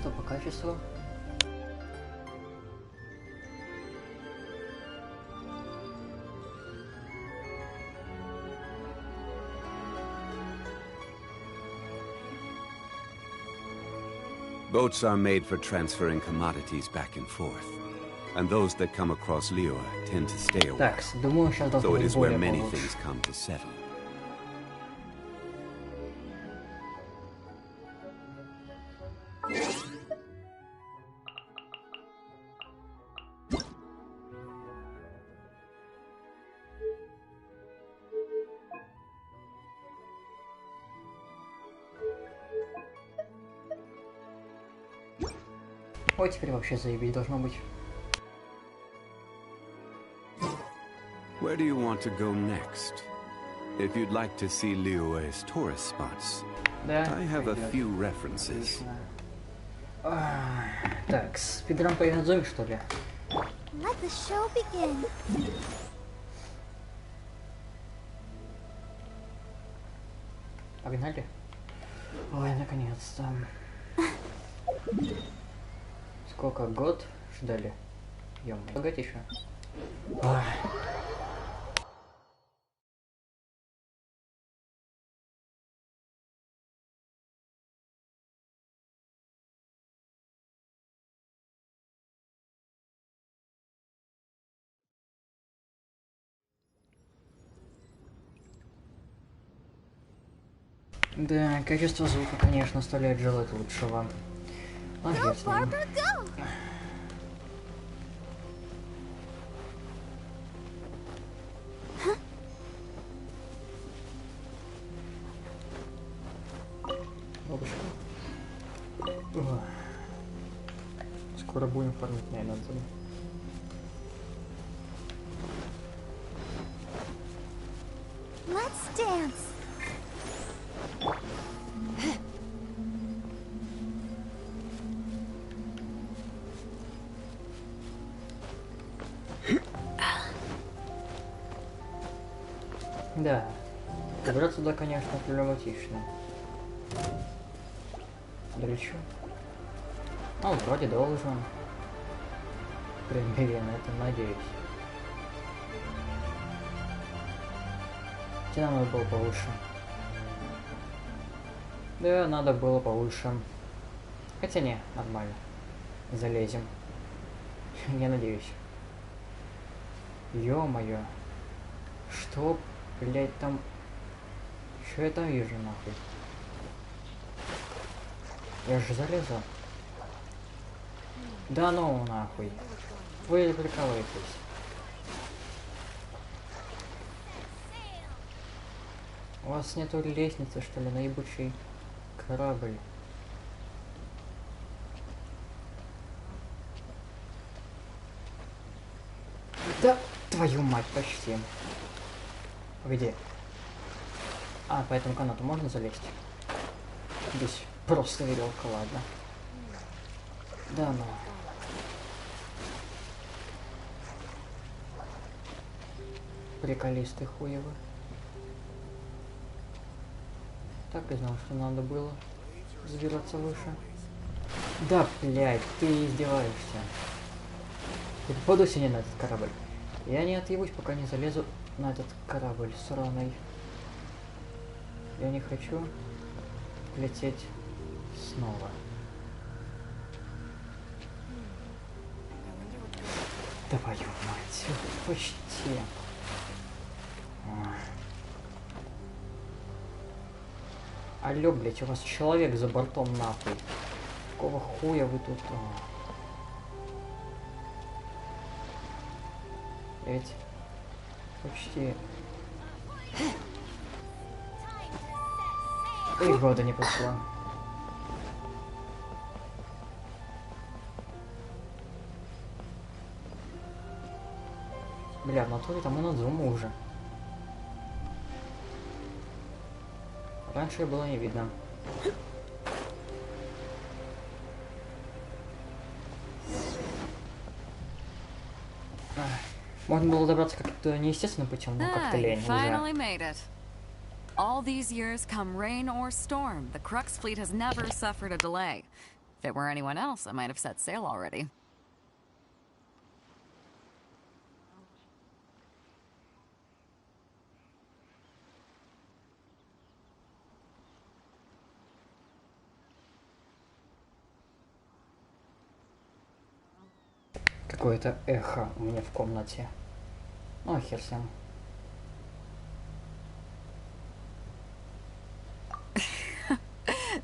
что по качеству? Boats are made for transferring commodities back and forth. And those that come across Liyue tend to stay away. Так, думаю, сейчас должно So it быть is where более many получше. things come to settle. Ой, теперь вообще заебись должно быть. Where do you want to go next? If you'd like to see Liyue's tourist spots, Да, I have a пойдёт. few references. Отлично. Так, спидран по Инадзуме, что ли? Let the show begin. Погнали. Ой, наконец-то. Сколько год ждали? Ё-моё, погоди еще. Да, качество звука, конечно, оставляет желать лучшего. Go, Логично. Barbara, go! Бабушка. Ой. Скоро будем фармить на Инадзуме. Let's dance. Да. Добраться туда, конечно, проблематично. Далечу. Ну, вроде должен. Примерно, это надеюсь. Хотя надо было повыше. Да, надо было повыше. Хотя не, нормально. Залезем. Я надеюсь. Ё-моё. Что, блять, там... Что я там вижу, нахуй? Я же залезу. Да ну нахуй. Вы прикалываетесь. У вас нету лестницы, что ли, на ебучий корабль? Да, твою мать, почти. Где? А, по этому канату можно залезть? Здесь просто веревка, ладно. Да ну. Приколисты хуевы. Так и знал, что надо было забираться выше. Да, блядь, ты издеваешься. Я попаду сегодня на этот корабль. Я не отъебусь, пока не залезу на этот корабль сраный. Я не хочу лететь снова. Твою мать, почти. Алло, блять, у вас человек за бортом нахуй. Какого хуя вы тут? Ведь почти. И года не прошло. Бля, в натуре там Инадзуме уже. Раньше было не видно. Можно было добраться как-то неестественным путем, но как-то лень уже. All these years, come rain or storm, the Crux fleet has never suffered a delay. If it were anyone else, I might have set sail already. Какое-то эхо у меня в комнате. Ну, хер с ним.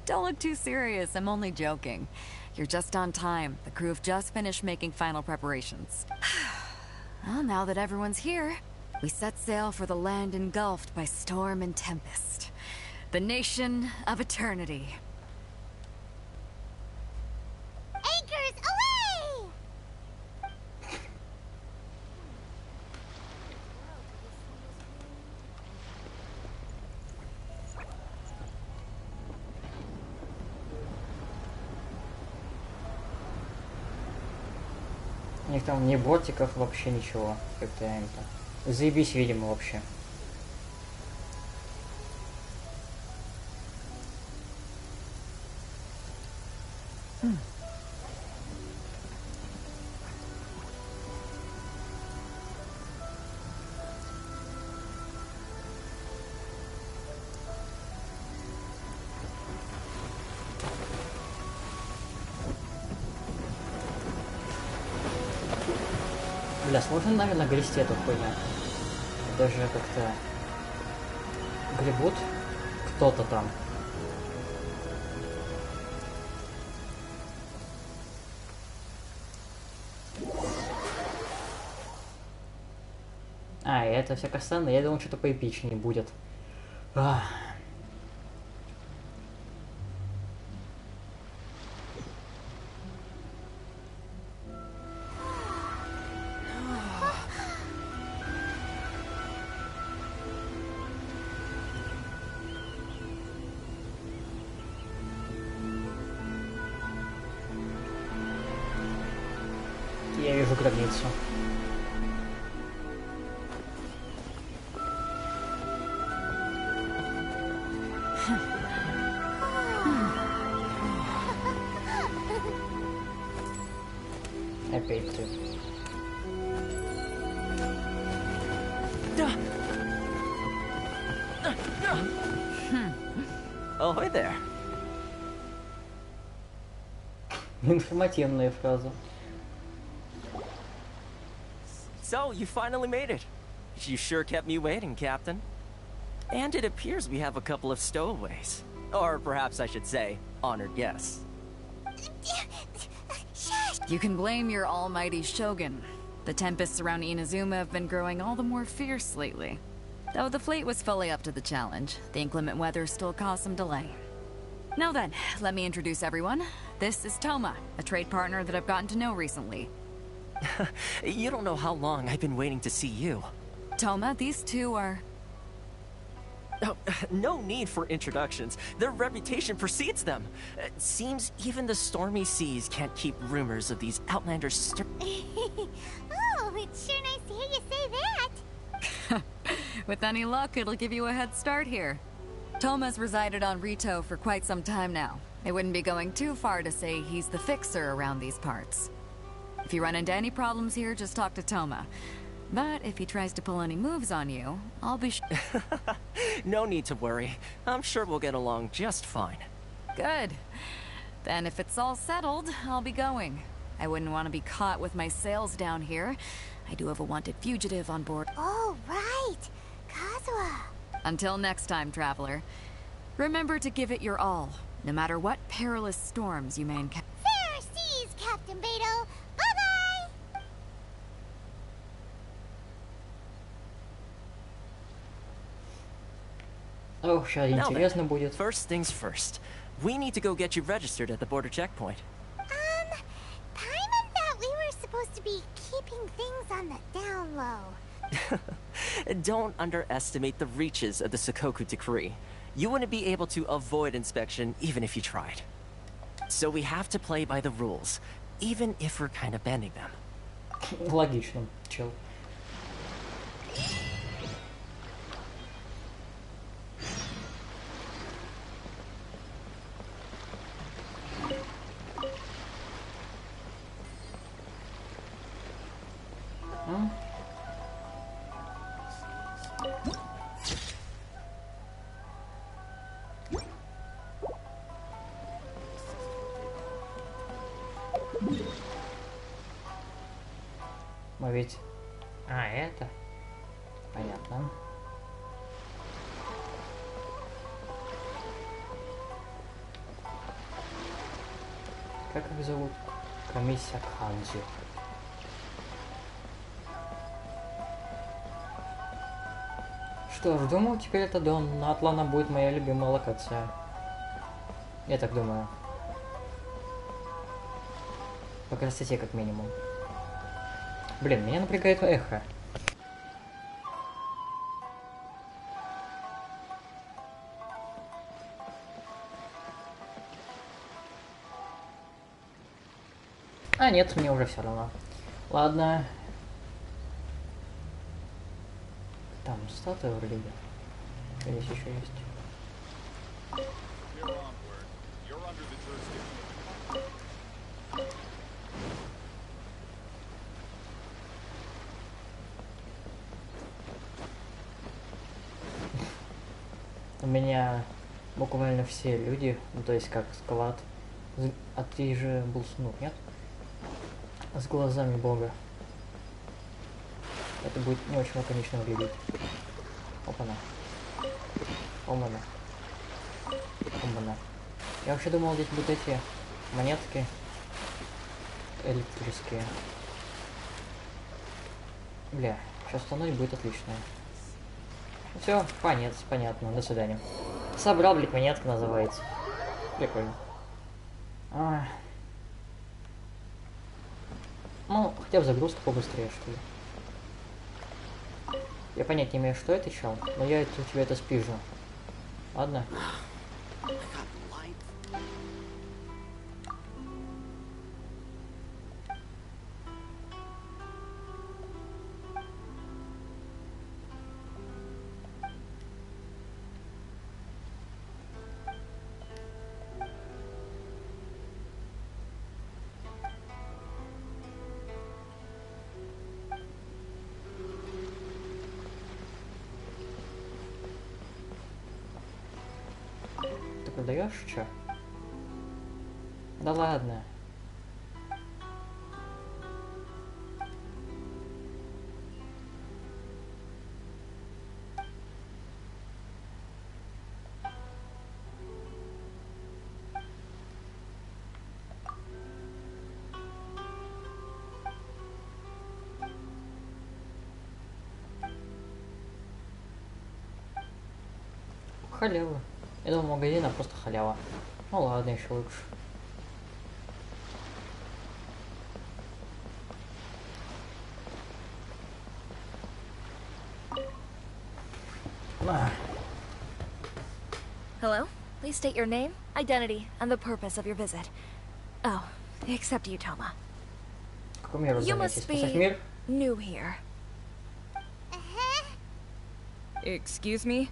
Don't look too serious, I'm only joking. You're just on time. The crew have just finished making final preparations. Well, now that everyone's here, we set sail for the land engulfed by storm and tempest. The nation of eternity. Anchors away! У них там ни ботиков, вообще ничего. Как-то им там. Заебись, видимо, вообще. Бля, сложно, наверное, грести эту хуйню. Даже как-то гребут кто-то там. А, и это все кастанно, я думал, что-то поэпичнее будет. Ах. Я вижу гробницу. Опять ты. Ahoy there. Информативная фраза. So, you finally made it. You sure kept me waiting, Captain. And it appears we have a couple of stowaways. Or perhaps I should say, honored guests. You can blame your almighty shogun. The tempests around Inadzume have been growing all the more fierce lately. Though the fleet was fully up to the challenge, the inclement weather still caused some delay. Now then, let me introduce everyone. This is Toma, a trade partner that I've gotten to know recently. You don't know how long I've been waiting to see you. Toma, these two are... Oh, no need for introductions. Their reputation precedes them. It seems even the stormy seas can't keep rumors of these outlanders Oh, it's sure nice to hear you say that. With any luck, it'll give you a head start here. Toma's resided on Rito for quite some time now. It wouldn't be going too far to say he's the fixer around these parts. If you run into any problems here, just talk to Toma. But if he tries to pull any moves on you, I'll be No need to worry. I'm sure we'll get along just fine. Good. Then if it's all settled, I'll be going. I wouldn't want to be caught with my sails down here. I do have a wanted fugitive on board. Oh, right. Kazuha. Until next time, traveler. Remember to give it your all, no matter what perilous storms you may encounter. Fair seas, Captain Beto. Bye-bye. Ох, сейчас Now интересно then, будет. first things first. We need to go get you registered at the border checkpoint. Paimon thought we were supposed to be keeping things on the down low. Don't underestimate the reaches of the Sakoku decree. You wouldn't be able to avoid inspection even if you tried. So we have to play by the rules, even if we're kind of bending them. Логично, чел. М? Мы ведь... А, это? Понятно. Как их зовут? Комиссия Канзи. Что ж, думаю, теперь это Дон Атлана будет моя любимая локация. Я так думаю. По красоте, как минимум. Блин, меня напрягает эхо. А нет, мне уже все равно. Ладно. Там статуя вроде бы. Здесь еще есть. У меня буквально все люди, ну то есть как склад, а ты же был снуп, нет? С глазами бога. Это будет не очень лаконично выглядеть. Опа-на. Опа-на. Опа-на. Я вообще думал, здесь будут эти монетки электрические. Бля, сейчас становится будет отлично. Все, конец, понятно, до свидания. Собрал, блядь, монетка называется. Прикольно. Ну, хотя бы загрузка побыстрее, что ли. Я понять не имею, что это, чел, но я это, у тебя это спижу. Ладно. Ты продаешь, чё? Да ладно. Халява. Я думал, магазин, а просто халява. Ну ладно, еще лучше. Hello? Please state your name, identity, and the purpose of your visit. Oh, except you, Toma. You must be new here. Excuse me?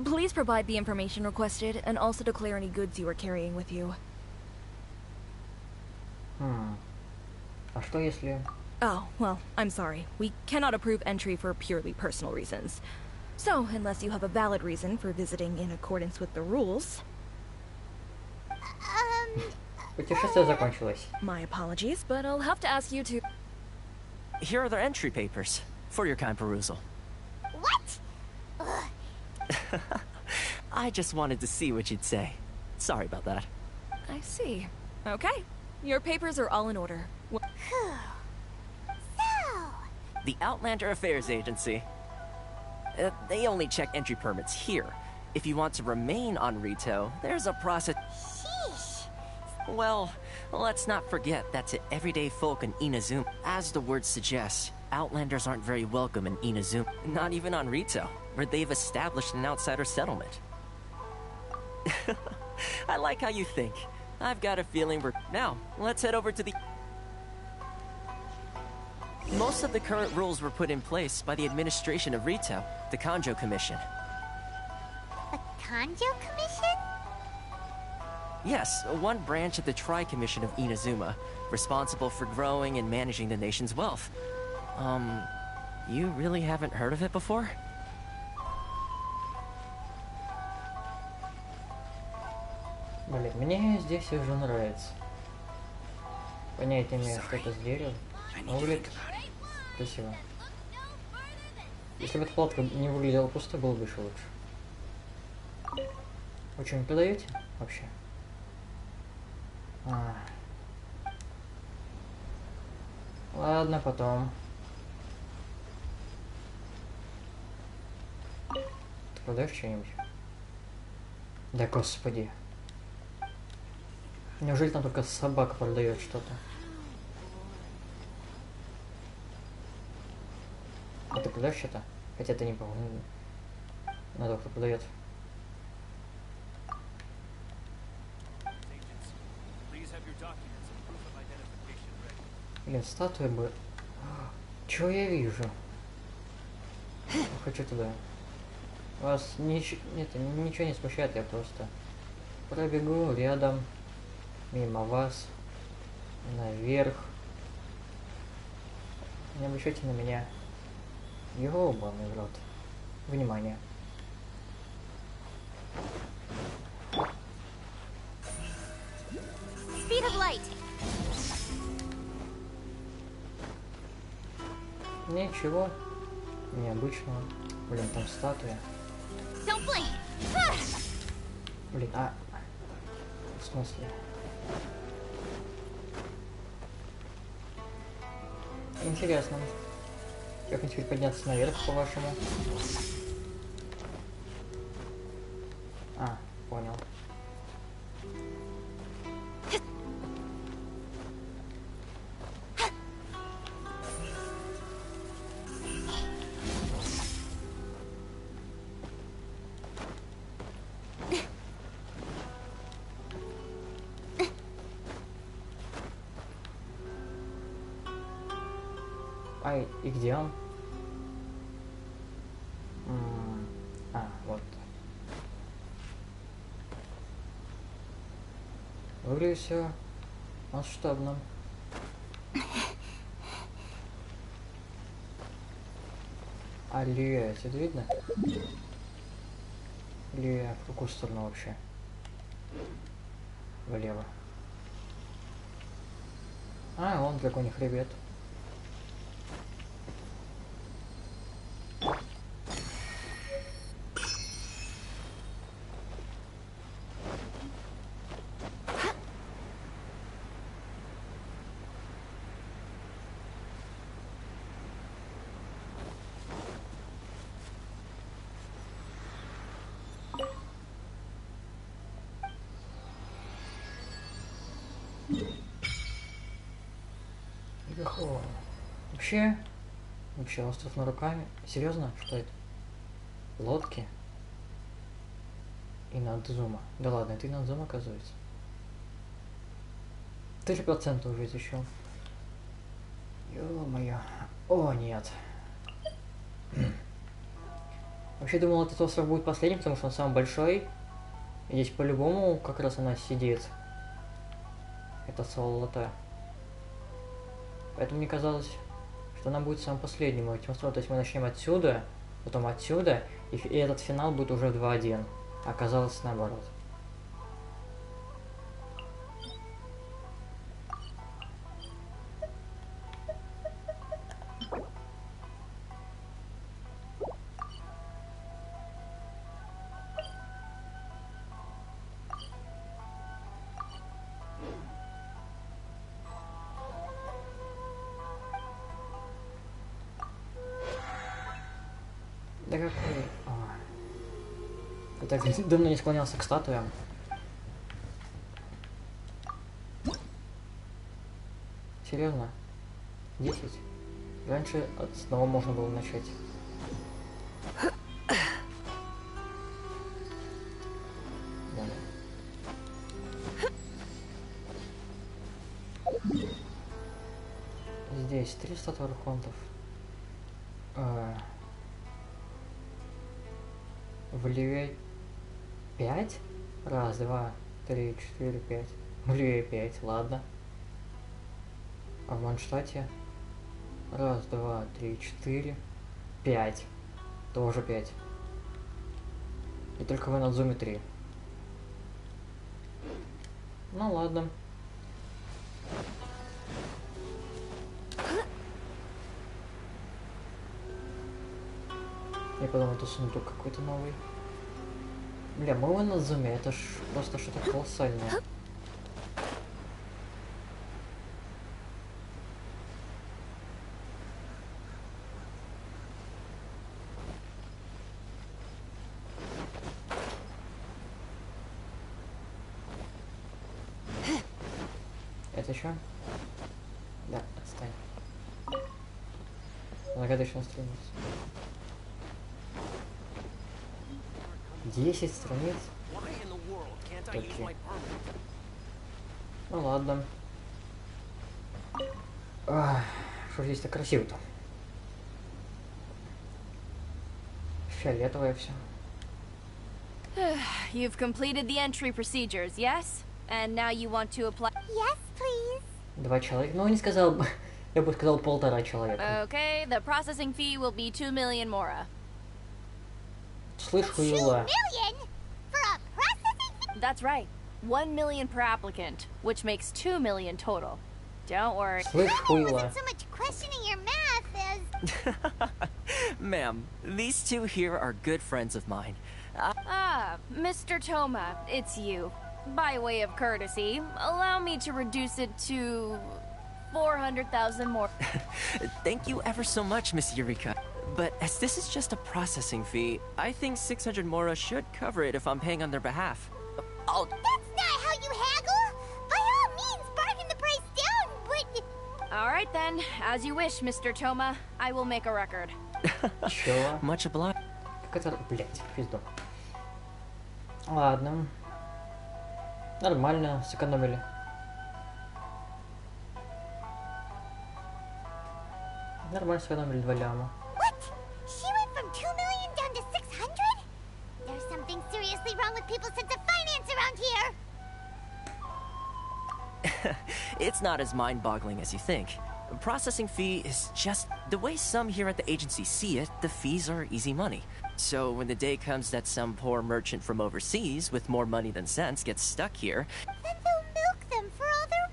Please provide the information requested and also declare any goods you are carrying with you. А что если... Oh, well, I'm sorry. We cannot approve entry for purely personal reasons. So, unless you have a valid reason for visiting in accordance with the rules... Путешествие закончилось. My apologies, but I'll have to ask you to... Here are their entry papers, for your kind perusal. What? I just wanted to see what you'd say. Sorry about that. I see. Okay. Your papers are all in order. So... The Outlander Affairs Agency. They only check entry permits here. If you want to remain on Rito, there's a process... Sheesh. Well, let's not forget that to everyday folk in Inazuma, as the word suggests, Outlanders aren't very welcome in Inazuma, not even on Rito, where they've established an outsider settlement. I like how you think. I've got a feeling we're... Now, let's head over to the... Most of the current rules were put in place by the administration of Rito, the Kanjo Commission. The Kanjo Commission? Yes, one branch of the Tri-Commission of Inazuma, responsible for growing and managing the nation's wealth. You really haven't heard of it before? Блин, мне здесь уже нравится. Понятия не имею, что это с дерева. Но выглядит красиво. Если бы эта палатка не выглядела пустой, было бы еще лучше. Вы что, не продаете вообще? Ладно, потом. Ты продаешь что-нибудь? Да господи. Неужели там только собака продает что-то? А ты продаешь что-то? Хотя ты не помню. Надо, кто продает. Блин, статуя бы... Чего я вижу? Я хочу туда. Вас ничего не смущает, я просто пробегу рядом, мимо вас, наверх. Не обращайте на меня. Ёбаный в рот. Внимание. Speed of light. Ничего необычного. Блин, там статуя. Don't blink. Блин, в смысле? Интересно. Как мне теперь подняться наверх, по-вашему? Понял. И где он? Вот. Выглядит все масштабно. Лия, это видно? Лия, в какую сторону вообще? Влево. Вон как у них ребят. Вообще остров на руками. Серьезно? Что это? Лодки? Инадзуме. Да ладно, это Инадзуме, оказывается. 1000% уже изучил. Ё-моё. О, нет. Вообще думал, этот остров будет последним, потому что он самый большой. И здесь по-любому как раз она сидит. Это солота. Поэтому мне казалось, что она будет самым последним этим островом. То есть мы начнем отсюда, потом отсюда, и этот финал будет уже 2-1. Оказалось наоборот. Да какой... Я так давно не склонялся к статуям. Серьезно? 10? Раньше снова можно было начать. Здесь 300 архонтов. В левее 5? Раз, два, три, четыре, пять. В левее 5, ладно. А в Манштате Раз, два, три, четыре, пять. Тоже 5. И только в Инадзуме 3. Ну ладно. Я подумал, это сундук какой-то новый. Бля, мы в Инадзуме, это ж просто что-то колоссальное. Это что? Да, отстань. Загадочная страница. 10 страниц. Окей. Ну ладно. Что здесь так красиво-то? Фиолетовое все. You've completed the entry procedures, yes? And now you want to apply... Yes, please. 2 человека. Ну, не сказал бы. Я бы сказал 1,5 человека. Okay, the processing fee will be 2 million mora. Слышь, 2 хуила. million for a processing fee? That's right. 1 million per applicant, which makes 2 million total. Don't worry. Слышь, There хуила. wasn't so much questioning your math as... Ma'am, these two here are good friends of mine. Mr. Toma, it's you. By way of courtesy, allow me to reduce it to 400,000 more. Thank you ever so much, Miss Eureka. But as this is just a processing fee, I think 600 mora should cover it if I'm paying on their behalf. I'll... That's not how you haggle! By all means, bargain the price down, but... Alright then, as you wish, Mr. Toma. I will make a record. Чё? Much obliged. Как это... Блять, пизду. Ладно. Нормально, сэкономили. Нормально сэкономили 2 ляма. What? She went from 2 million down to 600? There's something seriously wrong with people's sense of finance around here! It's not as mind-boggling as you think. A processing fee is just the way some here at the agency see it. The fees are easy money. So when the day comes that some poor merchant from overseas with more money than sense gets stuck here, Then they'll milk them for all their...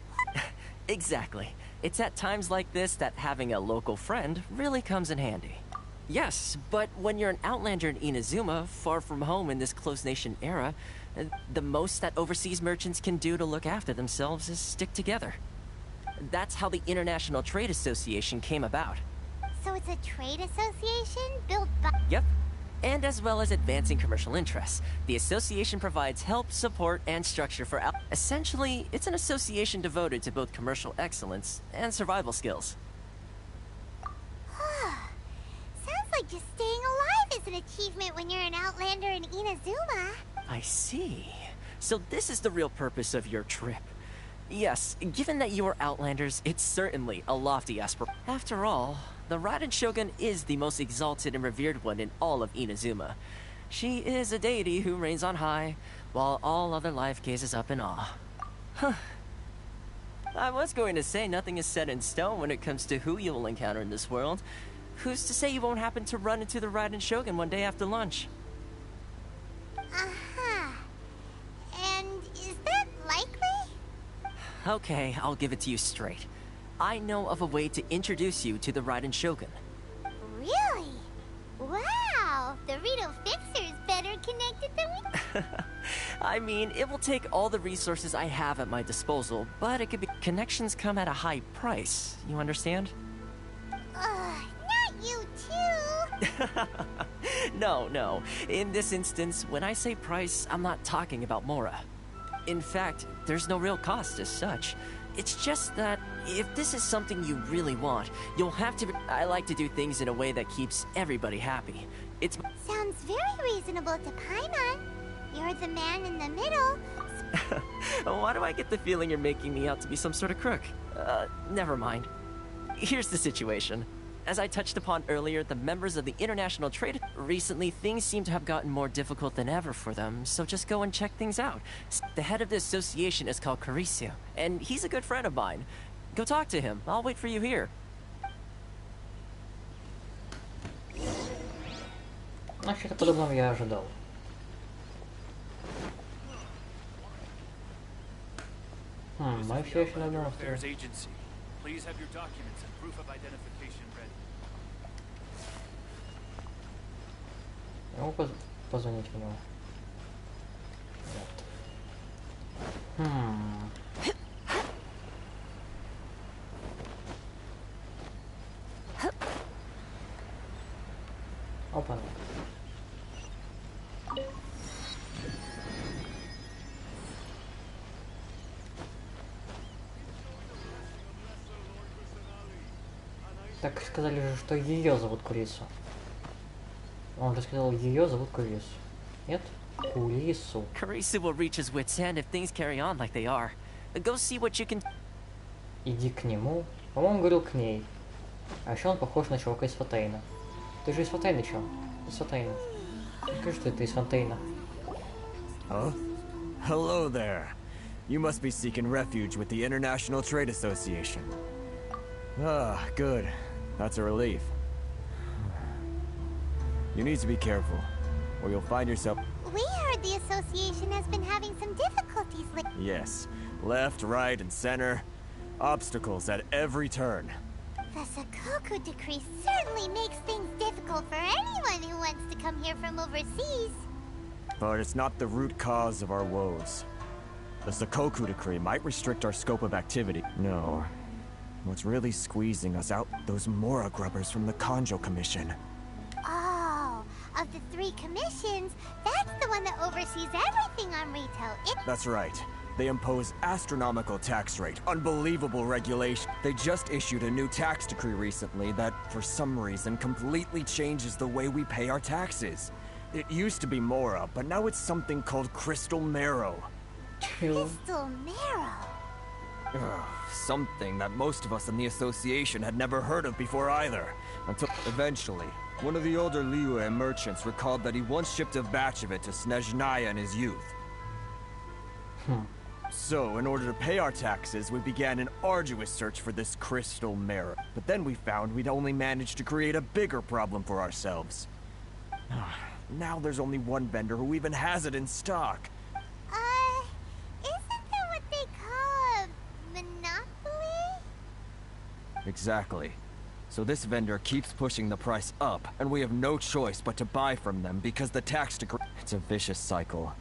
exactly. It's at times like this that having a local friend really comes in handy. Yes, but when you're an outlander in Inazuma, far from home in this closed nation era, the most that overseas merchants can do to look after themselves is stick together. That's how the International Trade Association came about. So it's a trade association built by... Yep. And as well as advancing commercial interests, the association provides help, support, and structure for essentially, it's an association devoted to both commercial excellence and survival skills. Sounds like just staying alive is an achievement when you're an outlander in Inazuma. I see. So this is the real purpose of your trip. Yes, given that you are outlanders, it's certainly a lofty aspiration. After all, the Raiden Shogun is the most exalted and revered one in all of Inazuma. She is a deity who reigns on high, while all other life gazes up in awe. Huh. I was going to say nothing is set in stone when it comes to who you will encounter in this world. Who's to say you won't happen to run into the Raiden Shogun one day after lunch? Uh-huh. And is that likely? Okay, I'll give it to you straight. I know of a way to introduce you to the Raiden Shogun. Really? Wow! The Rito Fixer's better connected than we... I mean, it will take all the resources I have at my disposal, but it could be... Connections come at a high price, you understand? Not you too! No. In this instance, when I say price, I'm not talking about Mora. In fact, there's no real cost as such. It's just that if this is something you really want, you'll have to... I like to do things in a way that keeps everybody happy. It's... Sounds very reasonable to Paimon. You're the man in the middle. Why do I get the feeling you're making me out to be some sort of crook? Never mind. Here's the situation. As I touched upon earlier, the members of the International Trade... Recently, things seem to have gotten more difficult than ever for them, so just go and check things out. The head of the association is called Carisio, and he's a good friend of mine. Go talk to him. I'll wait for you here. Ну, что-то подобного я ожидал. Мы все еще на одном острове. Я могу позвонить в него. Нет. Опа. Так сказали же, что ее зовут Курису. Он же сказал, ее зовут Курису. Нет? Курису. Kurisu will reach his wit's end if things carry on like they are. Go see what you can... Иди к нему. По-моему, говорил к ней. А еще он похож на чувака из Фонтейна. Ты же из Фонтейна, чё? Из Фонтейна. Скажи, что ты из Фонтейна. Huh? Hello there. You must be seeking refuge with the International Trade Association. Ah, good. That's a relief. You need to be careful, or you'll find yourself... We heard the association has been having some difficulties lately. Yes. Left, right, and center. Obstacles at every turn. The Sakoku decree certainly makes things difficult for anyone who wants to come here from overseas. But it's not the root cause of our woes. The Sakoku decree might restrict our scope of activity. No. What's really squeezing us out, those Mora grubbers from the Kanjo Commission. Oh, of the 3 commissions, that's the one that oversees everything on retail. That's right. They impose astronomical tax rate, unbelievable regulation. They just issued a new tax decree recently that, for some reason, completely changes the way we pay our taxes. It used to be Mora, but now it's something called Crystal Marrow. Crystal Marrow? Something that most of us in the association had never heard of before either. Until eventually, one of the older Liyue merchants recalled that he once shipped a batch of it to Snezhnaya in his youth. So, in order to pay our taxes, we began an arduous search for this crystal marrow. But then we found we'd only managed to create a bigger problem for ourselves. Now there's only one vendor who even has it in stock. Isn't that what they call a monopoly? Exactly. So this vendor keeps pushing the price up, and we have no choice but to buy from them because the tax decree... It's a vicious cycle.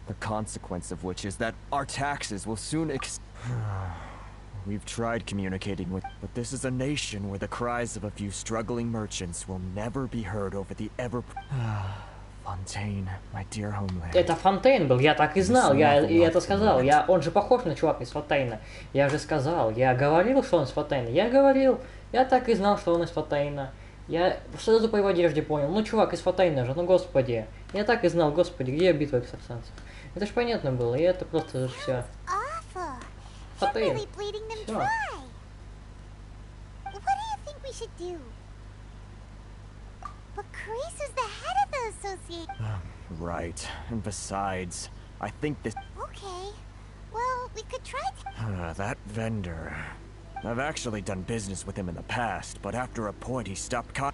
The consequence of which is that our taxes will soon We've tried communicating with... But this is a nation where the cries of a few struggling merchants will never be heard over the ever... Fontaine, my dear homeland. Это Фонтейн был, я так и знал, я это сказал. Он же похож на чувака из Фонтейна. Я же сказал, я говорил, что он из Фонтейна. Я так и знал, что он из Фонтейна. Я сразу по его одежде понял. Ну, чувак из Фонтейна же, ну господи. Я так и знал, господи, где битва экстрасенсов? Это ж понятно было, и это просто все. Фонтейн. Все. But Kurisu's the head of the association. Right. And besides, I think this... Okay. Well, we could try to... that vendor... I've actually done business with him in the past, but after a point he stopped Well,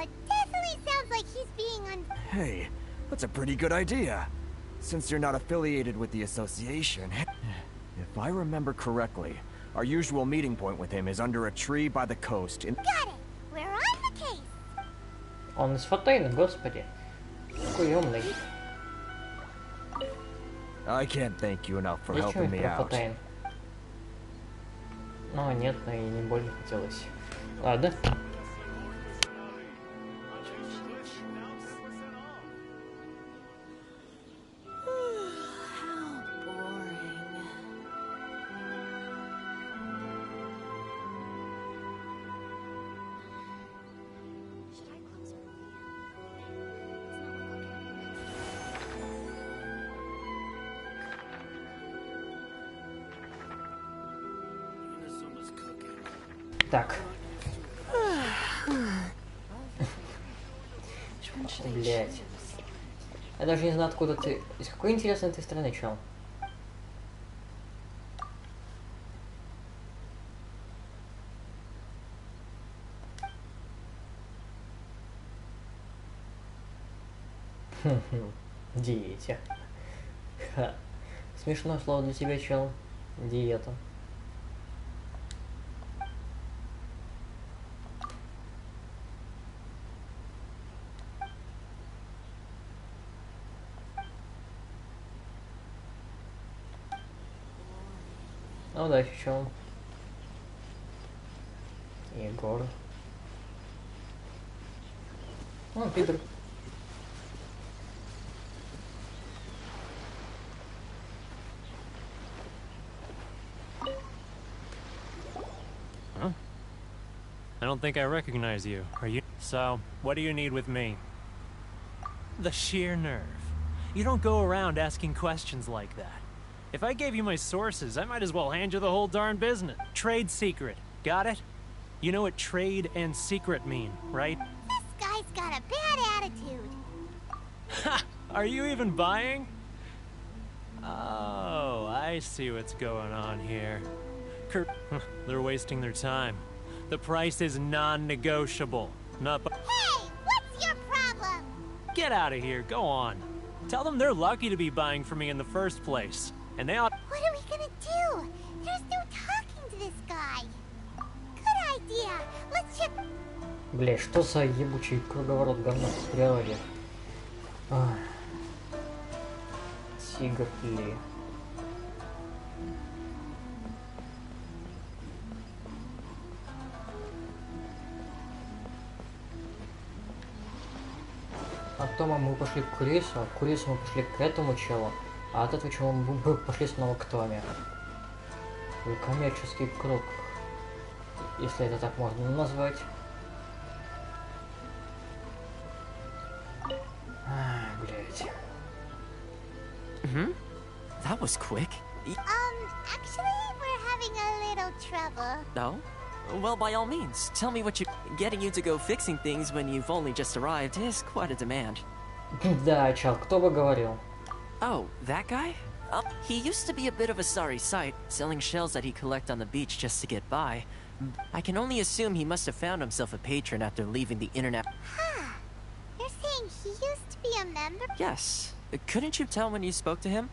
it definitely sounds like he's being Hey, that's a pretty good idea. Since you're not affiliated with the association... If I remember correctly, our usual meeting point with him is under a tree by the coast in... Got it! We're on the case! Он из Фонтейна, господи. Какой умный. I can't thank you enough for helping me out. Ну, нет, но и не больно хотелось. Ладно. Так. Блять. Я даже не знаю, откуда ты... Из какой интересной ты страны, чел? Диете. Ха. Смешное слово для тебя, чел. Диета. Ну да, чел. Егор. Ну, пидор. Huh? I don't think I recognize you. Are you? So, what do you need with me? The sheer nerve. You don't go around asking questions like that. If I gave you my sources, I might as well hand you the whole darn business. Trade secret. Got it? You know what trade and secret mean, right? This guy's got a bad attitude. Ha! Are you even buying? Oh, I see what's going on here. They're wasting their time. The price is non-negotiable. Not bu- Hey, what's your problem? Get out of here, go on. Tell them they're lucky to be buying from me in the first place. And they ought- What are we gonna do? There's no talking to this guy. Good idea. Let's just... Бля, что за ебучий круговорот говна в природе? Тигр ли? А потом мы пошли к Курису мы пошли к этому челу, а от этого чела мы пошли снова к Томе. Коммерческий круг, если это так можно назвать. Блять. That was quick. Actually, we're having a little trouble. No? Well, by all means, tell me what you... Getting you to go fixing things when you've only just arrived is quite a demand. Да, чел, кто бы говорил. Oh, that guy? He used to be a bit of a sorry sight, selling shells that he collect on the beach just to get by. I can only assume he must have found himself a patron after leaving the internet. Huh. You're saying he used to be a member? Yes. Couldn't you tell when you spoke to him?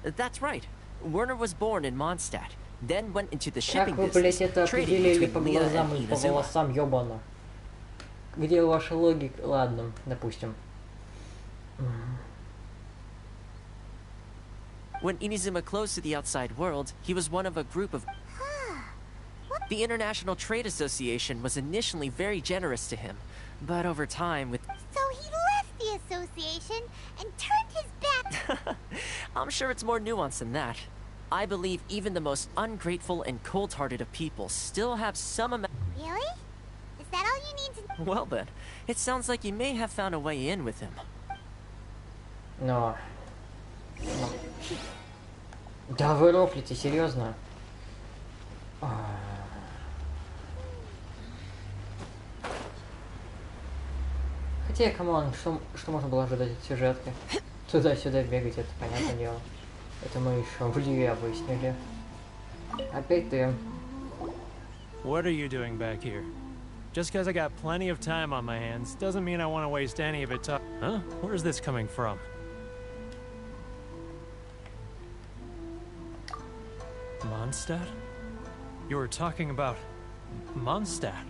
That's right. Werner was born in Mondstadt, then went into the shipping Как вы, блять, business, это trading определили по between Lea глазам and и по Inazuma. волосам, ёбано? Где ваша логика? Ладно, допустим. When Inazuma closed to the outside world, he was one of a group of... The International Trade Association was initially very generous to him, but over time with... So he left the association and turned his back. I'm sure it's more nuanced than that. I believe even the most ungrateful and cold-hearted of people still have some amount... Really? Is that all you need to... Well then, it sounds like you may have found a way in with him. Но... Да вы рофлите, серьезно? Хотя, камон, что можно было ожидать от сюжетки? Туда-сюда бегать, это понятное дело. Это мы еще в Ливе выяснили. Опять ты. What are you doing back here? Just because I got plenty of time on my hands doesn't mean I want to waste any of it. Huh? Where's this coming from? Mondstadt? You were talking about Mondstadt.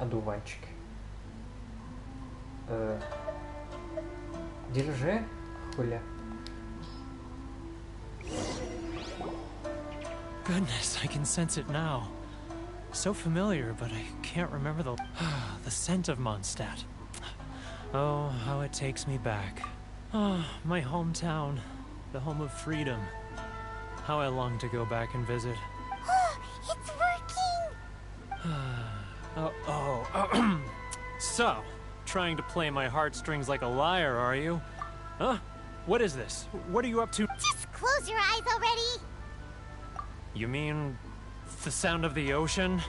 Одуванчики. Держи, хуля. Goodness, I can sense it now. So familiar, but I can't remember the scent of Mondstadt. Oh, how it takes me back. Oh, my hometown, the home of freedom. How I long to go back and visit. It's working! So, trying to play my heartstrings like a liar, are you? Huh? What is this? What are you up to? Just close your eyes already! You mean the sound of the ocean?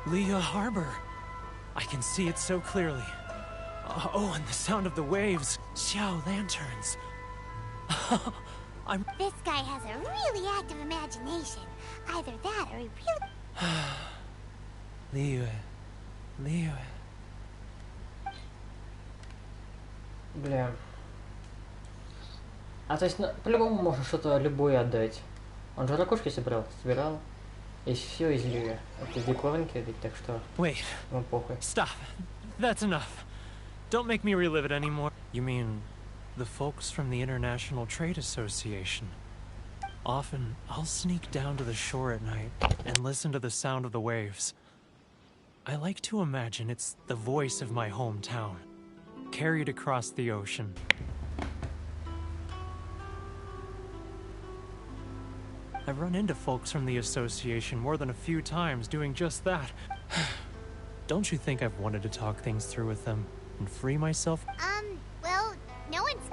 Lea Harbor. I can see it so clearly. Oh, and the sound of the waves. Xiao lanterns. This guy has a really active imagination. Either that or he really... Лиюэ. Бля. А то есть, ну, по-любому можно что-то любое отдать. Он же ракушки собирал. И все из Лиюэ. Это диковинки, ведь, так что... Wait. Ну, похуй. Stop. That's enough. Don't make me relive it anymore. You mean the folks from the International Trade Association? Often, I'll sneak down to the shore at night and listen to the sound of the waves. I like to imagine it's the voice of my hometown, carried across the ocean. I've run into folks from the association more than a few times doing just that. Don't you think I've wanted to talk things through with them and free myself? Well, no one's...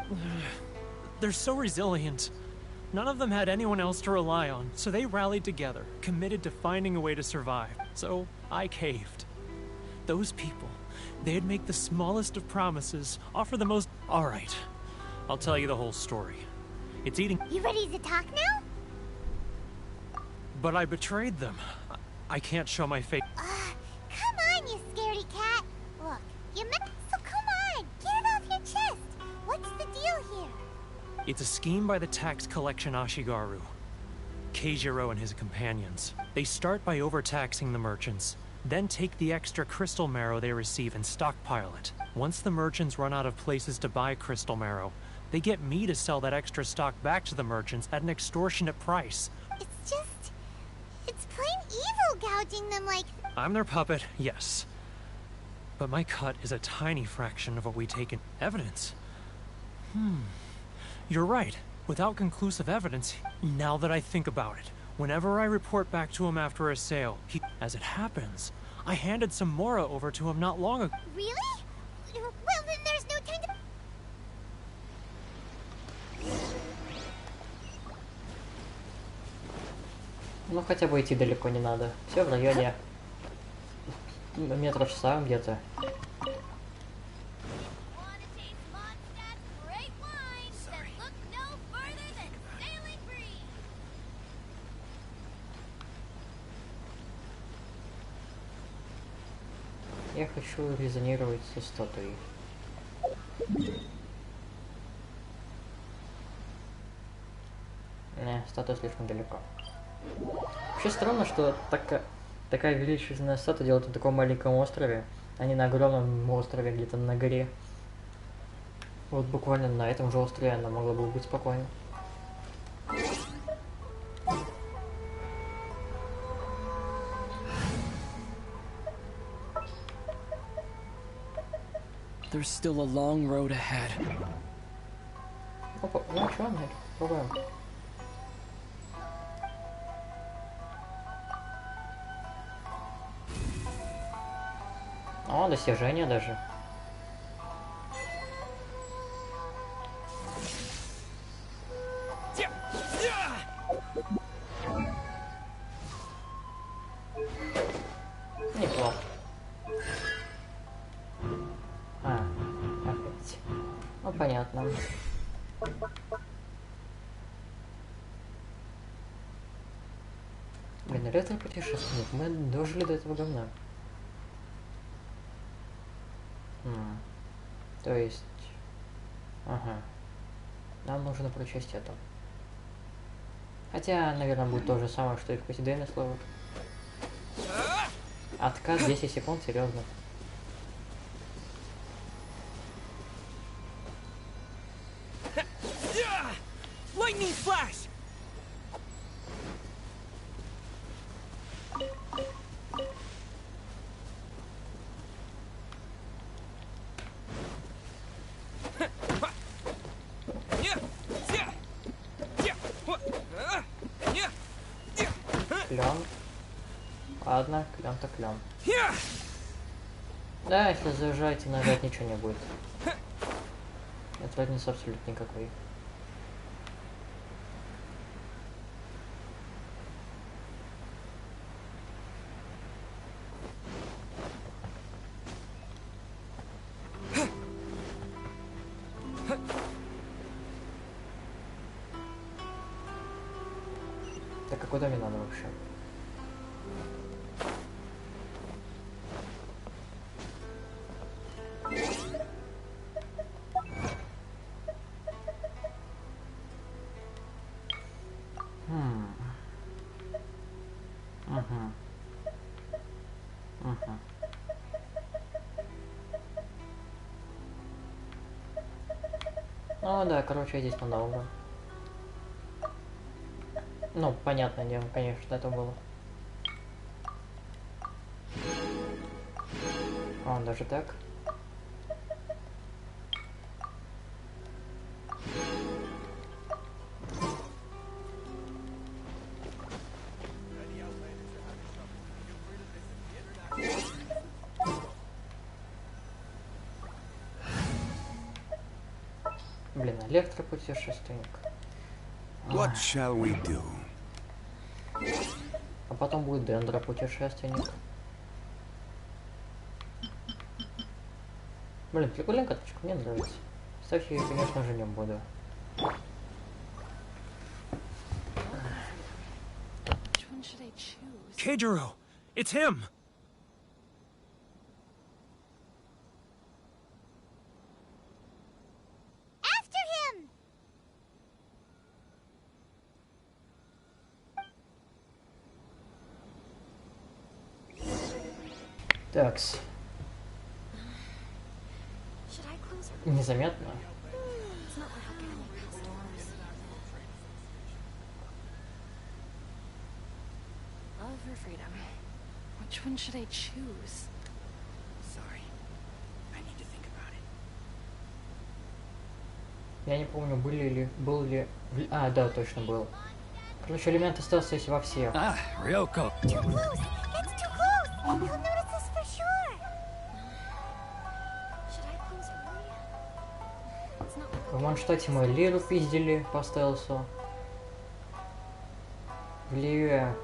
They're so resilient. None of them had anyone else to rely on, so they rallied together, committed to finding a way to survive. So I caved. Those people, they'd make the smallest of promises, offer the most... All right, I'll tell you the whole story. It's eating... You ready to talk now? But I betrayed them. I can't show my face. Come on, you scaredy cat. Look, you met... So come on, get it off your chest. What's the deal here? It's a scheme by the tax collection Ashigaru. Keijiro and his companions. They start by overtaxing the merchants, then take the extra crystal marrow they receive and stockpile it. Once the merchants run out of places to buy crystal marrow, they get me to sell that extra stock back to the merchants at an extortionate price. It's just... It's plain evil gouging them like... I'm their puppet, yes. But my cut is a tiny fraction of what we take in evidence. You're right. Without conclusive evidence, now that I think about it, whenever I report back to him after a sale, as it happens, I handed some Mora over to him not long ago. Really? Well, then there's no time to... Ну, хотя бы идти далеко не надо. Все в районе метров 100 где-то. Я хочу резонировать со статуей. Не, статуя слишком далеко. Вообще странно, что такая величественная статуя делает на таком маленьком острове, а не на огромном острове где-то на горе. Вот буквально на этом же острове она могла бы быть спокойно. There's still a long road ahead. Опа, ну что, пробуем. О, достижение даже. Неплохо. Опять. Ну, понятно. Блин, ретро-путешественник. Мы дожили до этого говна. То есть... Ага. Нам нужно прочесть это. Хотя, наверное, будет то же самое, что и в Посейдоне слово. Откат 10 секунд, серьезно. Lightning flash! Клен. Ладно, клен-то клен. Да, если зажать и нажать, ничего не будет. Нет разницы абсолютно никакой. Так, а куда мне надо вообще? Ну да, короче, здесь надолго. Ну, понятное дело, конечно, это было. А, даже так? Блин, электропутешественник. What shall we do? А потом будет дендропутешественник. Блин, прикольная карточка, мне нравится. Ставь ее, конечно же, не буду. Keijiro! It's him! After him! Такс. Незаметно. Love or freedom? Which one should I choose? Sorry. I need to think about it. Я не помню, был ли... А, да, точно был. Короче, элемент остался если во всех. Ryoko. Too close! That's too close! He'll notice us for sure! Should I close early? It's not like В Манштате мы Лиру пиздили по стелсу. В Ливе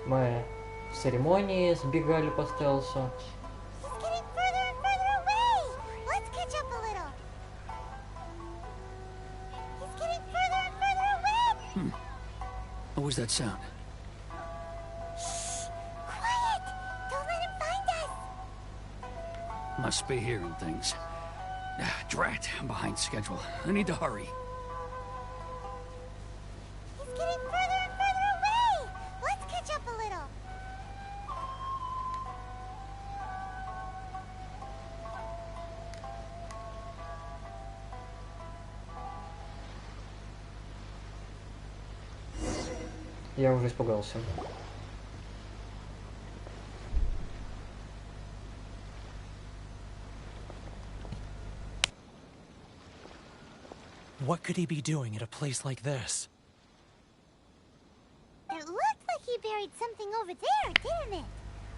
мы в церемонии сбегали по стелсу. He's getting further and further away! Let's catch up a little! He's getting further and further away! What was that sound? Quiet! Don't let him find us! Must be hearing things. Drat, I'm behind schedule. I need to hurry. He's getting further and further away! Let's catch up a little! Я уже испугался. What could he be doing at a place like this? It looked like he buried something over there, didn't it?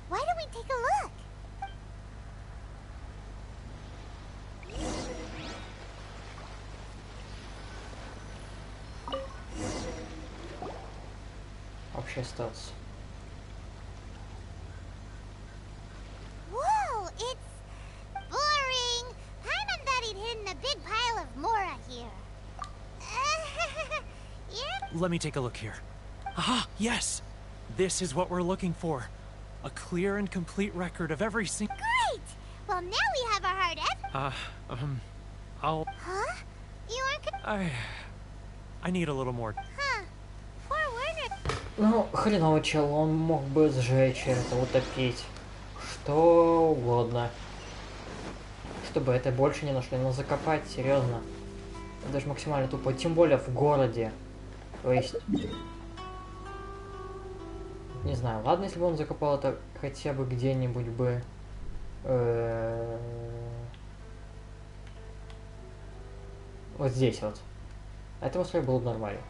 Why don't we take a look? Общая статус. Whoa, it's boring. Paimon thought he'd hidden a big pile of Mora here. Yeah? Let me take a look here. Ah, yes! This is what we're looking for. A clear and complete record of every single... Great! Well, now we have our hard I'll... Huh? You aren't I need a little more... Huh. Poor Werner. Ну, хреново чел, он мог бы сжечь это, утопить. Что угодно. Чтобы это больше не нашли, но закопать, серьезно. Это даже максимально тупо, тем более в городе. То есть... Не знаю, ладно, если бы он закопал это хотя бы где-нибудь бы... Вот здесь вот. На этом условии было бы нормально.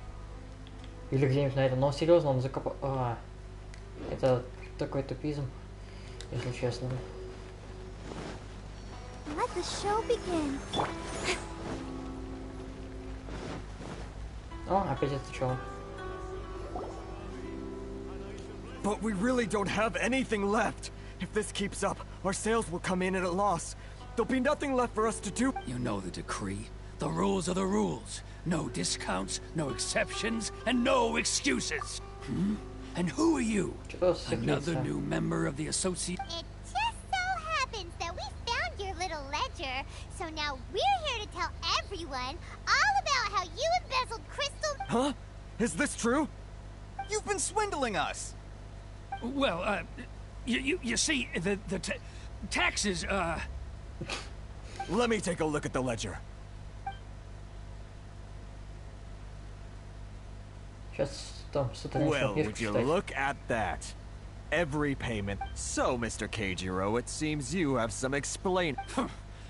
Или где-нибудь на этом. Но серьезно, он закопал... это такой тупизм, если честно. Let the show begin. О, опять это чё? But we really don't have anything left. If this keeps up, our sales will come in at a loss. There'll be nothing left for us to do. You know the decree. The rules are the rules. No discounts, no exceptions, and no excuses. And who are you? Another Another new member of the associate? It just so happens that we found your little ledger, so now we're here to tell everyone all about how you embezzled crystal... Huh? Is this true? You've been swindling us! Well, you see, the taxes, Let me take a look at the ledger. Well, would you look at that? Every payment. So, Mr. Keijiro, it seems you have some explain.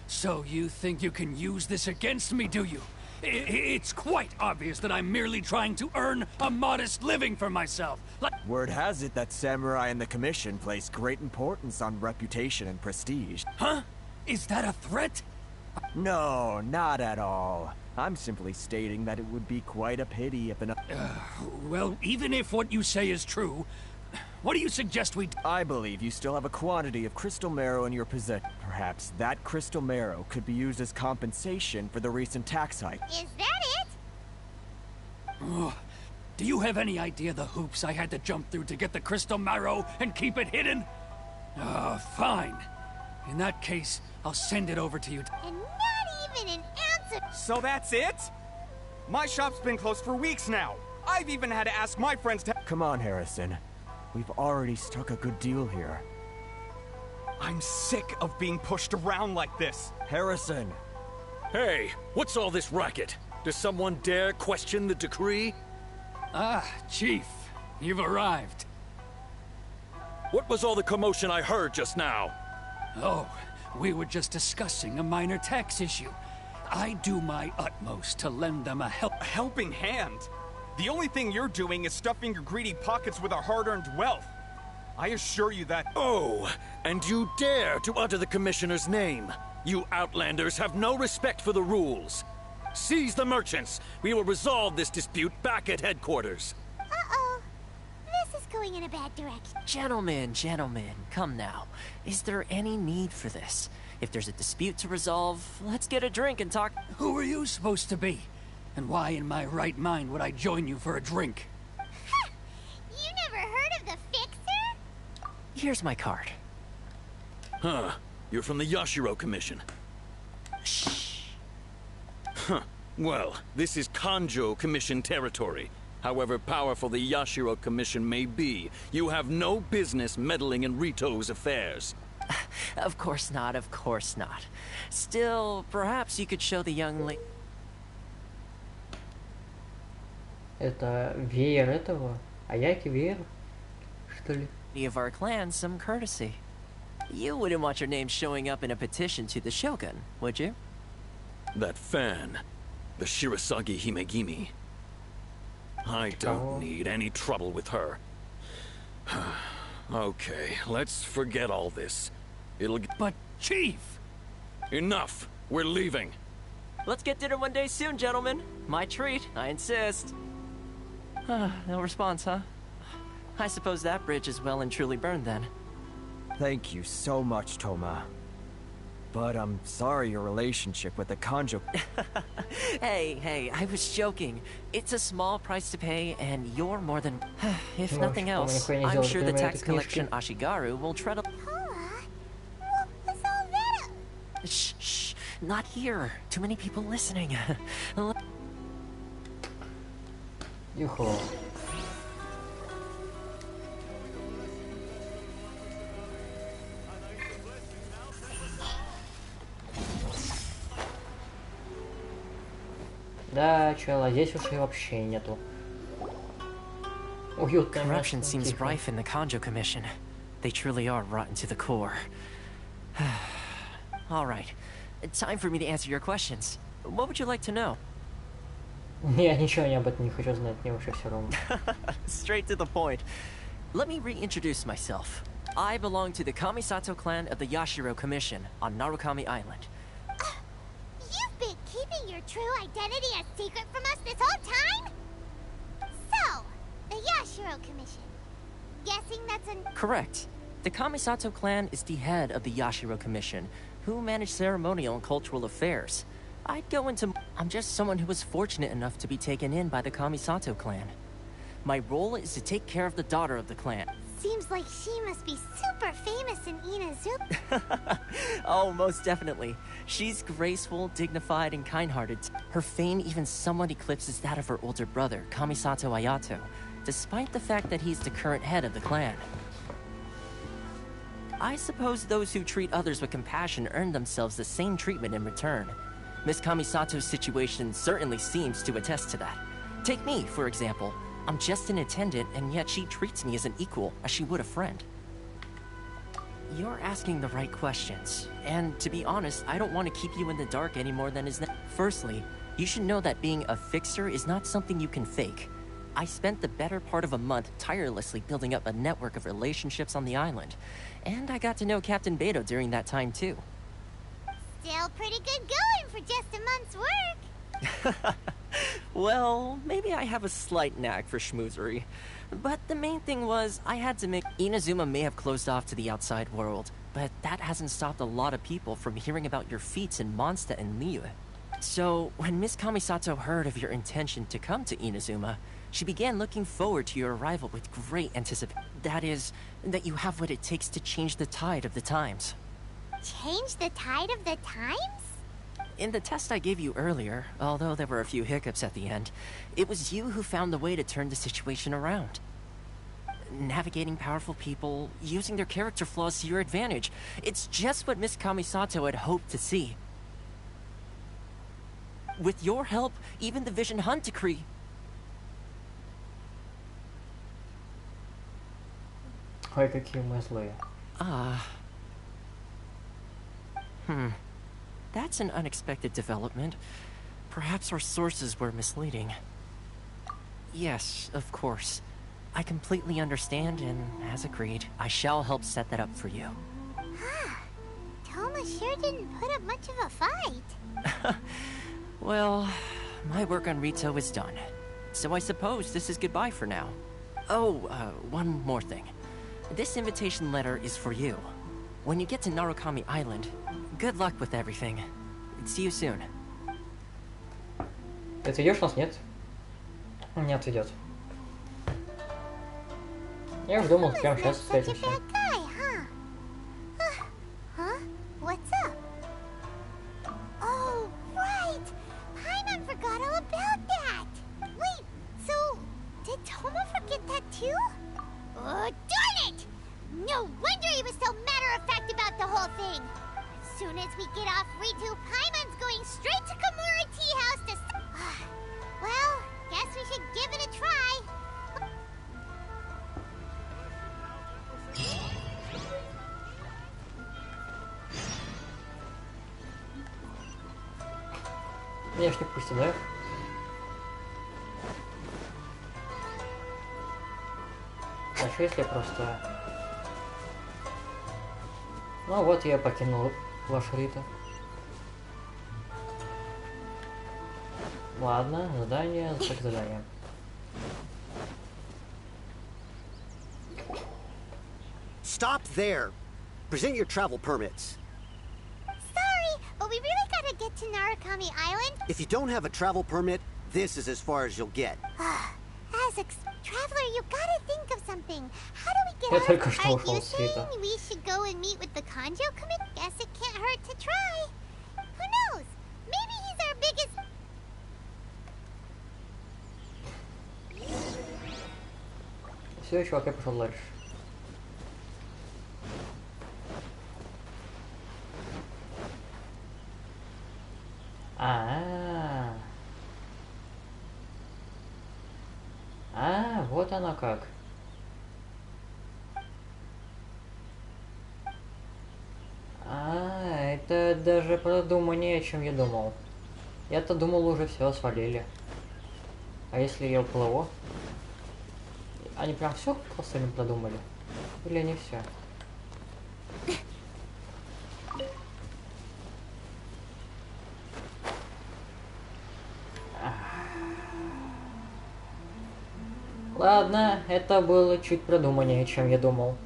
So you think you can use this against me, do you? It's quite obvious that I'm merely trying to earn a modest living for myself. Word has it that samurai and the commission place great importance on reputation and prestige. Huh? Is that a threat? No, not at all. I'm simply stating that it would be quite a pity if Well, even if what you say is true, what do you suggest we do? I believe you still have a quantity of crystal marrow in your possession. Perhaps that crystal marrow could be used as compensation for the recent tax hike. Is that it? Do you have any idea the hoops I had to jump through to get the crystal marrow and keep it hidden? Fine. In that case, I'll send it over to you. And not even an answer. So that's it? My shop's been closed for weeks now. I've even had to ask my friends to... Come on, Harrison. We've already struck a good deal here. I'm sick of being pushed around like this. Harrison! Hey, what's all this racket? Does someone dare question the decree? Ah, Chief, you've arrived. What was all the commotion I heard just now? Oh, we were just discussing a minor tax issue. I do my utmost to lend them a helping hand? The only thing you're doing is stuffing your greedy pockets with our hard-earned wealth. I assure you that... Oh, and you dare to utter the Commissioner's name. You outlanders have no respect for the rules. Seize the merchants. We will resolve this dispute back at headquarters. Uh-oh. This is going in a bad direction. Gentlemen, come now. Is there any need for this? If there's a dispute to resolve, let's get a drink and talk. Who are you supposed to be? And why in my right mind would I join you for a drink? You never heard of the Fixer? Here's my card. Huh. You're from the Yashiro Commission. Shh. Huh. Well, this is Kanjo Commission territory. However powerful the Yashiro Commission may be, you have no business meddling in Rito's affairs. Of course not, of course not. Still, perhaps you could show the young lady... Это веер этого? Аяки веер? Что ли? ...of our clan some courtesy. You wouldn't want your name showing up in a petition to the Shogun, would you? That fan, the Shirasagi Himegimi. I don't need any trouble with her. Okay, let's forget all this. It'll get... But, Chief! Enough! We're leaving. Let's get dinner one day soon, gentlemen. My treat, I insist. No response, huh? I suppose that bridge is well and truly burned then. Thank you so much, Toma. But I'm sorry your relationship with the Kanjo... Hey, I was joking. It's a small price to pay, and you're more than... If nothing else, I'm sure the tax collection Ashigaru will tread a... What was all that? Shh, not here. Too many people listening. Юхо. Да, чел, а здесь уж и вообще нету. Уютное Corruption место, seems тихо. rife in the Kanjo Commission. They truly are rotten to the core. All right. Time for me to answer your questions. What would you like to know? Я ничего об этом не хочу знать, мне вообще все равно. Straight to the point. Let me reintroduce myself. I belong to the Kamisato clan of the Yashiro Commission on Narukami Island. You've been keeping your true identity a secret from us this whole time? So, the Yashiro Commission. Guessing that's an... Correct. The Kamisato clan is the head of the Yashiro Commission, who manage ceremonial and cultural affairs. I'd go into... I'm just someone who was fortunate enough to be taken in by the Kamisato clan. My role is to take care of the daughter of the clan. Seems like she must be super famous in Inadzume. Oh, most definitely. She's graceful, dignified, and kind-hearted. Her fame even somewhat eclipses that of her older brother, Kamisato Ayato, despite the fact that he's the current head of the clan. I suppose those who treat others with compassion earn themselves the same treatment in return. Miss Kamisato's situation certainly seems to attest to that. Take me, for example. I'm just an attendant, and yet she treats me as an equal, as she would a friend. You're asking the right questions, and to be honest, I don't want to keep you in the dark any more than is necessary. Firstly, you should know that being a fixer is not something you can fake. I spent the better part of a month tirelessly building up a network of relationships on the island, and I got to know Captain Beto during that time too. Still pretty good going for just a month's work. Well, maybe I have a slight knack for schmoozery. But the main thing was, I had to make... Inazuma may have closed off to the outside world, but that hasn't stopped a lot of people from hearing about your feats in Mondstadt and Liyue. So, when Miss Kamisato heard of your intention to come to Inazuma, she began looking forward to your arrival with great anticipation. That is, that you have what it takes to change the tide of the times. Change the tide of the times? In the test I gave you earlier, although there were a few hiccups at the end, it was you who found the way to turn the situation around. Navigating powerful people, using their character flaws to your advantage. It's just what Miss Kamisato had hoped to see. With your help, even the Vision Hunt Decree... Ой, какие мы злые. That's an unexpected development. Perhaps our sources were misleading. Yes, of course. I completely understand, and as agreed, I shall help set that up for you. Toma sure didn't put up much of a fight. Well, my work on Rito is done. So I suppose this is goodbye for now. Oh, one more thing. This invitation letter is for you. When you get to Narukami Island, good luck with everything. See you soon. Ты отведешь нас, нет? Не отведет. Я уж думал, прямо сейчас встретимся. Huh? What's up? Oh, right! Paimon forgot all about that! Wait, so... did Toma forget that too? Oh, darn it! No wonder he was so matter-of-fact about the whole thing! As soon as we get off Ritu, Paimon's going straight to Komura Tea House to... Well, guess we should give it a try. Меня ж не пустят, да? А что если просто... Ну вот я покинул ваш Риту. Ладно, задание, так задание. Stop there. Present your travel permits. Sorry, but we really gotta get to Narukami Island. If you don't have a travel permit, this is as far as you'll get. Traveler, you gotta think of something. How do we Я get только off? что Are ушел you с Рита. saying we should go and meet with the Kanjo committee? Guess it can't hurt to try. Who knows? Maybe he's our biggest... Все, чувак, я пошел дальше. Вот оно как. Это даже продуманнее, чем я думал. Я-то думал, уже все свалили. А если я уплыву? Они прям все просто не продумали? Или не все? Ладно, это было чуть продуманнее, чем я думал.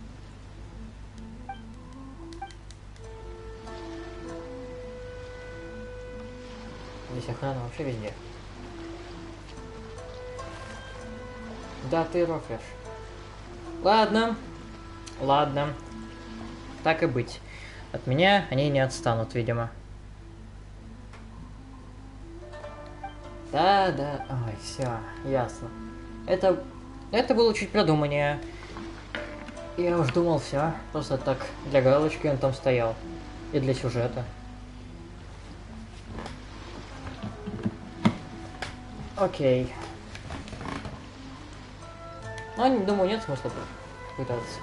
Здесь охрана вообще везде. Да ты рофлишь. Ладно. Ладно. Так и быть. От меня они не отстанут, видимо. Да. Ой, все, ясно. Это было чуть продуманнее. Я уж думал, все. Просто так, для галочки он там стоял. И для сюжета. Окей. Ну, думаю, нет смысла пытаться.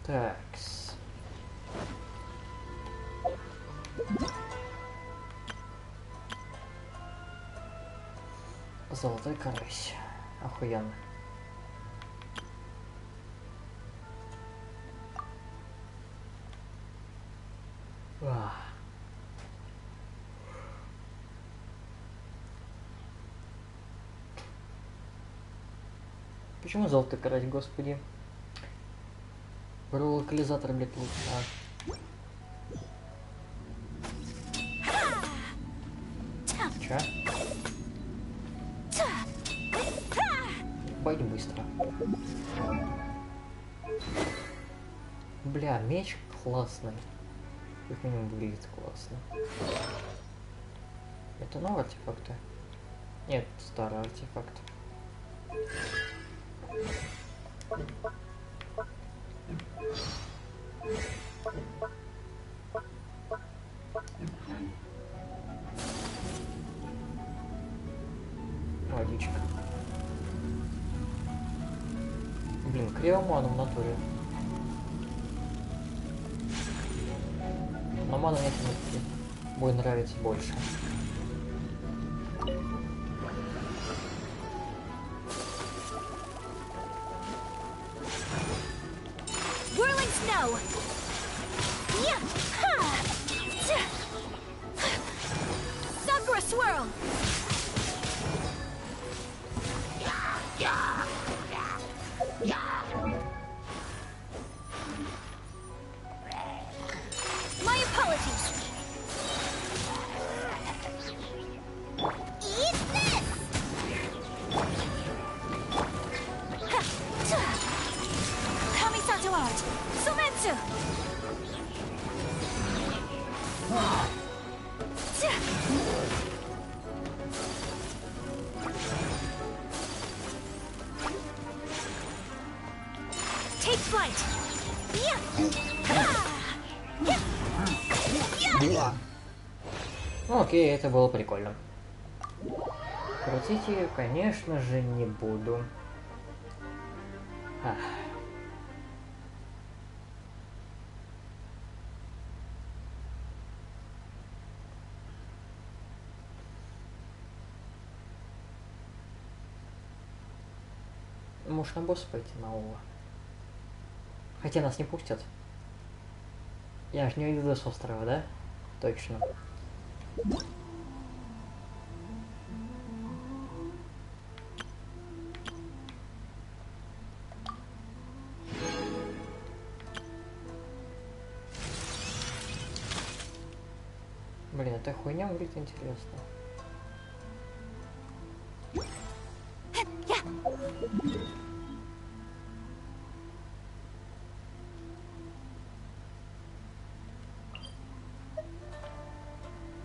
Такс. Золотой карась. Охуенно. Почему золотой карась, господи? Про локализатор, блядь, лучше. Ча? Бать быстро. Бля, меч классный. Как минимум выглядит классно. Это новые артефакты? Нет, старый артефакт. Водичка. Блин, криоману в натуре. Но ману нет, будет нравиться больше. Окей, это было прикольно. Крутить ее, конечно же, не буду. Может, на босса пойти нового? Хотя нас не пустят. Я ж не уйду с острова, да? Точно. Блин, эта хуйня выглядит интересно.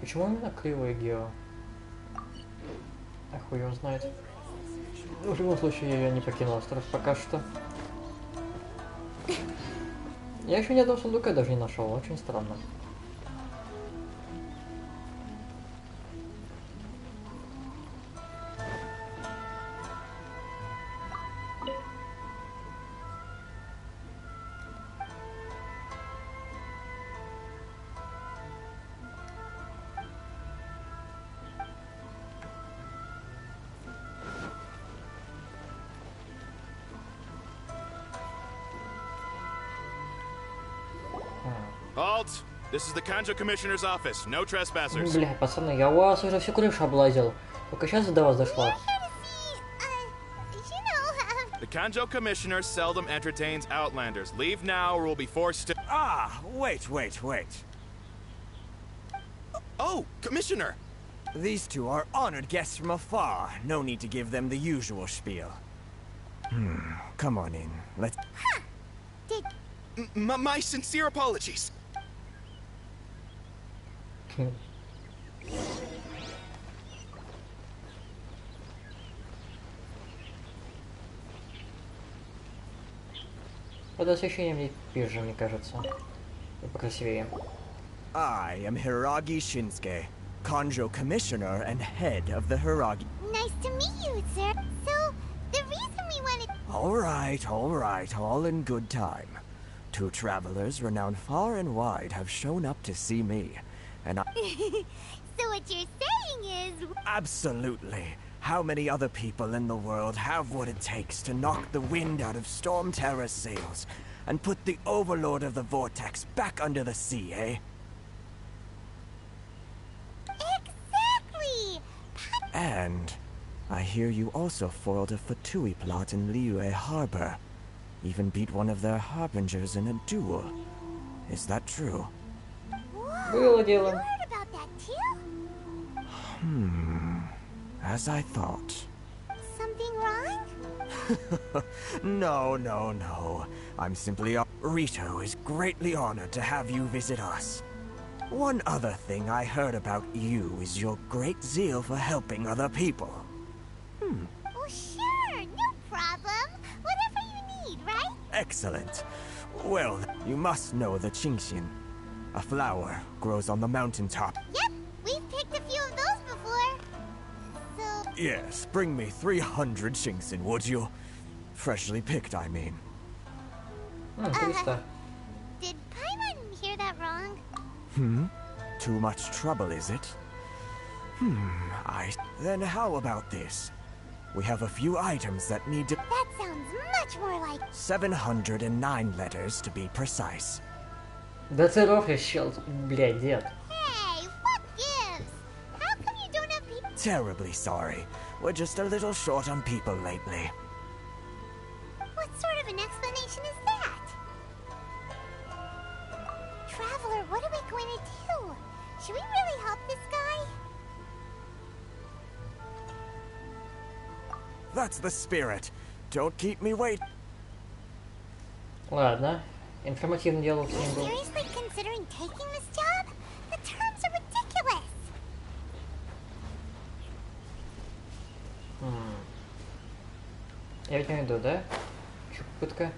Почему именно кривое гео? А хуй его знает. В любом случае, я не покинул остров пока что. Я еще ни одного сундука даже не нашел, очень странно. This is the Kanjo Commissioner's office. No trespassers. Бля, пацаны, я у вас уже всю крышу облазил. Только сейчас до вас дошла. The Kanjo Commissioner seldom entertains outlanders. Leave now or we'll be forced to... Ah, wait. Oh, Commissioner! These two are honored guests from afar. No need to give them the usual spiel. Come on in. Let's... Huh. Did... My sincere apologies. Под освещением мне пизже, мне кажется. И покрасивее. I am Hiragi Shinsuke, Kanjo Commissioner and head of the Hiragi. Nice to meet you, sir. So, the reason we wanted... All right, all in good time. Two travelers renowned far and wide have shown up to see me, and I... So what you're saying is... Absolutely. How many other people in the world have what it takes to knock the wind out of Storm Terror's sails and put the Overlord of the Vortex back under the sea, eh? Exactly! And I hear you also foiled a Fatui plot in Liyue Harbor. Even beat one of their harbingers in a duel. Is that true? Whoa, you heard about that too? As I thought. Something wrong? No. I'm simply... Rito is greatly honored to have you visit us. One other thing I heard about you is your great zeal for helping other people. Oh, sure, no problem. Whatever you need, right? Excellent. Well, you must know the Genshin. A flower grows on the mountaintop. Yep, we've picked a few of those before. So... Yes, bring me 300 Genshin, would you? Freshly picked, I mean. Did Paimon hear that wrong? Too much trouble, is it? Then how about this? We have a few items that need to... That sounds much more like... 709 letters, to be precise. Дацировка, щел, блядь, дед. Hey, what gives? How come you don't have people... Terribly sorry. We're just a little short on people lately. What sort of an explanation is that? Traveler, what are we going to do? Should we really help this guy? That's the spirit. Don't keep me waiting. Ладно. Информативный диалог с ним был. Seriously considering taking this job? The terms are ridiculous. Я ведь имею в виду, да? Чё, пытка?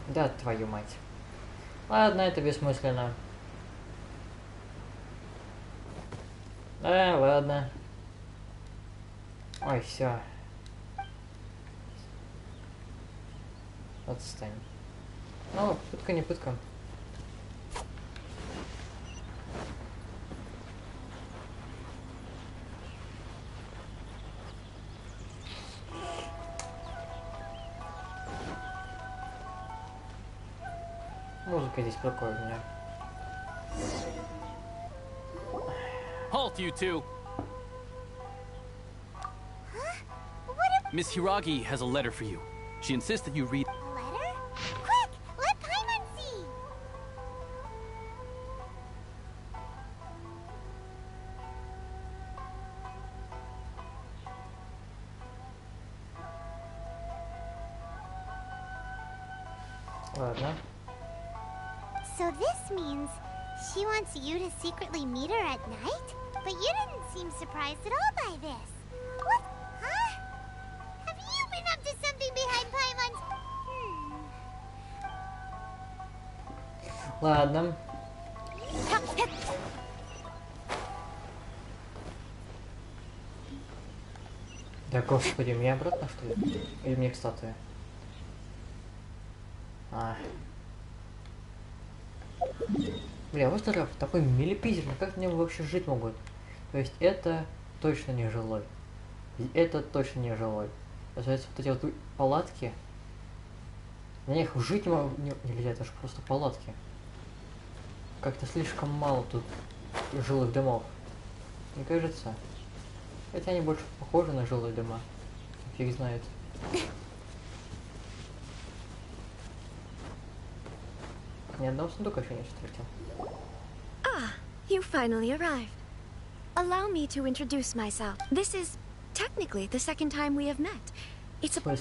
Да, твою мать. Ладно, это бессмысленно. Ладно. Ой, все. Отстань. Ну, пытка не пытка. Музыка здесь прикольная. Halt, you two! Huh? Miss Hiragi has a letter for you. She insists that you read... A letter? Quick! Let Paimon see! Ладно. So this means she wants you to secretly meet her at night? But you didn't seem surprised at all by this. What? Huh? Have you been up to something behind Paimon's... Ладно. Да господи, мне обратно что ли? Или мне к статуе? Бля, вот это такой милипизер, как в нем вообще жить могут? То есть это точно не жилой. И это точно не жилой. Получается, вот эти вот палатки. На них жить нельзя, это же просто палатки. Как-то слишком мало тут жилых домов. Не кажется? Хотя они больше похожи на жилые дома. Фиг знает. Ни одного сундука еще не встретил. Ah, you finally arrived. Allow me to introduce myself. This is technically the second time we have met. It's a... Wow.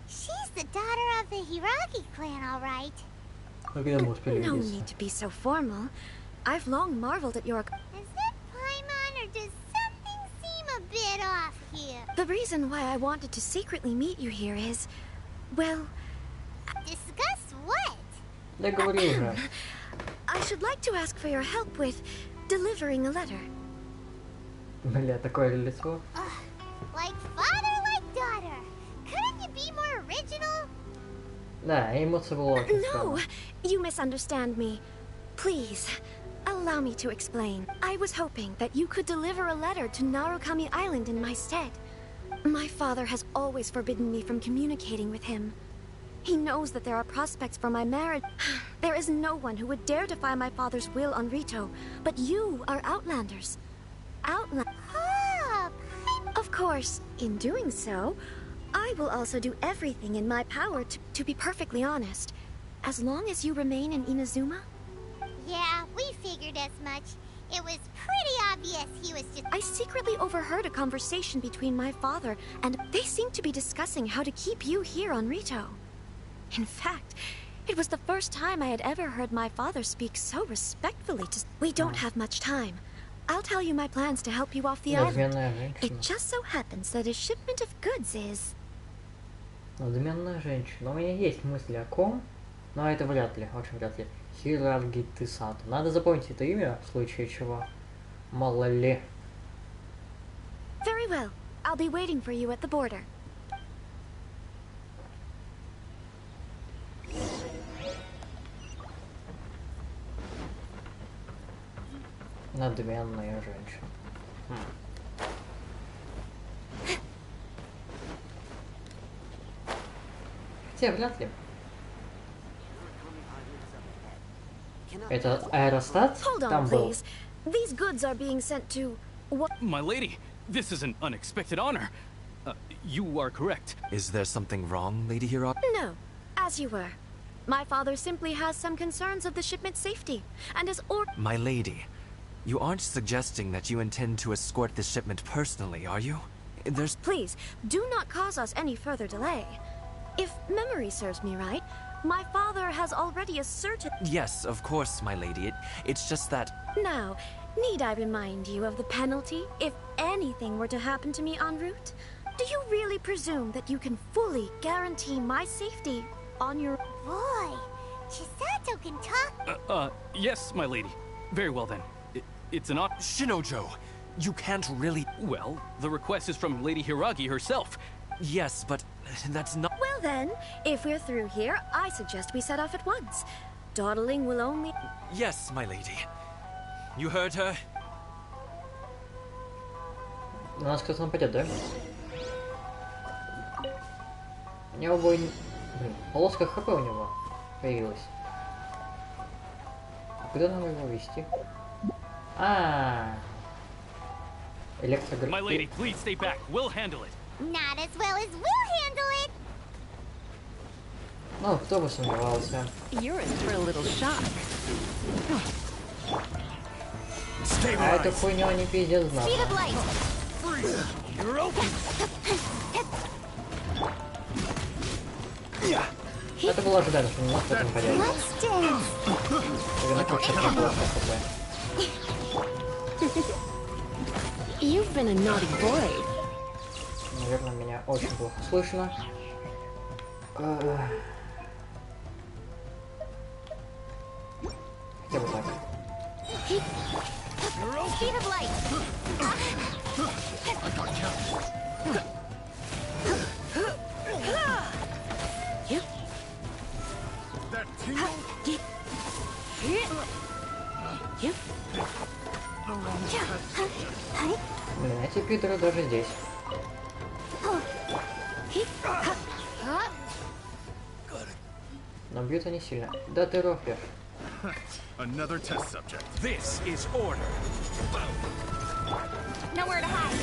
She's the daughter of the Hiragi clan, all right. No need to be so formal. I've long marveled at your... Is it Paimon, or does something seem a bit off here? The reason why I wanted to secretly meet you here is... well... Discuss what? I should like to ask for your help with delivering a letter. Бля, такое лицо. Like father, like daughter. Couldn't you be more original? Да, эмоция была очень No, you misunderstand me. Please, allow me to explain. I was hoping that you could deliver a letter to Narukami Island in my stead. My father has always forbidden me from communicating with him. He knows that there are prospects for my marriage. There is no one who would dare defy my father's will on Rito, but you are Outlanders. Of course, in doing so, I will also do everything in my power to be perfectly honest. As long as you remain in Inazuma... Yeah, we figured as much. It was pretty obvious he was just... I secretly overheard a conversation between my father, and they seemed to be discussing how to keep you here on Rito. In fact, it was the first time I had ever heard my father speak so respectfully to... We don't have much time. I'll tell you my plans to help you off the island. It just so happens that a shipment of goods is... Надменная женщина. У меня есть мысли о ком, но это вряд ли, очень вряд ли. Хираги Тысато. Надо запомнить это имя, в случае чего. Мало ли. Very well. I'll be waiting for you at the border. Надменная женщина. Хотя вряд ли. Это аэростат? Там был. These goods are being sent to... What? My lady, this is an unexpected honor. You are correct. Is there something wrong, Lady Hiragi? No, as you were. My father simply has some concerns of the shipment's safety, and has ordered... My lady, you aren't suggesting that you intend to escort this shipment personally, are you? There's... Please, do not cause us any further delay. If memory serves me right, my father has already asserted... Yes, of course, my lady. It's just that... Now, need I remind you of the penalty if anything were to happen to me en route? Do you really presume that you can fully guarantee my safety on your... Boy, Chisato can talk... Yes, my lady. Very well then. It's an... Shinojo, you can't really... Well, the request is from Lady Hiragi herself. Yes, but that's not... Well then, if we're through here, I suggest we set off at once. Dawdling will only... Yes, my lady. You heard her? На нас кто-то нападет, да? У него будет... Блин, полоска хп у него появилась. Куда нам его вести? Электрография. My lady, please stay back. We'll handle it. Not as well as we'll handle it. Ну, кто бы сомневался. You're in for a little shock. А эту хуйню они пиздец знают. Это было ожидаемо, что не может потом подять. You've been a naughty boy. Наверное, меня очень плохо слышно. Хотя бы так. Блин, эти пидоры даже здесь. Но бьют они сильно. Да ты рофлер. Another test subject. This is order. Nowhere to hide.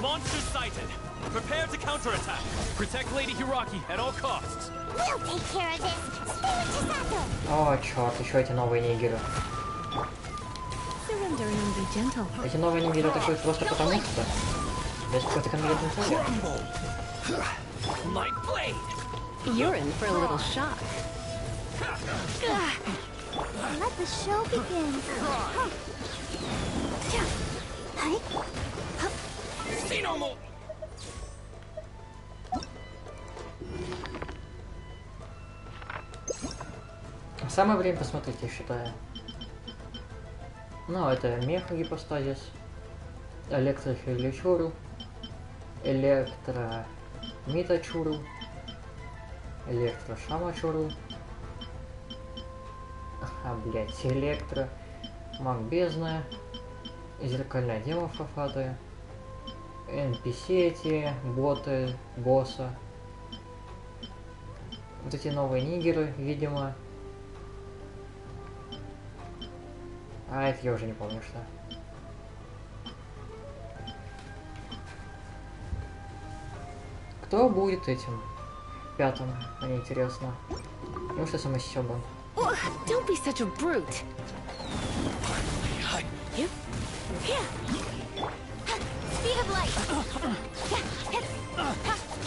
Monster sighted. Prepare to counterattack. Protect Lady Hiraki at all costs. We'll take care of this. Spirit Chisato. О, черт, еще эти новые нигеры. Surrender and be gentle. Эти новые нигеры атакуют просто потому что без какой-то конкретной цели. My blade. You're in for a little shock. Let the show begin. See no more. Самое время посмотреть, я считаю. Ну, это меха-гипостазис, электрофиличуру, электромитачуру, электрошамачуру, блять, электро, маг бездна, зеркальная дема фафаты, NPC эти, боты, босса, вот эти новые нигеры, видимо. А это я уже не помню, что. Кто будет этим пятым? Мне интересно. Неужто сама Сёгун? Don't be such a brute.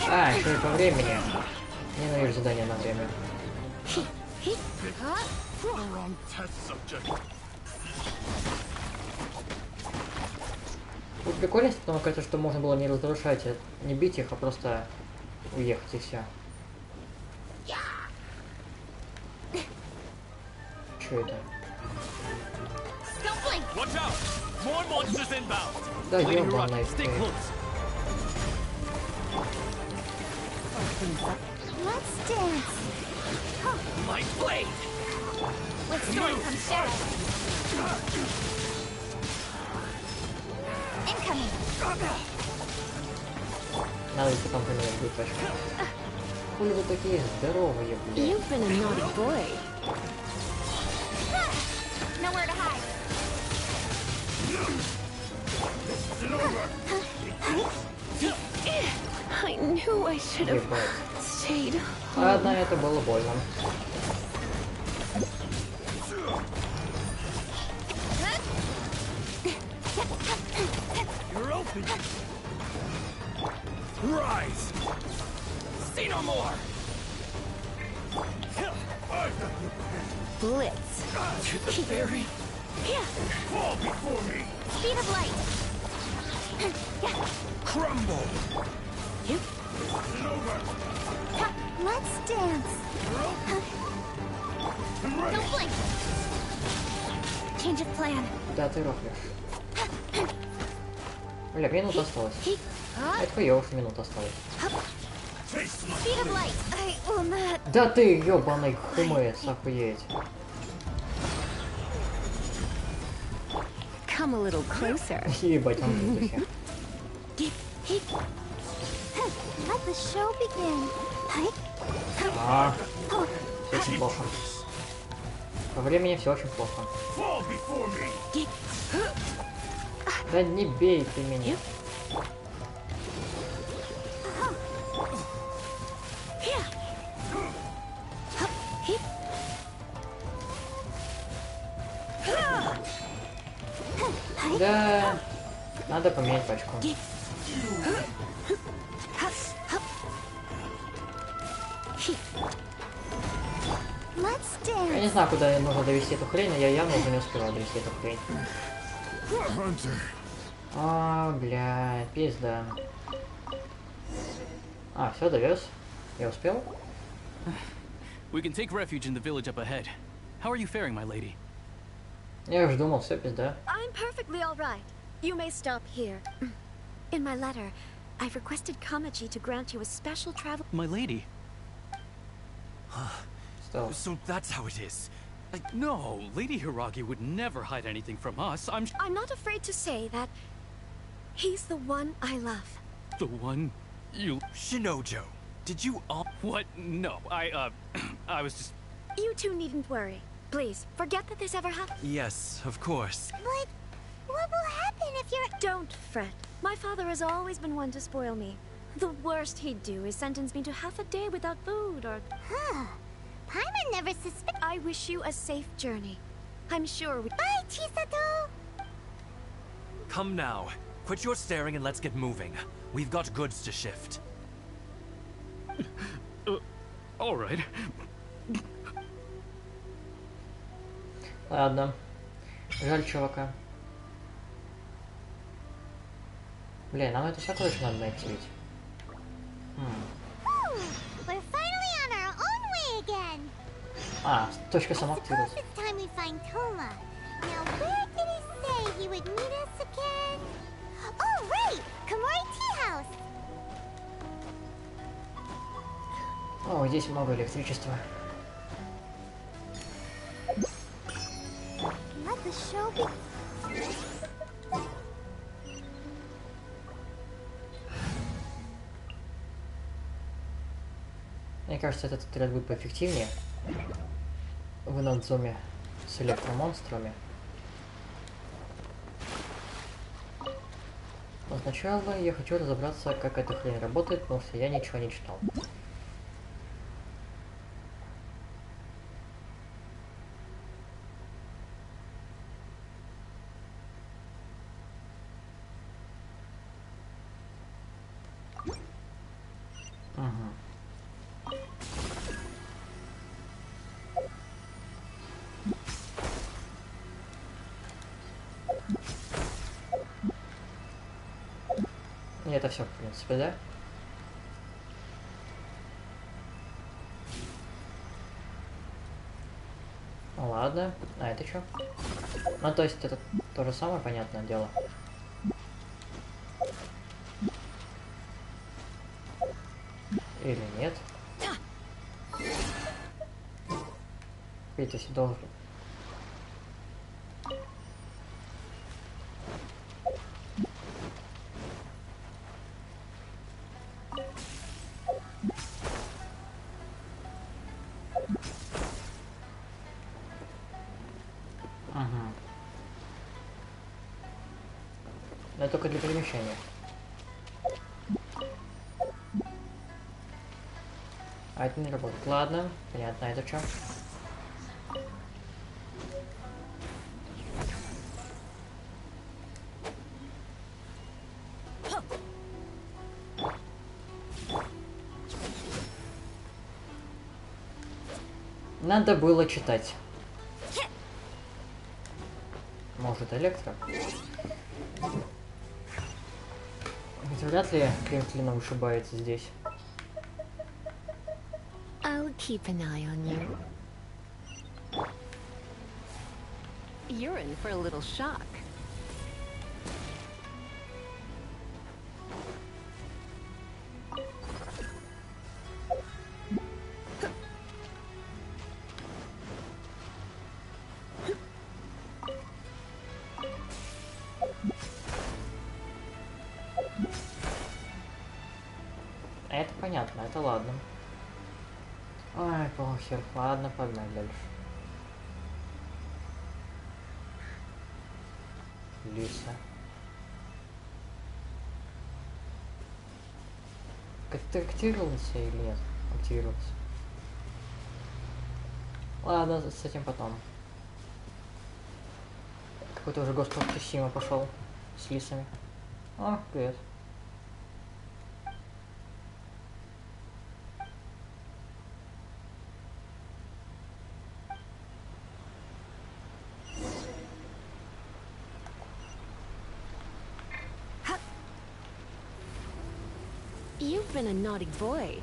А, еще и по времени. Ненавижу задание на время. Вот прикольность, потому кажется, что можно было не разрушать, не бить их, а просто уехать и все. Что это? Да, ёбаный ты. Let's dance. My blade. With storm comes shadow. Incoming. Надо идти там поменять бутачку. Хули вы такие здоровые, блядь. You've been a naughty boy. Nowhere to hide. I knew I should have Ебать. stayed. Ладно, это было больно. You're open. Rise. See no more. Blitz. To the very. Fall before me. Speed of light. Crumble. Let's dance. Don't blink. Change of plan. Да, ты рохнешь. Бля, минута осталась. Это хуёво, что минута осталась. Speed of light. I will not. Да ты ёбаный хумец, охуеть. Come a little closer. Ебать, он в воздухе. Let the show begin. А, все очень плохо. По времени все очень плохо. Да не бей ты меня. Да, надо поменять пачку. Я не знаю, куда нужно довести эту хрень, но я явно уже не успеваю довести эту хрень. А, бля, пизда. А, все, довез. Я успел? We can take refuge in the village up ahead. How are you faring, my lady? Я уж думал, все, пизда. I'm perfectly all right. You may stop here. In my letter, I've requested Kamaji to grant you a special travel. My lady. Stop. So that's how it is. No, Lady Hiragi would never hide anything from us. I'm not afraid to say that he's the one I love. the one you... Shinojo, did you all... What? No, I was just... You two needn't worry. Please, forget that this ever happened. Yes, of course. But what will happen if you're... Don't fret. My father has always been one to spoil me. The worst he'd do is sentence me to half a day without food or... Huh. Paimon never suspect... I wish you a safe journey. I'm sure we... Bye, Chisato! Come now. Quit your staring and let's get moving. We've got goods to shift. All right. Ладно. Жаль чувака. Блин, нам это сокровище надо найти ведь. We're finally on our own way again. А, точка самоактивации. It's time we find Toma. Now, where did he say he would meet us again? Oh, right! Komori Tea House. О, здесь много электричества. Let the show be... Мне кажется, этот отряд будет поэффективнее в Инадзуме с электромонстрами. Но сначала я хочу разобраться, как эта хрень работает, потому что я ничего не читал. И это все, в принципе, да? Ну ладно. А это что? Ну, то есть это то же самое, понятное дело. Или нет? Ведь если должен... Но только для перемещения. А это не работает. Ладно, понятно, это что? Надо было читать. Может, электро? Ведь вряд ли клин клином вышибается здесь. I'll keep an eye on you. You're in for a little shock. Это понятно, это ладно. Ой, похер. Ладно, погнали дальше. Лиса. Как ты активировался или нет? Активировался. Ладно, с этим потом. Какой-то уже Ghost of Tsushima пошел с лисами. О, привет. You've been a naughty boy.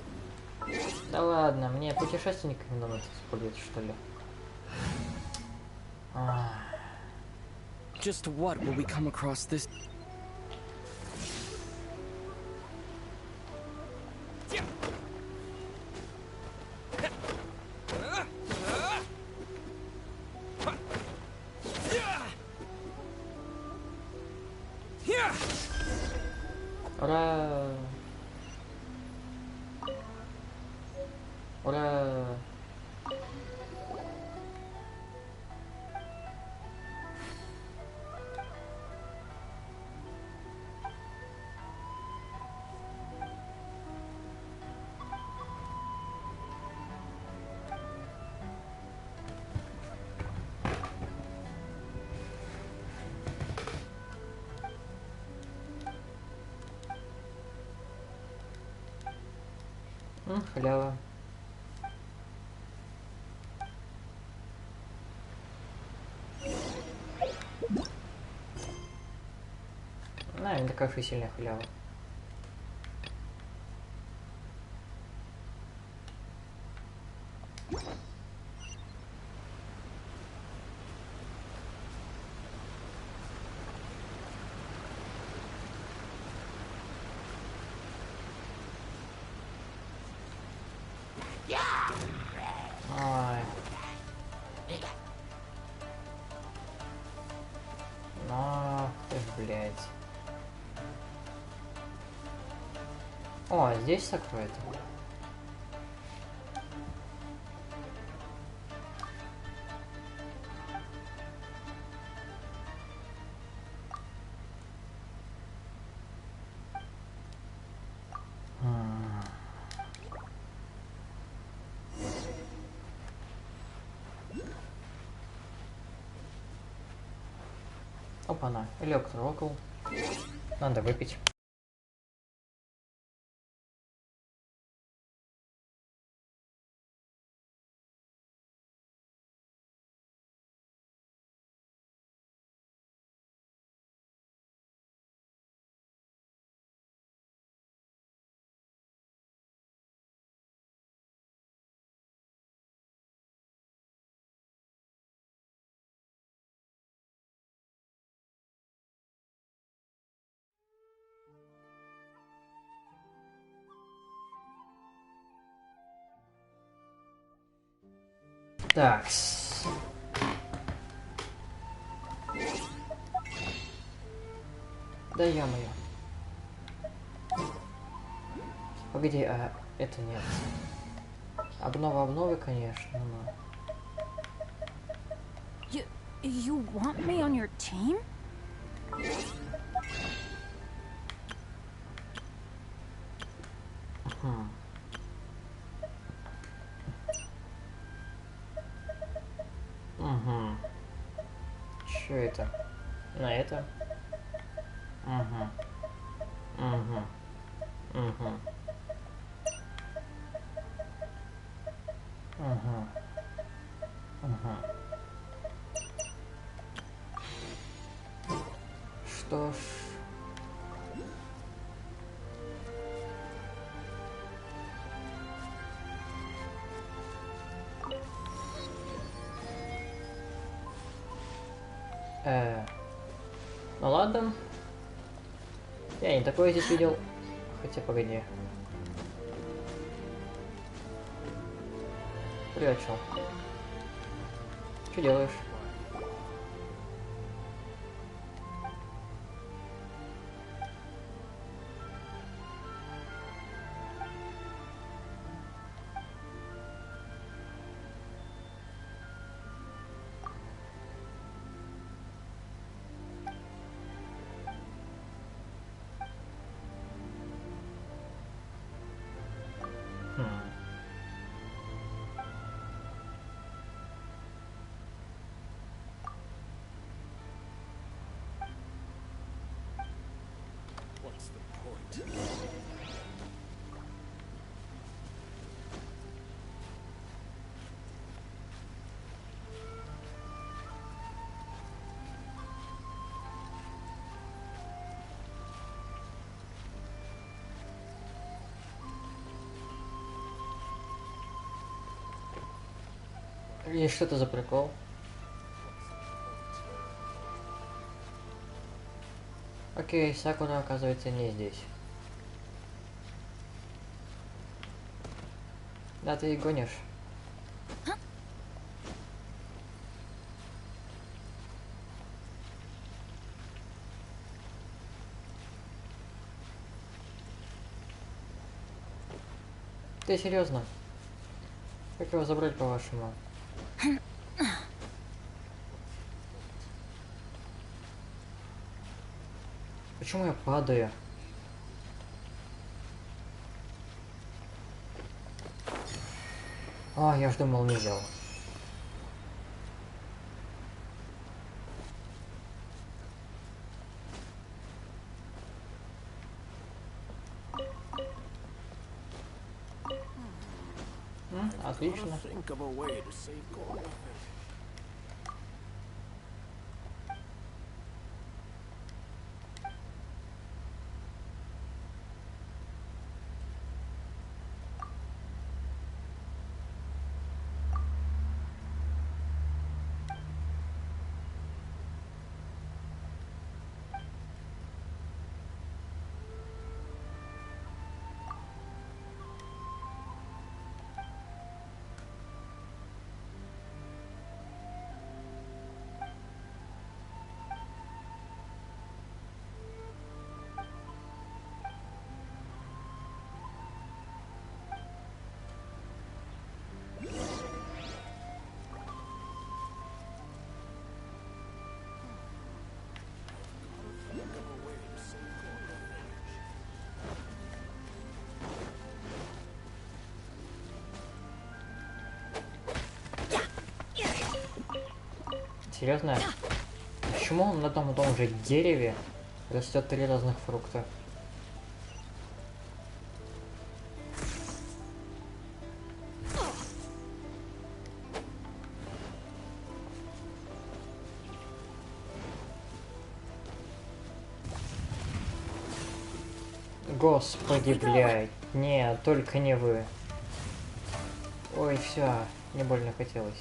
Да ладно, мне путешественников не надо использовать, что ли? Just what will we come across this? Ура! Ура! Халява. Не такая уж и сильная халява. Ай. Ах ты ж, блядь. О, здесь сокроет. Опа-на, электрокл. Надо выпить. Такс. Да ё-моё. Погоди, а это нет. Обнова обновы, конечно, но... You want me on your team? Угу. Чё это? На это? Угу. Угу. Угу. Угу. Угу. Что ж... Ну ладно. Я не такое здесь видел. Хотя, погоди. Привет, чел. Что делаешь? И что это за прикол? Окей, Сакура, оказывается, не здесь. Да, ты и гонишь. Ты серьезно? Как его забрать, по-вашему? Почему я падаю? А, я ж думал, не взял. Отлично. Серьезно? Почему на одном и том же дереве растет 3 разных фрукта? Господи, блядь. Не, только не вы. Ой, все, не больно хотелось.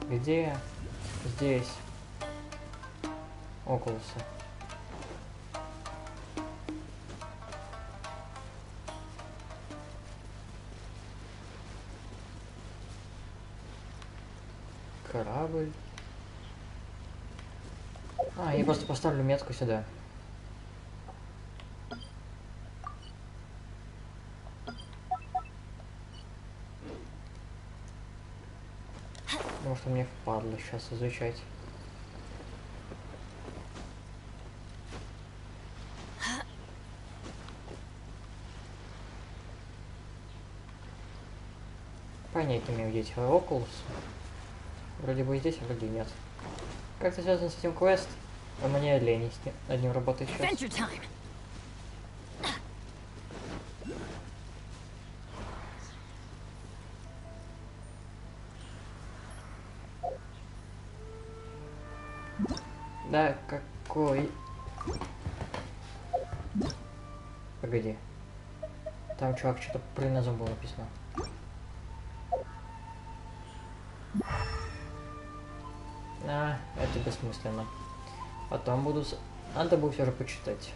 Где? Здесь. Окулусы. Корабль. А, я просто поставлю метку сюда. Потому что мне впадло сейчас изучать. Понять не умею, где эти Окулус. Вроде бы здесь, а вроде нет. Как-то связано с этим квест, а мне лень над ним работать сейчас. Да, какой... Погоди. Там, чувак, что-то про Инадзуме было написано. А, это бессмысленно. Потом буду... Надо будет все же почитать.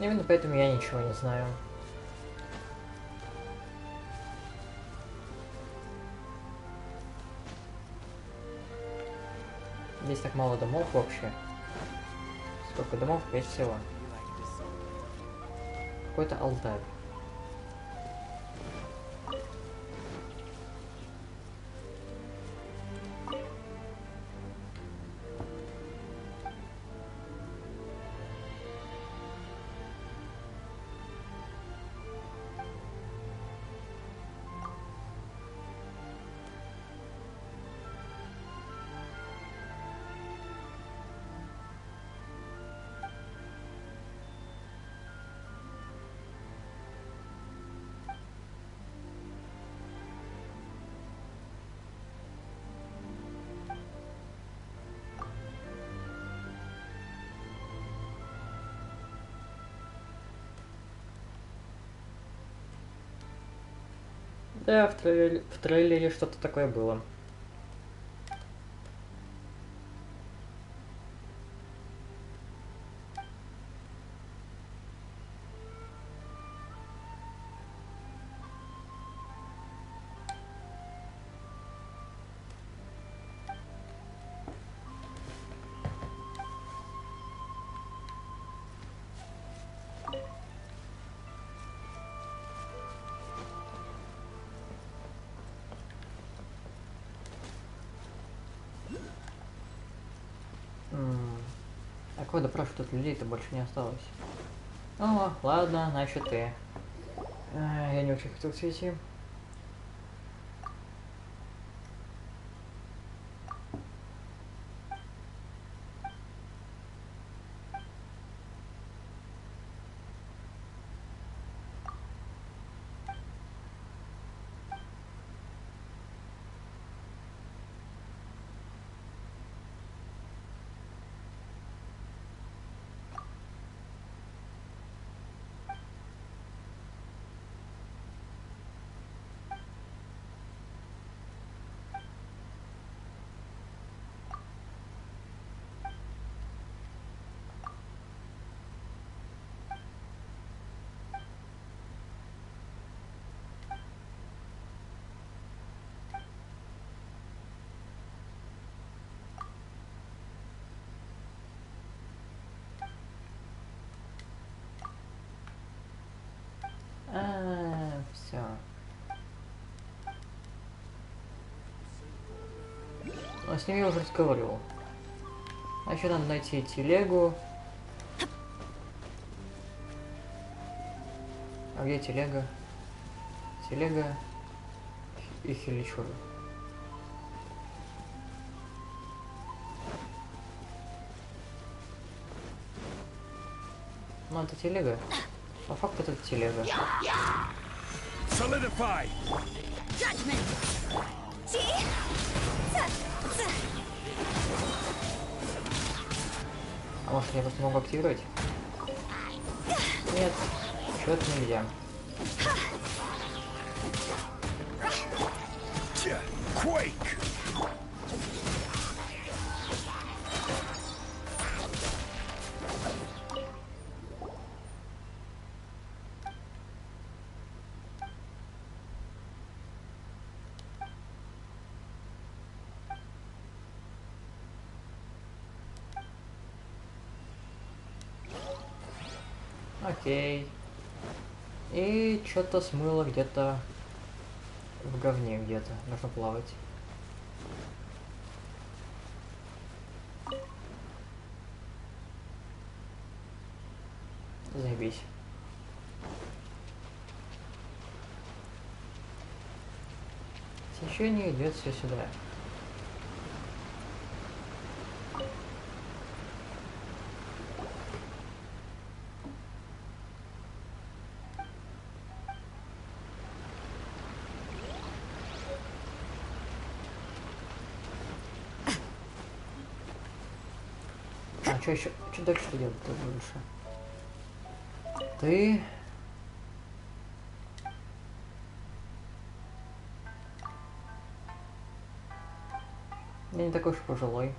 Именно поэтому я ничего не знаю. Здесь так мало домов вообще. Сколько домов? 5 всего. Какой-то алтарь. Да, в трейлере что-то такое было. Какой допрашивать, тут людей-то больше не осталось. О, ладно, значит ты. Я не очень хотел идти. Все. А с ним я уже разговаривал. Значит, надо найти телегу. А где телега? Телега и хиличура. Ну, это телега. По факту это телега. Solidify! А может я просто могу активировать? Нет, что-то нельзя. Quake! Окей. И что-то смыло где-то в говне где-то. Нужно плавать. Заебись. Течение идет все сюда. А что еще? Что дальше делать-то больше? Ты... Я не такой уж пожилой.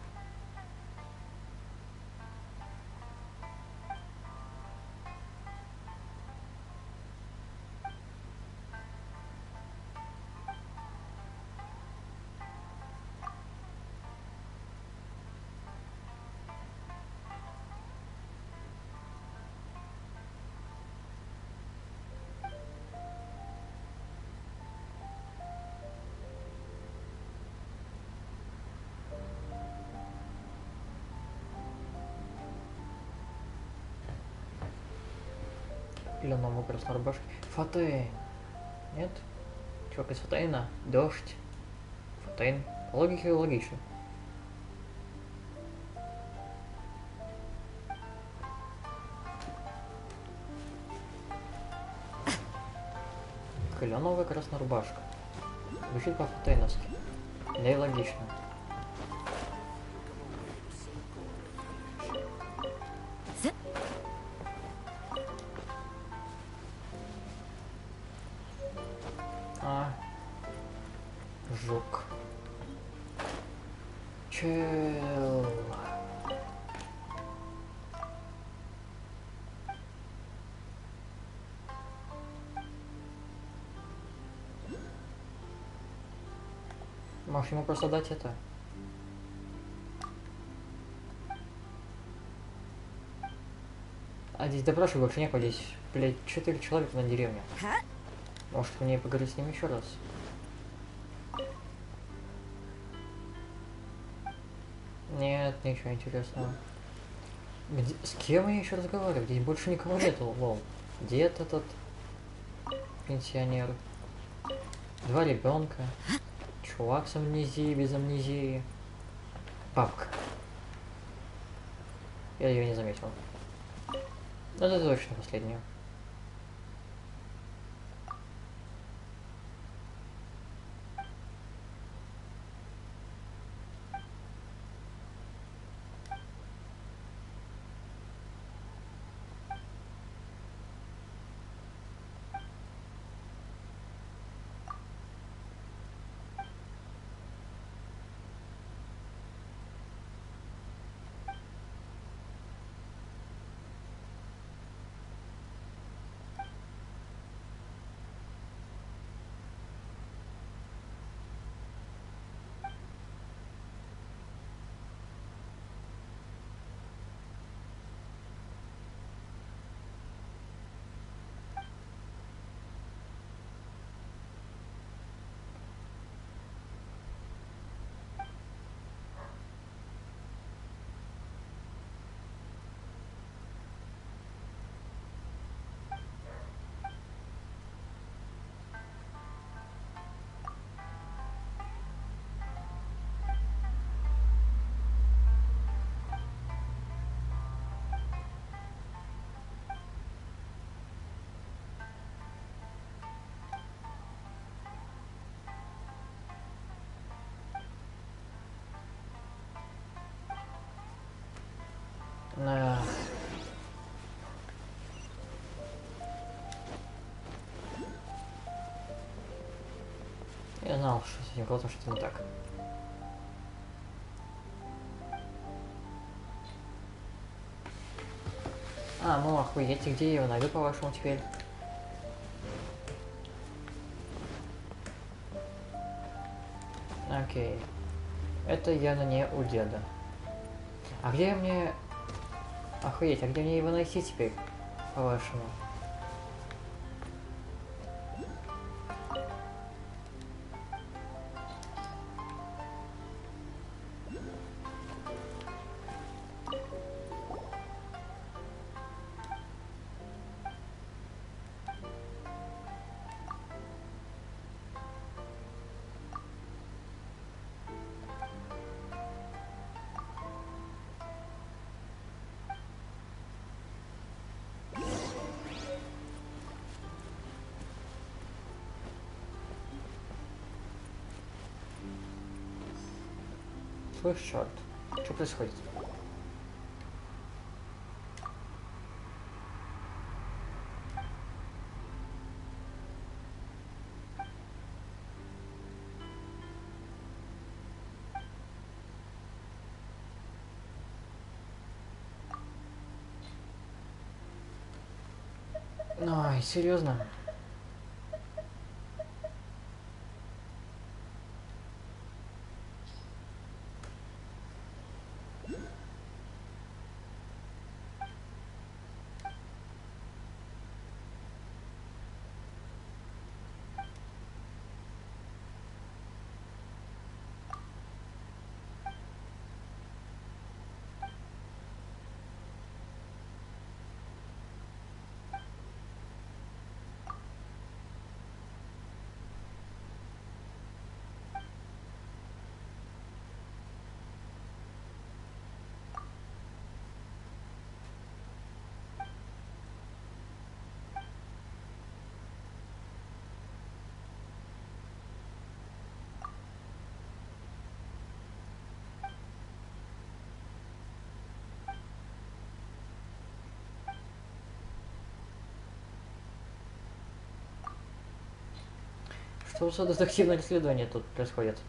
Или он мог красной рубашке. Фатейн. Нет? Чувак из Фатейна. Дождь. Фатейн. По логике логично. Кленовая красная рубашка. Звучит по-фатейновски. Да и логично. Жук. Чел. Можешь ему просто дать это? А здесь допрашивай больше некого, здесь, блядь, 4 человека на деревне. Может мне поговорить с ним еще раз? Нет, ничего интересного. С кем я еще разговариваю? Здесь больше никого нету, лол. Дед этот пенсионер. 2 ребенка. Чувак с амнезией, без амнезии. Бабка. Я ее не заметил. Но это точно последняя. Я знал, что с этим голосом что-то не так. А, ну охуеть, где я его найду, по-вашему, теперь? Окей. Это явно не у деда. А где мне... Охуеть, а где мне его найти теперь, по-вашему? Слышь, черт, что происходит? Ай, серьезно? Что за детективное расследование тут происходит?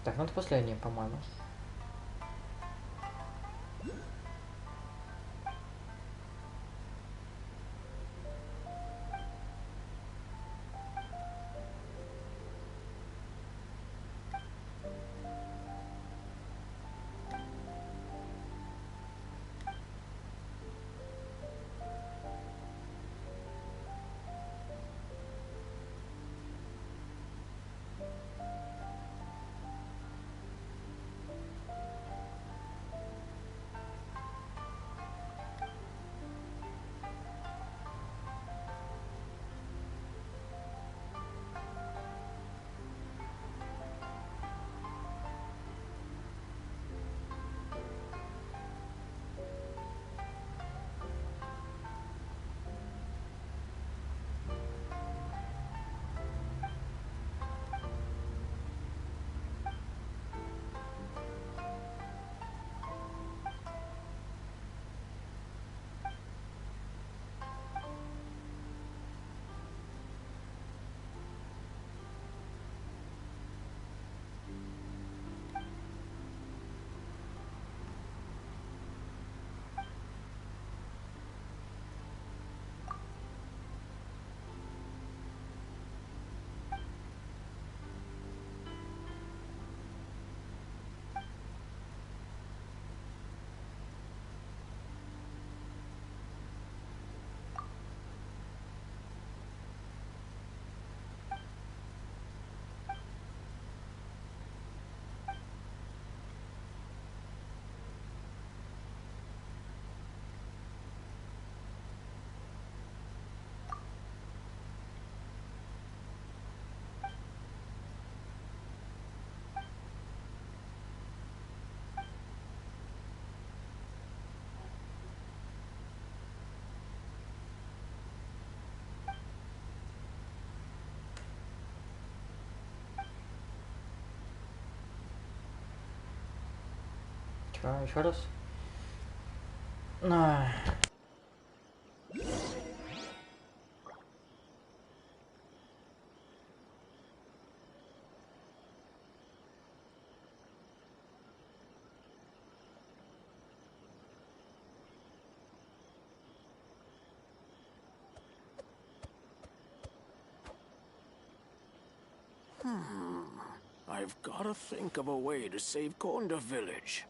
Так, ну это последнее, по-моему. Чё, еще раз? I've gotta think of a way to save Konda Village.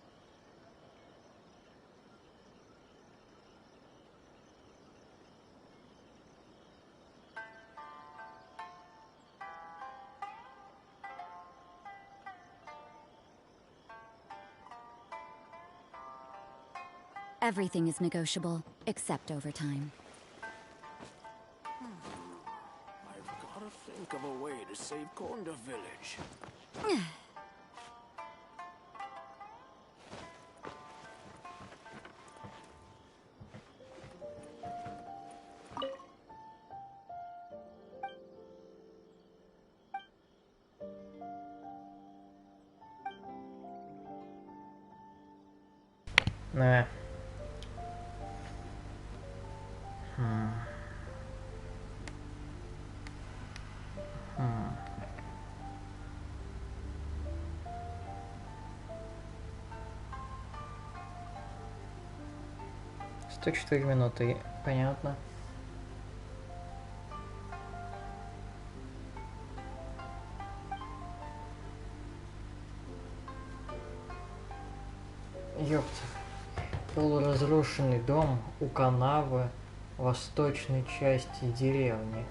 Everything is negotiable, except overtime. I've gotta think of a way to save Konda Village. Сто 4 минуты, понятно. Ёпта. Полуразрушенный дом у канавы восточной части деревни.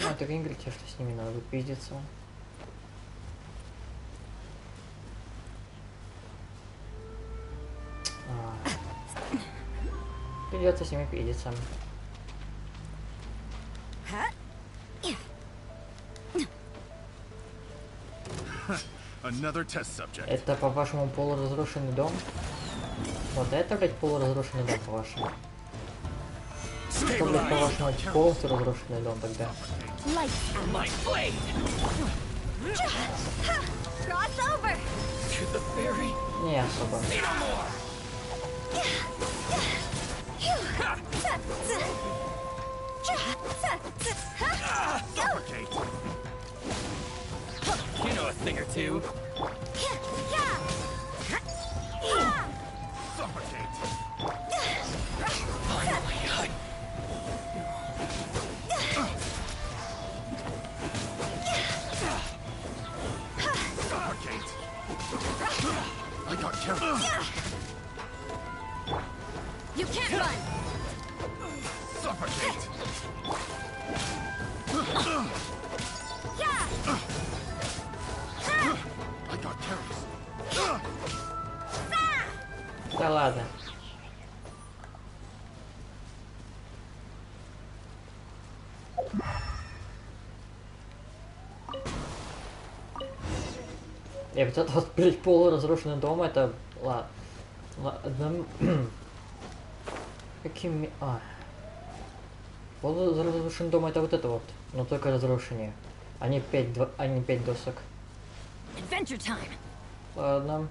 Это Ингрид, что с ними надо пиздиться. Придется с ними пиздиться. Это, по-вашему, полуразрушенный дом? Вот это, блядь, полуразрушенный дом, по-вашему. Что, блядь, по-вашему, полностью разрушенный дом тогда? Не особо. You know a thing or two. You can't run! Suffocate! I got carries. Да ладно. И вот это вот, блядь, полуразрушенный дом, это... Ладно. Каким... Полуразрушенный дом, это вот это вот. Но только разрушение. А не 5 досок. Adventure time. Ладно.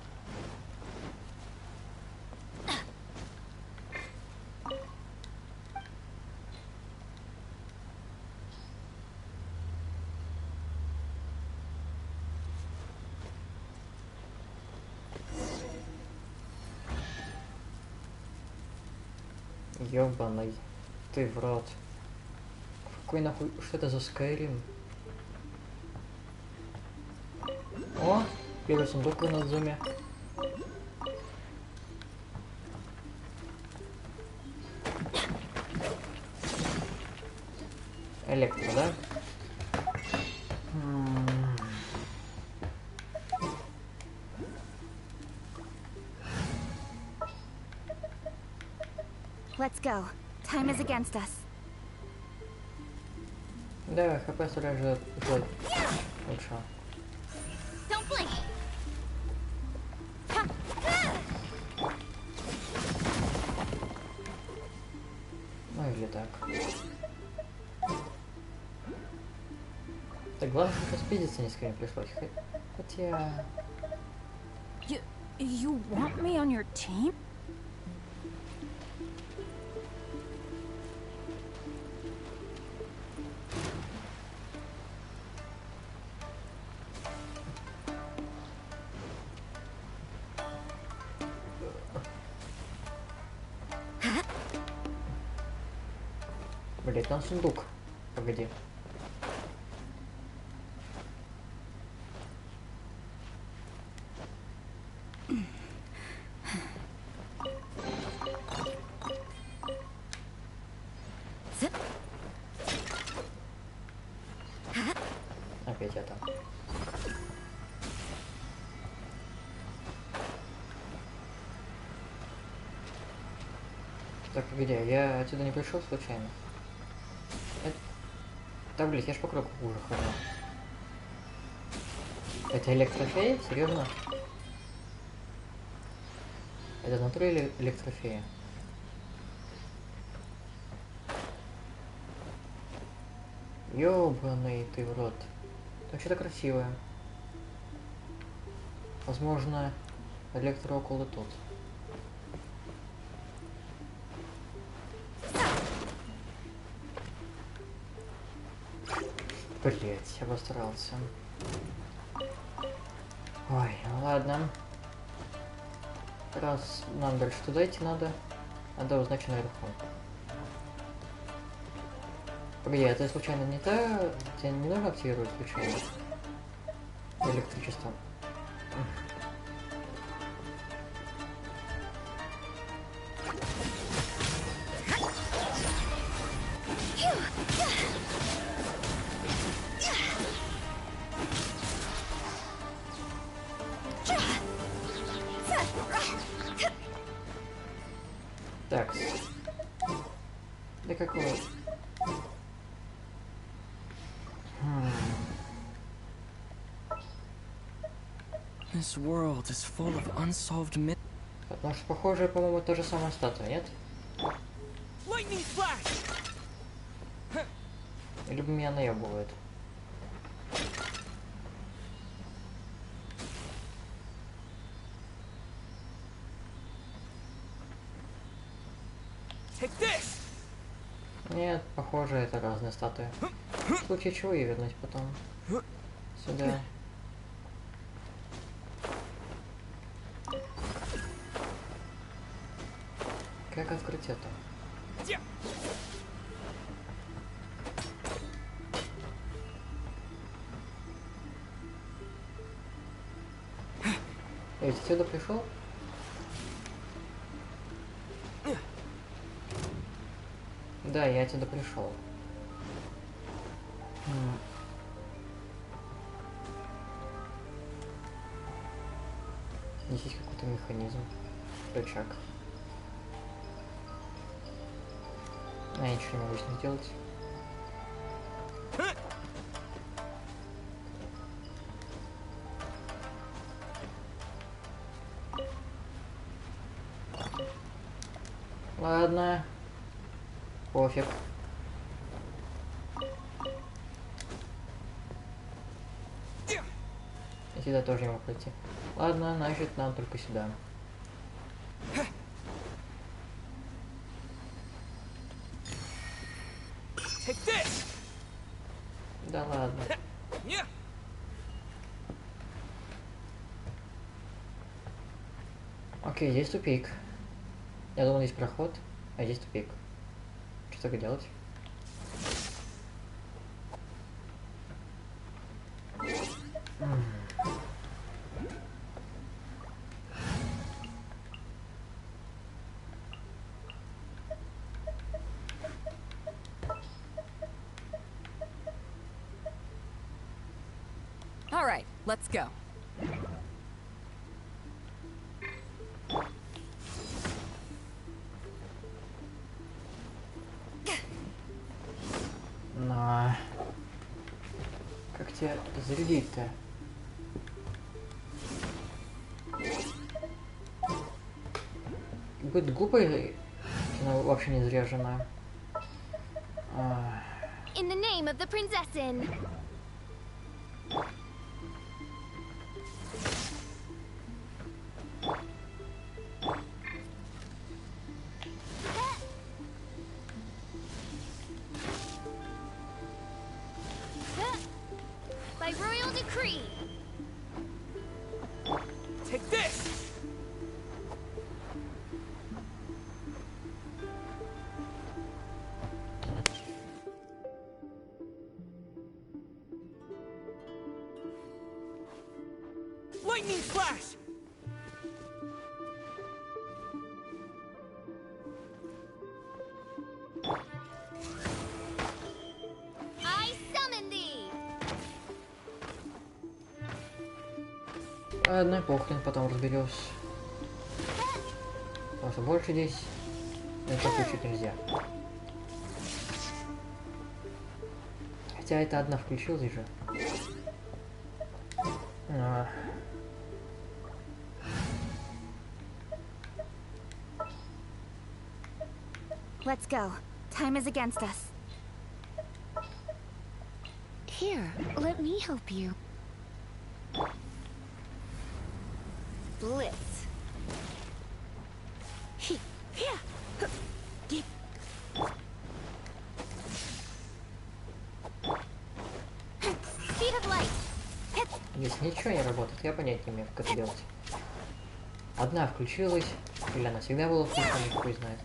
Ёбаный. Ты в рот. Какой нахуй... Что это за Skyrim? О! Первый сундук в Инадзуме. Электро, да? Let's go. Time is against us. Да, хп сразу же лучше. Don't blink. Ну или так. Так, главное, что спидиться ни с кем не пришлось. Хотя... You want me on your team? Блять, там сундук. Погоди. Опять я там. Так, где? Я отсюда не пришел случайно? Да, блядь, я ж по кругу уже хожу. Это электрофея? Серьезно? Это внутри или электрофея? Ёбаный ты в рот. Там что-то красивое. Возможно, электроокулы тут. Блять, я постарался. Ой, ну ладно. Раз нам дальше туда идти надо значит наверху. Погоди, это случайно не та... Тебе не нужно активировать случайно? Электричество. Так. Да какого? This world is full of unsolved mysteries. Потому что похоже, по-моему, та же самая статуя, нет? Либо меня наебывает. Нет, похоже, это разные статуи. В случае чего и вернуть потом. Сюда. Как открыть это? Я ведь отсюда пришел? Да, я отсюда пришел. Здесь есть какой-то механизм. Рычаг. А я ничего не могу с ним сделать. Ладно. Пофиг. И сюда тоже не могу пройти. Ладно, значит нам только сюда. Да ладно. Окей, есть тупик. Я думал, есть проход, а есть тупик. Что тогда делать? All right, let's go. На. тебя зарядить-то? Будет глупо, но вообще не заряжена. In the name of the Prinzessin. By royal decree. Take this! Lightning flash! I summon thee. Ладно, похрен, потом разберемся. Потому что больше здесь ничего включить нельзя. Хотя это одна включилась же. Let's go. Time is against us. Here, let me help you. Blitz. Speed of light. Здесь ничего не работает, я понять не имею, как это делать. Одна включилась, или она всегда была включена, хуй знает.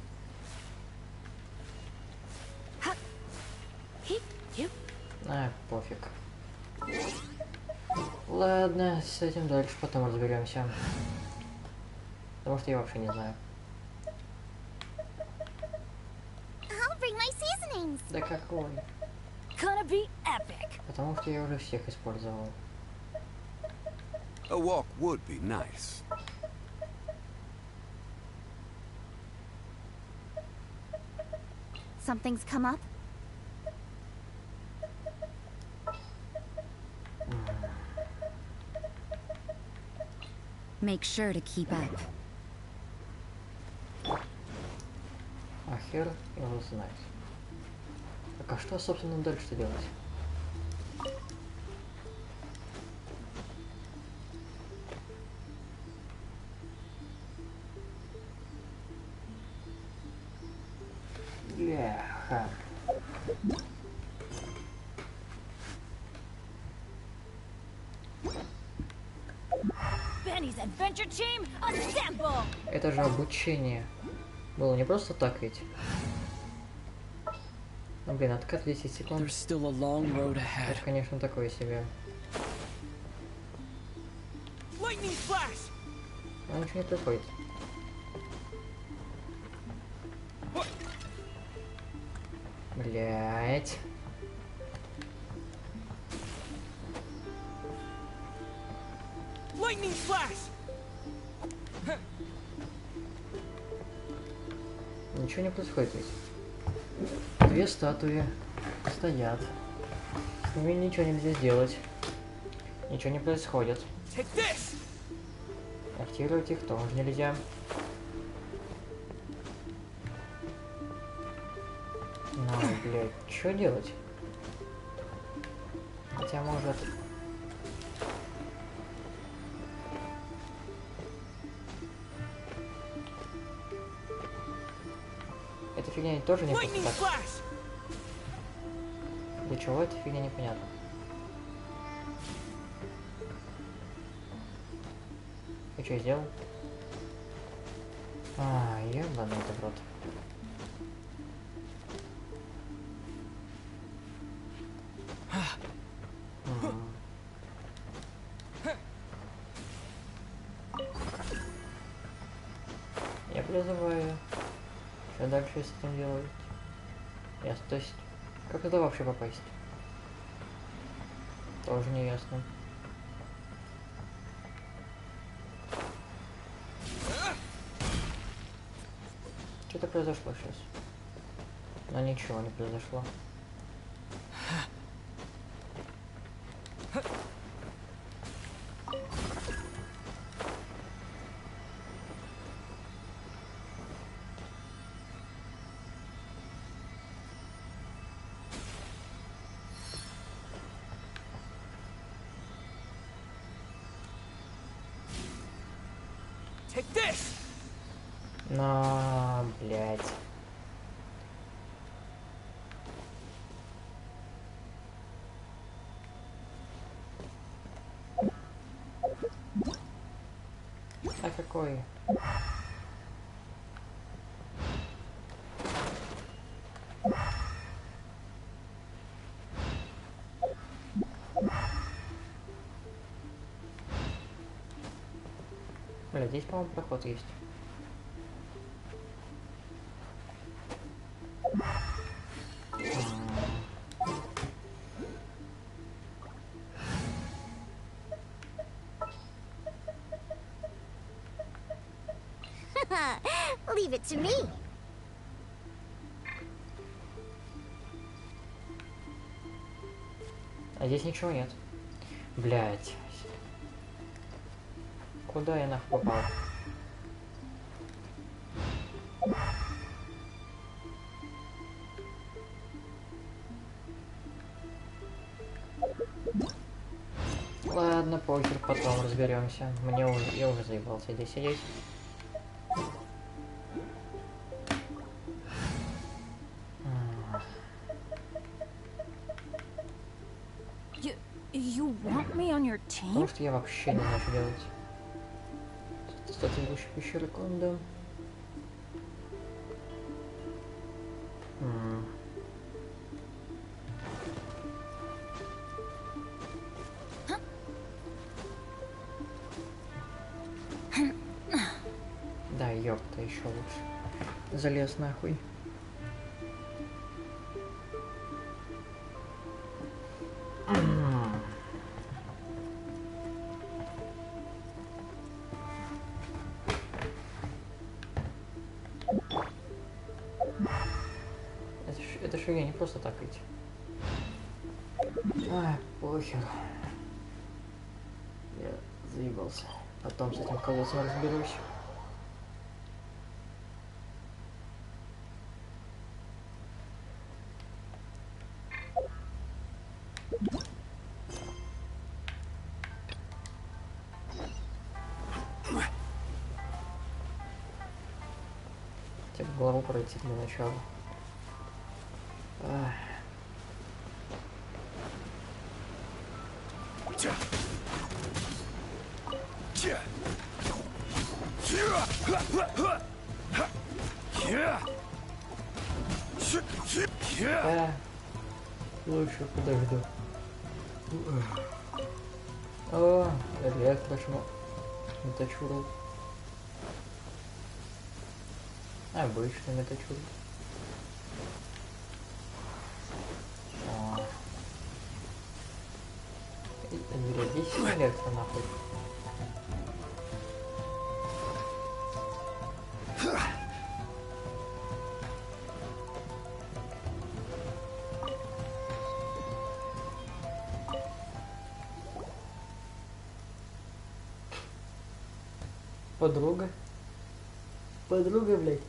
Пофиг. Ладно, с этим дальше потом разберемся. Потому что я вообще не знаю. I'll bring my seasonings. Да какой? Gonna be epic. Потому что я уже всех использовал. A walk would be nice. Something's come up? Make sure to keep up. А хер его знает. Так а что, собственно, дальше делать? Бляха. Benny's adventure team, assemble! Это же обучение. Было не просто так ведь. Ну, блин, откат 10 секунд. Это, конечно, такое себе. Но ничего не происходит. Блять. Ничего не происходит ведь. Две статуи стоят. С ними ничего нельзя сделать. Ничего не происходит. Активировать их тоже нельзя. Ну, блядь, что делать? Хотя, может... Эта фигня тоже не просто так. Для чего эта фигня, непонятно. И что я сделал? Ебаный это в рот. Я призываю. Что дальше с этим делать? Ясно. То есть, как туда вообще попасть? Тоже не ясно. Что-то произошло сейчас. Но ничего не произошло. Take this! На, блядь. А какой? Бля, здесь, по-моему, проход есть. Leave it to me. А здесь ничего нет. Блять. Куда я нахуй попал? Ладно, похер, потом разберемся. Я уже заебался здесь сидеть. You want me on your team? Потому что я вообще не знаю, что делать. Кстати, выше пещеры Кондо. Да, ёпта, еще лучше. Залез нахуй. Это ж я не просто так идти. А, похер. Я заебался. Потом с этим колоссом разберусь. Хотя бы голову пройти для начала. Ах. Лучше подожду. О, электрошмот. Метачурал. Обычный метачурал. Здесь электро нахуй. Подруга? Подруга, блядь.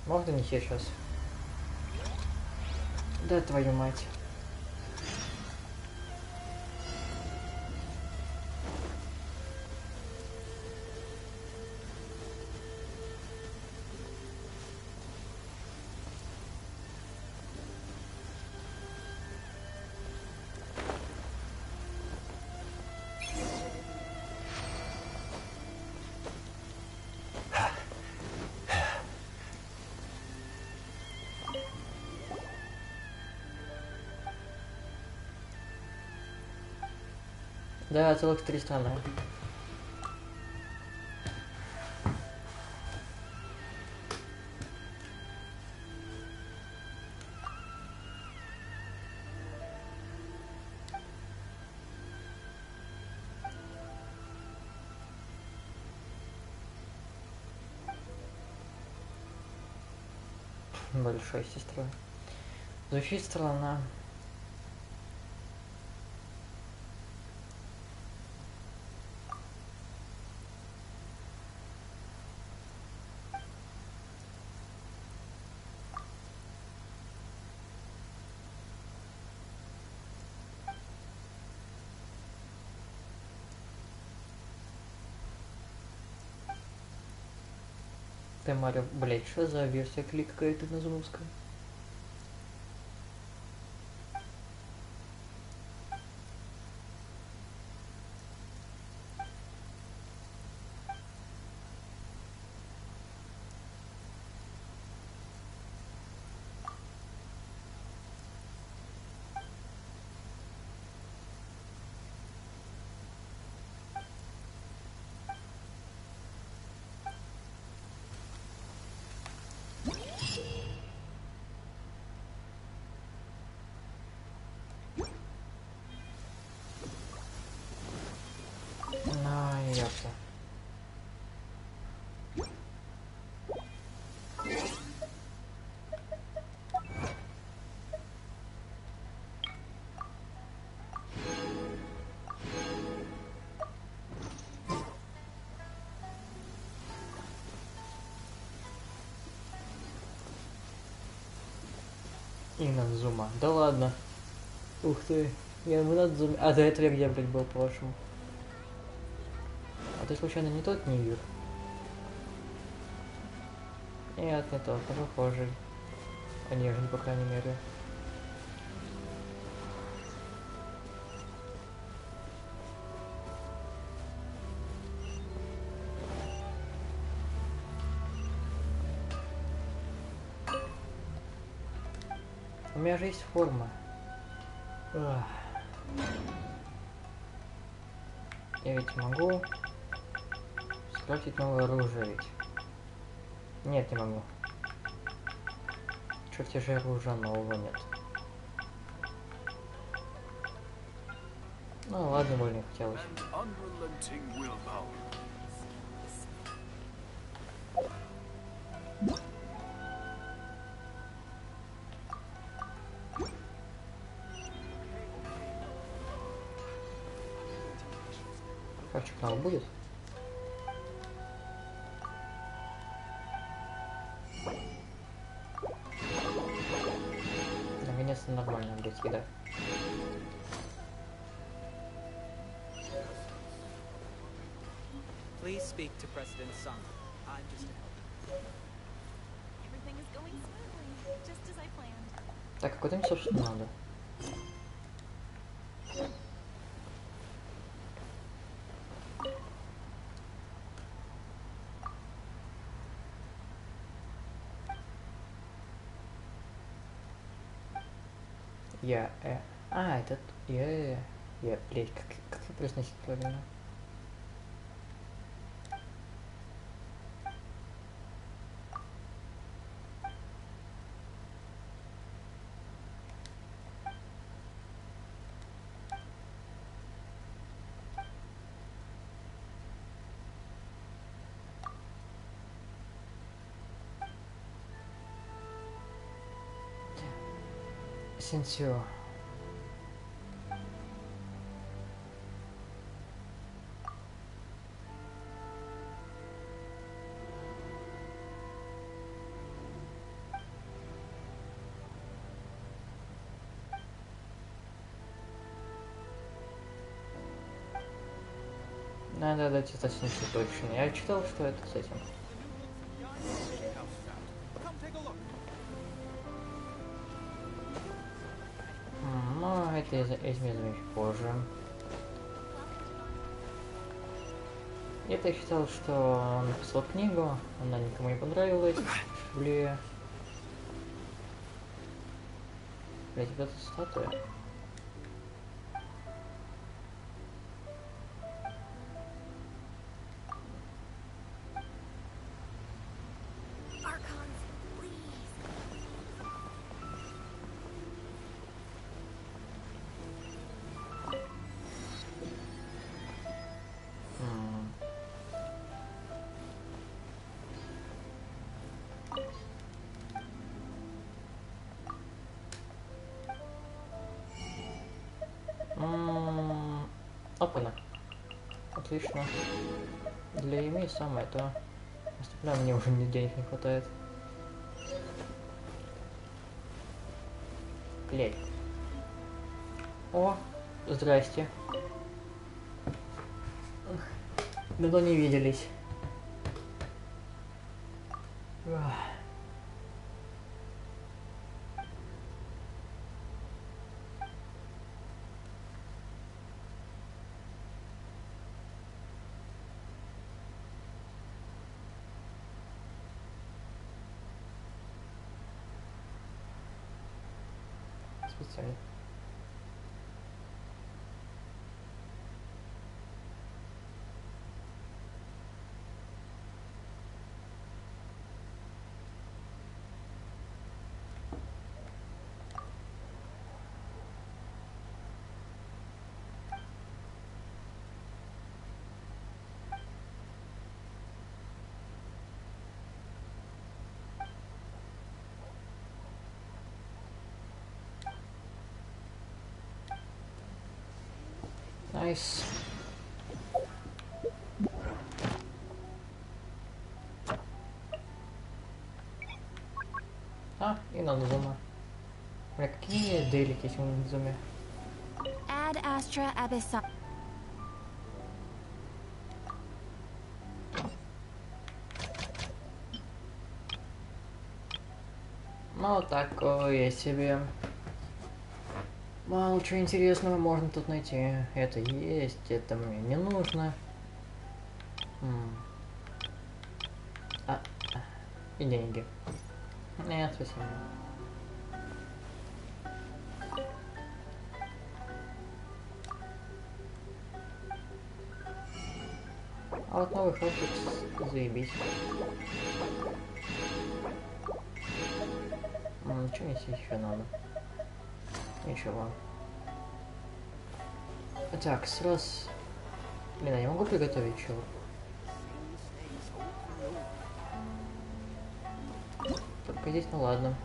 Можно не сейчас? Да, твою мать. Да, целых 3 страны. Большая сестра. Звучит странно. Ты, Марио, блять, что за версия какая-то инадзумовская? Ясно. Инадзума. Да ладно. Ух ты. Я в Инадзуме. А до этого я где, блядь, был, по-вашему? А ты случайно не тот Нивер? Нет, не тот, но похожий. Понежный, по крайней мере. У меня же есть форма. Ах. Я ведь могу скрафтить новое оружие ведь. Нет, не могу. Чертежа оружия нового нет. Ну ладно, больно хотелось. Карточек нового будет? Наконец-то нормально, блядь, еда. Please speak to President Sung. I'm just a helper. Everything is going smoothly, just as I planned. Так, а куда мне, собственно, надо? Этот... блядь, как его произносить правильно? Сенсио. Надо дать это Сенсио точно. Я читал, что это с этим. Ну, это изменим позже. Я-то считал, что он написал книгу, она никому не понравилась. Блин. Блять, вот эта статуя. Опа-на. Отлично. Для Эми самое то. Остальное мне уже денег не хватает. Блять. О, здрасте. Давно не виделись. Специально. Найс. А, Инадзуме. Бля, какие делики есть в Инадзуме? Ad Astra Abyssa. Ну, такое себе. Мало чего интересного можно тут найти. Это есть, это мне не нужно. И деньги. Нет, спасибо. А вот новый хлопец, заебись. Что мне здесь еще надо? Ничего. Так, сразу... Блин, я не могу приготовить чего? Только здесь, ну ладно.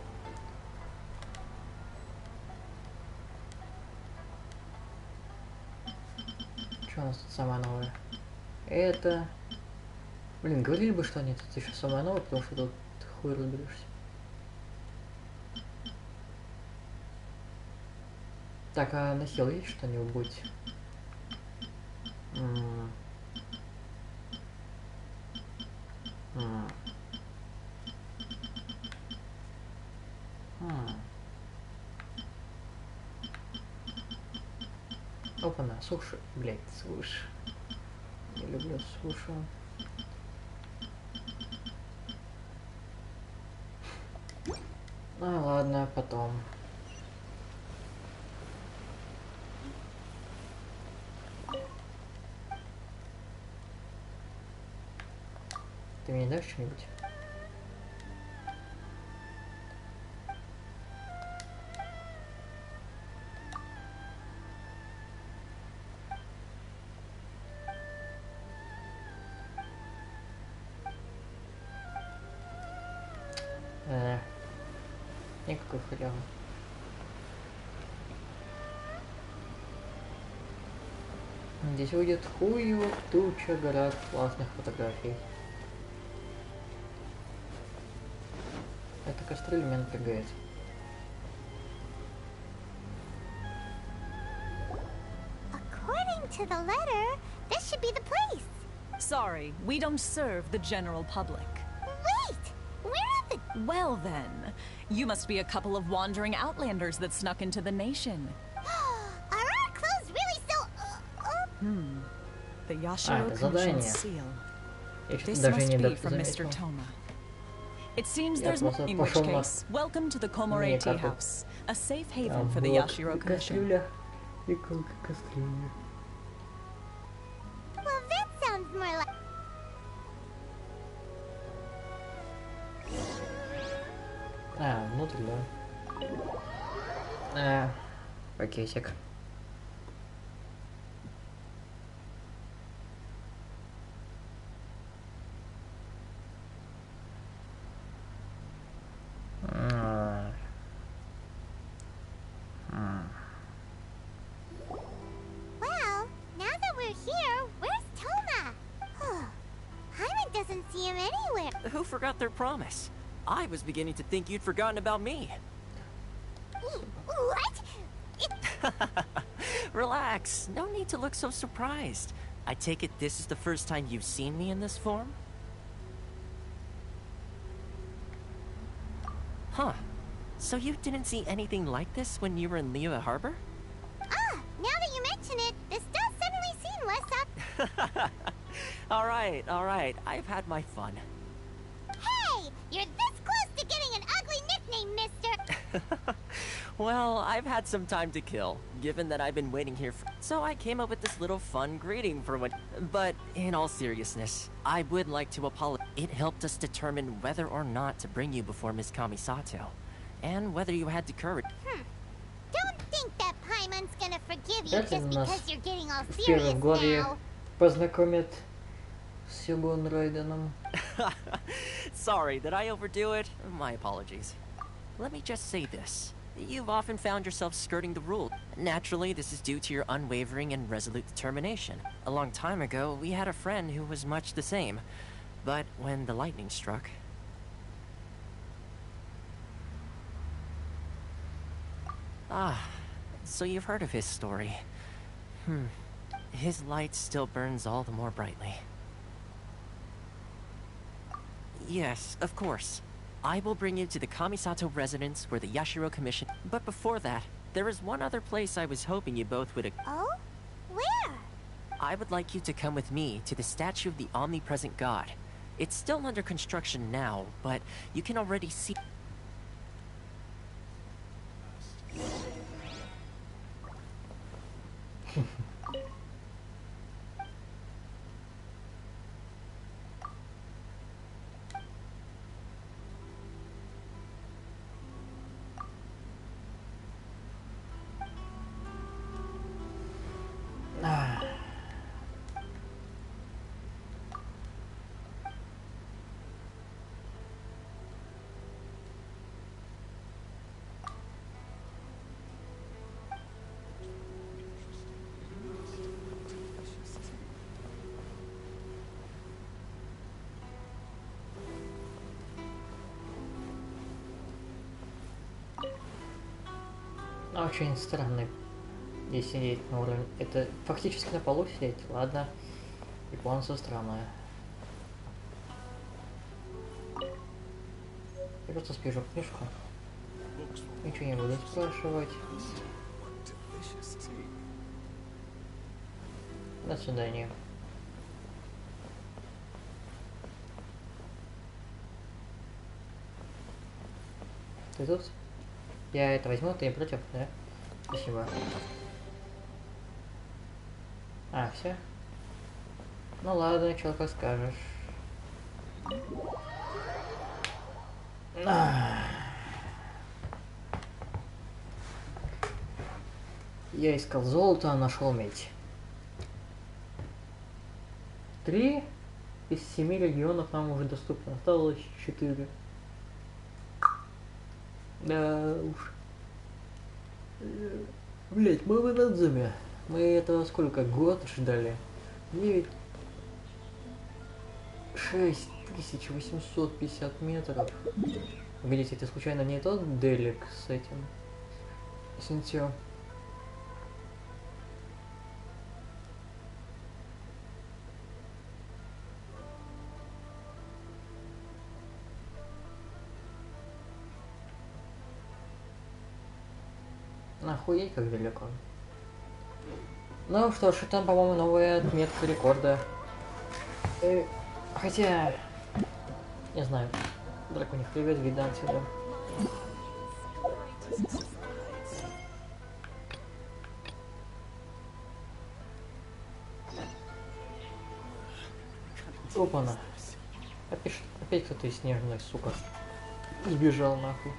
Что у нас тут самое новое? Это... Блин, говорили бы, что нет, это еще самое новое, потому что тут хуй разберешься. Так, а на хил есть что-нибудь? Опа-на, суши. Блять, суши. Не люблю суши. Ну ладно, потом. Ты мне дашь что-нибудь? Никакой халявы. Здесь будет хую туча город классных фотографий. Это кастрюль меня напрягает. According to the letter, this should be the place. Sorry, we don't serve the general public. Wait! Where are the... Well then, you must be a couple of wandering outlanders that snuck into the nation. Are our clothes really so... The Yashiro Commission seal. This даже must не be from заметил. Mr. Toma. It seems Я there's more, просто in which пошел на case, welcome to the Komore Tea House, a safe haven for the вот Yashiro Commission. кастрюля и кастрюля. Well, that sounds more like... Внутрь, да. Пакетик. Well, now that doesn't see him anywhere. Who forgot their promise? I was beginning to think you'd forgotten about me. What? Relax. No need to look so surprised. I take it this is the first time you've seen me in this form? Huh. So you didn't see anything like this when you were in Liyue Harbor? Ah, now that you mention it, this does suddenly seem less up. Alright. I've had my fun. Hey! You're this close to getting an ugly nickname, mister! Well, I've had some time to kill, given that I've been waiting here for... So I came up with this little fun greeting for when... But in all seriousness, I would like to apologize. It helped us determine whether or not to bring you before Miss Kamisato, and whether you had the courage. Don't think that Paimon's gonna forgive you Это just нас because you're getting all в первой serious главе now. познакомят с Сёгун Райденом. Sorry, did I overdo it? My apologies. Let me just say this. You've often found yourself skirting the rule. Naturally, this is due to your unwavering and resolute determination. A long time ago, we had a friend who was much the same. But when the lightning struck... Ah, so you've heard of his story. His light still burns all the more brightly. Yes, of course. I will bring you to the Kamisato residence where the Yashiro Commission... But before that, there is one other place I was hoping you both would... Oh? Where? I would like you to come with me to the statue of the omnipresent god. It's still under construction now, but you can already see... Очень странно здесь сидеть на уровне. Это фактически на полу сидеть. Ладно. Японцы странные. Я просто спижу книжку. Ничего не буду спрашивать. До свидания. Ты тут? Я это возьму, ты не против, да? Спасибо. А, все? Ну ладно, чё, как скажешь. Я искал золото, а нашел медь. 3 из 7 регионов нам уже доступно. Осталось 4. Да уж. Блять, мы в Инадзуме. Мы этого сколько? Год ждали? 6850 метров. Видите, это случайно не тот делик с этим? Синтио. Охуеть, как далеко. Ну что ж, там, по-моему, новая отметка рекорда. Хотя... Не знаю. Драконих, привет, вида отсюда. Опа-на. Опять кто-то из снежной, сука. Сбежал нахуй.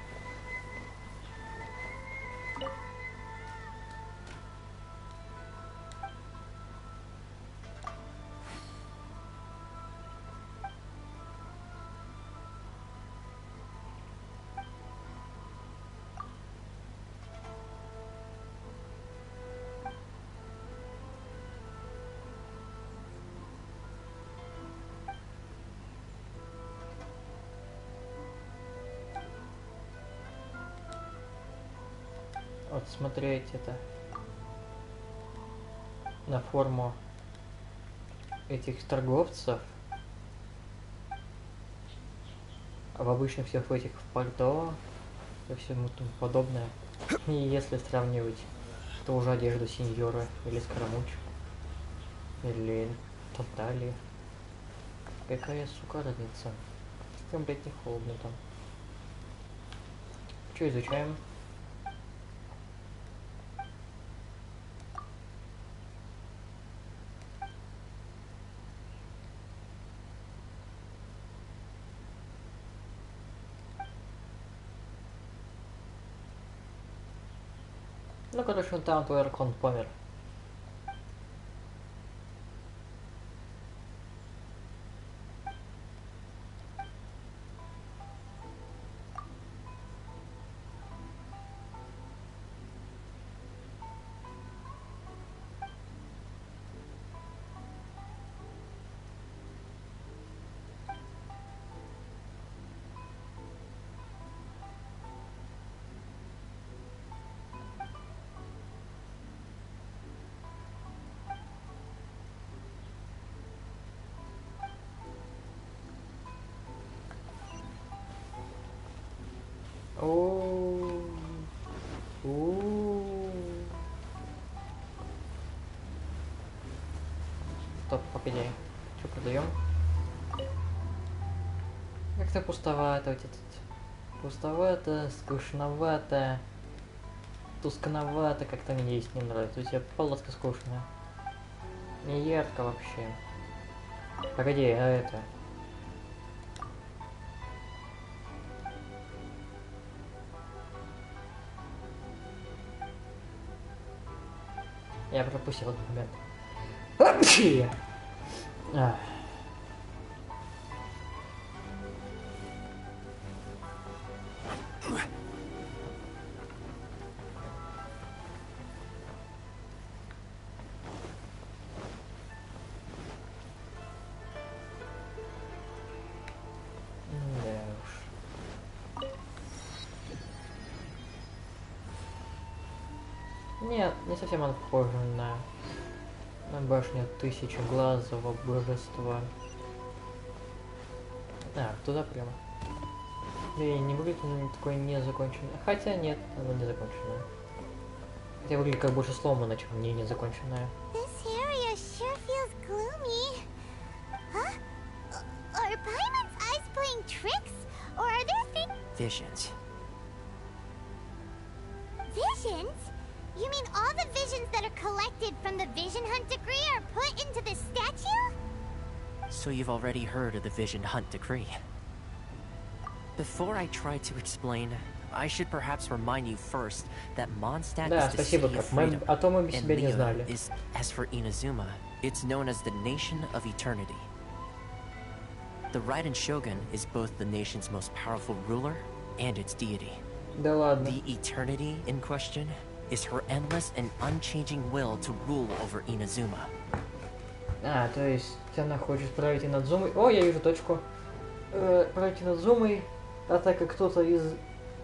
вот смотреть это на форму этих торговцев, а в обычных всех этих в пальто и всему тому подобное. И если сравнивать, то уже одежду сеньора или скоромуч, или Тотали. Какая, сука, разница? Там, блядь, не холодно там. Что изучаем? Ну, короче, он там твой Аркон помер. Стоп, погоди. Что продаем? Как-то пустовато вот этот. Пустовато, скучновато, тускновато, как-то мне здесь не нравится. У тебя полоска скучная. Не ярко вообще. Погоди, а это... Я пропустил этот момент. Вообще! Нет, не совсем он похож на башню тысячеглазого божества. А, туда прямо. И не выглядит он такой незаконченный. Хотя нет, оно не законченное. Хотя выглядит как больше сломано, чем не незаконченное. This area sure feels gloomy. Huh? Are Paimon's eyes playing tricks? Or are there things... Visions. Visions? You mean all the visions that are collected from the Vision Hunt Decree are put into this statue? So you've already heard of the Vision Hunt Decree. Before I try to explain, I should perhaps remind you first that Mondstadt is the city of freedom, and Leo is, as for Inazuma, it's known as the Nation of Eternity. The Raiden Shogun is both the nation's most powerful ruler and its deity. Да ладно. The Eternity in question is her endless and unchanging will to rule over Inazuma. А, то есть она хочет править Инадзумой. О, я вижу точку. Править Инадзумой, а так как кто-то из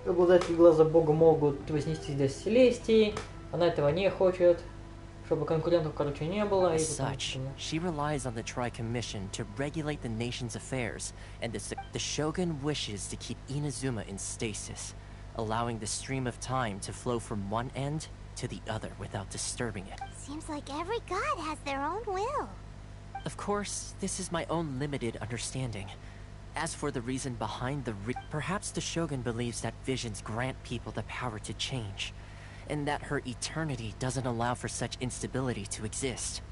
обладателей глаза бога могут вознести до Селестии, она этого не хочет, чтобы конкурентов, короче, не было. As such, she relies on the Tri-Commission to regulate the nation's affairs, and the Shogun wishes to keep Inazuma in stasis, allowing the stream of time to flow from one end to the other without disturbing it. Seems like every god has their own will. Of course, this is my own limited understanding. As for the reason behind perhaps the Shogun believes that visions grant people the power to change, and that her eternity doesn't allow for such instability to exist.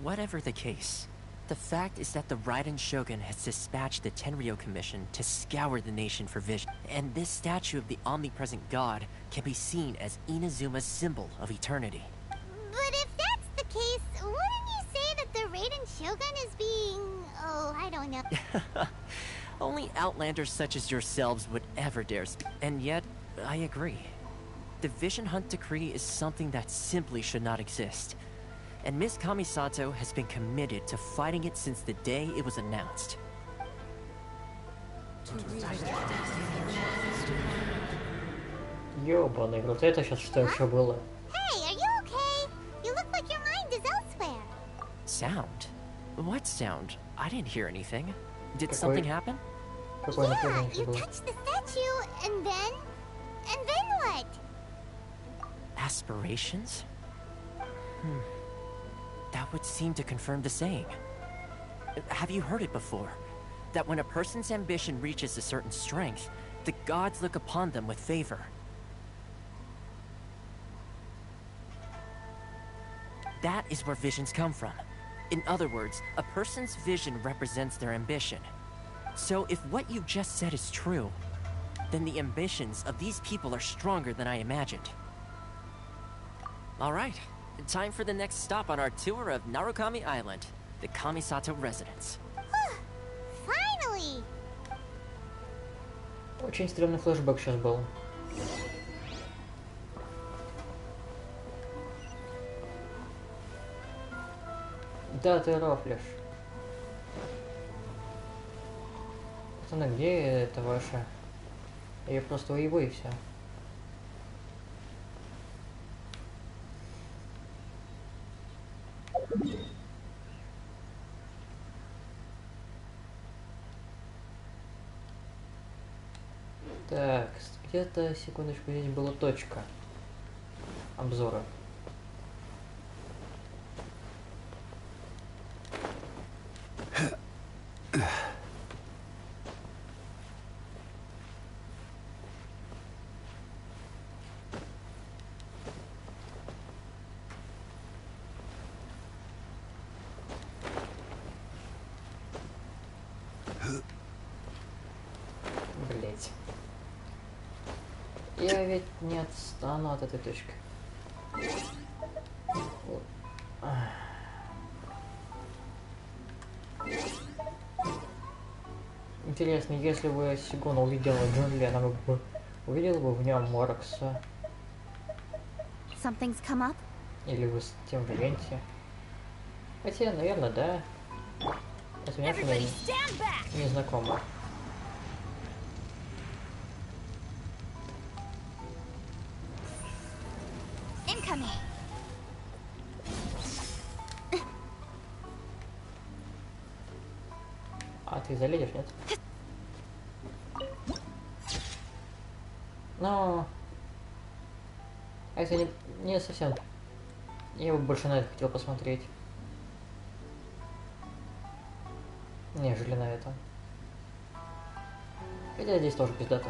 Whatever the case, the fact is that the Raiden Shogun has dispatched the Tenryo Commission to scour the nation for vision, and this statue of the omnipresent god can be seen as Inazuma's symbol of eternity. But if that's the case, wouldn't you say that the Raiden Shogun is being... oh, I don't know. Only outlanders such as yourselves would ever dare speak. And yet, I agree. The Vision Hunt Decree is something that simply should not exist. And Miss Kamisato has been committed to fighting it since the day it was announced. Ёбаный рот, это сейчас что еще было? Hey, are you okay? You look like your mind is elsewhere. Sound? What sound? I didn't hear anything. Did Какой- something happen? Какое Yeah, напряжение you было? touched the statue, and then what? Aspirations? That would seem to confirm the saying. Have you heard it before? That when a person's ambition reaches a certain strength, the gods look upon them with favor. That is where visions come from. In other words, a person's vision represents their ambition. So if what you just said is true, then the ambitions of these people are stronger than I imagined. All right, time for the next stop on our tour of Narukami Island, the Kamisato residence. Finally! Очень стрёмный флешбэк сейчас был. Да, ты рофлишь. Пацаны, где это ваша? Я просто уебу и все. Так, где-то, секундочку, здесь была точка обзора. Блять. Я ведь не отстану от этой точки. Вот. Интересно, если бы Сигуна увидела джунгли, она бы увидела бы в нем Морокса. Something's come up? Или вы с тем же Венти. Хотя, наверное, да. Это внешне не знакомо. Incoming! А ты залезешь, нет? Но... А это не совсем... Я бы больше на это хотел посмотреть. Нежели на это. Хотя здесь тоже пиздато.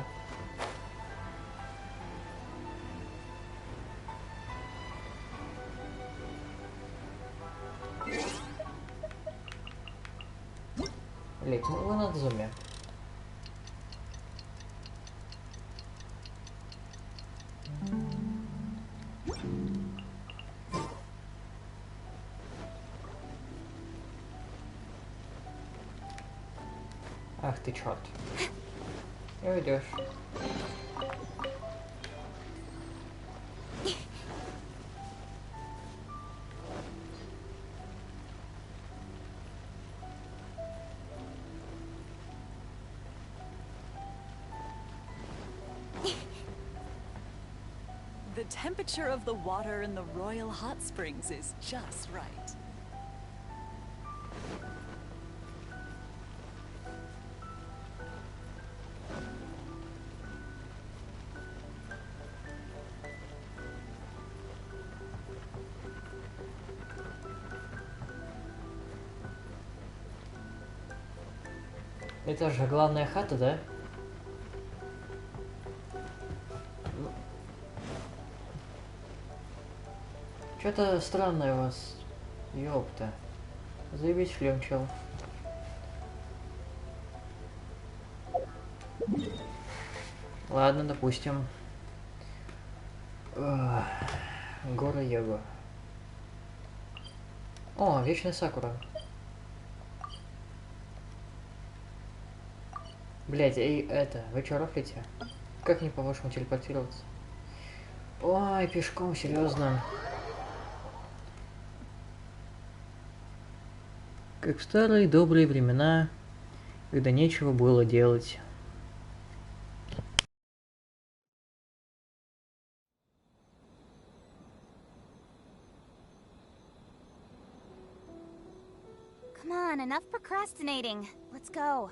Блять, мы в Инадзуме. Ах ты черт. Не уйдешь. The temperature of the water in the royal hot springs is just right. Это же главная хата, да? Что-то странное у вас. Ёпта. Заебись шлем, чел. Ладно, допустим. Гора Его. О, вечная Сакура. Блять, эй, это, вы чё рофлите? Как не по-вашему телепортироваться? Ой, пешком, серьезно. Как в старые добрые времена, когда нечего было делать. Come on, enough procrastinating. Let's go.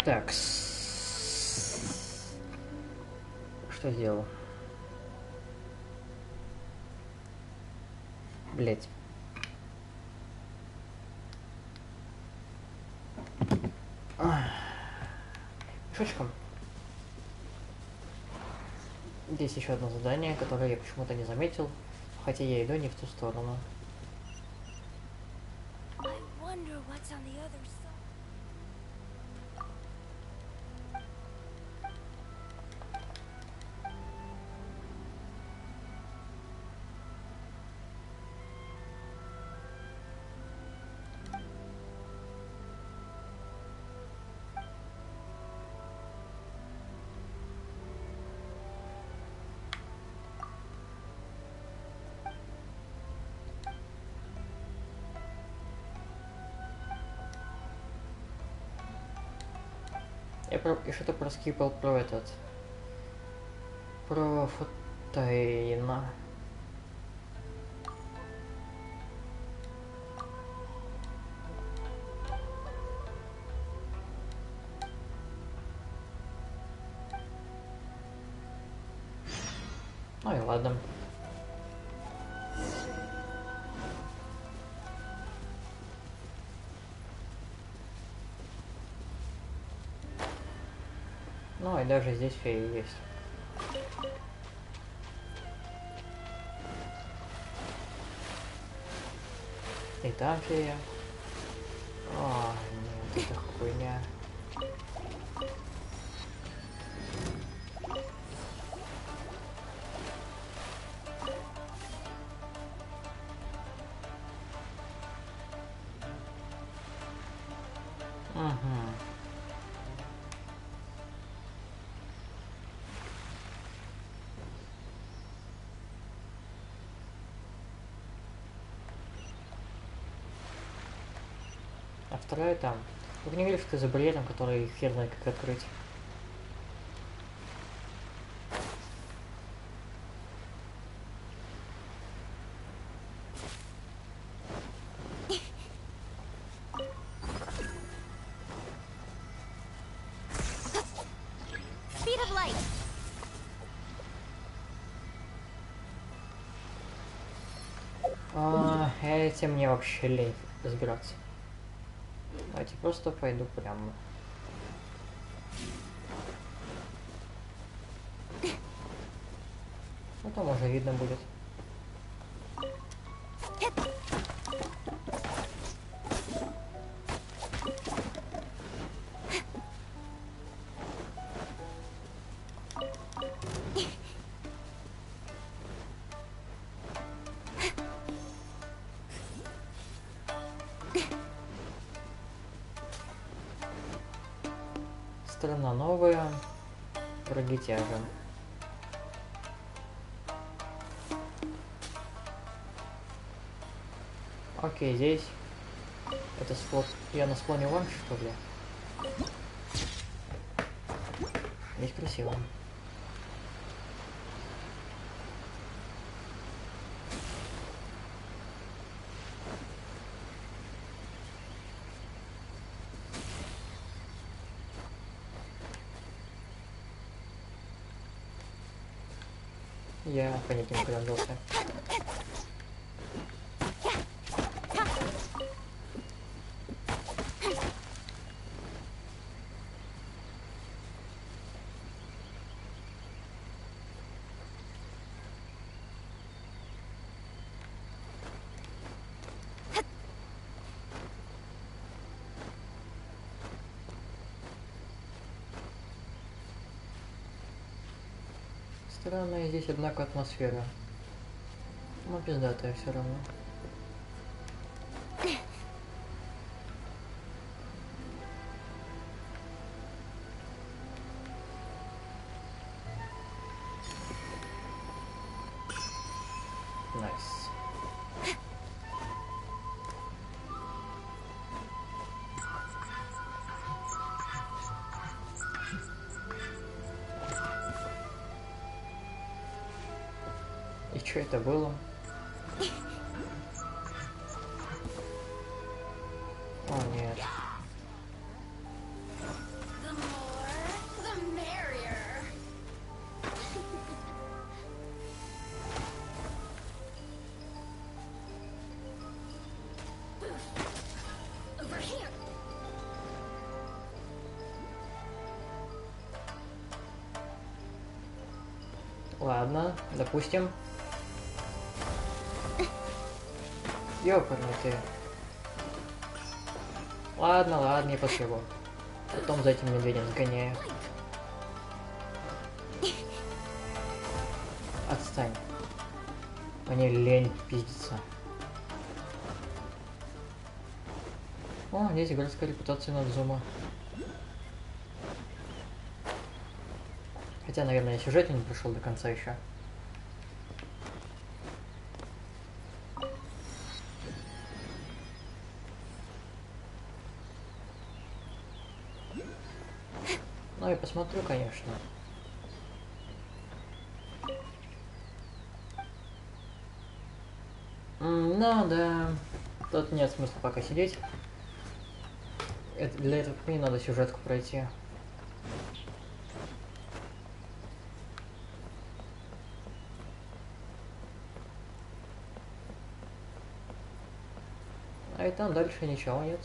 Так. Что сделал? Блять. Мешочком. Здесь еще одно задание, которое я почему-то не заметил, хотя я иду не в ту сторону. Я что-то проскипал про этот... Про Футайна. Ну и ладно. Ну и даже здесь феи есть. И там фея. О, нет, это хуйня. А вторая там. Вы не говоришь, что ты за барьером, который хер знает как открыть. Этим мне вообще лень разбираться. Давайте просто пойду прямо. Потом уже видно будет. Страна новая, враги те же. Окей, здесь это склон. Я на склоне вон, что ли? Здесь красиво. Я понятия не грандился. Странная здесь, однако, атмосфера. Но пиздатая все равно. Найс. И что это было? О, нет. Ладно, допустим. Ёпарный ты. Ладно, ладно, не посылу. Потом за этим медведем сгоняю. Отстань. Мне лень пиздиться. О, здесь городская репутация Инадзуме. Хотя, наверное, я сюжет не пришел до конца еще. Ну и посмотрю, конечно. Ну да, тут нет смысла пока сидеть. Для этого мне надо сюжетку пройти. А и там дальше ничего нет.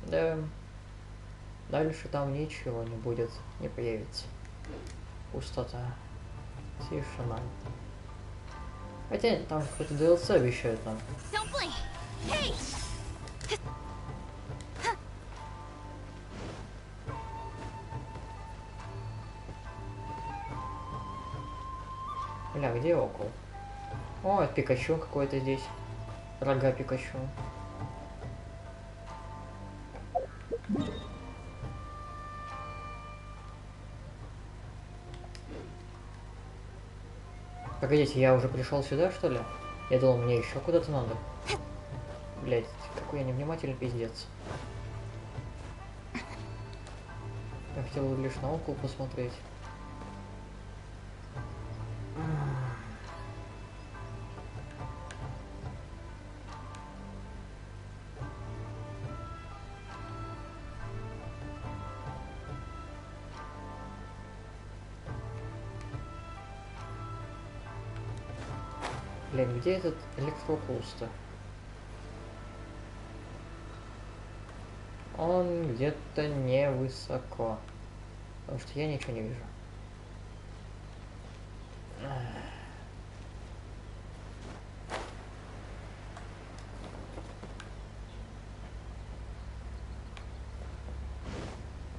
Да. Дальше там ничего не будет, не появится. Пустота. Тишина. Хотя там какой-то DLC обещают нам. Бля, где около? О, это Пикачу какой-то здесь. Рога Пикачу. Погодите, я уже пришел сюда, что ли? Я думал, мне еще куда-то надо. Блять, какой я невнимательный пиздец. Я хотел лишь на около посмотреть. Блин, где этот электропулс-то? Он где-то невысоко. Потому что я ничего не вижу.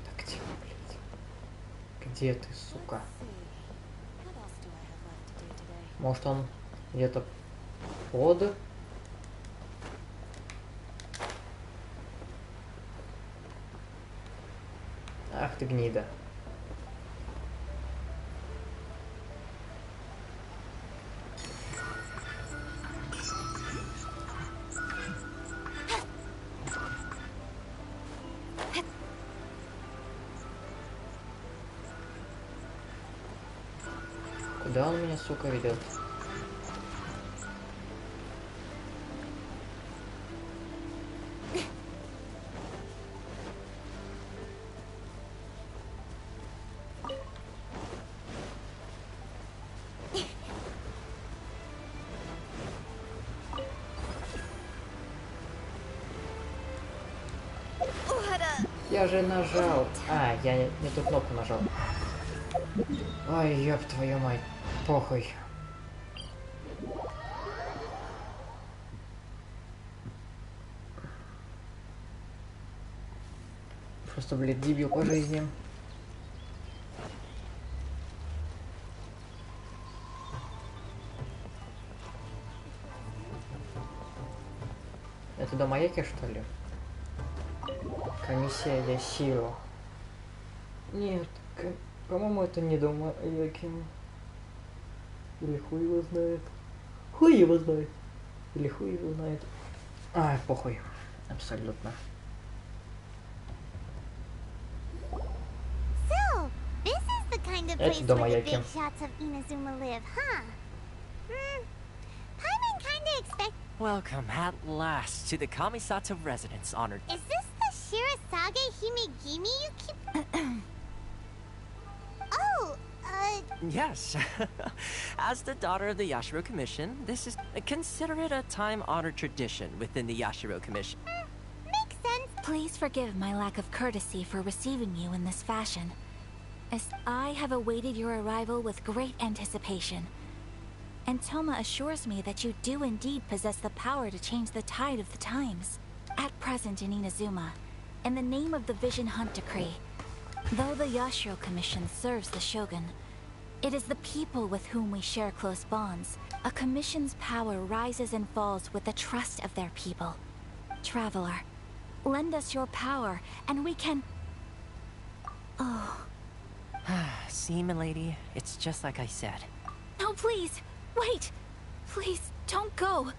Так, где, блядь? Где ты, сука? Может, он где-то под? Ах ты гнида. Куда он меня, сука, ведет? Я же нажал. А, я не ту кнопку нажал. Ой, ёб твою мать. Похуй. Просто, блядь, дебил по жизни. Это до маяки, что ли? Комиссия Ясиро. Нет, по-моему, это не до маяки. Или хуй его знает. Хуй его знает. Или хуй его знает. А, похуй. Абсолютно. So, this is the kind of place where the big shots of Inazuma live, huh? Paimon kinda expect... Welcome at last to the Kamisato residence, honored. Is this the Shirasage Himegimi you keep... Oh, Yes. As the daughter of the Yashiro Commission, this is... Consider it a time-honored tradition within the Yashiro Commission. Makes sense. Please forgive my lack of courtesy for receiving you in this fashion, as I have awaited your arrival with great anticipation. And Toma assures me that you do indeed possess the power to change the tide of the times. At present in Inazuma, in the name of the Vision Hunt Decree, though the Yashiro Commission serves the Shogun, it is the people with whom we share close bonds. A commission's power rises and falls with the trust of their people. Traveler, lend us your power, and we can... Oh. See, milady, it's just like I said. No, please! Wait! Please, don't go!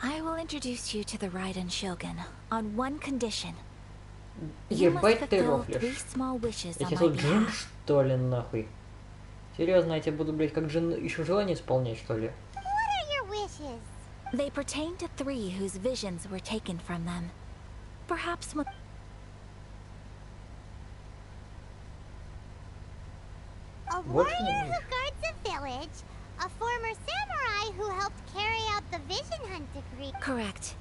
I will introduce you to the Raiden Shogun on one condition. You must fulfill 3 small wishes on my behalf. Что ли, нахуй? Серьезно, я тебе буду, блять, как же еще желание исполнять, что ли? What are your wishes? They pertain to 3 whose visions were taken from them. Perhaps one... A warrior who guards a village, a former samurai who helped carry out the Vision Hunt Decree. Correct.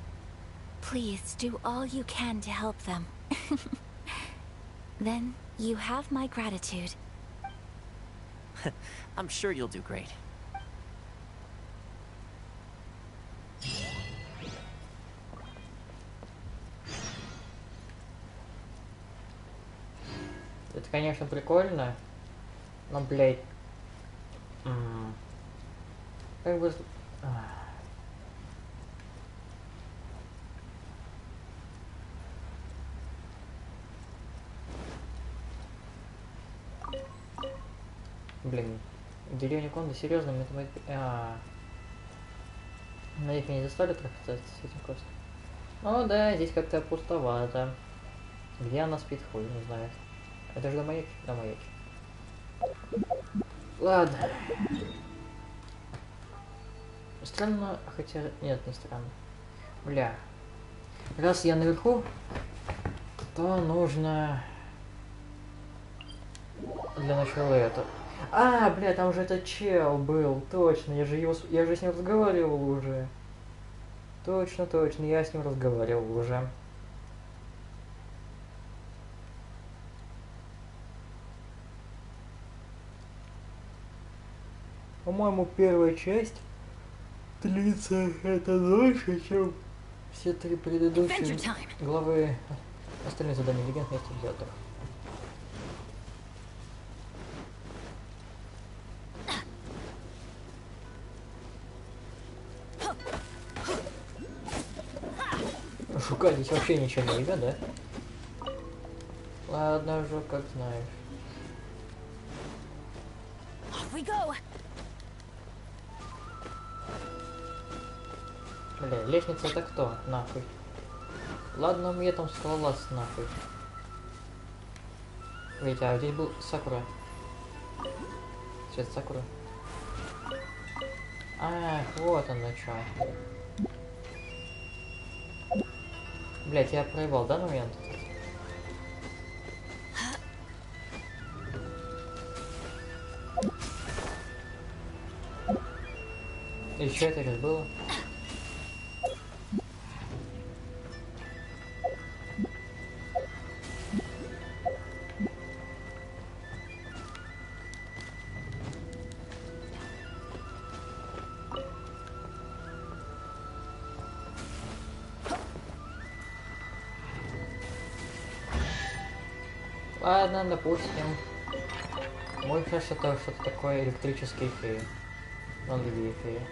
Please do all you can to help them. Then you have my gratitude. I'm sure you'll do great. Это, конечно, прикольно, но, блядь, как бы... Блин, деревня Кондо, серьезно, мы надеюсь, меня не заставили трахаться с этим костом. О, да, здесь как-то пустовато. Где она спит, хуй, не знаю. Это же до маяки? До маяки. Ладно. Странно, хотя... Нет, не странно. Бля. Раз я наверху, то нужно... Для начала это... А, бля, там же этот чел был, точно, я же с ним разговаривал уже. Точно, я с ним разговаривал уже. По-моему, первая часть длится это дольше, чем все 3 предыдущие главы остальных заданий легенд вместе взятых. Шукать здесь вообще ничего не видно, да? Ладно уже, как знаешь. Бля, лестница это кто? Нахуй. Ладно, мне там скалолаз нахуй. Ведь, а здесь был Сакура. Цвет Сакуры. Ах, вот оно чё. Блять, я проебал, да, момент? И что это сейчас было? Ладно, допустим. Мой флеш это что-то такое электрический эфир. Он любит эфир.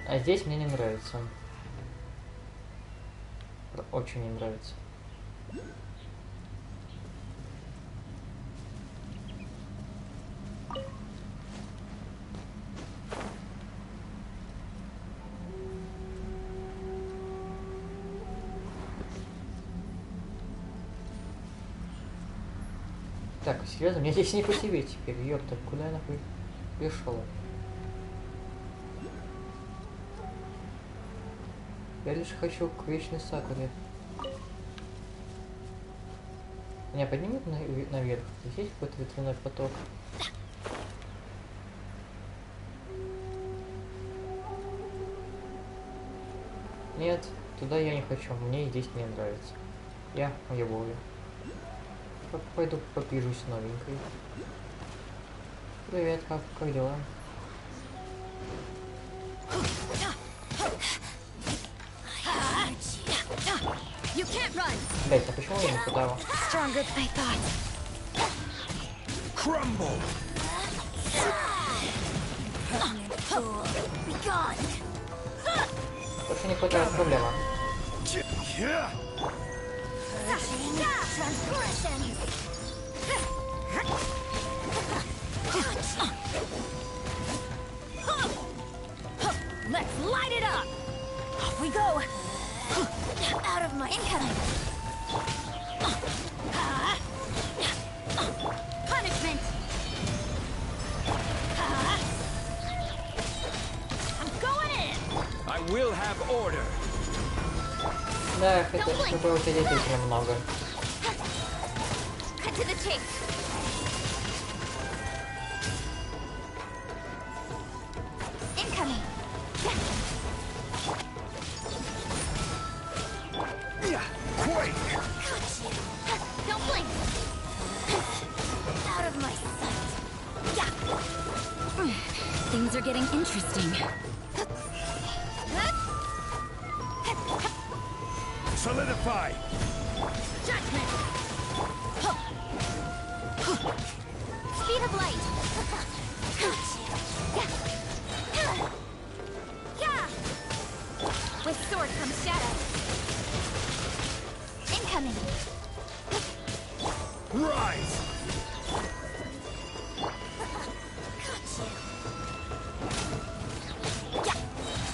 А здесь мне не нравится. Очень не нравится. Так, серьезно, мне здесь не по себе теперь, ёпта, куда я нахуй пришел? Я лишь хочу к вечной сакуре. Меня поднимет наверх? Здесь есть какой-то ветряной поток? Нет, туда я не хочу, мне здесь не нравится. Я уебываю. Пойду попижусь новенькой. Привет, как дела? Блять, а почему я не подал? То, что не хватает, проблема. Let's light it up! Off we go! Out of my incoming! Punishment! I'm going in! I will have order. Да, хотя бы сидеть здесь немного. Cut to the chase! Incoming! Don't blink! Out of my sight! Things are getting interesting. Solidify! Judgment! Speed of light! With sword comes shadow. Incoming! Rise!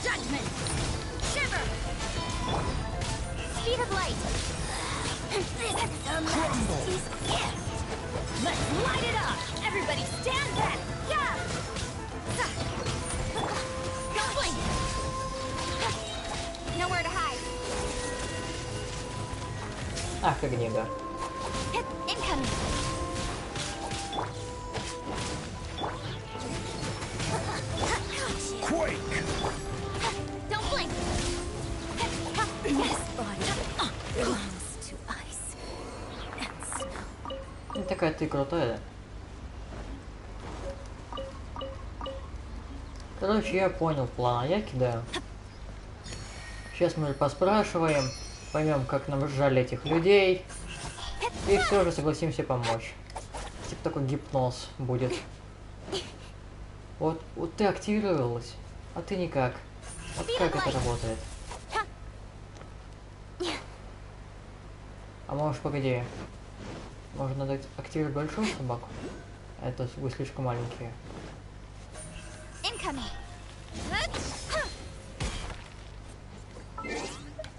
Judgment! Shiver! Speed of light! This is the Majesty's gift! Let's light it up! Everybody stand back! Yeah! Don't blink! Nowhere to hide! Ах, ты гнида. Incoming! Quake! Don't blink! This body belongs to ice and snow. Ну, такая ты крутая. Короче, я понял план, я кидаю. Сейчас мы поспрашиваем, поймем, как нам жаль этих людей. И все же согласимся помочь. Типа такой гипноз будет. Вот ты активировалась, а ты никак. Вот как это работает? А может, погоди. Может, надо активировать большую собаку? Это вы слишком маленькие.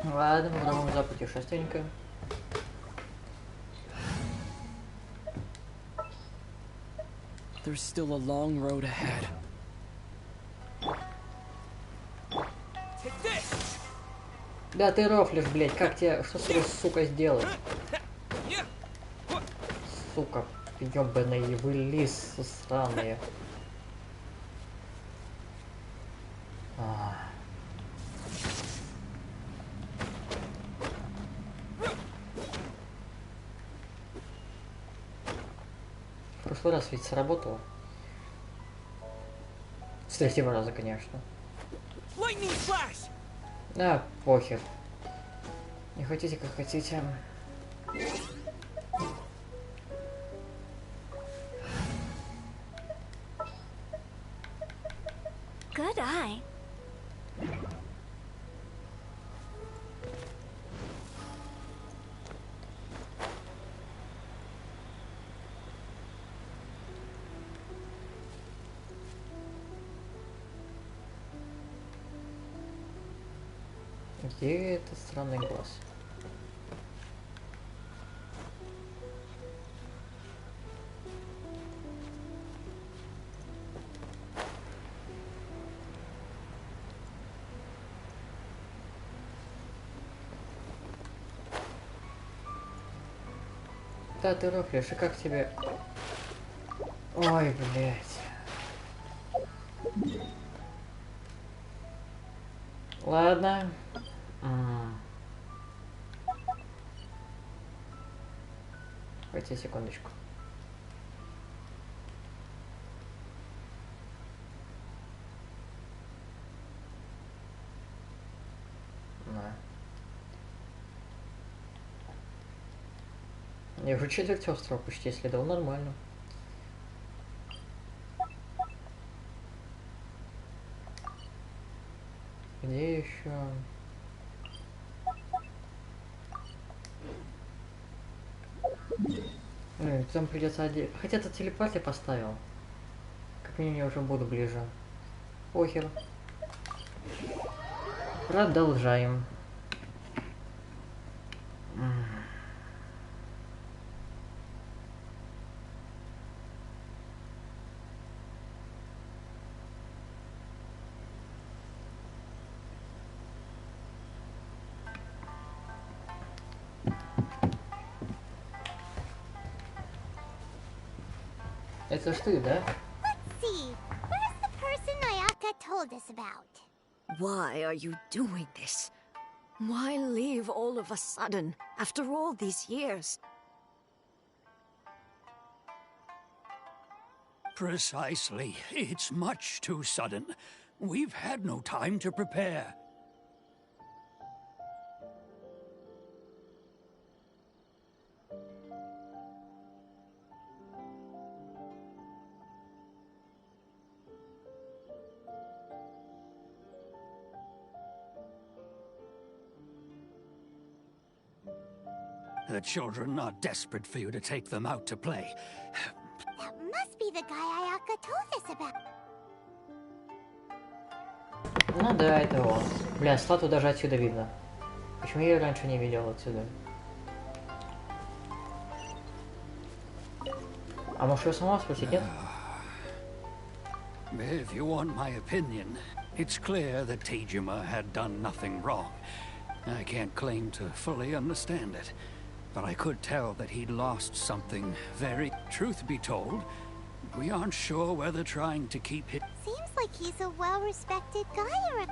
Ладно, попробуем за путешественника. There's still a long road ahead. Да ты рофлишь, блять, как тебе, что с тобой, сука, сделать? Сука, ёбаные вы лисы странные. В прошлый раз ведь сработало. С третьего раза, конечно. Да, похер. Не хотите, как хотите. Good eye. Где этот странный глаз? Да, ты рофлишь, и как тебе? Ой, блядь. Ладно. Хотите секундочку. На. Я уже четверть острова почти исследовал, нормально. Где еще? Там придется один. Хотя ты телепорт я поставил. Как минимум я уже буду ближе. Похер. Продолжаем. Это ж ты, да? Let's see. Where's the person Ayaka told us about? Why are you doing this? Why leave all of a sudden, after all these years? Precisely. It's much too sudden. We've had no time to prepare. The children are desperate for you to take them out to play. That must be the guy Ayaka told us about. Ну да, это он. Бля, статую даже отсюда видно. Почему я ее раньше не видел отсюда? А может ее самого спросить, нет? If you want my opinion, it's clear that Tejima had done nothing wrong. I can't claim to fully understand it, but I could tell that he'd lost something very... Truth be told, we aren't sure whether trying to keep it... Seems like he's a well-respected guy around.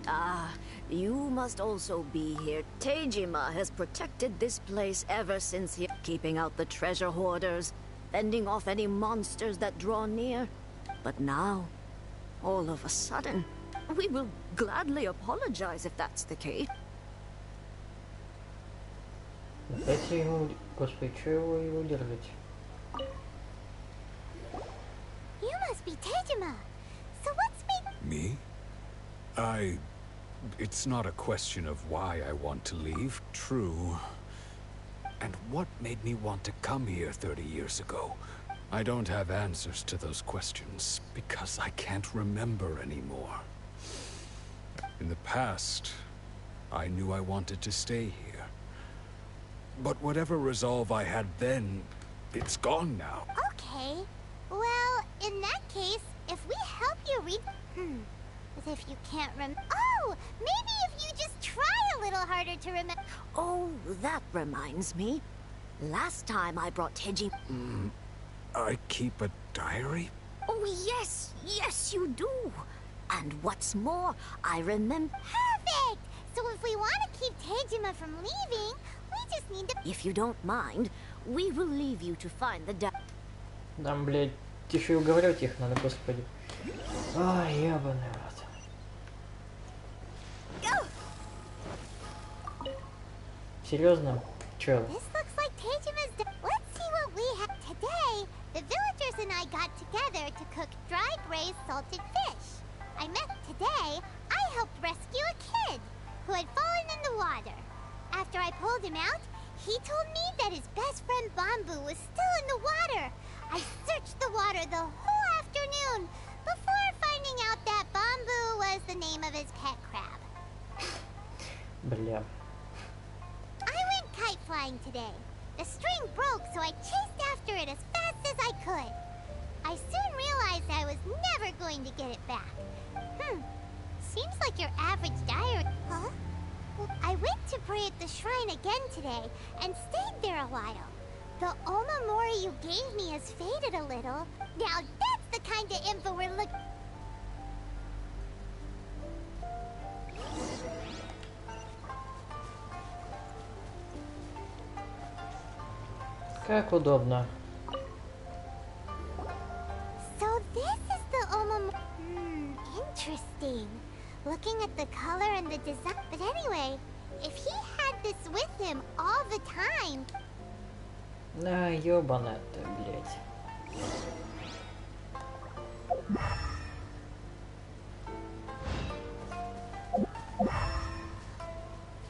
Ah, you must also be here. Tejima has protected this place ever since he... Keeping out the treasure hoarders, fending off any monsters that draw near. But now, all of a sudden, we will gladly apologize if that's the case. Дайте ему... Господи, что его держите? You must be Tejima. So what's made... Me? It's not a question of why I want to leave, true. And what made me want to come here 30 years ago? I don't have answers to those questions, because I can't remember anymore. In the past, I knew I wanted to stay here. But whatever resolve I had then, it's gone now. Okay. Well, in that case, if we help you read... As if you can't Oh! Maybe if you just try a little harder to remember... Oh, that reminds me. Last time I brought Tejima... I keep a diary? Oh, yes! Yes, you do! And what's more, I remember... Perfect! So if we want to keep Tejima from leaving, we just need to... If you don't mind, we will leave you to find the... Нам, блядь, еще и уговаривать их надо, господи. Ай, ебаный рот. Серьезно? Чё? This looks like Tejima's... Let's see what we have today. The villagers and I got together to cook dry braised salted fish. I met today. I helped rescue a kid who had fallen in the water. After I pulled him out, he told me that his best friend Bamboo was still in the water. I searched the water the whole afternoon, before finding out that Bamboo was the name of his pet crab. Бля. I went kite flying today. The string broke, so I chased after it as fast as I could. I soon realized I was never going to get it back. Seems like your average diary. Huh? Well, I went to pray at the shrine again today and stayed there a while. The Omamori you gave me has faded a little. Now that's the kind of info we're looking. Как удобно. So this is the Omamori. Interesting. Looking at the color and the design. But anyway, if he had this with him all the time. На, ёбаная ты, блядь.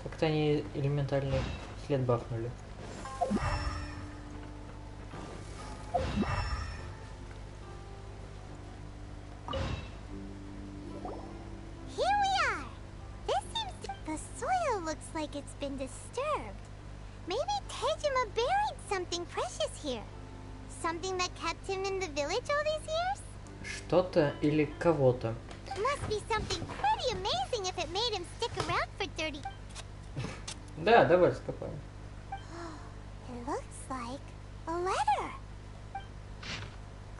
Как-то они элементарный след бахнули. Here we are. This seems to... The soil looks like it's been disturbed. Maybe Tejima buried something precious here. Something that kept him in the village all these years? Что-то или кого-то. Must be something pretty amazing if it made him stick around for 30... Да, давай раскопаем. It looks like a letter.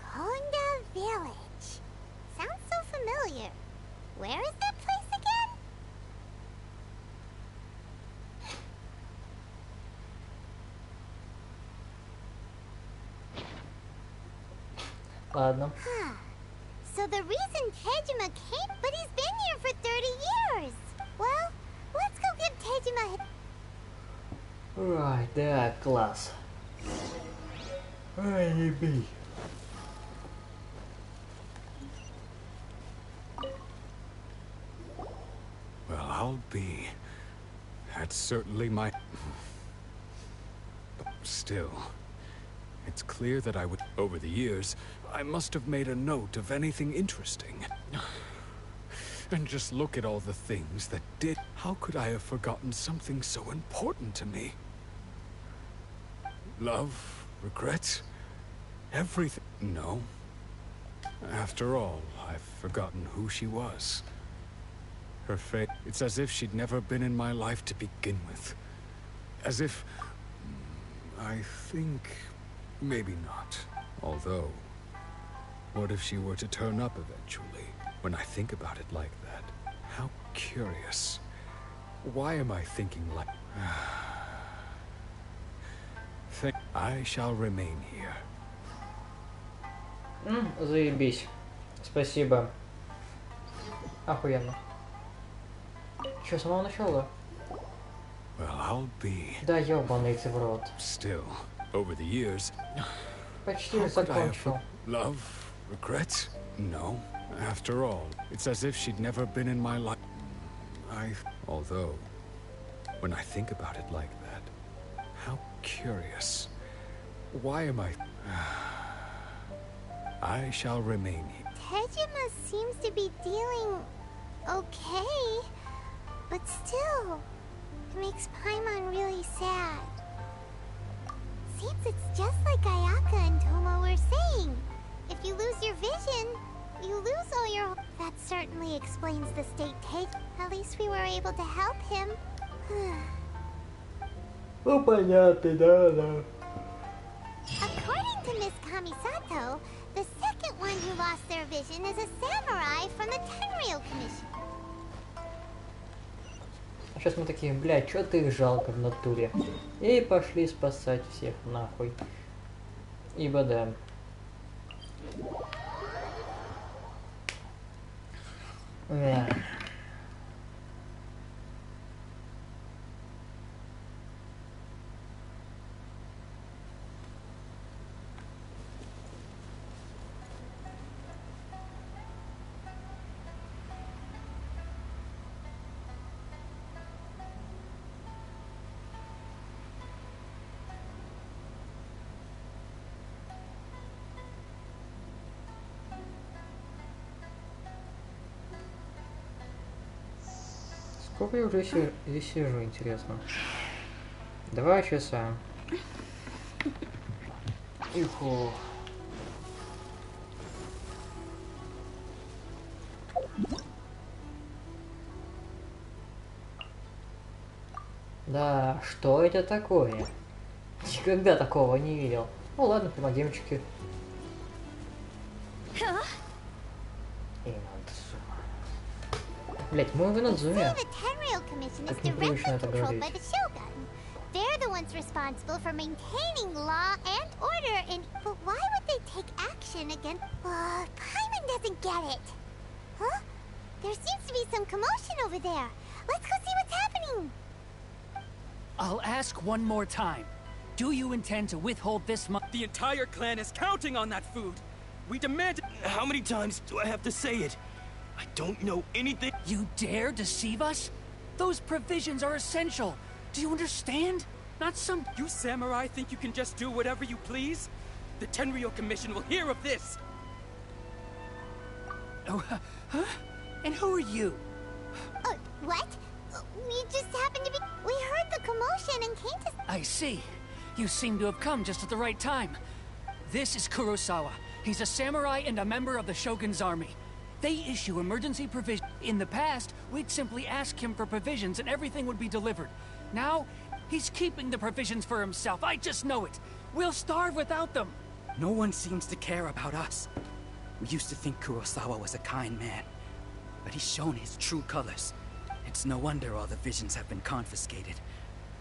Konda Village. Sounds so familiar. Where is that place again? Ладно. So the reason Tejima came, but he's been here for 30 years. Well, let's go give Tejima... Ой, да, класс. Ай, ебись. Well, I'll be. That's certainly my... But still, it's clear that I would... Over the years, I must have made a note of anything interesting. And just look at all the things that did... How could I have forgotten something so important to me? Love, regrets, everything. No. After all, I've forgotten who she was. Her fate. It's as if she'd never been in my life to begin with. As if... I think... maybe not. Although... what if she were to turn up eventually? When I think about it like that. How curious. Why am I thinking like... I shall remain here. Заебись. Спасибо. Охуенно. Чё, с самого начала? Well, I'll be... Да ёбаный ты в рот. Still, over the years... Почти How could I have закончил. Love? Regrets? No. After all, it's as if she'd never been in my life. Although, when I think about it like that, how curious. Why am I... I shall remain here. Tejima seems to be dealing... okay. But still, it makes Paimon really sad. Seems it's just like Ayaka and Tomo were saying. If you lose your vision, you lose all your... That certainly explains the state At least we were able to help him. Ну понятно, да. According to Miss Kamisato, the second one who lost their vision is a samurai from the Tenryou Commission. А сейчас мы такие, блядь, чё ты их жалко в натуре? И пошли спасать всех нахуй. Ибо да. Сколько я уже здесь сижу, интересно? 2 часа. Иху. Да, что это такое? Никогда такого не видел. Ну ладно, помогемчики. Инадзуме. Блять, мы в Инадзуме. Как непривычно это говорить. They're the ones responsible for maintaining law and order in... But why would they take action against... Paimon doesn't get it. Huh? There seems to be some commotion over there. Let's go see what's happening. I'll ask one more time. Do you intend to withhold this money? The entire clan is counting on that food. We demand it. How many times do I have to say it? I don't know anything. You dare deceive us? Those provisions are essential. Do you understand? Not some... You samurai think you can just do whatever you please? The Tenryou Commission will hear of this! Oh, huh? And who are you? What? We just happened to be... We heard the commotion and came to... I see. You seem to have come just at the right time. This is Kurosawa. He's a samurai and a member of the Shogun's army. They issue emergency provisions. In the past, we'd simply ask him for provisions and everything would be delivered. Now, he's keeping the provisions for himself. I just know it. We'll starve without them. No one seems to care about us. We used to think Kurosawa was a kind man, but he's shown his true colors. It's no wonder all the visions have been confiscated.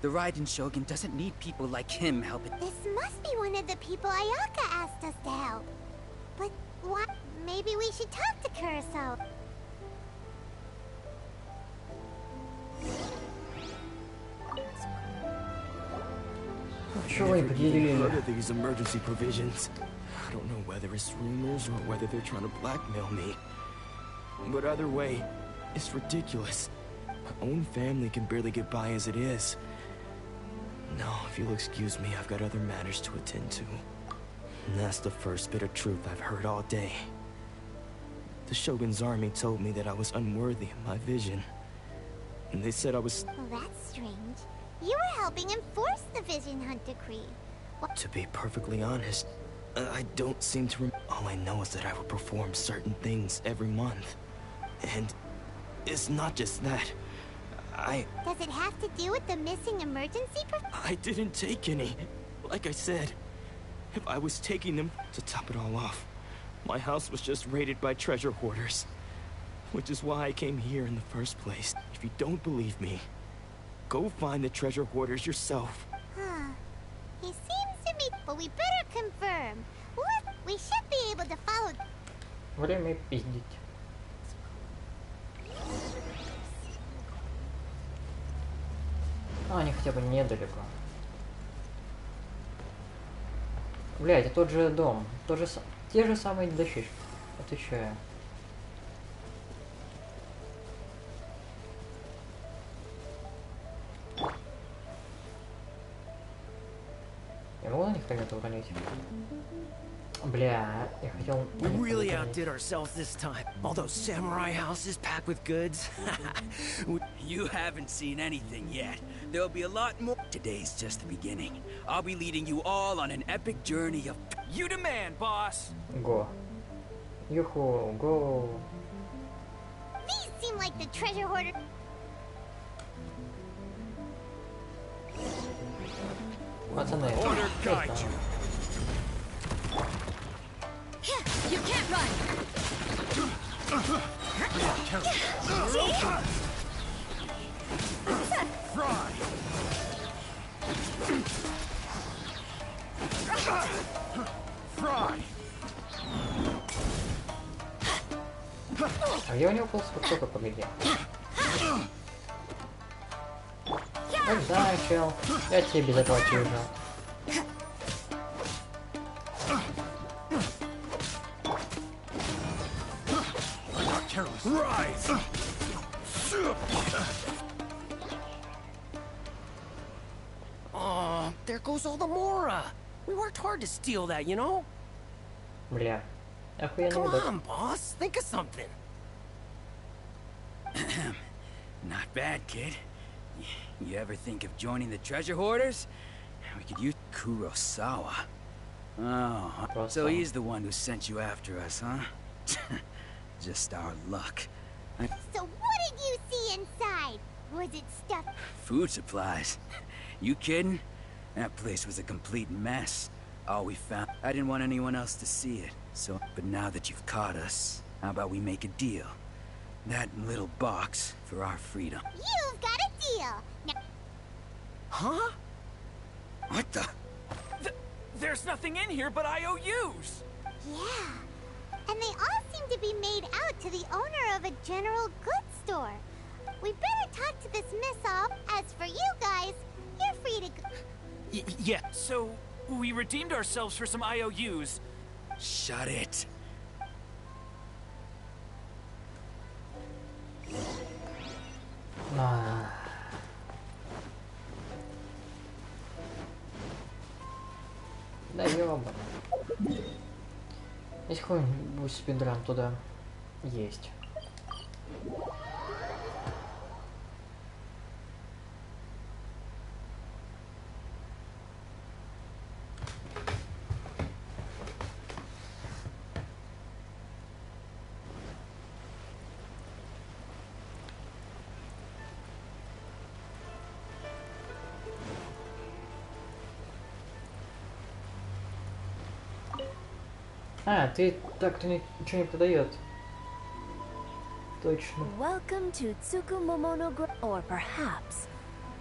The Raiden Shogun doesn't need people like him helping. This must be one of the people Ayaka asked us to help. But what? Maybe we should talk to Kurosawa. I've never heard of these emergency provisions. I don't know whether it's rumors or whether they're trying to blackmail me. But either way, it's ridiculous. My own family can barely get by as it is. Now, if you'll excuse me, I've got other matters to attend to. And that's the first bit of truth I've heard all day. The Shogun's army told me that I was unworthy of my vision. And they said I was... Well, that's strange. You were helping enforce the Vision Hunt Decree. What? To be perfectly honest, I don't seem to all I know is that I would perform certain things every month. And it's not just that. Does it have to do with the missing emergency I didn't take any. Like I said, if I was taking them, to top it all off, my house was just raided by treasure hoarders. Which is why I came here in the first place. If you don't believe me, go find the treasure hoarders yourself. Huh. He seems to be... But we better confirm. What? We should be able to follow... Время пиздить. А, они хотя бы недалеко. Бля, это тот же дом. Те же самые дощечки. Отвечаю. Я могу на них предметы уронить? Бля, я хотел... We really outdid ourselves this time. All those samurai houses packed with goods. You haven't seen anything yet. There'll be a lot more. Today's just the beginning. I'll be leading you all on an epic journey of... You demand, boss! Go. Юху, go. These seem like the treasure hoarder... Пацаны. Order guide you. You can't run! Fry! Fry! А я у него полсколько, погоди. Вот да, чел. Я тебе без этого чужу. Rise! Oh, there goes all the Mora. We worked hard to steal that, you know? Бля. Охуенный Come видос. on, boss. Think of something. Not bad, kid. You ever think of joining the treasure hoarders? We could use Kurosawa. Oh, so he's the one who sent you after us, huh? Just our luck. So what did you see inside? Was it stuff? Food supplies. You kidding? That place was a complete mess. All we found, I didn't want anyone else to see it. So, but now that you've caught us, how about we make a deal? That little box for our freedom. You've got a deal. Now Huh? What the? There's nothing in here but IOUs! Yeah. And they all seem to be made out to the owner of a general goods store. We better talk to this miss-off. As for you guys, you're free to go. Yeah, so we redeemed ourselves for some IOUs. Shut it. Да ёба. Есть какой-нибудь спидран туда? Есть. А, ты так-то ничего не продает. Точно. Welcome to Tsukumomono, or perhaps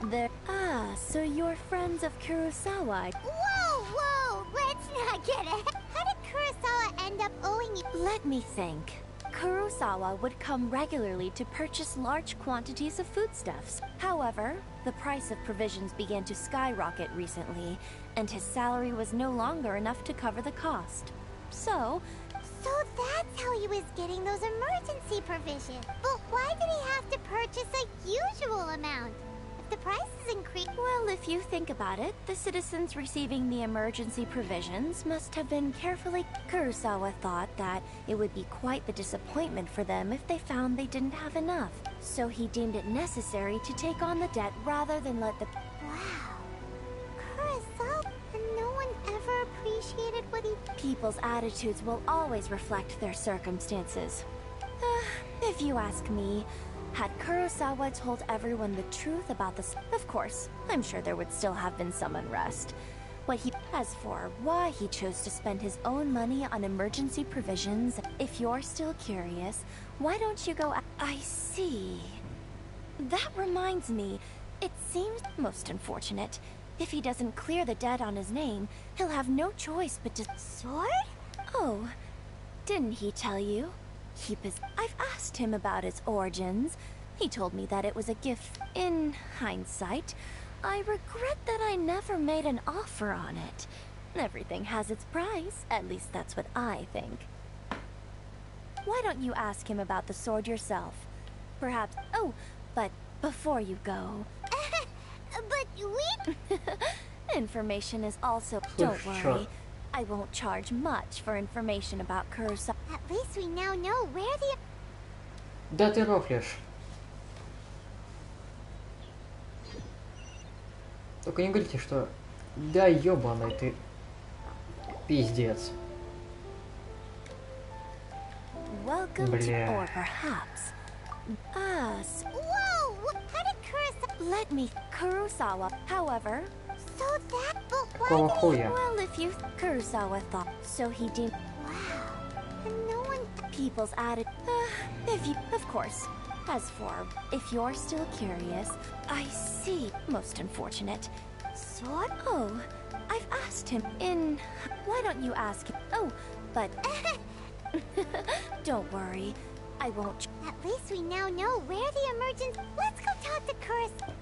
there. Ah, so you're friends of Kurosawa. Whoa, whoa! Let's not get it. How did Kurosawa end up owing you? Let me think. Kurosawa would come regularly to purchase large quantities of foodstuffs. However, the price of provisions began to skyrocket recently, and his salary was no longer enough to cover the cost. So that's how he was getting those emergency provisions. But why did he have to purchase a usual amount? If the prices increase... Well, if you think about it, the citizens receiving the emergency provisions must have been carefully... Kurosawa thought that it would be quite the disappointment for them if they found they didn't have enough. So he deemed it necessary to take on the debt rather than let the... Wow. Kurosawa... And no one ever appreciated what he... People's attitudes will always reflect their circumstances. If you ask me, had Kurosawa told everyone the truth about this, of course, I'm sure there would still have been some unrest. As for why he chose to spend his own money on emergency provisions, if you're still curious, why don't you go... I see. That reminds me, it seems most unfortunate. If he doesn't clear the debt on his name, he'll have no choice but to... Sword? Oh, didn't he tell you? I've asked him about its origins. He told me that it was a gift. In hindsight, I regret that I never made an offer on it. Everything has its price. At least that's what I think. Why don't you ask him about the sword yourself? Perhaps... Oh, but before you go... But we... Information is also... Don't worry. I won't charge much for information about Kurosawa. At least we now know where the... Да ты рофлишь. Только не говорите, что... Да ёбаный ты... Пиздец. Welcome to, or perhaps... Whoa! How did Kurosawa... Let me... Kurosawa. However... So that... But why did he... Well, if you... Kurosawa thought... So he did... Wow. And no one... People's attitude... if you... Of course. As for... If you're still curious... I see. Most unfortunate. Sword? Oh. I've asked him in... Why don't you ask him... Oh, but... Don't worry. I won't... At least we now know where the emergency... Let's go talk to Kurosawa.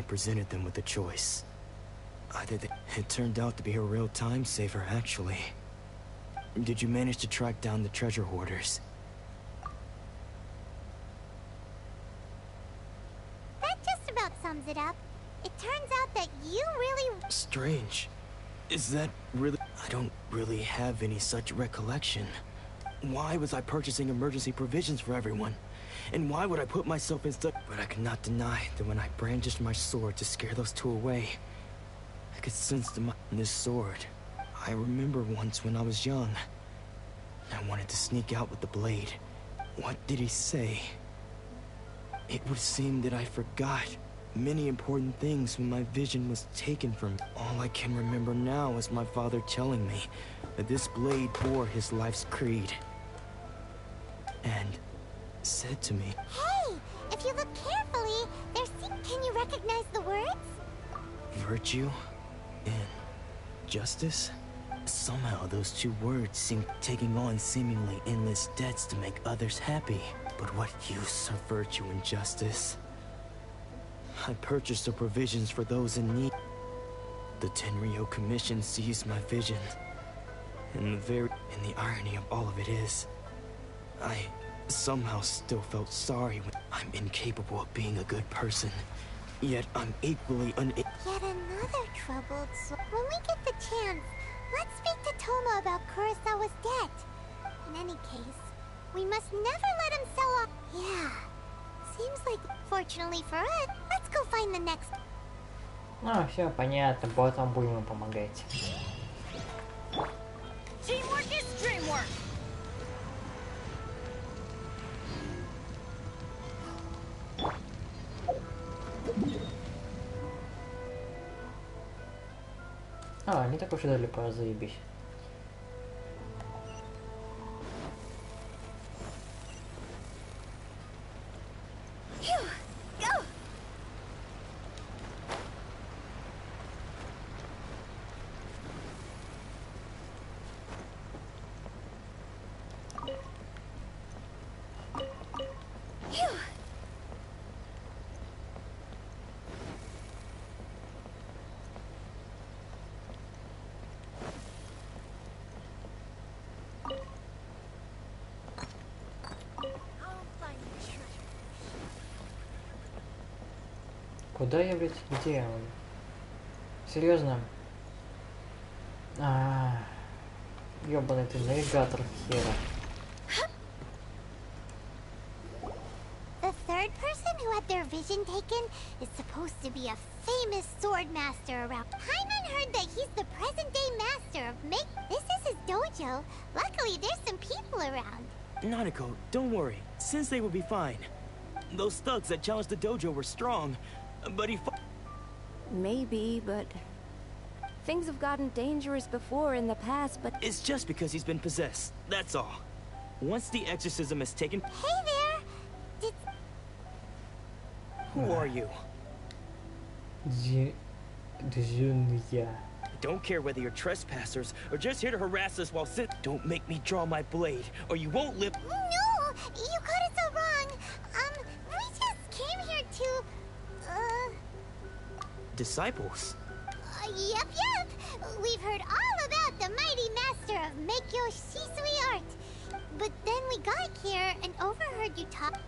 presented them with a choice. Either they... It turned out to be a real time saver, actually. Did you manage to track down the treasure hoarders? That just about sums it up. It turns out that you really... Strange. Is that really... I don't really have any such recollection. Why was I purchasing emergency provisions for everyone? And why would I put myself in such... But I cannot deny that when I brandished my sword to scare those two away, I could sense this sword. I remember once when I was young, I wanted to sneak out with the blade. What did he say? It would seem that I forgot many important things when my vision was taken from me. All I can remember now is my father telling me that this blade bore his life's creed. And said to me, Hey! If you look carefully, can you recognize the words? virtue and justice? Somehow those two words seem taking on seemingly endless debts to make others happy. But what use of virtue and justice? I purchased the provisions for those in need. The Tenryo Commission seized my vision. And the irony of all of it is, I somehow still felt sorry when I'm incapable of being a good person. Yet I'm equally unable. Yet another troubled soul. When we get the chance, let's speak to Toma about Kurosawa's debt. In any case, we must never let him sell off. Yeah. Seems like, fortunately for us, let's go find the next. Ну, все понятно, потом будем ему помогать. Teamwork is dreamwork. А, не так уж и далеко, заебись. Куда я, блядь, где он? Серьезно? Ёбаный ты навигатор хера. The third person who had their vision taken is supposed to be a famous sword master around. Paimon heard that he's the present-day master of make. This is his dojo. Luckily, there's some people around. Nanako, don't worry. Sensei will be fine. Those thugs that challenged the dojo were strong, but he Maybe, but things have gotten dangerous before in the past, but... It's just because he's been possessed, that's all. Once the exorcism is taken... Hey there! Who are you? Don't care whether you're trespassers or just here to harass us while Don't make me draw my blade, or you won't live... No! You got it so wrong! We just came here to... Disciples? Yep. We've heard all about the mighty master of Meikyo Shisui art. But then we got here and overheard you talk.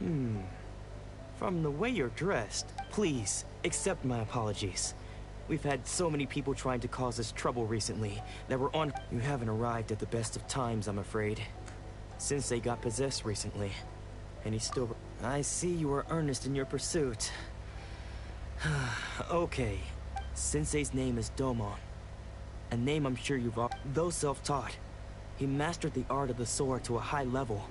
From the way you're dressed, please, accept my apologies. We've had so many people trying to cause us trouble recently that we're on... You haven't arrived at the best of times, I'm afraid. Sensei got possessed recently, and he's still... I see you are earnest in your pursuit. Okay. Sensei's name is Domon. A name I'm sure you've all... Though self-taught, he mastered the art of the sword to a high level.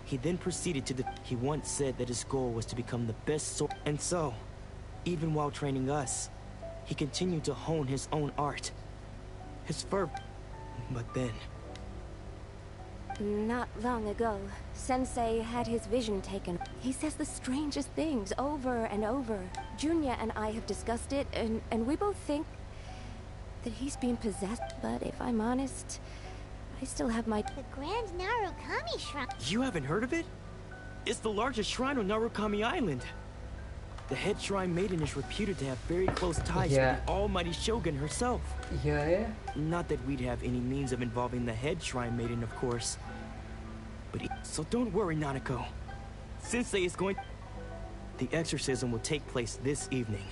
He then proceeded to He once said that his goal was to become the best sword... And so, even while training us, he continued to hone his own art. His But then... Not long ago, Sensei had his vision taken. He says the strangest things over and over. Junya and I have discussed it, and we both think that he's been possessed. But if I'm honest, I still have my... The Grand Narukami Shrine. You haven't heard of it? It's the largest shrine on Narukami Island. The head shrine maiden is reputed to have very close ties to the almighty Shogun herself. Yeah. Not that we'd have any means of involving the head shrine maiden, of course. But so don't worry, Nanako. Sensei is going... The exorcism will take place this evening.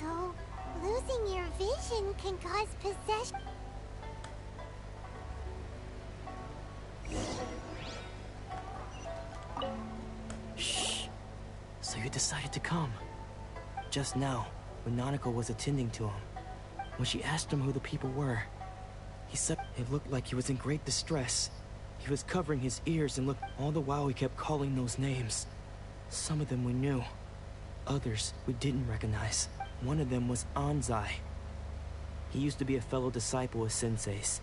So, losing your vision can cause possession. Shh. So you decided to come. Just now, when Nanako was attending to him, when she asked him who the people were, he said it looked like he was in great distress. He was covering his ears and looked all the while he kept calling those names. Some of them we knew, others we didn't recognize. One of them was Anzai. He used to be a fellow disciple of Sensei's,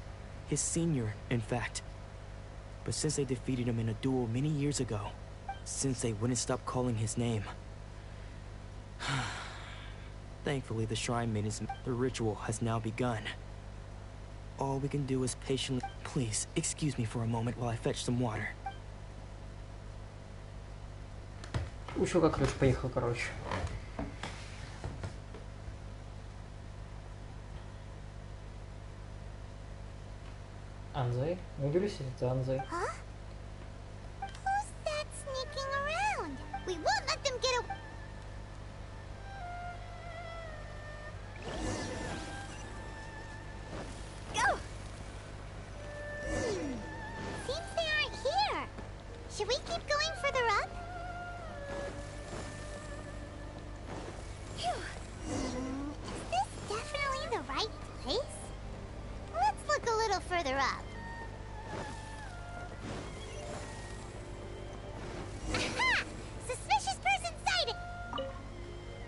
his senior, in fact. But Sensei defeated him in a duel many years ago. Sensei wouldn't stop calling his name. Thankfully, the shrine maiden's the ritual has now begun. All we can do is patiently... Please, excuse me for a moment while I fetch some water. Ушел как ключ, поехал, короче. Анзай? Не удивлюсь, если это Анзай. Huh? Who's that sneaking around? We won't let them get away. Seems they aren't here. Should we keep going further up? Phew. Is this definitely the right place? Let's look a little further up. Aha! Suspicious person sighted!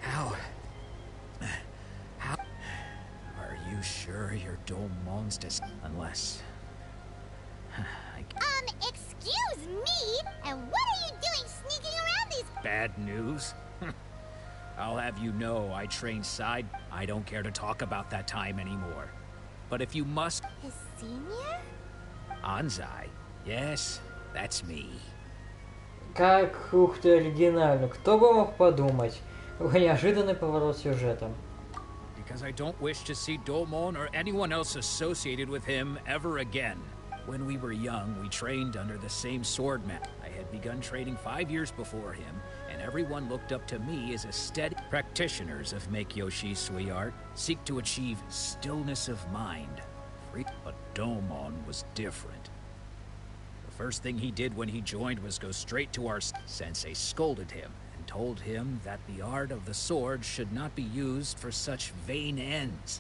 How? Are you sure you're Domon's unless... Excuse me? And what are you doing sneaking around these... Bad news? I'll have you know I trained side. I don't care to talk about that time anymore. But if you must... His senior? Anzai? Yes, that's me. Как, ух ты, оригинально. Кто бы мог подумать? Какой неожиданный поворот сюжета. Because I don't wish to see Domon or anyone else associated with him ever again. When we were young, we trained under the same swordman. I had begun training 5 years before him, and everyone looked up to me as a steady... Practitioners of Make-Yoshi Sui-Art seek to achieve stillness of mind. But Domon was different. The first thing he did when he joined was go straight to our... Sensei scolded him and told him that the art of the sword should not be used for such vain ends.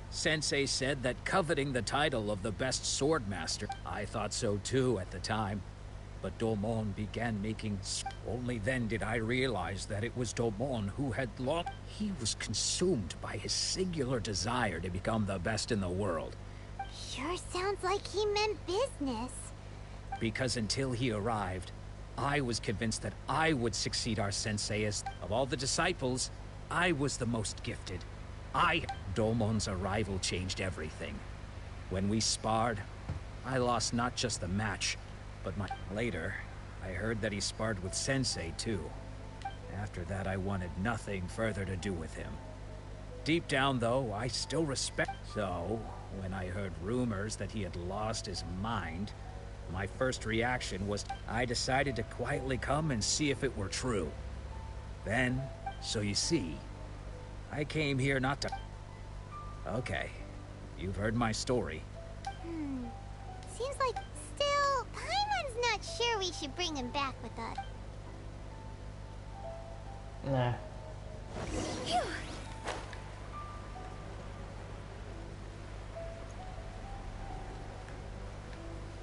Sensei said that coveting the title of the best swordmaster, I thought so too at the time. But Domon began making... Only then did I realize that it was Domon who had lost... He was consumed by his singular desire to become the best in the world. Sure sounds like he meant business. Because until he arrived, I was convinced that I would succeed our sensei as... Of all the disciples, I was the most gifted. Domon's arrival changed everything. When we sparred, I lost not just the match, but my... Later, I heard that he sparred with Sensei too. After that, I wanted nothing further to do with him. Deep down, though, I still respect... So, when I heard rumors that he had lost his mind, my first reaction was... I decided to quietly come and see if it were true. Then, so you see... I came here not to... Okay, you've heard my story. Seems like... Still, Paimon's not sure we should bring him back with us. Nah. Phew.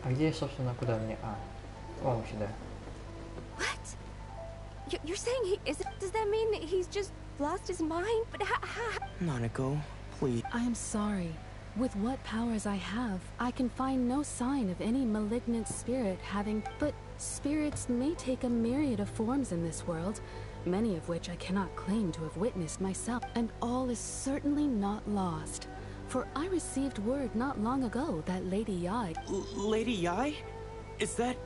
А где, собственно, куда мне? А, вон сюда. What? You're saying he isn't... Does that mean he's just... lost his mind? But Nanako, please. I am sorry. With what powers I have, I can find no sign of any malignant spirit having... But spirits may take a myriad of forms in this world, many of which I cannot claim to have witnessed myself. And all is certainly not lost. For I received word not long ago that Lady Yai... Lady Yai? Is that...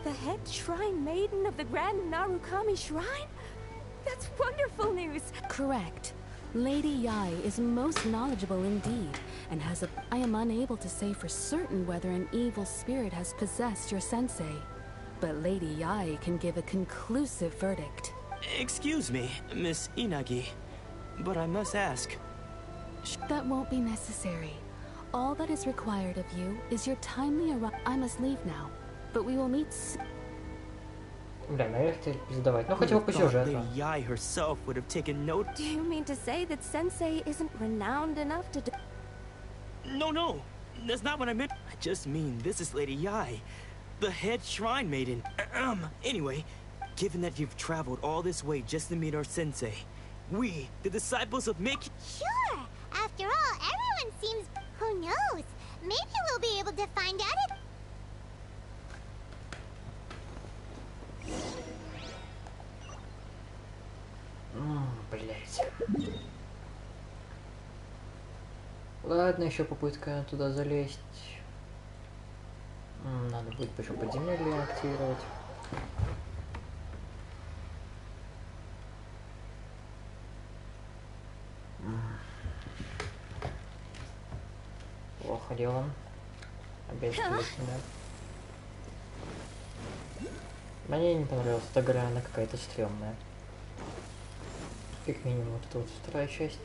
The head shrine maiden of the Grand Narukami Shrine? That's wonderful news. Correct. Lady Yai is most knowledgeable indeed, and has a... I am unable to say for certain whether an evil spirit has possessed your sensei, but Lady Yai can give a conclusive verdict. Excuse me, Miss Inagi, but I must ask. That won't be necessary. All that is required of you is your timely arrival. I must leave now, but we will meet. Бля, наверное, задавать. Ну, хотя бы по сюжету. Lady Yai herself would have taken note. Do you mean to say that Sensei isn't renowned enough to do... No, that's not what I meant. I just mean this is Lady Yai, the head shrine maiden. Anyway, given that you've traveled all this way just to meet our sensei, we, the disciples of Mickey... Sure! After all, everyone seems... Who knows? Maybe we'll be able to find out if... Блять. Ладно, еще попытка туда залезть. Надо будет еще подземелье активировать. Плохо дело. Опять да. Мне не понравилась эта игра, она какая-то стрёмная. Как минимум, вот это вот вторая часть.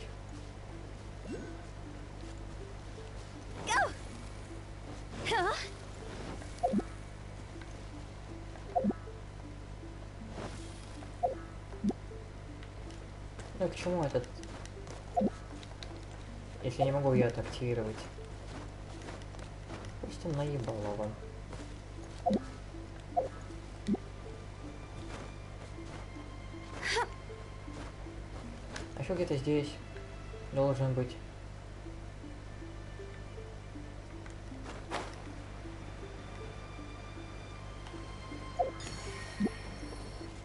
Ну к чему этот? Если не могу я это активировать. Пусть он наебало вам. А еще где-то здесь должен быть.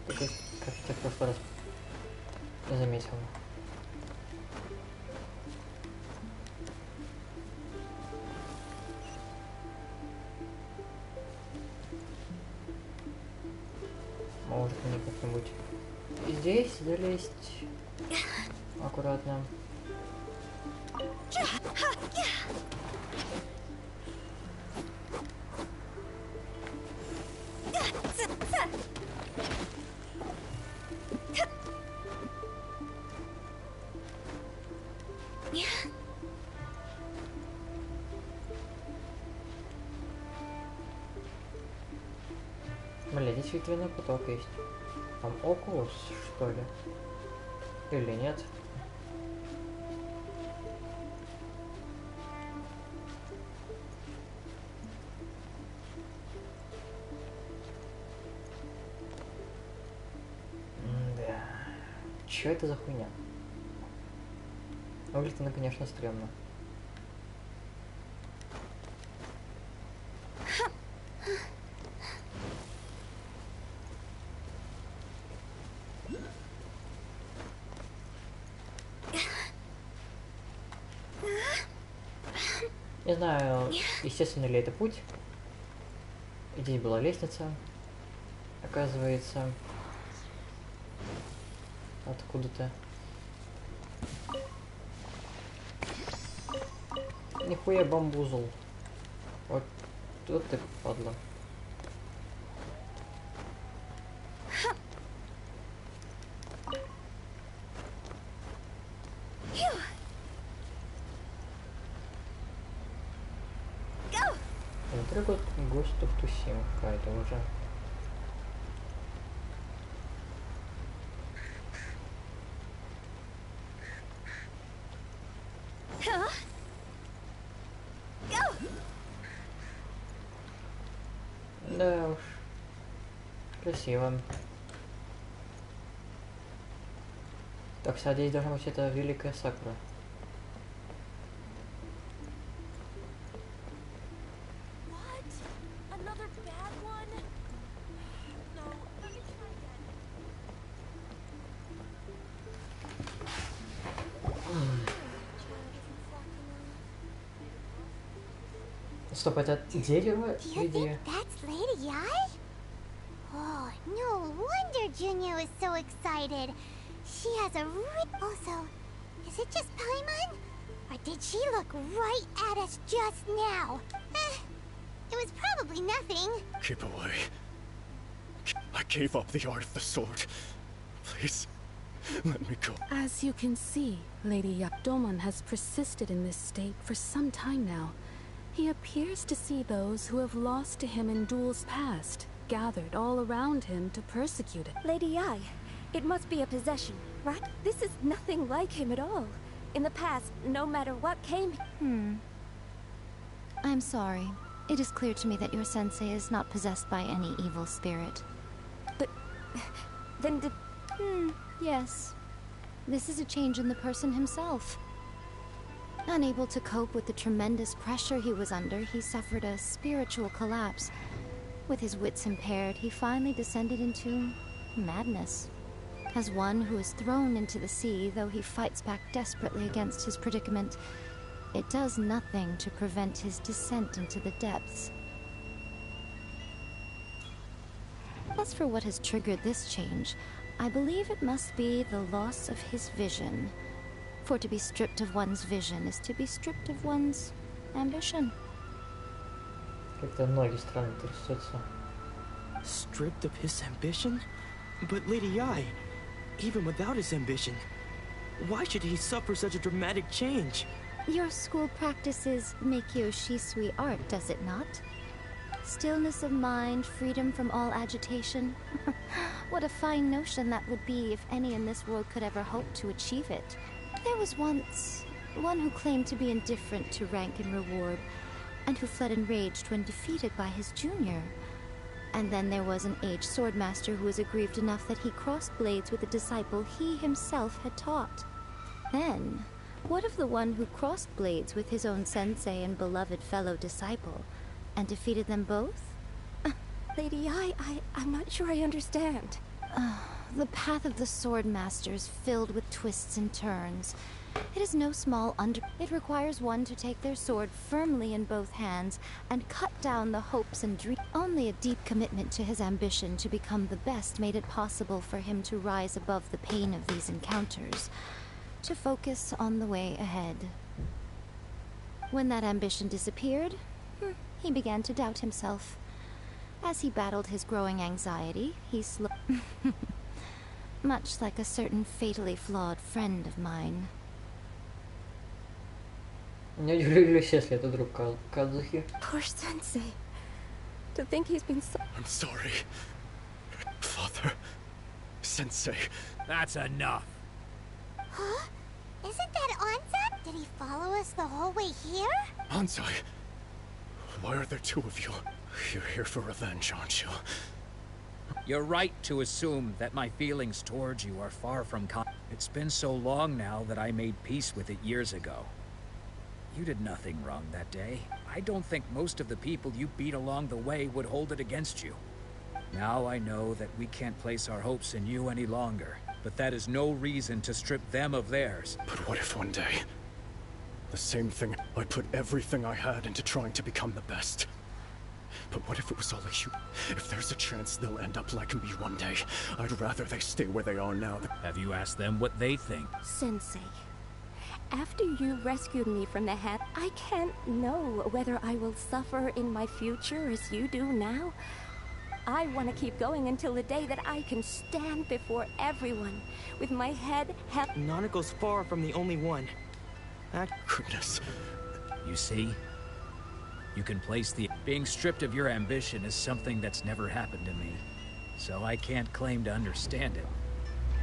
Такой, как я в прошлый раз заметил. Может мне как-нибудь здесь залезть аккуратно. Бля, здесь ветряной поток есть. Там окулус, что ли? Или нет? Да. Чё это за хуйня? Выглядит она, конечно, стрёмно. Не знаю, естественно ли это путь. Здесь была лестница, оказывается, откуда-то. Нихуя бамбузл. Вот тут ты падла. Смотри, вот гостов тусим какая-то уже. Да уж. Красиво. Так, кстати, здесь должна быть эта великая сакура. Стоп, это дерево или... That's Lady Yai? Oh, no wonder Junior was so excited. She has a Also, is it just Paimon? Or did she look right at us just now? It was probably nothing. Keep away. I gave up the art of the sword. Please, let me go. As you can see, Lady Domon has persisted in this state for some time now. He appears to see those who have lost to him in duels past, gathered all around him to persecute it. Lady Yai, it must be a possession, right? This is nothing like him at all. In the past, no matter what came... I'm sorry. It is clear to me that your sensei is not possessed by any evil spirit. But... then did... Yes. This is a change in the person himself. Unable to cope with the tremendous pressure he was under, he suffered a spiritual collapse. With his wits impaired, he finally descended into madness. As one who is thrown into the sea, though he fights back desperately against his predicament, it does nothing to prevent his descent into the depths. As for what has triggered this change, I believe it must be the loss of his vision. For to be stripped of one's vision is to be stripped of one's ambition. Как-то ноги странно трясутся. Stripped of his ambition? But Lady Yai, even without his ambition, why should he suffer such a dramatic change? Your school practices Meikyo Shisui art, does it not? Stillness of mind, freedom from all agitation. What a fine notion that would be if any in this world could ever hope to achieve it. There was once one who claimed to be indifferent to rank and reward, and who fled enraged when defeated by his junior. And then there was an aged swordmaster who was aggrieved enough that he crossed blades with a disciple he himself had taught. Then, what of the one who crossed blades with his own sensei and beloved fellow disciple, and defeated them both? Lady I'm not sure I understand. The path of the swordmaster is filled with twists and turns. It is no small It requires one to take their sword firmly in both hands and cut down the hopes and dreams. Only a deep commitment to his ambition to become the best made it possible for him to rise above the pain of these encounters, to focus on the way ahead. When that ambition disappeared, he began to doubt himself. As he battled his growing anxiety, he much like a certain fatally flawed friend of mine. Не удивлюсь, если это друг Кадзухи. Poor sensei. To think he's been so... I'm sorry. Father. Sensei. That's enough. Huh? Isn't that Anza? Did he follow us the whole way here? Ansai. Why are there two of you? You're here for revenge, aren't you? You're right to assume that my feelings towards you are far from It's been so long now that I made peace with it years ago. You did nothing wrong that day. I don't think most of the people you beat along the way would hold it against you. Now I know that we can't place our hopes in you any longer, but that is no reason to strip them of theirs. But what if one day, the same thing, I put everything I had into trying to become the best? But what if it was all a you? If there's a chance they'll end up like me one day, I'd rather they stay where they are now. Have you asked them what they think? Sensei, after you rescued me from the hand, I can't know whether I will suffer in my future as you do now. I want to keep going until the day that I can stand before everyone with my head held. Nanako's far from the only one. Goodness. You see? You can place the... Being stripped of your ambition is something that's never happened to me. So I can't claim to understand it.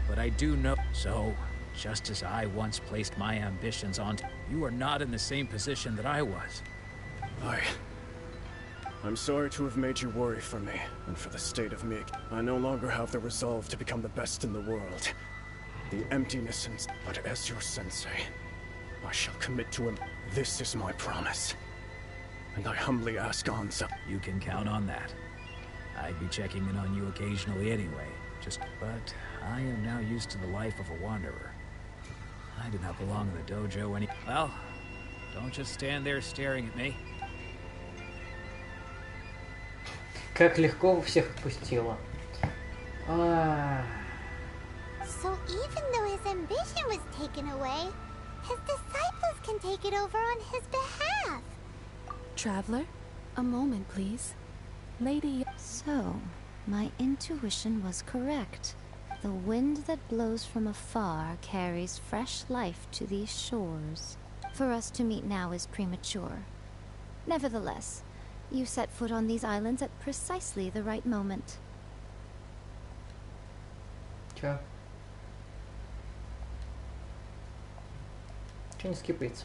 But I do know... So, just as I once placed my ambitions on... You are not in the same position that I was. I'm sorry to have made you worry for me, and for the state of me. I no longer have the resolve to become the best in the world. The emptiness and... But as your sensei, I shall commit to him. This is my promise. And I humbly ask Anza. You can count on that. I'd be checking in on you occasionally anyway. But I am now used to the life of a wanderer. I do not belong in the dojo any... Well, don't just stand there staring at me. Как легко всех отпустила. So even though his ambition was taken away, his disciples can take it over on his behalf. Traveler, a moment, please. Lady... So, my intuition was correct. The wind that blows from afar carries fresh life to these shores. For us to meet now is premature. Nevertheless, you set foot on these islands at precisely the right moment. Чё? Чё не скипается?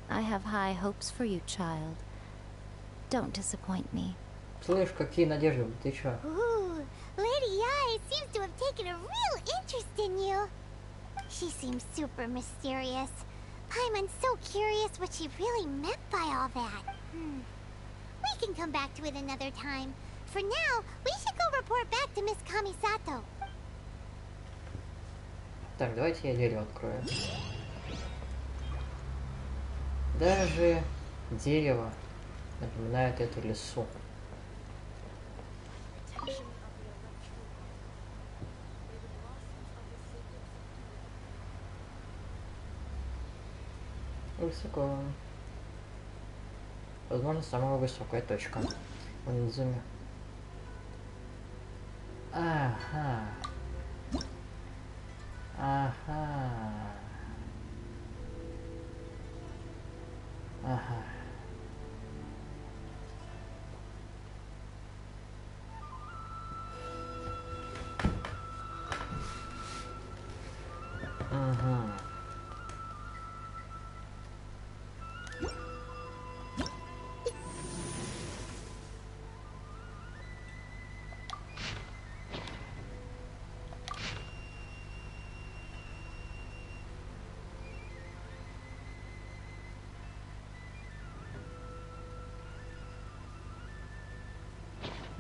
I have high hopes for you, child. Don't disappoint me. Слышь, какие надежды? Ты чё? Ooh, Lady Yae seems to have taken a real interest in you. She seems super mysterious. Paimon's so curious what she really meant by all that. We can come back to it another time. For now, we should go report back to Miss Kamisato. Так, давайте я дерево открою. Даже дерево напоминает эту лесу. Высоко. Возможно, самая высокая точка в Инадзуме. Ага. Ага. Ага. Ага.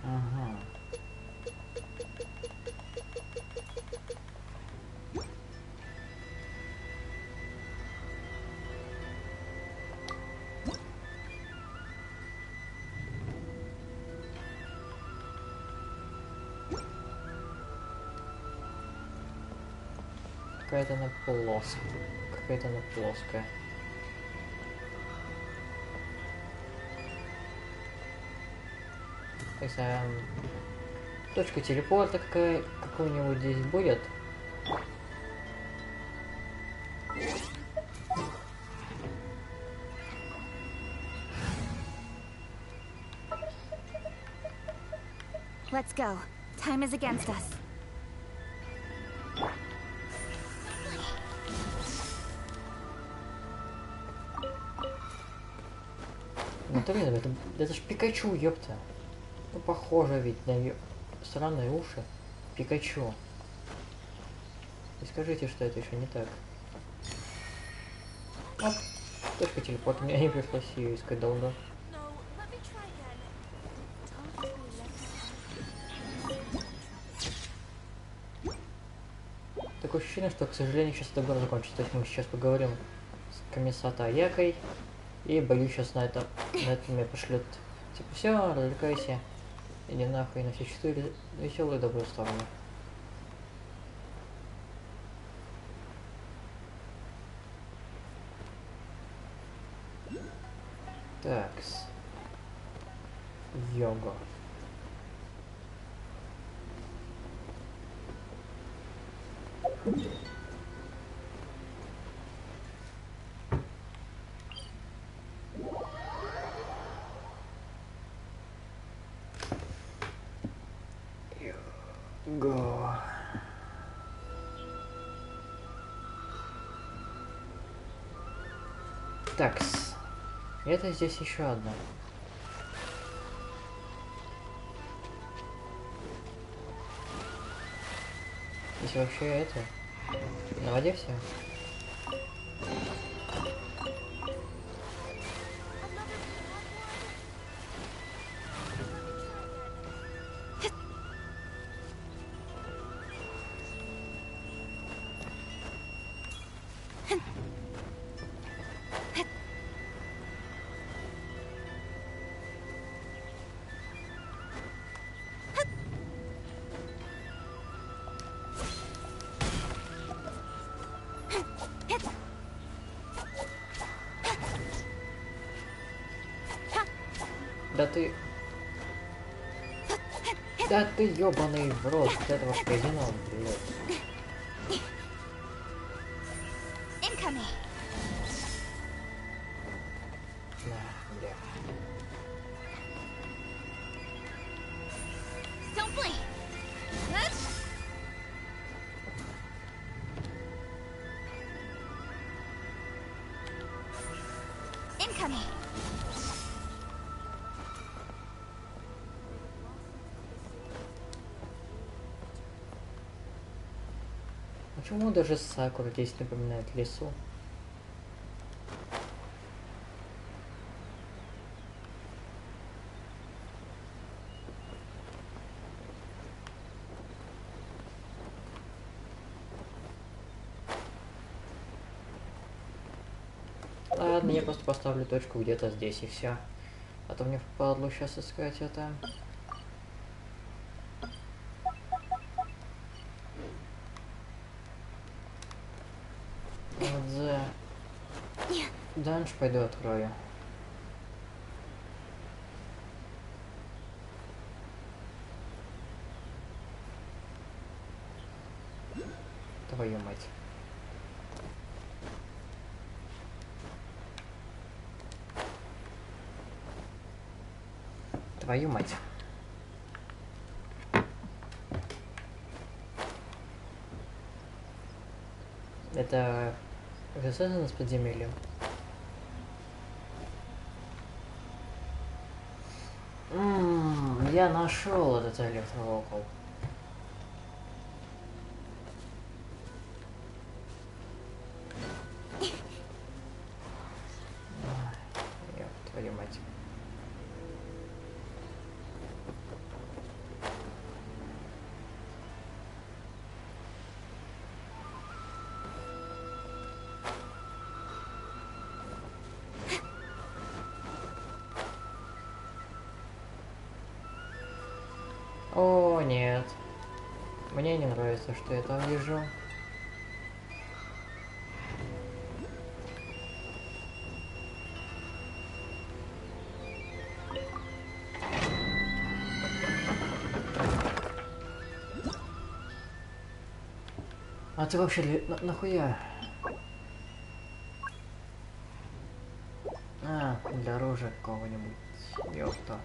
Ага. Какая-то она плоская. Какая-то она плоская. То есть, точка телепорта какой-нибудь здесь будет. Let's go. Time is against us. Ну, это ж Пикачу, ёпта. Ну, похоже ведь на её странные уши. Пикачу. И скажите, что это еще не так. Оп. Точка телепорта. Мне не пришлось ее искать долго. Такое ощущение, что, к сожалению, сейчас это будет закончится. То есть мы сейчас поговорим с Камисата Аякой. И боюсь, сейчас на это меня пошлет. Типа, все, развлекайся. Иди нахуй на все четыре веселые добрые стороны. Такс. Йога. Го. Такс. Это здесь еще одна. Здесь вообще это на воде все. Да ты... Да ты ёбаный в рот этого казино, блядь. Да, бля. Почему даже Сакура здесь напоминает лесу? Ладно, я просто поставлю точку где-то здесь и все. А то мне впадло сейчас искать это. Вот за... Данж пойду открою. Твою мать. Твою мать. Это уже связано с подземельем? Я нашел этот электровокал. Твою мать. О, нет. Мне не нравится, что я там вижу. А ты вообще нахуя? А, для оружия какого-нибудь. Ёпта.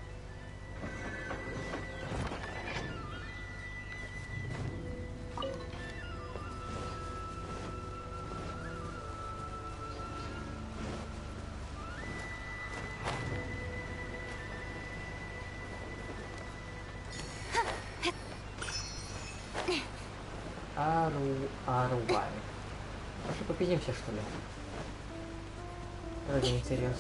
Аруай. Может, попиздимся, что ли? Ради интереса.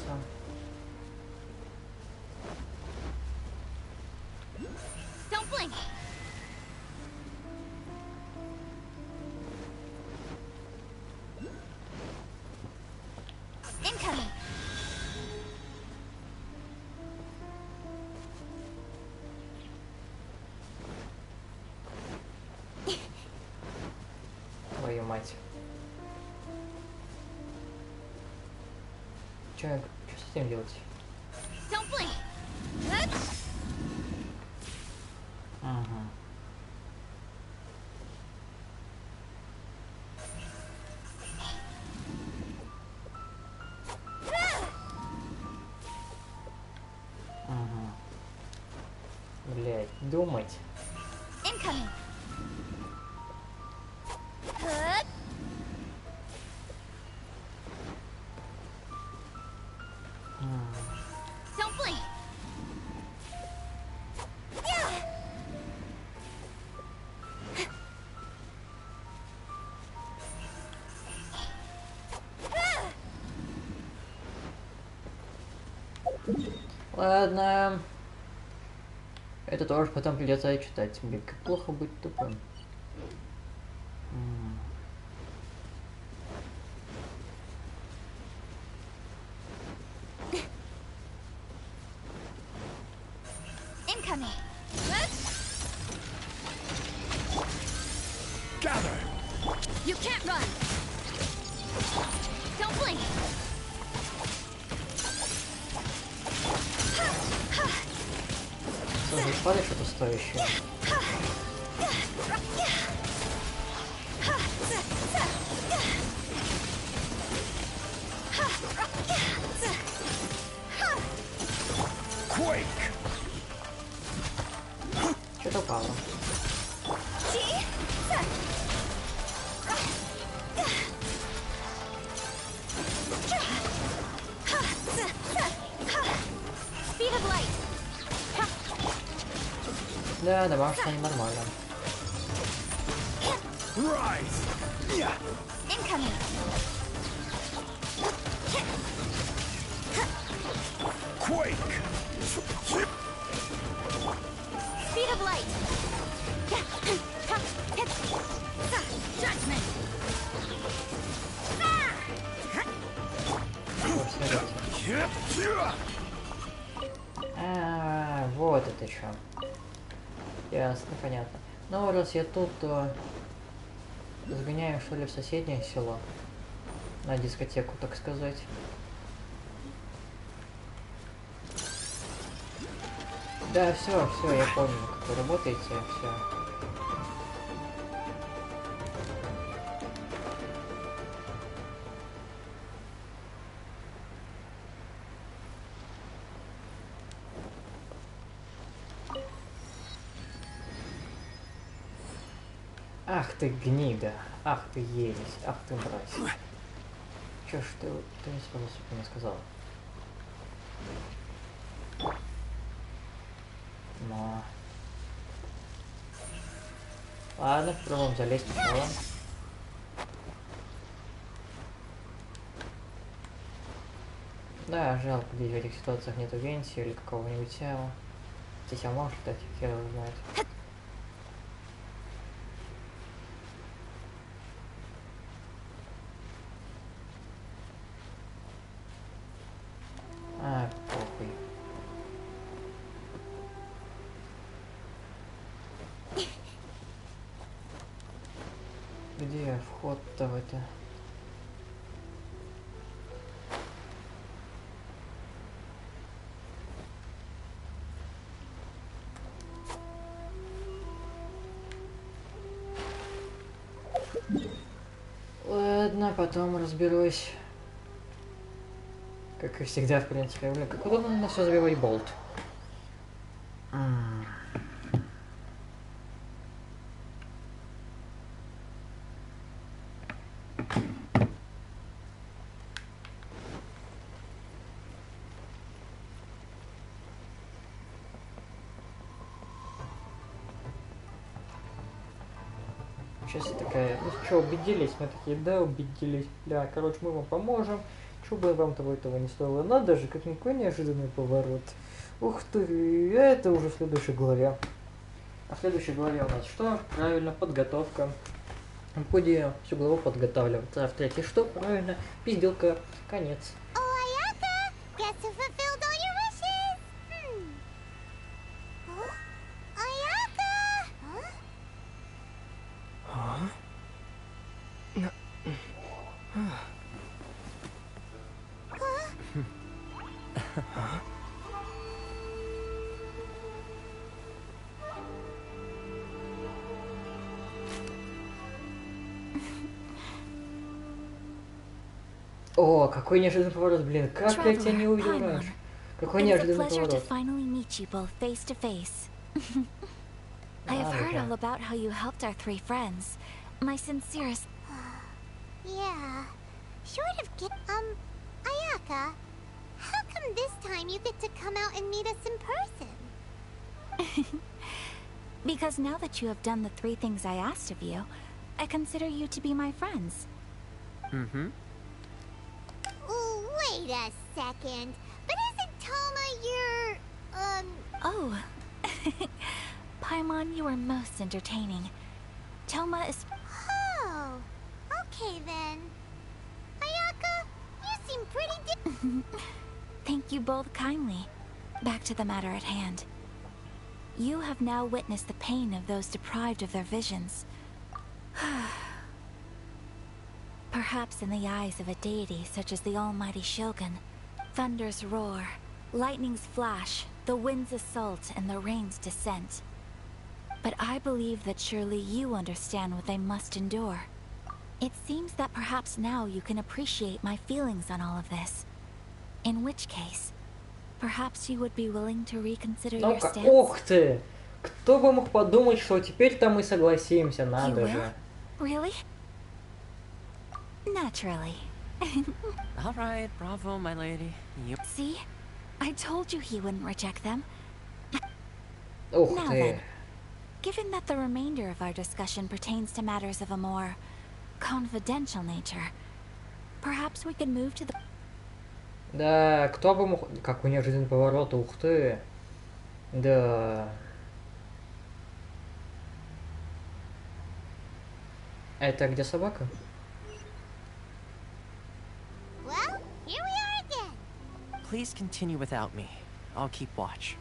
Твою мать. Что с этим делать? Ага. Ага. Блять, думать. Ладно. Это тоже потом придется читать. Блин, как плохо быть тупым. You can't run. Don't blink. Падай что-то стоящее. Что-то упало. Да, добавь что нормально. Speed of light. Judgment. Вот это что. Ясно, понятно. Ну, раз я тут, то сгоняем, что ли, в соседнее село. На дискотеку, так сказать. Да, все, я понял, как вы работаете, все. Ах ты гнида, ах ты ересь, ах ты мразь. Чё ж ты не сказал, что ты не сказал? Но... Ладно, попробуем залезть в село. Да, жалко, где в этих ситуациях нету Генси или какого-нибудь Сяо. Здесь я может, кстати, хер его знает. А, похуй. Где вход-то в это? Ладно, потом разберусь. Как и всегда, в принципе. Блин, как удобно на все забивать болт. Сейчас я такая, ну что, убедились? Мы такие, да, убедились. Бля, короче, мы вам поможем. Что бы вам того этого не стоило. Надо же, как никакой неожиданный поворот. Ух ты, это уже в следующей главе. А в следующей главе у нас что? Правильно, подготовка. Будем всю главу подготавливать. А в третьей что? Правильно, пизделка. Конец. О, какой неожиданный поворот, блин, как я тебя не увидел раньше. Какой неожиданный поворот. I have heard all about how you helped our three friends. My sincerest... Yeah, short of Ayaka, how come this time you get to come out and meet us in person? Because now that you have done the 3 things I asked of you, I consider you to be my friends. Mm-hmm. Wait a second, but isn't Toma your, Oh. Paimon, you are most entertaining. Toma is... Oh, okay then. Ayaka, you seem pretty Thank you both kindly. Back to the matter at hand. You have now witnessed the pain of those deprived of their visions. Perhaps in the eyes of a deity such as the almighty Shogun, thunders roar, lightnings flash, the wind's assault and the rain's descent. But I believe that surely you understand what I must endure. It seems that perhaps now you can appreciate my feelings on all of this. In which case, perhaps you would be willing to reconsider your Ну-ка, stance. ух ты! Кто бы мог подумать, что теперь-то мы согласимся, You надо will? же. Really? Naturally. All right, bravo, my lady. You... See? I told you he wouldn't reject them. Ух Now ты. then, given that the remainder of our discussion pertains to matters of a more confidential nature, perhaps we could move to the... Да, кто бы мог... Какой неожиданный поворот, ух ты. Да. Это где собака? Well, here we are again. Please continue without me. I'll keep watch.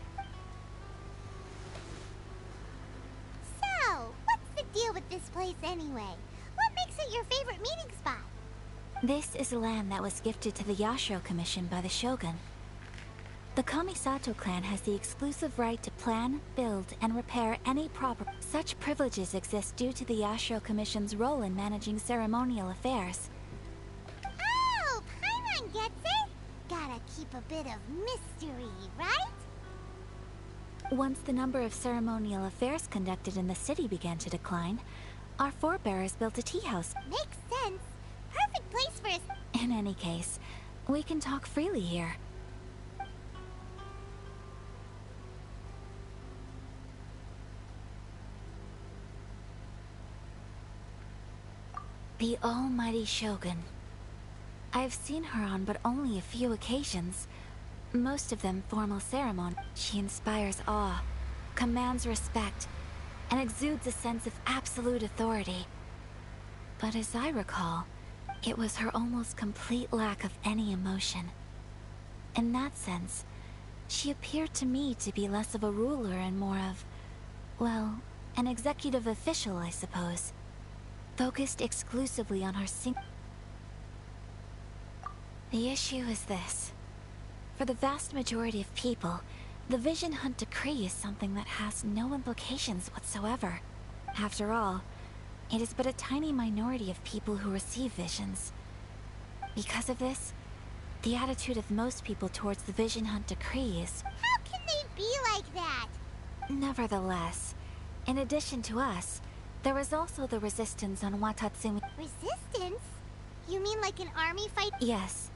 So, what's the deal with this place anyway? What makes it your favorite meeting spot? This is land that was gifted to the Yashiro Commission by the Shogun. The Kamisato clan has the exclusive right to plan, build, and repair any property. Such privileges exist due to the Yashiro Commission's role in managing ceremonial affairs. Oh, Paimon gets it. Gotta keep a bit of mystery, right? Once the number of ceremonial affairs conducted in the city began to decline, our forebears built a tea house. Makes sense. Perfect place for us. In any case, we can talk freely here. The almighty Shogun. I've seen her on but only a few occasions. Most of them formal ceremony. She inspires awe, commands respect, and exudes a sense of absolute authority. But as I recall, it was her almost complete lack of any emotion. In that sense, she appeared to me to be less of a ruler and more of, well, an executive official, I suppose. Focused exclusively on her The issue is this. For the vast majority of people, the Vision Hunt Decree is something that has no implications whatsoever. After all, it is but a tiny minority of people who receive visions. Because of this, the attitude of most people towards the Vision Hunt Decree is... How can they be like that? Nevertheless, in addition to us, there is also the resistance on Watatsumi. Resistance? You mean like an army fight? Yes.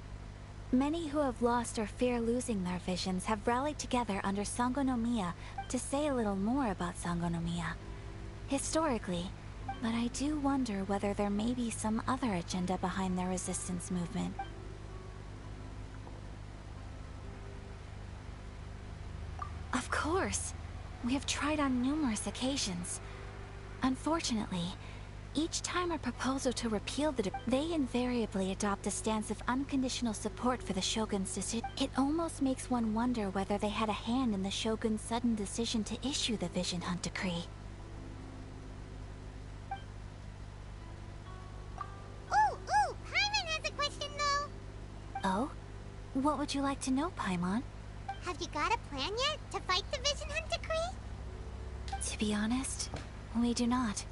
Many who have lost or fear losing their visions have rallied together under Sangonomiya to say a little more about Sangonomiya. Historically, but I do wonder whether there may be some other agenda behind their resistance movement. Of course. We have tried on numerous occasions. Unfortunately, each time a proposal to repeal the they invariably adopt a stance of unconditional support for the Shogun's decision. It almost makes one wonder whether they had a hand in the Shogun's sudden decision to issue the Vision Hunt Decree. Ooh, Paimon has a question though. Oh? What would you like to know, Paimon? Have you got a plan yet to fight the Vision Hunt Decree? To be honest, we do not.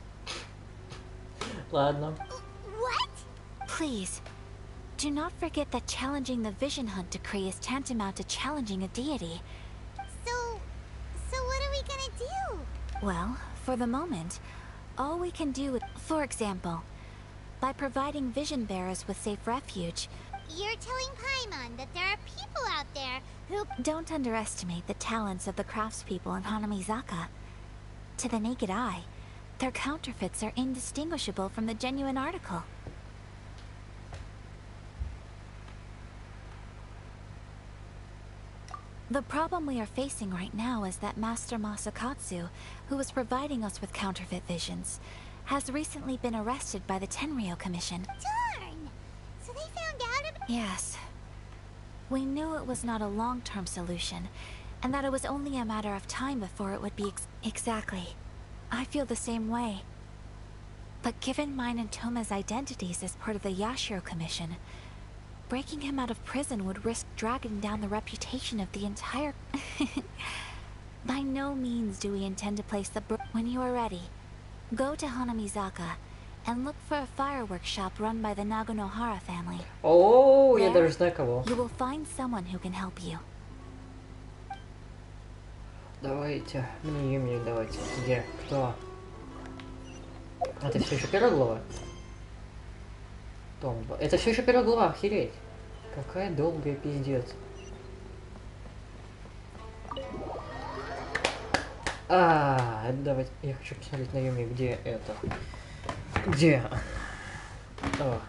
Ладно. What? Please, do not forget that challenging the Vision Hunt Decree is tantamount to challenging a deity. So what are we gonna do? Well, for the moment, all we can do, for example, by providing vision bearers with safe refuge. You're telling Paimon that there are people out there who... Don't underestimate the talents of the craftspeople in Hanamizaka. To the naked eye, their counterfeits are indistinguishable from the genuine article. The problem we are facing right now is that Master Masakatsu, who was providing us with counterfeit visions, has recently been arrested by the Tenryou Commission. Darn! So they found out about... Yes. We knew it was not a long-term solution, and that it was only a matter of time before it would be exactly. I feel the same way. But given mine and Toma's identities as part of the Yashiro Commission, Breaking him out of prison would risk dragging down the reputation of the entire... By no means do we intend to place the... When you are ready, go to Hanamizaka and look for a fireworks shop run by the Naganohara family. Oh, я There, даже знаю кого. you will find someone who can help you. Давайте, мне Юми давайте. Где? Кто? А это все еще первая глава? Том 2. Это все еще первая глава, охереть. Какая долгая пиздец. Давайте. Я хочу посмотреть на Юми, где это. Где? О.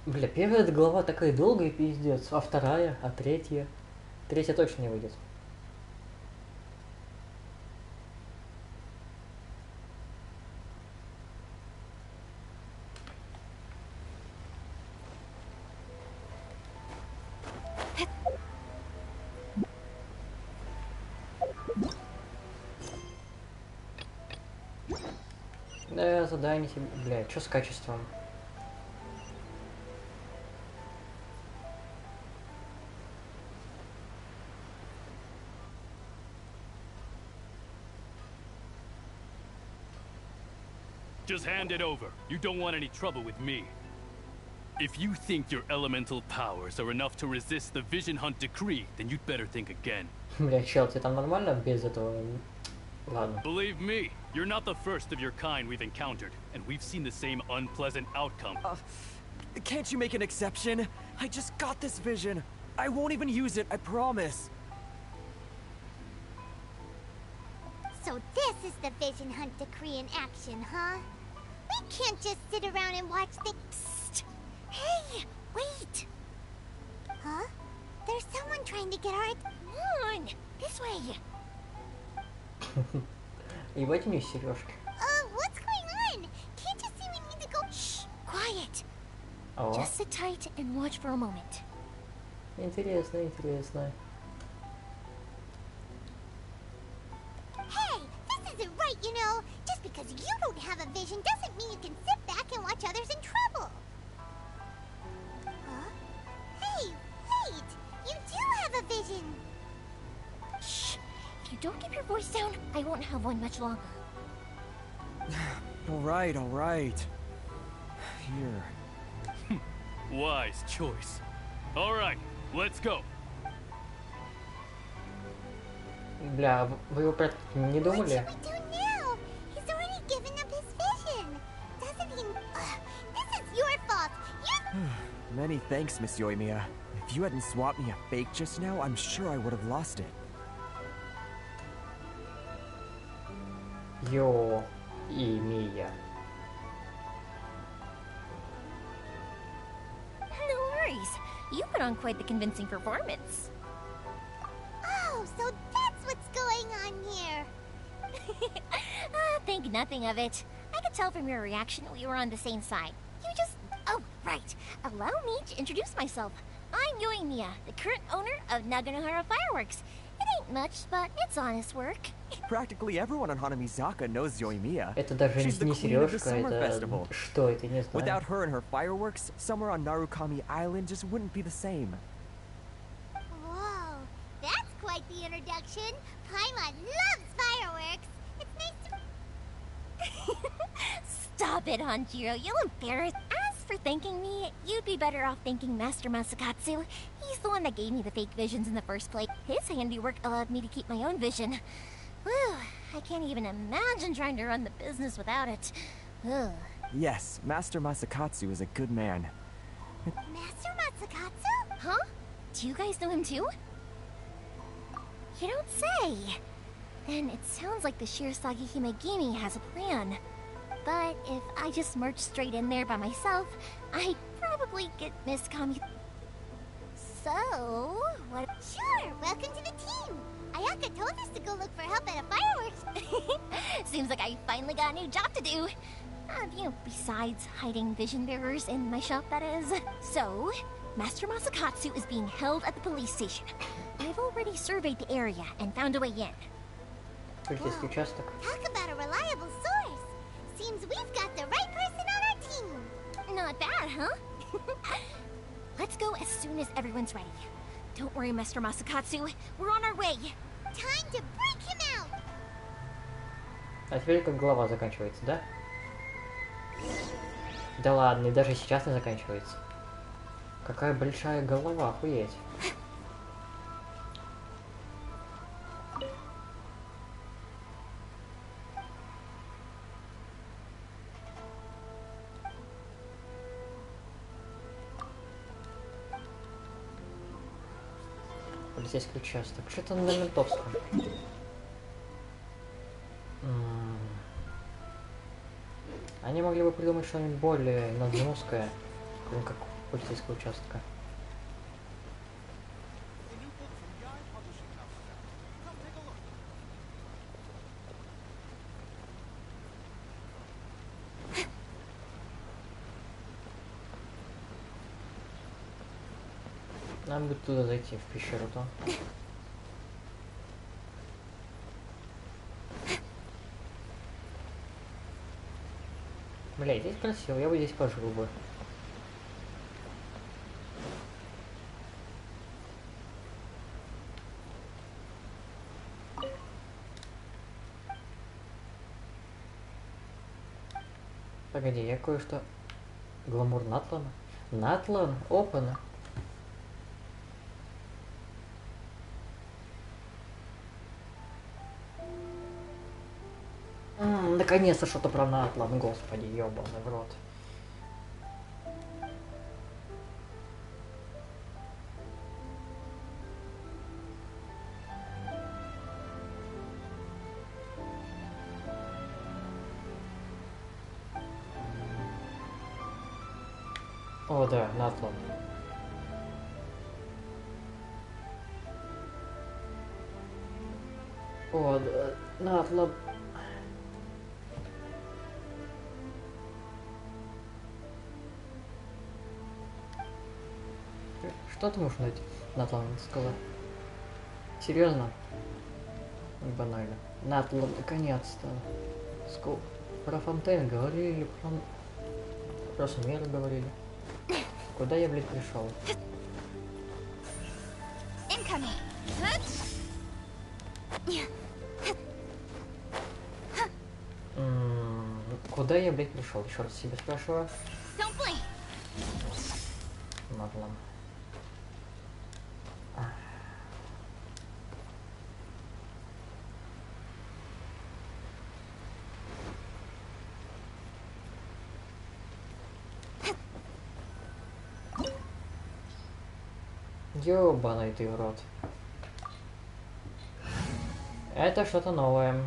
Бля, первая глава такая долгая, пиздец. А вторая, а третья? Третья точно не выйдет. Да, задание себе... Бля, что с качеством? Just hand it over. You don't want any trouble with me. If you think your elemental powers are enough to resist the Vision Hunt decree, then you'd better think again. Бля, чел, тебе там нормально без этого? Ладно. Believe me, you're not the first of your kind we've encountered, and we've seen the same unpleasant outcome. Can't you make an exception? I just got this vision. I won't even use it, I promise. So this is the Vision Hunt decree in action, huh? We can't just sit around and watch the... Psst! Hey! Wait! Huh? There's someone trying to get our... Come on! This way! Ебать у них сережки. What's going on? Can't you see we need to go... Shh! Quiet! О. Just sit tight and watch for a moment. Интересно, интересно. Hey! This isn't right, you know! Just because you don't have a vision doesn't mean you can sit back and watch others in trouble! Huh? Hey! Wait! You do have a vision! Shh! If you don't keep your voice down, I won't have one much longer. All right. Here. Wise choice. All right, let's go. Бля, вы его про... не думали? What should we do now? He's already given up his vision. Doesn't he... this is your fault. You... Many thanks, Miss Yoimiya. If you hadn't swapped me a fake just now, I'm sure I would have lost it. Йо и Мия. No worries. You put on quite the convincing performance. Oh, so that's what's going on here. Think nothing of it. I could tell from your reaction we were on the same side. You just... Oh, right. Allow me to introduce myself. I'm Yoimiya, the current owner of Naganohara Fireworks. It ain't much, but it's honest work. Practically everyone on Hanamizaka knows Yoimiya. Это даже She's the не queen of the сережка, summer это... festival. Что это, не знаю. Without her and her fireworks, summer on Narukami Island just wouldn't be the same. Whoa, that's quite the introduction. Paimon loves fireworks. It's nice to... Stop it, Hanjiro. You'll embarrass... As for thanking me, you'd be better off thanking Master Masakatsu. He's the one that gave me the fake visions in the first place. His handiwork allowed me to keep my own vision. Whew, I can't even imagine trying to run the business without it. Ugh. Yes, Master Masakatsu is a good man. Master Masakatsu? Huh? Do you guys know him too? You don't say. Then it sounds like the Shirasagi Himegimi has a plan. But if I just march straight in there by myself, I'd probably get Miss Kami... So, what... Sure, welcome to the team! Ayaka told us to go look for help at a fireworks. Seems like I finally got a new job to do. Besides hiding vision bearers in my shop, that is. So, Master Masakatsu is being held at the police station. We've already surveyed the area and found a way in. Полицейский участок. Talk about a reliable source. Seems we've got the right person on our team. Not bad, huh? Let's go as soon as everyone's ready. Don't worry, Mr. Masakatsu. We're on our way. Time to break him out. А теперь как глава заканчивается, да? Да ладно, и даже сейчас не заканчивается. Какая большая голова, охуеть. Полицейский участок. Что-то на ментовском. Они могли бы придумать что-нибудь более надземское, кроме как полицейского участка. Нам бы туда зайти, в пещеру-то. Бля, здесь красиво, я бы здесь пожил бы. Погоди, я кое-что... Гламур Натлана? Натлан? Опана? Наконец-то что-то про Натлан, господи, ёбаный в рот. О, да, Натлан. О, да, Натлан. Что ты можешь найти? Натлан сказал. Серьезно? Не банально. Натлан, наконец-то. Про Фонтейн говорили, про смерть говорили. Куда я, блядь, пришел? Куда я, блядь, пришел? Еще раз себе спрашиваю. Натлан. Ёбаный ты урод. Это что-то новое.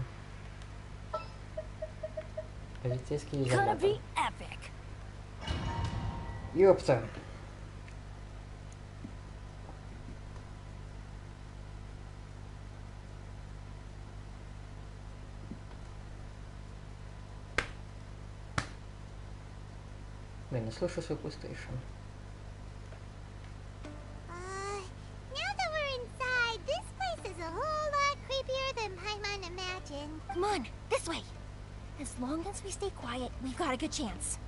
Полицейский изолятор. Ёпта. Блин, я слышу свой PlayStation. Come on, this way. As long as we stay quiet, we've got a good chance.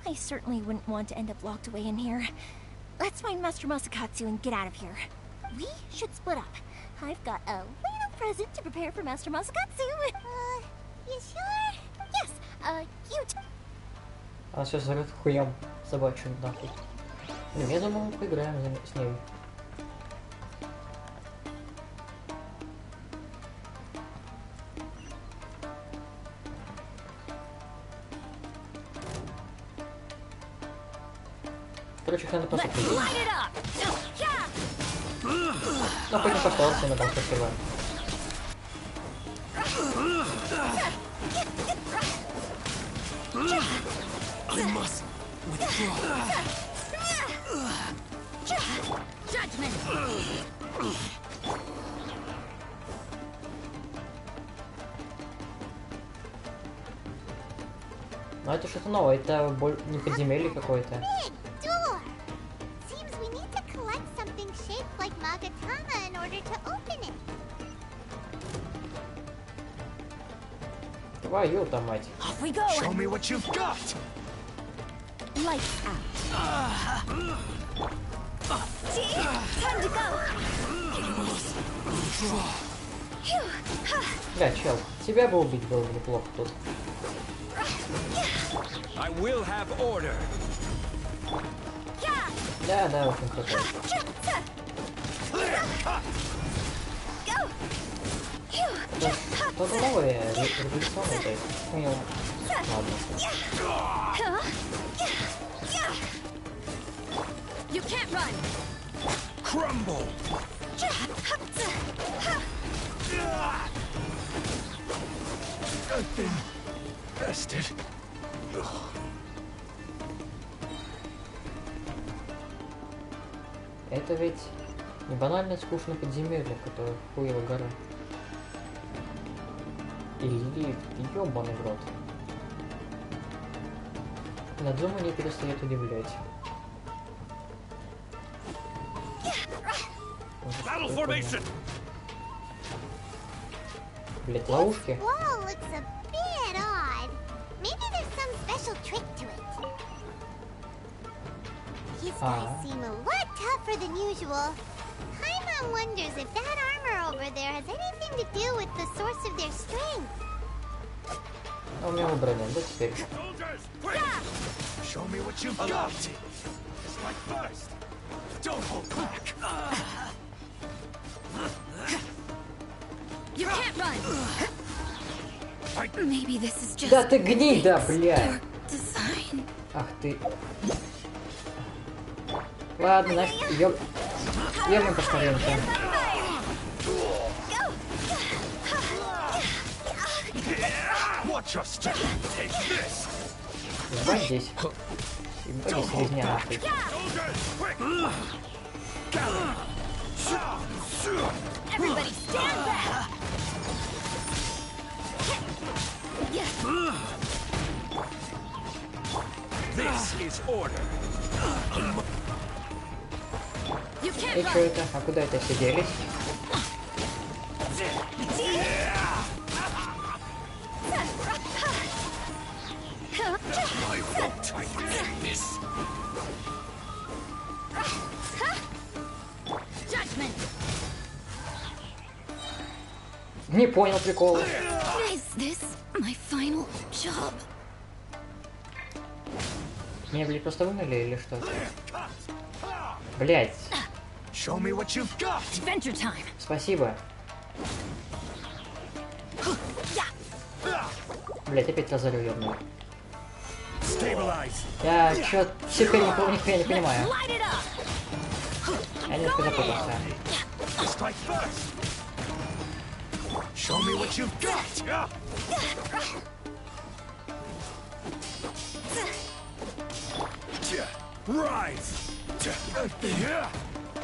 I certainly wouldn't want to end up locked away in here. Let's find Master Masakatsu and get out of here. We should split up. I've got a little present to prepare for Master Masakatsu. You sure? Yes, you... Она сейчас зовет хуям собачьим, нахуй. Блин, я думал, мы поиграем с ней. Короче, надо просто прийти. Ну, хоть не пошелся на балкон сюда. Ну это что-то новое, это не подземелье какое-то. Твою-то мать. Show me what you've got. Lights out. Да, чел, тебя бы убить было бы неплохо тут. I will have order. Да, да, очень круто. Что-то новое, революционное, то есть, понял. Ладно. You can't run. Crumble. I've been bested. Это ведь не банальное скучное подземелье, которое хуева гора. Или ёбаный в рот. Инадзуме не перестает удивлять. Блять, ловушки. These guys seem a lot tougher than usual. Paimon wonders if that armor over there has anything to do with the source of their strength. А у меня броня, да теперь? Show me what you've got. Strike first. Don't hold back. You can't run. Maybe this is just. Да ты гнида, блядь. Design. Ах ты. Ладно, значит, ёбнем по старинке. Ебать здесь. Ебать здесь резня нахуй. Everybody stand back. This is order. You can't И что это? А куда это все делись? Не понял прикола. Is this my final job? Меня, блядь, просто вынули или что? Блять. Show me what you've got. Adventure time. Спасибо. Блять, опять лазарю ёбнул. Я чё теперь нихуя не понимаю. Я немножко запутался. Show me what you've got. Rise.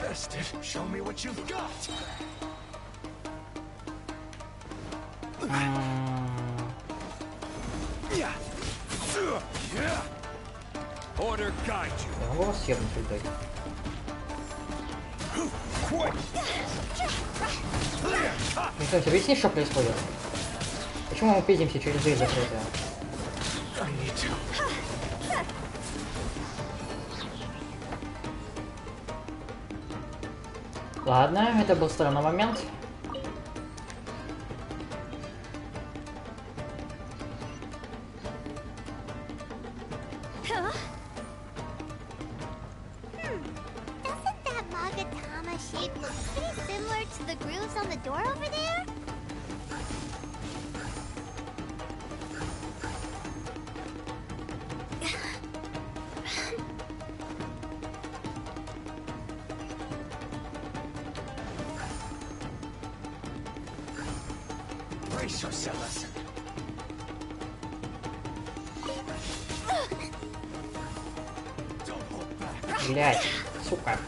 Bested. Show me what you've got. Order guide you. Я могу вас съебнуть ультой? Николай, объясни, что происходит? Почему мы пиздимся через дверь закрытую? Ладно, это был странный момент. Doesn't that Magatama shape look pretty similar to the grooves on the door over there? Brace yourselves. Блять, сука.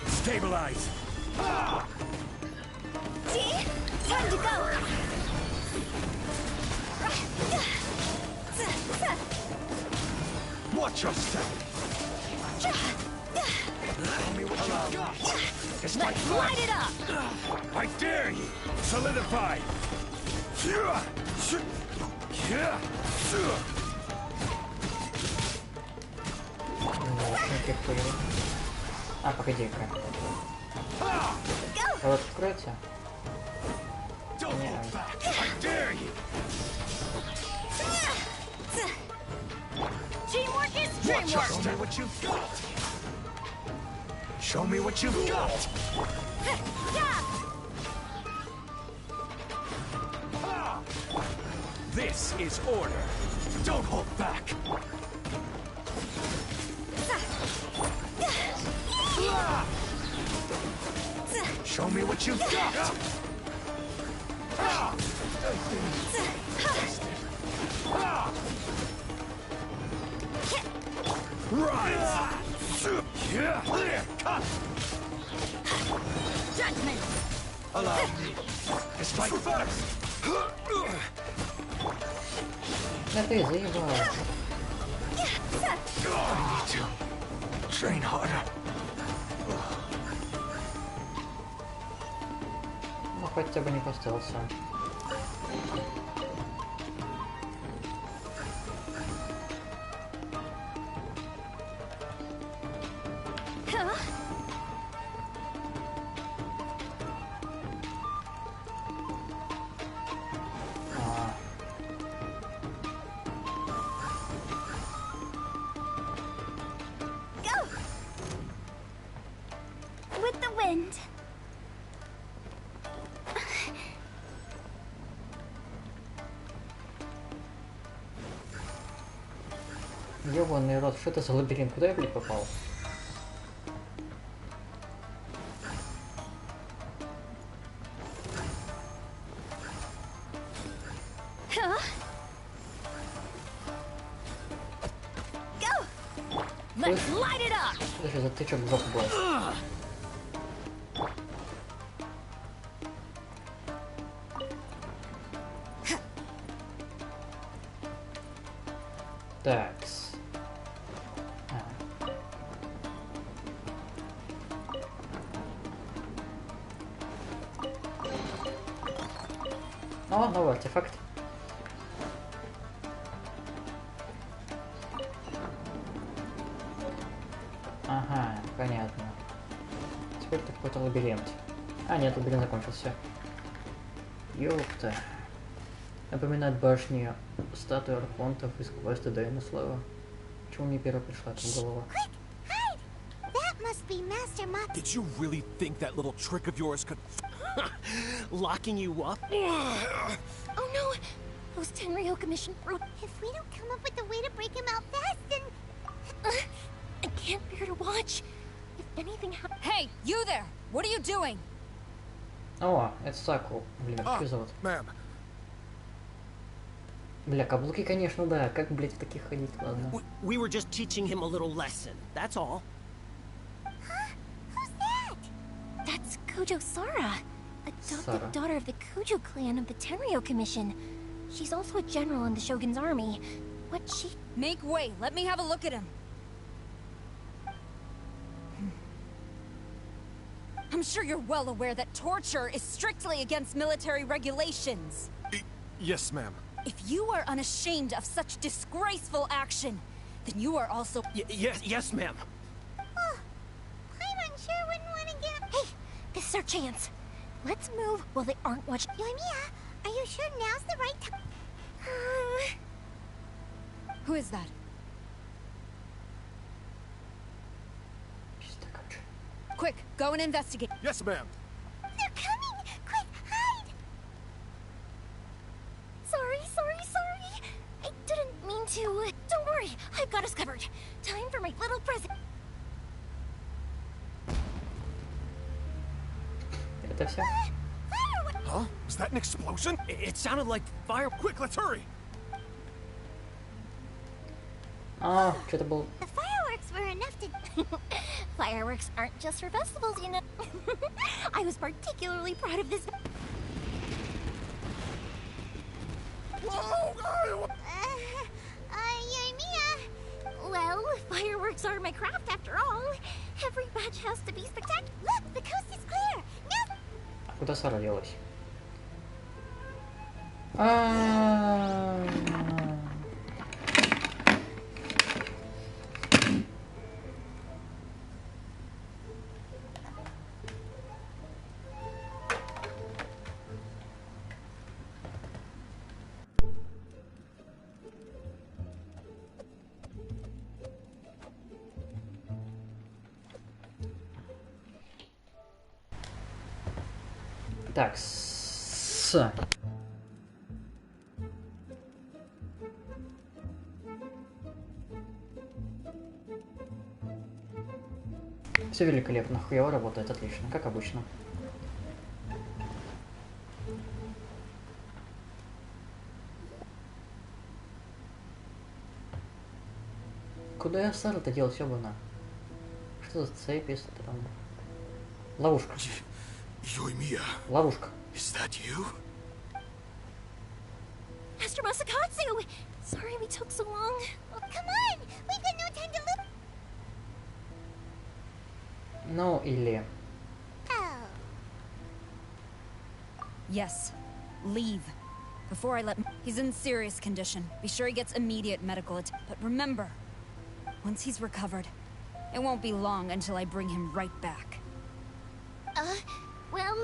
Stabilize. See? Time to go. Watch your step. Tell me what you got. It's like Let's light it up. I dare you. Solidify. никаких появилось. А, погоди-ка. Вот откроется? Нет. Teamwork is dreamwork. Show me what you've got. Show me what you've got. This is order. Don't hold back. Show me what you've got. Right. Judgment. Allow me. Strike first. Да ты заебал. I need to train harder. Ну хотя бы не поставился. With the wind. Ёбаный рот, что это за лабиринт? Куда я, блядь, попал? Let's light it up. Что это за тычок в жопу был? Такс. О, новый артефакт. Ага, понятно. Теперь это какой-то лабиринт. А, нет, лабиринт закончился. Ёпта. Напоминает башню статуи архонтов из квеста Дэйна Слава. Почему мне первая пришла там в голову? That must be Master Mop. Did you really think that little trick of yours could... Locking you up? Oh no! Those Tenryo Commission fruit. If we don't come up with a way to break him out fast, then... I can't bear to watch. If anything happens... Hey, you there! What are you doing? О, это Саку. Блин, как ее зовут? Бля, каблуки, конечно, да. Как, блядь, в таких ходить, ладно. We were just teaching him a little lesson, that's all. Who's that? That's Kujo Sara, adopted daughter of the Kujo clan of the Tenryo Commission. She's also a general in the Shogun's army. What she... Make way, let me have a look at him. I'm sure you're well aware that torture is strictly against military regulations. Yes, ma'am. If you are unashamed of such disgraceful action, then you are also... Yes, ma'am. Oh, Paimon sure wouldn't want to get... Hey, this is our chance. Let's move while they aren't watching. Yoimiya, are you sure now's the right time? Who is that? Quick, go and investigate. Yes, ma'am. They're coming! Quick, hide! Sorry. I didn't mean to. Don't worry, I've got us covered. Time for my little present. Это все? Huh? Was that an explosion? It sounded like fire. Quick, let's hurry! А, что-то был... The fireworks were enough to... Fireworks aren't just for festivals, you know. I was particularly proud of this... Yoimiya! Well, fireworks are my craft after all. Every batch has to be spectacular. Look, the coast is clear. Now... А куда Сара делась? Так, все великолепно, хуево работает, отлично, как обычно. Куда я Сару-то делать, ёбана? Что за цепь, если там... Ловушка. Ловушка. Master Masakatsu! Sorry we took so long. Oh, come on! We've got no time to look. Ну или... Yes. Leave. Before I let... He's in serious condition. Be sure he gets immediate medical attention. But remember, once he's recovered, it won't be long until I bring him right back. Well...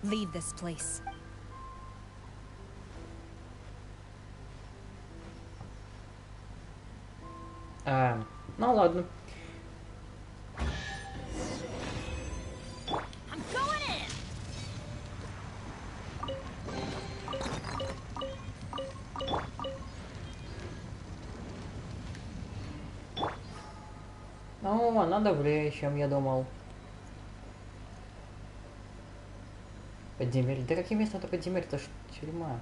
Leave this place. Ну ладно. I'm going in! Ну, она давлее, чем я думал. Подземелье. Да какие места это подземелье? Это ж тюрьма.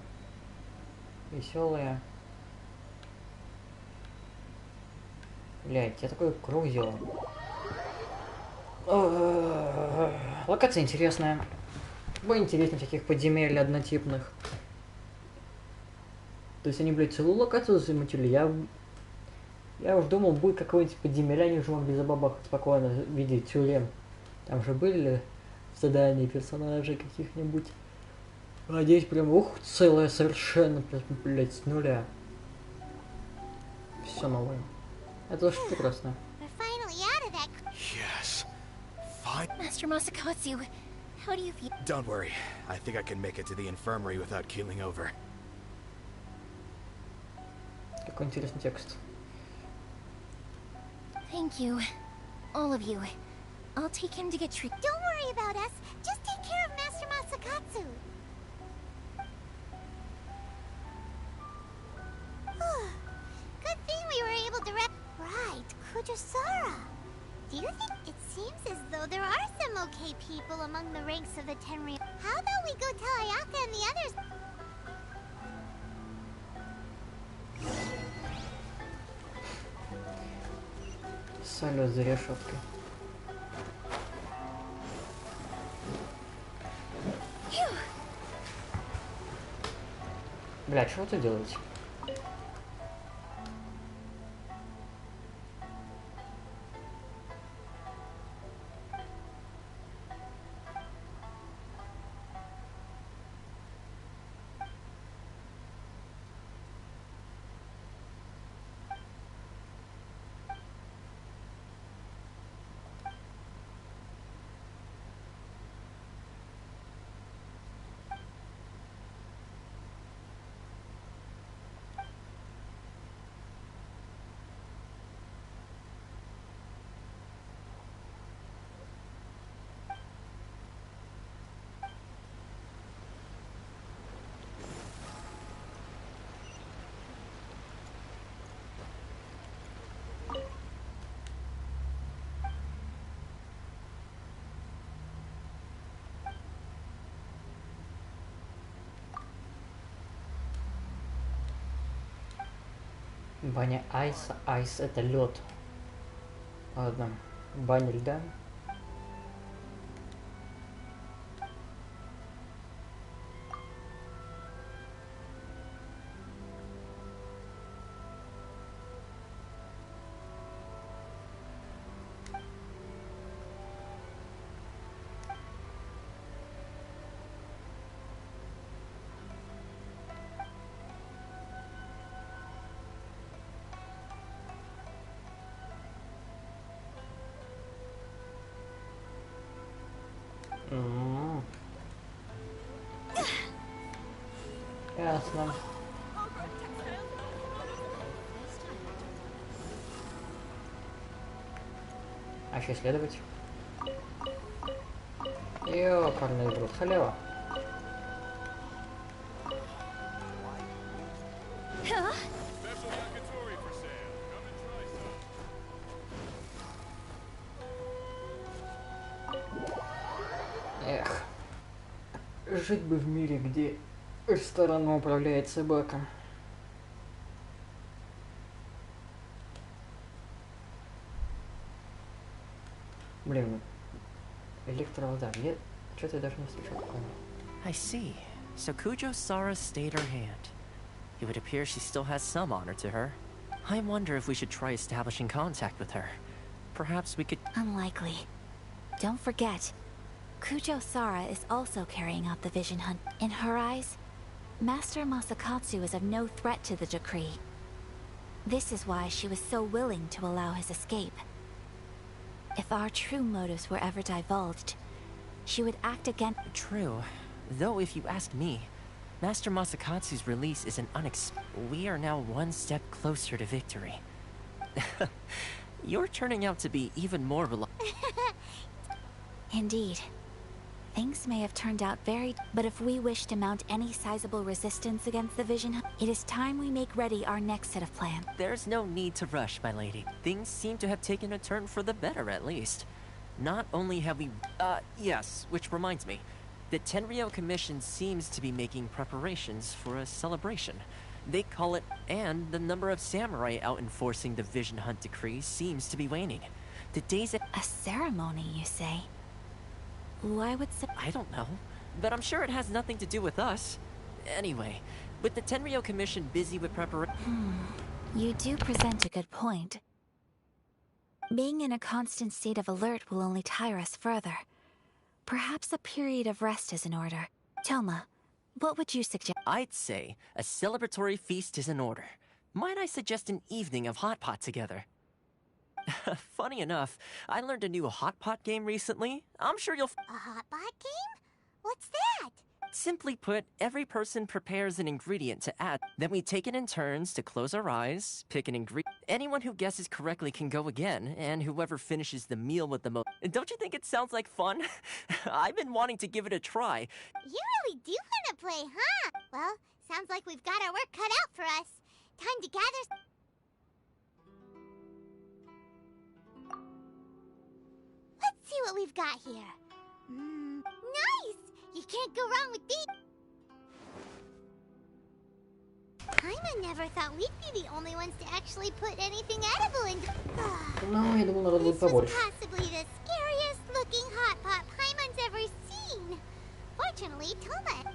Веселая. Блять, я такой круг сделал. Локация интересная. Поинтереснее всяких подземелий однотипных. То есть они, блядь, целую локацию замутили. Я уж думал, будет какое-нибудь подземелье, они уже могли забабахать спокойно в виде тюрем. Там же были задания персонажей каких-нибудь. А здесь прям, ух, целое совершенно, блядь, с нуля. Все новое. Это ж прекрасно. Master Masakatsu, how do you feel? Don't worry. I think I can make it to the infirmary without keeling over. Какой интересный текст. Thank you. All of you. I'll take him to get treated. Don't worry about us. Just take care of Master Masakatsu. Good thing we were able to Right, Kujusara. Do you think it seems as though there are some okay people among the ranks of the Tenryou? How about we go tell Ayaka and the others? Салют за решеткой. Блядь, что вы тут делаете? Баня айса. Айс это лед. Ладно. Баня льда. Ясно. А что исследовать? Ёкарный брод, халява. Эх, жить бы в мире, где рестораном управляет собака. Блин, электровода. Я что-то даже не встречал. I see. So Kujo-Sara stayed her hand. It would appear she still has some honor to her. I wonder if we should try establishing contact with her. Perhaps we could... Unlikely. Don't forget, Kujo-Sara is also carrying out the vision hunt. In her eyes, Master Masakatsu is of no threat to the decree. This is why she was so willing to allow his escape. If our true motives were ever divulged, she would act again. True. Though if you ask me, Master Masakatsu's release is an We are now one step closer to victory. You're turning out to be even more Indeed. Things may have turned out but if we wish to mount any sizable resistance against the vision, it is time we make ready our next set of plans. There's no need to rush, my lady. Things seem to have taken a turn for the better, at least. Not only have we... yes, which reminds me. The Tenryou Commission seems to be making preparations for a celebration. They call it... And the number of samurai out enforcing the Vision Hunt Decree seems to be waning. The days at... A ceremony, you say? Why would I don't know, but I'm sure it has nothing to do with us. Anyway, with the Tenryou Commission busy with preparation... You do present a good point. Being in a constant state of alert will only tire us further. Perhaps a period of rest is in order. Toma, what would you suggest? I'd say a celebratory feast is in order. Might I suggest an evening of hot pot together? Funny enough, I learned a new hot pot game recently. I'm sure you'll... A hot pot game? What's that? Simply put, every person prepares an ingredient to add. Then we take it in turns to close our eyes, pick an ingredient. Anyone who guesses correctly can go again, and whoever finishes the meal with the most... Don't you think it sounds like fun? I've been wanting to give it a try. You really do want to play, huh? Well, sounds like we've got our work cut out for us. Time to gather... Let's see what we've got here. Nice! You can't go wrong with these. Paimon never thought we'd be the only ones to actually put anything edible in. No, я думал, надо будет побольше. Possibly the scariest looking hot pot Paimon's ever seen. Fortunately, Toma...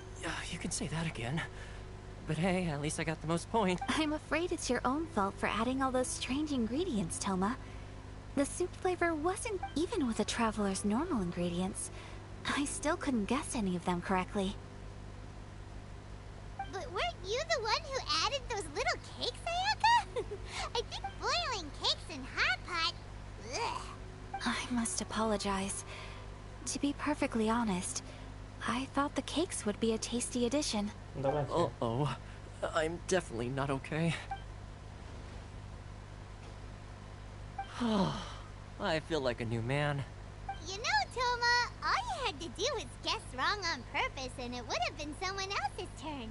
You can say that again. But hey, at least I got the most point. I'm afraid it's your own fault for adding all those strange ingredients, Toma. The soup flavor wasn't even with a traveler's normal ingredients. I still couldn't guess any of them correctly. But weren't you the one who added those little cakes, Ayaka? I think boiling cakes in hot pot... Ugh. I must apologize. To be perfectly honest, I thought the cakes would be a tasty addition. Uh-oh. I'm definitely not okay. I feel like a new man. You know, Toma, all you had to do was guess wrong on purpose and it would have been someone else's turn.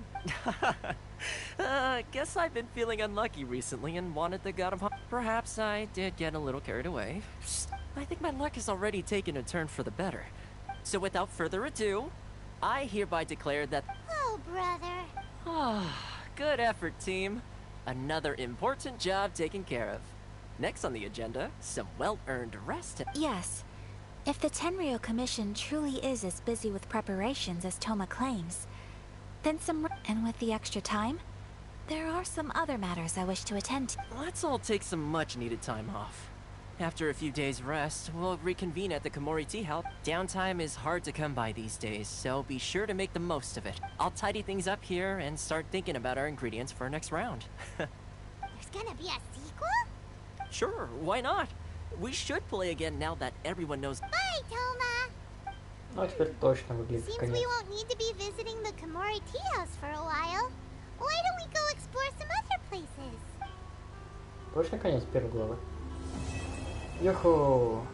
Guess I've been feeling unlucky recently and wanted the god of... Perhaps I did get a little carried away. I think my luck has already taken a turn for the better. So without further ado, I hereby declare that... Oh, brother. Good effort, team. Another important job taken care of. Next on the agenda, some well-earned rest. Yes. If the Tenryou Commission truly is as busy with preparations as Toma claims, then and with the extra time, there are some other matters I wish to attend to. Let's all take some much-needed time off. After a few days' rest, we'll reconvene at the Komori Tea House. Downtime is hard to come by these days, so be sure to make the most of it. I'll tidy things up here and start thinking about our ingredients for our next round. There's gonna be a sequel? Sure, why not? We should play again now that everyone knows. Bye, Toma! Ну, теперь точно выглядит Seems конец. we won't need to be visiting the Komori Tea House for a while. Why don't we go explore some other places? Точно конец первой главы. Йоху!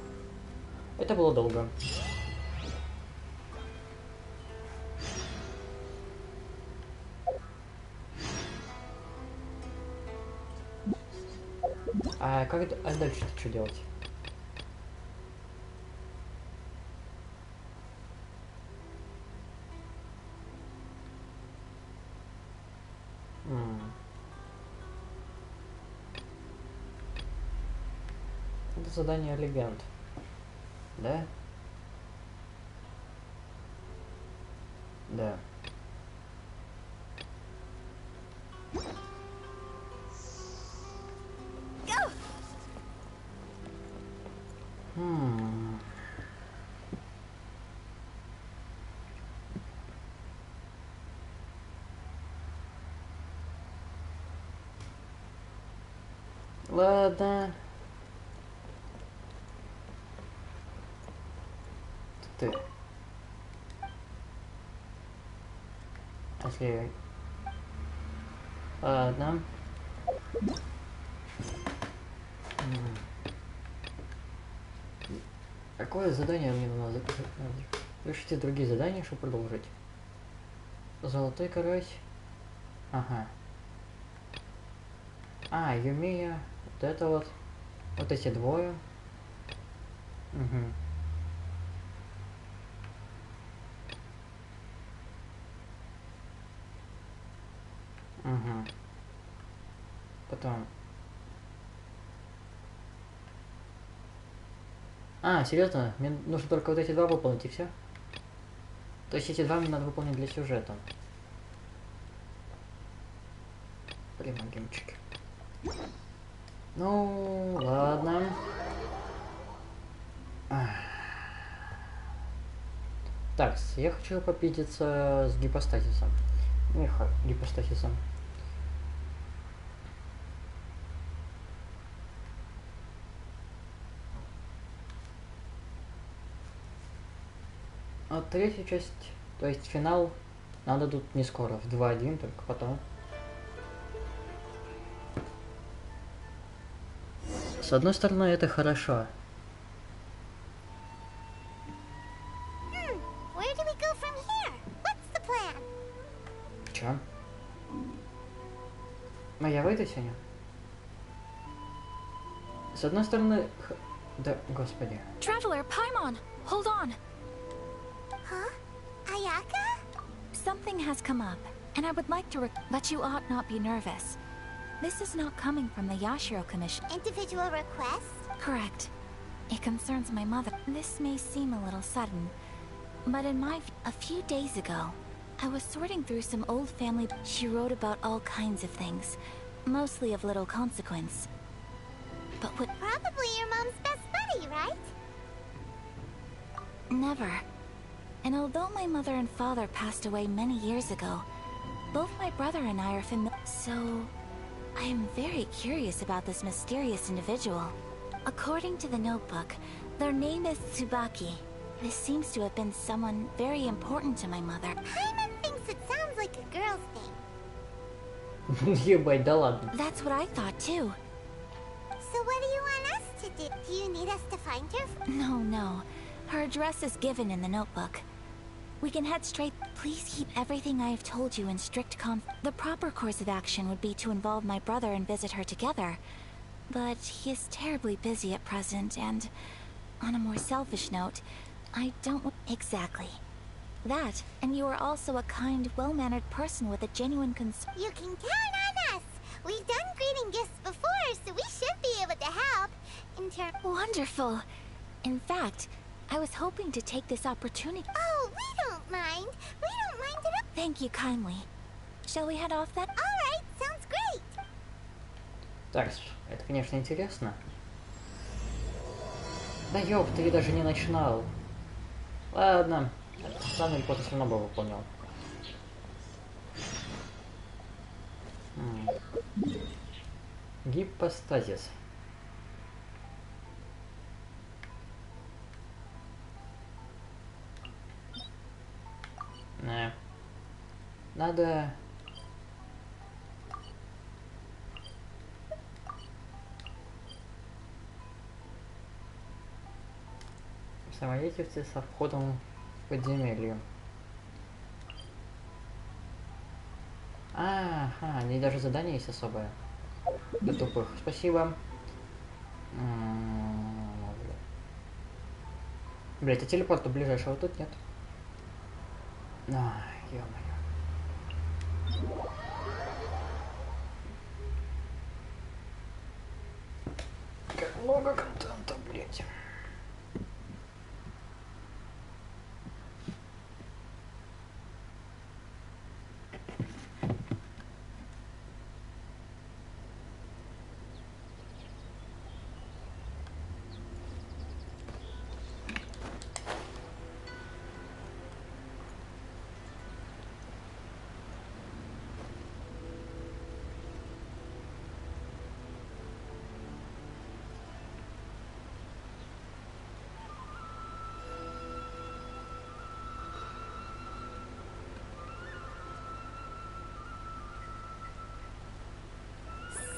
Это было долго. А как а дальше что делать? Это задание легенд. Да? Да. Ладно. Ты. Если... Ладно. Какое задание мне надо? Пишите другие задания, чтобы продолжить. Золотой карась. Ага. А, Юмия. Вот это вот. Вот эти двое. Угу. Угу. Потом. А, серьезно? Мне нужно только вот эти два выполнить и все? То есть эти два мне надо выполнить для сюжета. Блин, гемчики. Ну, ладно. Так, я хочу попититься с гипостазисом. Гипостазисом. А третья часть, то есть финал, надо тут не скоро, в 2.1, только потом. С одной стороны, это хорошо. Чё? А я выйду сегодня? С одной стороны... Да, господи. Traveler, Paimon, hold on. Huh? Ayaka? Something has come up, and I would like to but you ought not be nervous. This is not coming from the Yashiro Commission. Individual request? Correct. It concerns my mother. This may seem a little sudden, but in my a few days ago, I was sorting through some old family. She wrote about all kinds of things, mostly of little consequence. But what? Probably your mom's best buddy, right? Never. And although my mother and father passed away many years ago, both my brother and I are familiar. So, I am very curious about this mysterious individual. According to the notebook, their name is Tsubaki. This seems to have been someone very important to my mother. Paimon thinks it sounds like a girl's thing. Ебать, да ладно. That's what I thought too. So what do you want us to do? Do you need us to find her? No. Her address is given in the notebook. We can head straight. Please keep everything I have told you in strict The proper course of action would be to involve my brother and visit her together. But he is terribly busy at present, and on a more selfish note, I don't exactly. That, and you are also a kind, well-mannered person with a genuine concern. You can count on us! We've done greeting gifts before, so we should be able to help. Wonderful! In fact, I was hoping to take this opportunity. Oh, we don't mind. We don't mind at all. Thank you kindly. Shall we head off then? Alright, sounds great! Так, это, конечно, интересно. Да ёпта, я даже не начинал. Ладно. Рано или поздно все равно бы выполнил. Гипостазис. Надо... Самоедевцы со входом в подземелье. Ага, они даже задание есть особое. Для тупых. Спасибо. Блять, а телепорта ближайшего тут нет. А, ё-моё. Как много контента, блять.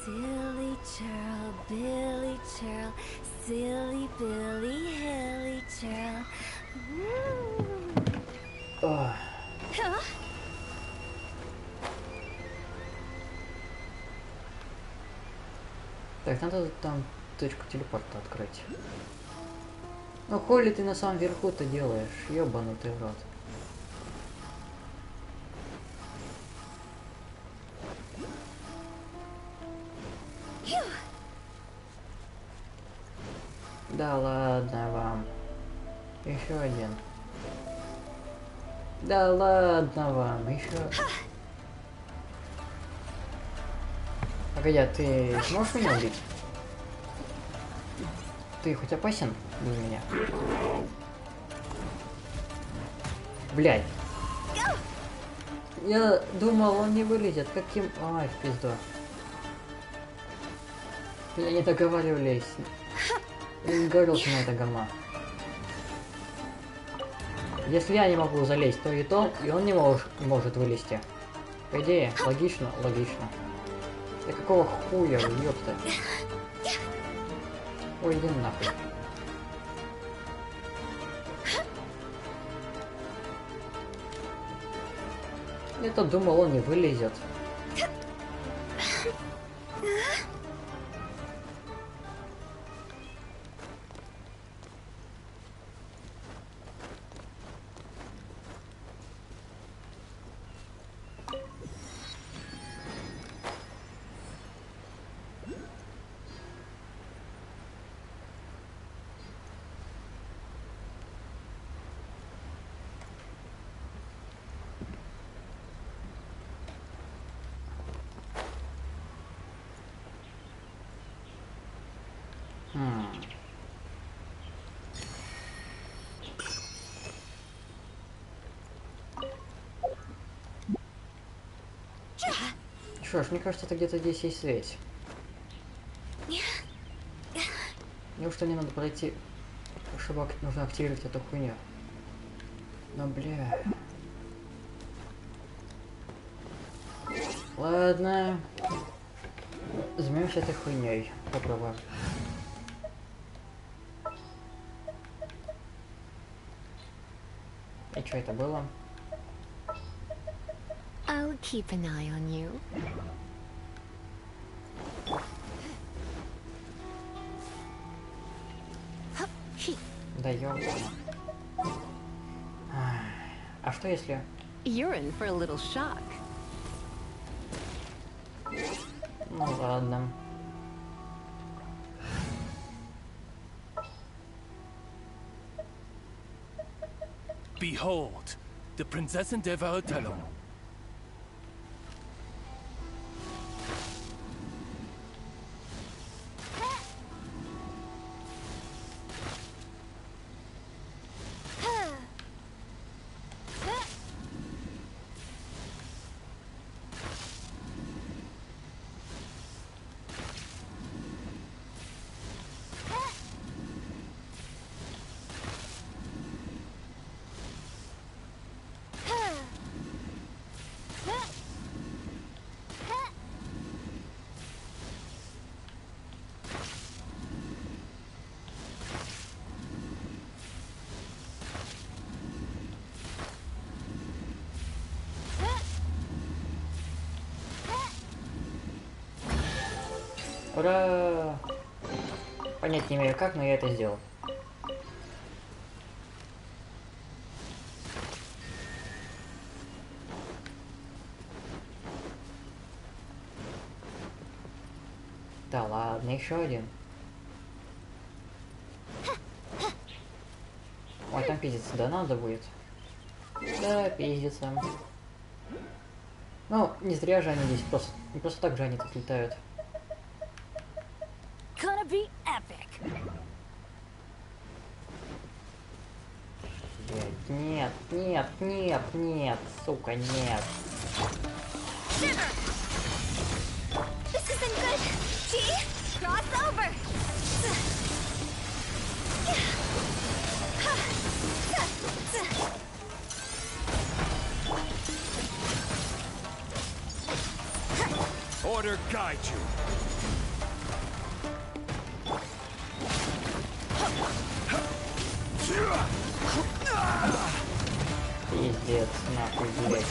Silly churl, Billy churl, silly Billy, hilly churl. Ох. Huh? Так, надо там точку телепорта открыть. Ну хули ты на самом верху-то делаешь, ёбанутый в рот. Да ладно вам. Еще один. Да ладно вам, еще. Погоди, а ты сможешь меня убить? Ты хоть опасен для меня? Блядь. Я думал, он не вылезет. Каким... Ай, в пизду. Меня не договаривались. Я не говорился на это говно. Если я не могу залезть, то и он не может вылезти. По идее, логично, логично. Да какого хуя, ёпта. Ой, иди нахуй. Я-то думал, он не вылезет. Что ж, мне кажется, это где-то здесь есть связь. Неужто мне надо пройти, чтобы нужно активировать эту хуйню? Ну бля. Ладно. Займемся этой хуйней. Попробуем. И что это было? I'll keep an eye on you. Да ёбана. А что если... You're in for a little shock. Ну ладно. Behold, the Prinzessin der Verurteilung. Ура! Понять не имею как, но я это сделал. Да ладно, еще один. Ой, там пиздиться, да, надо будет. Да, пиздится. Ну, не зря же они здесь просто... Не просто так же они тут летают. Gonna be epic. Блядь, нет, нет, нет, нет, сука, нет. This isn't good. See? Cross over. Order guide you. Пиздец, нахуй, блядь.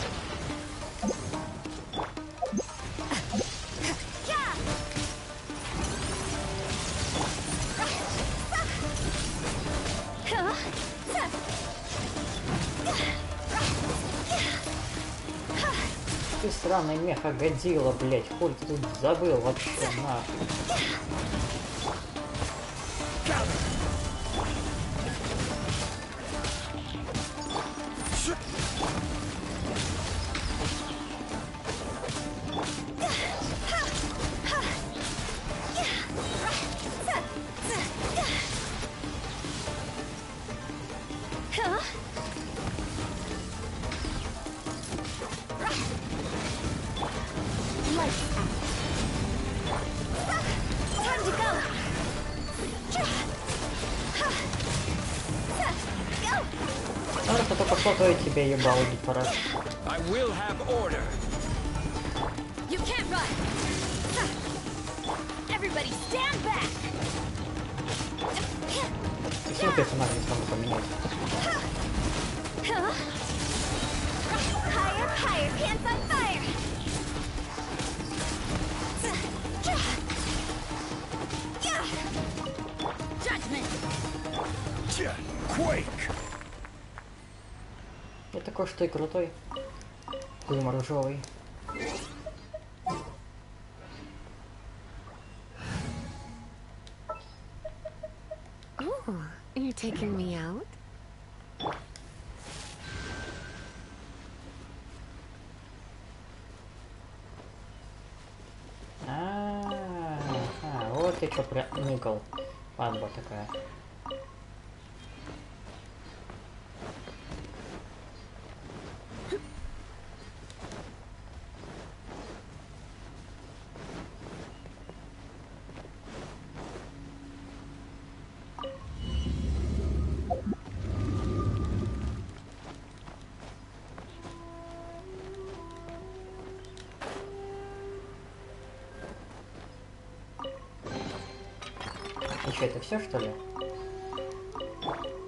Ты сраный меха Годзилла, блядь, хуй ты тут забыл вообще, нахуй. Надо только что-то я тебе ебал, пора. I will have order. You can't run. Everybody stand back. Почему персонаж не смогу поменять? Higher, higher, pants on fire. Judgment. Quake. Я такой, что и крутой. Дым ржовый. Oh, you're taking me out? Вот ты чё проникал. Падла такая. И что, это все, что ли?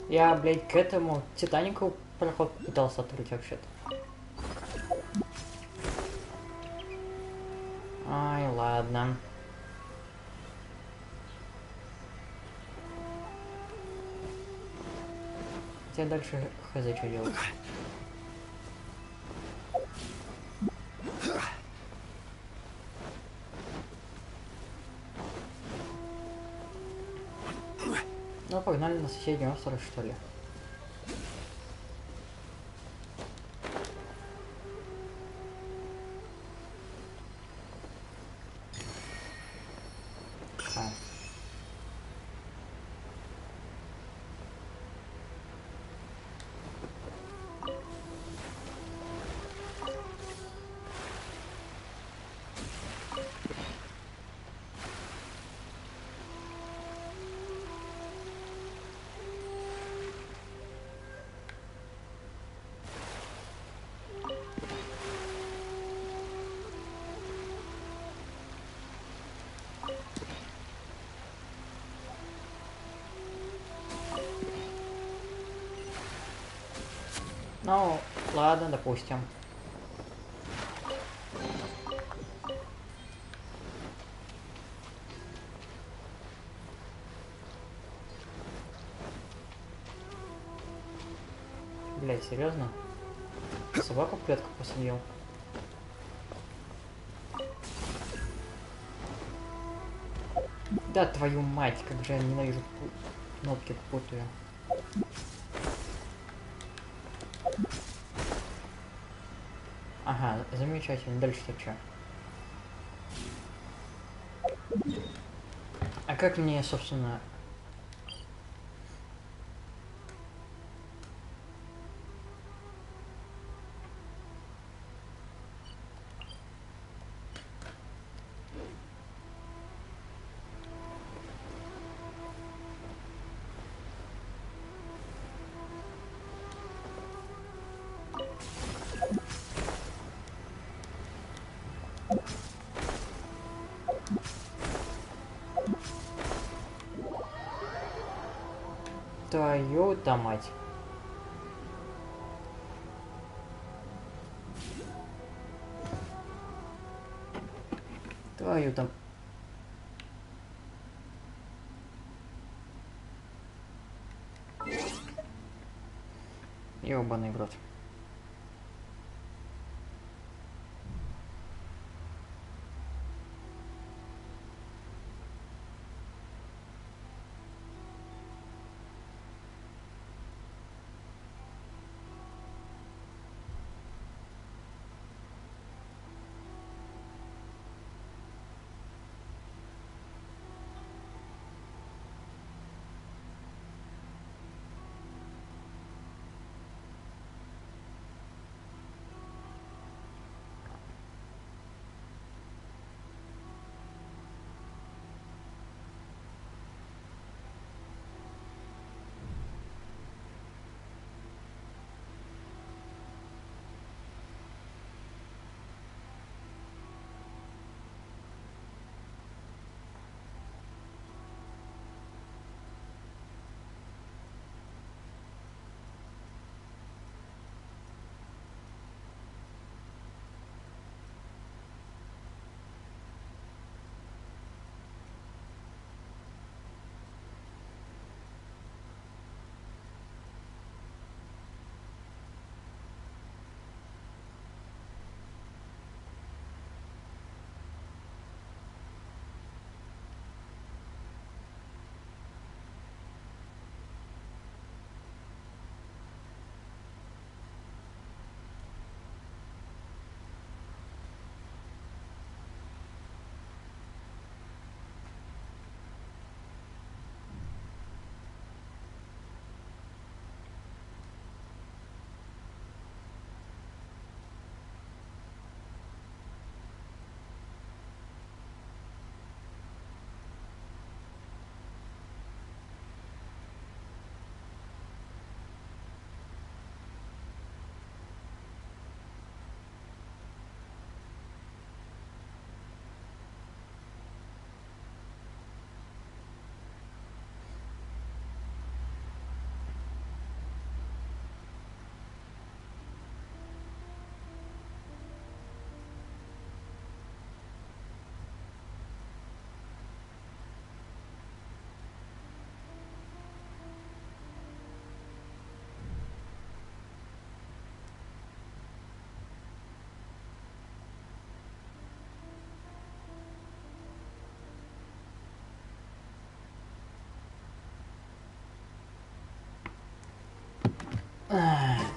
Я, блядь, к этому Титанику проход пытался открыть вообще-то. Ай, ладно. Хотя дальше хз что делать. Ну, погнали на соседний остров, что ли. Ну, ладно, допустим. Блять, серьезно? Собаку в клетку посадил. Да твою мать, как же я ненавижу кнопки путаю. Ага, замечательно. Дальше-то что? А как мне, собственно... Твою-то мать. Твою там. Ёбаный в рот.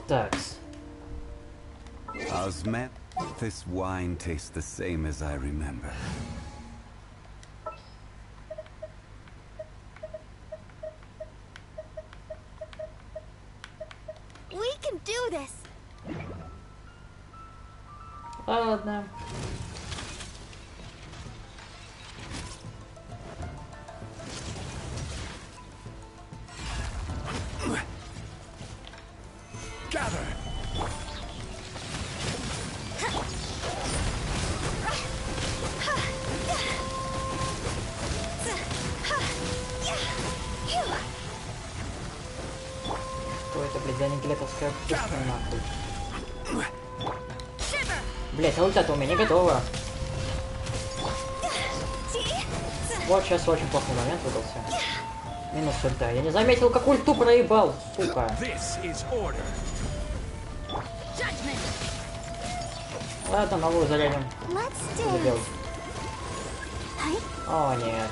Такс. Osmet, this wine tastes the same as I remember. We can do this. Ладно. Gather. Что это, блядь, за аннигиляторская пушка нахуй? Блядь, а ульта-то у меня не готова. Вот сейчас очень плохой момент выдался. Минус ульта. Я не заметил, как ульту проебал, сука. Ладно, новую зарядим. Забил. О, нет.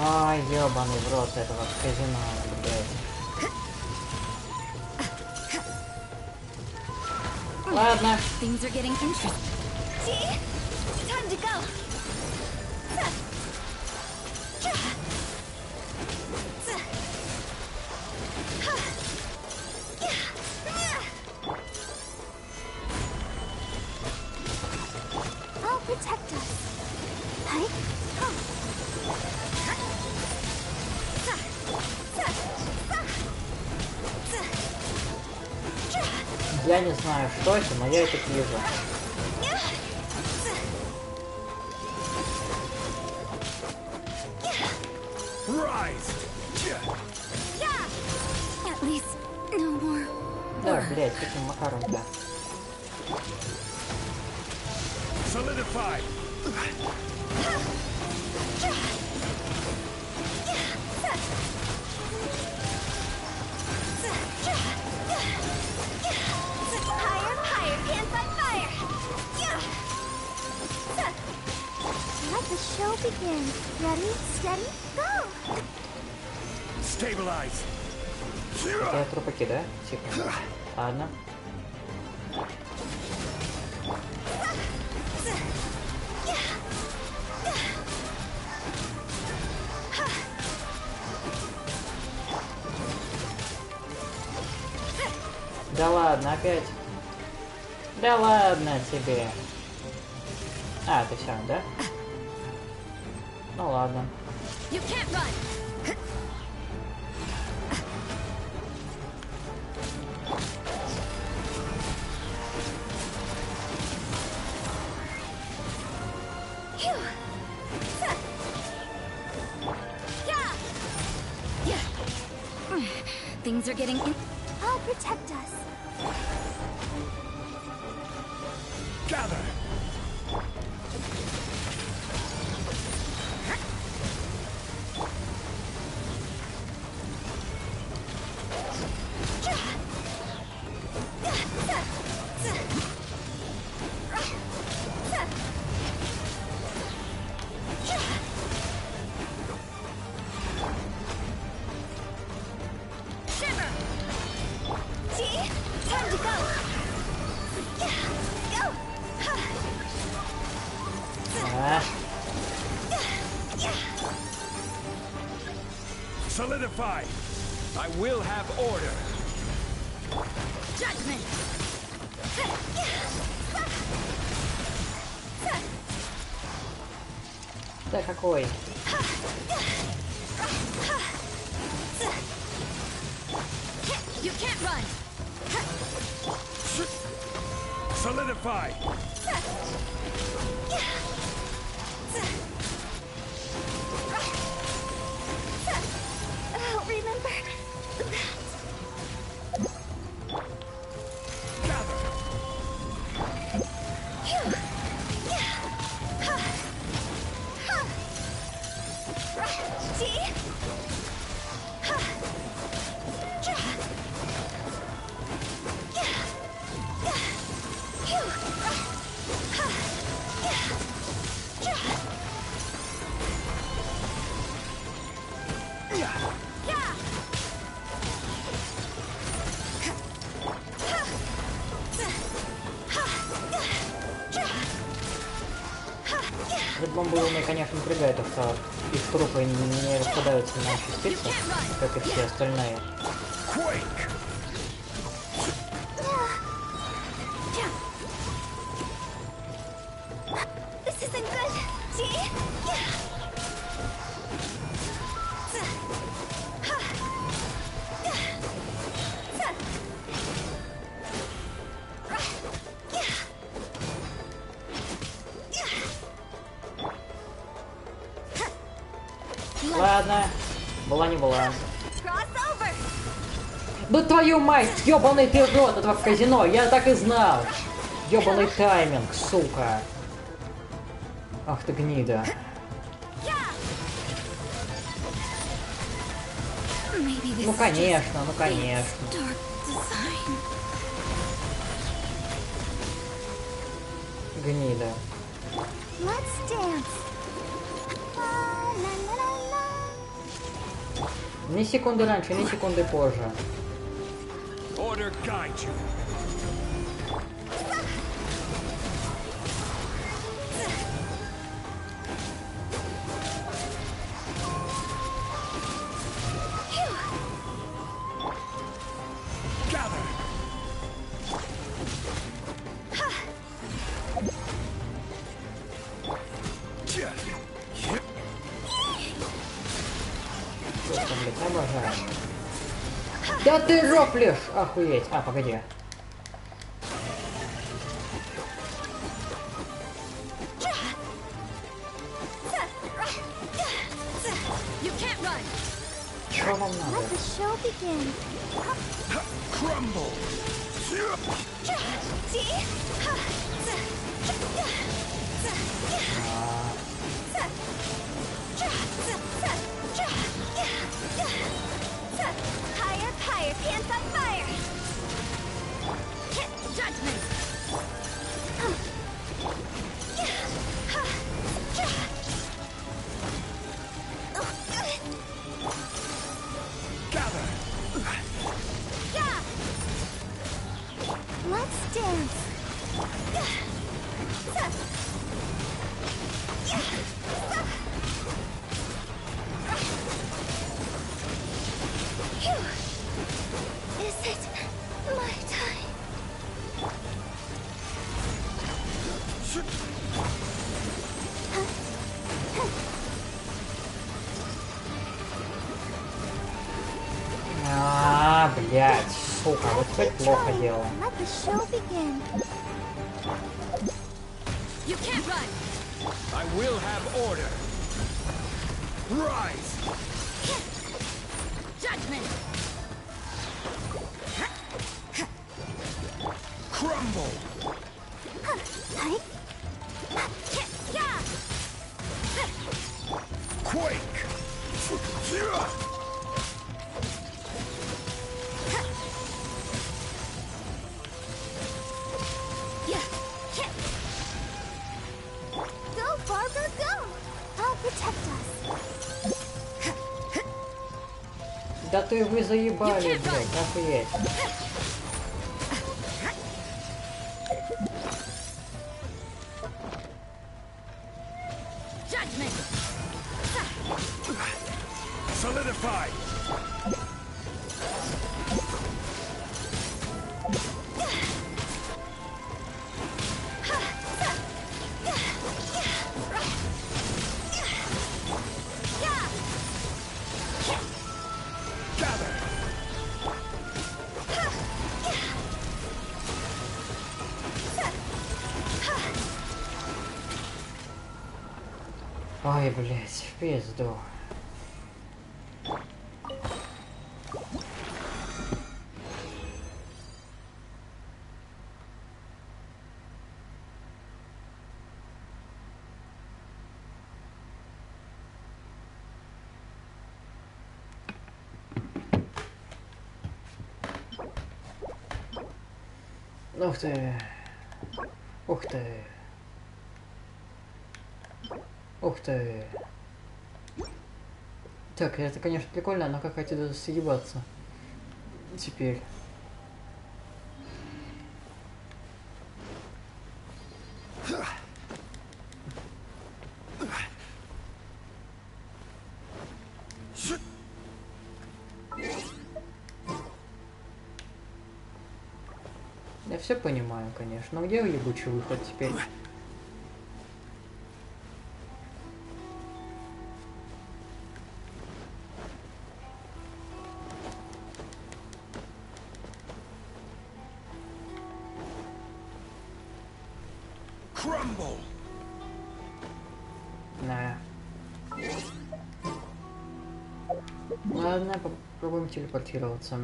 Ай, ёбаный в рот этого казино, блядь. Ладно. Things are getting interesting. See? Time to go. I'll protect us. Я не знаю, что это, но я это вижу. At least no more. Да, блядь, каким макаром-то? Solidify. Let the show begin. Ready, steady, go! Stabilize. Это трупаки, да? Типа. Ладно. Да ладно, опять. Да ладно тебе. А, это все, да? Ну ладно. You can't run. Things are getting in. I'll protect us. Gather. Solidify. I will have order. Judgment. Да какой? You can't run. Solidify. I'll remember that. Бомбы, конечно, напрягает, что их трупы не распадаются на частицы, как и все остальные. Ладно. Была не была. Да твою мать, ёбаный пирот этого в казино, я так и знал. Ёбаный тайминг, сука. Ах ты гнида. Ну конечно, ну конечно. Гнида. Ни секунды раньше, ни секунды позже. Order guide you. Gather. Просто, блядь, обожаю. Да ты рофлишь! Охуеть! А, погоди. Что вам надо? Crumble. Higher, higher, pants on fire! Judgment! Gather. Yeah! Let's dance! Is it my time? А, блядь, сука, вот это плохо дело. Let the show begin. You can't run. I will have order. Rise. Judgment. Crumble. Quake. Go, Barbara, go! I'll protect us. Да ты вы заебали, блядь, охуеть. Judgment. Solidify. Gather. Ой, блядь, в пизду. Ух ты. Ух ты. Ух ты. Так, это, конечно, прикольно, но как отсюда съебаться? Теперь. Я все понимаю, конечно, но где ебучий выход теперь? Crumble. На. Ладно, попробуем телепортироваться.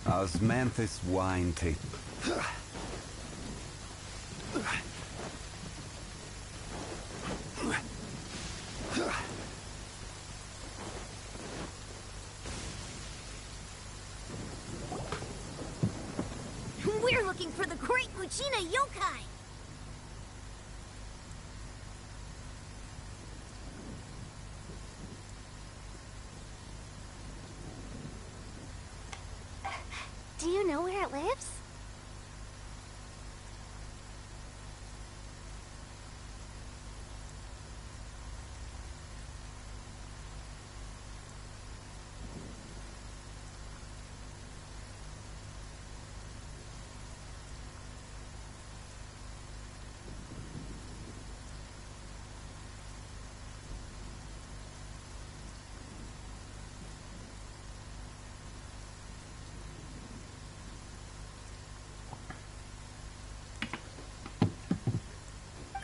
Osmanthus wine taste. We're looking for the great Lucina yokai! Do you know where it lives?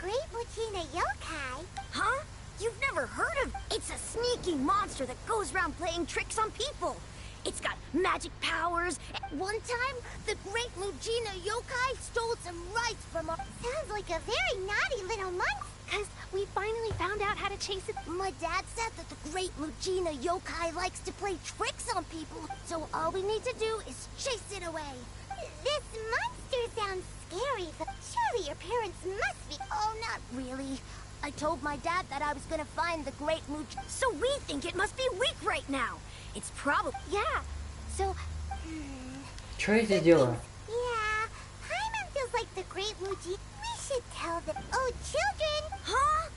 Great Lucina yokai? Huh? You've never heard of... It's a sneaky monster that goes around playing tricks on people. It's got magic powers. One time, the great Lucina yokai stole some rice from our... Sounds like a very naughty little monster. Because we finally found out how to chase it. My dad said that the great Lucina yokai likes to play tricks on people. So all we need to do is chase it away. This monster sounds scary, but surely your parents must be... Oh, not really. I told my dad that I was gonna find the great Much. So we think it must be weak right now. It's probably... Yeah, so... Что я здесь делаю? Yeah, Paimon feels like the great Muji. We should tell them... Oh, children! Huh?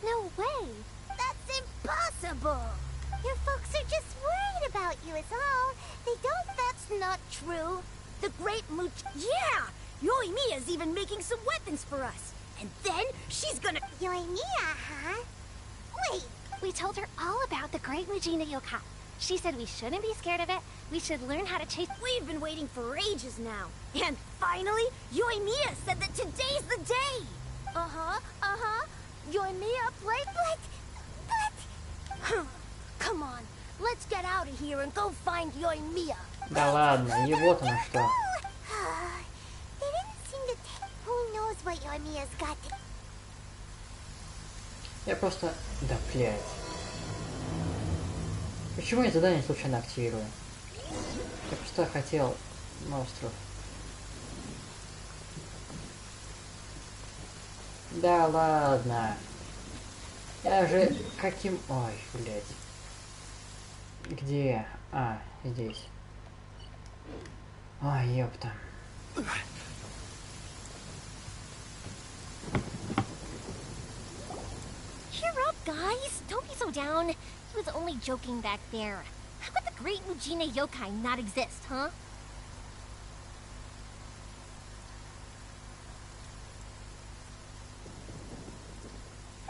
No way. That's impossible. Your folks are just worried about you is all. They don't... That's not true. The great Much... Yeah! Yoimiya's even making some weapons for us. And then she's gonna... Yoimiya, huh? Wait, We told her all about the great Mujina yokai. She said we shouldn't be scared of it. We should learn how to chase... We've been waiting for ages now. And finally, Yoimiya said that today's the day. Yoimiya played... But... Come on, let's get out of here and go find Yoimiya. Да ладно, его-то на что? They didn't seem to... Who knows what Yoimiya's got to... Я просто... Да, блядь. Почему я задание случайно активирую? Я просто хотел на остров. Да ладно. Я же каким... Ой, блядь. Где? А, здесь. Ой, ёпта. Cheer up, guys. Don't be so down. He was only joking back there. How could the great Mujina yokai not exist, huh?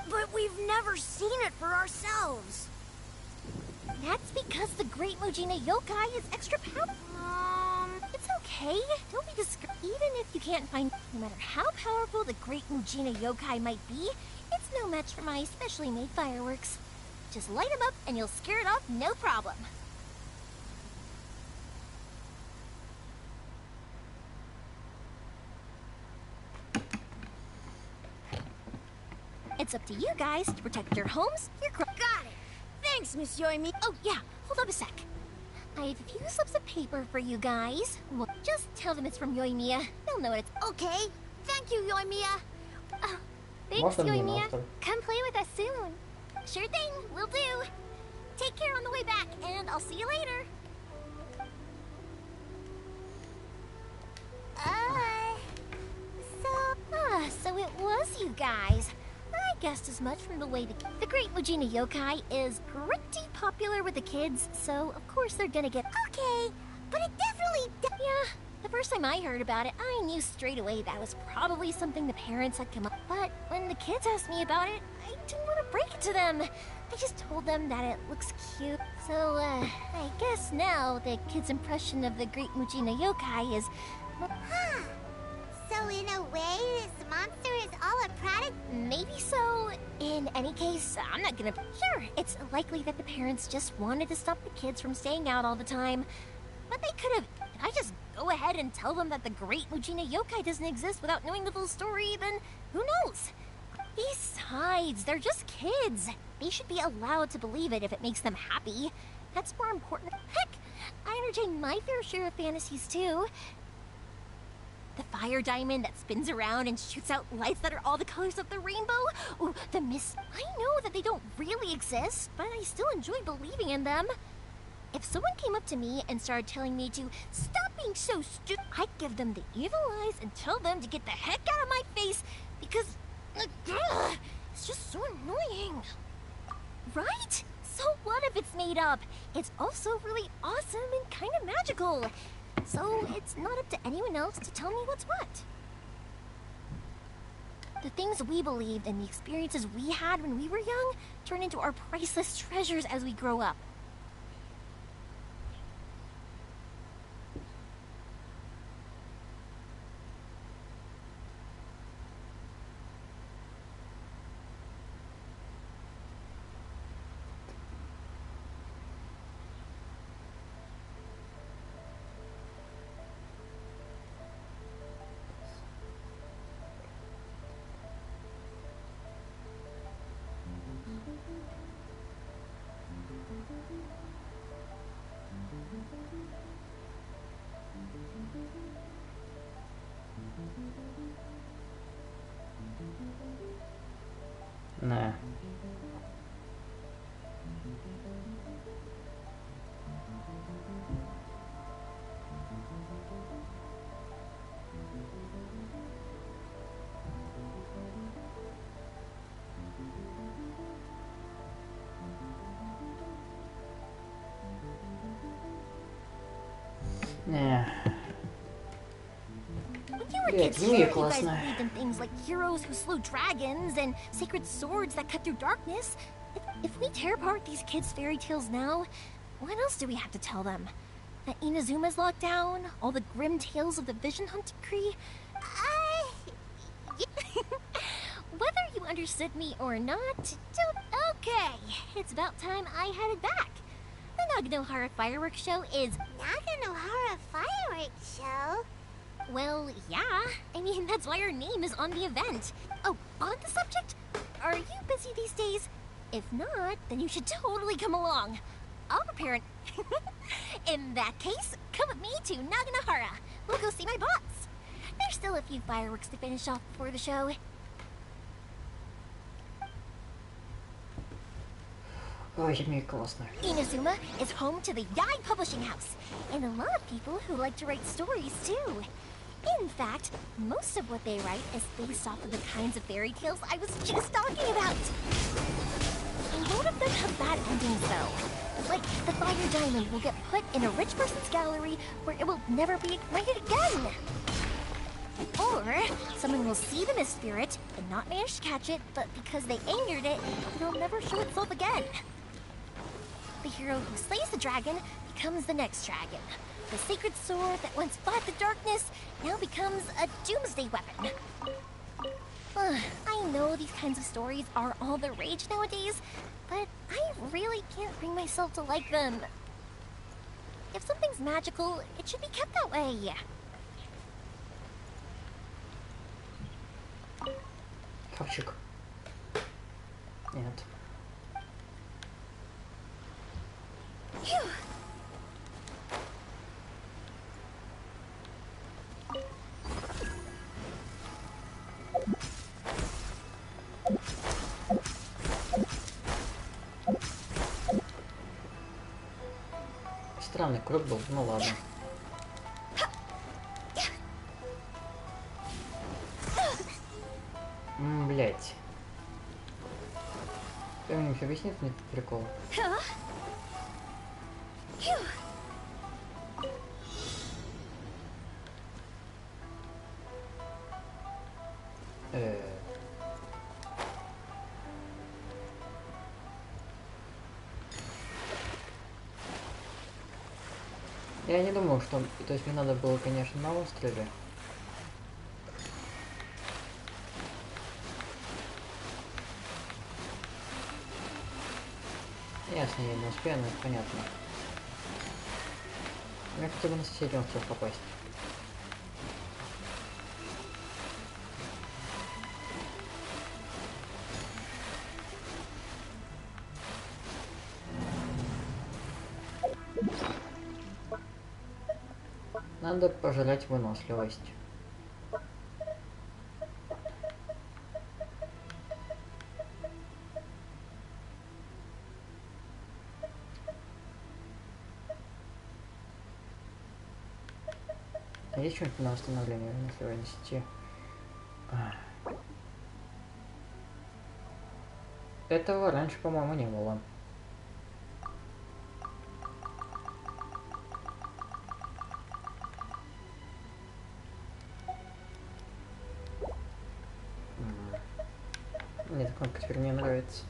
But we've never seen it for ourselves. That's because the great Mujina yokai is extra powerful. It's okay. Don't be discouraged. Even if you can't find... No matter how powerful the great Mujina yokai might be, it's no match for my specially made fireworks. Just light them up and you'll scare it off no problem. It's up to you guys to protect your homes, your Got it. Thanks, Miss Yoimiya. Oh, yeah. Hold up a sec. I have a few slips of paper for you guys. Well, just tell them it's from Yoimiya. They'll know what it's... Okay. Thank you, Yoimiya. Thanks, Yoimiya. Come play with us soon. Sure thing. Will do. Take care on the way back, and I'll see you later. knows you guys. I guessed as much from the way the Great Mujina Yokai is pretty popular with the kids, so of course they're gonna get... Okay, but it definitely... Yeah, the first time I heard about it, I knew straight away that was probably something the parents had come up. But when the kids asked me about it, I didn't want to break it to them. I just told them that it looks cute. So, I guess now the kids' impression of the Great Mujina Yokai is... So in a way, this monster is all a product? Maybe so. In any case, I'm not gonna... Sure, it's likely that the parents just wanted to stop the kids from staying out all the time. But they could have... If I just go ahead and tell them that the Great Mujina Yokai doesn't exist without knowing the full story, then who knows? Besides, they're just kids. They should be allowed to believe it if it makes them happy. That's more important. Heck, I entertain my fair share of fantasies too. The fire diamond that spins around and shoots out lights that are all the colors of the rainbow. Ooh, the mist. I know that they don't really exist, but I still enjoy believing in them. If someone came up to me and started telling me to stop being so stupid, I'd give them the evil eyes and tell them to get the heck out of my face because it's just so annoying. Right? So what if it's made up? It's also really awesome and kind of magical. So it's not up to anyone else to tell me what's what. The things we believed and the experiences we had when we were young turn into our priceless treasures as we grow up. Не. Не. Блять, змея классная. Believed in things like heroes who slew dragons and sacred swords that cut through darkness. If we tear apart these kids' fairy tales now, what else do we have to tell them? That Inazuma's locked down? All the grim tales of the Vision Hunt decree? Whether you understood me or not, okay. It's about time I headed back. The Naganohara fireworks show is... Naganohara fireworks show? Well, yeah. I mean, that's why our name is on the event. Oh, on the subject? Are you busy these days? If not, then you should totally come along. I'll prepare an... In that case, come with me to Naganohara. We'll go see my boss. There's still a few fireworks to finish off before the show. Ой, змея классная. Inazuma is home to the Yai Publishing House, and a lot of people who like to write stories too. In fact, most of what they write is based off of the kinds of fairy tales I was just talking about. A lot of them have bad endings though. Like, the fire diamond will get put in a rich person's gallery where it will never be ignited again. Or, someone will see the mist spirit and not manage to catch it, but because they angered it, it'll never show itself again. The hero who slays the dragon becomes the next dragon. The sacred sword that once fought the darkness now becomes a doomsday weapon. I know these kinds of stories are all the rage nowadays, but I really can't bring myself to like them. If something's magical, it should be kept that way. Ковчег. Нет. Phew. Странный круг был, ну ладно. блять. Кто-нибудь объяснит мне этот прикол? Я не думал, что... То есть мне надо было, конечно, на острове. Ясно, я не успею, но это понятно. Я хотел бы на соседний остров попасть. Надо пожалеть выносливость. А есть что-нибудь на восстановление выносливости? Этого раньше, по-моему, не было. Мне такой теперь не нравится.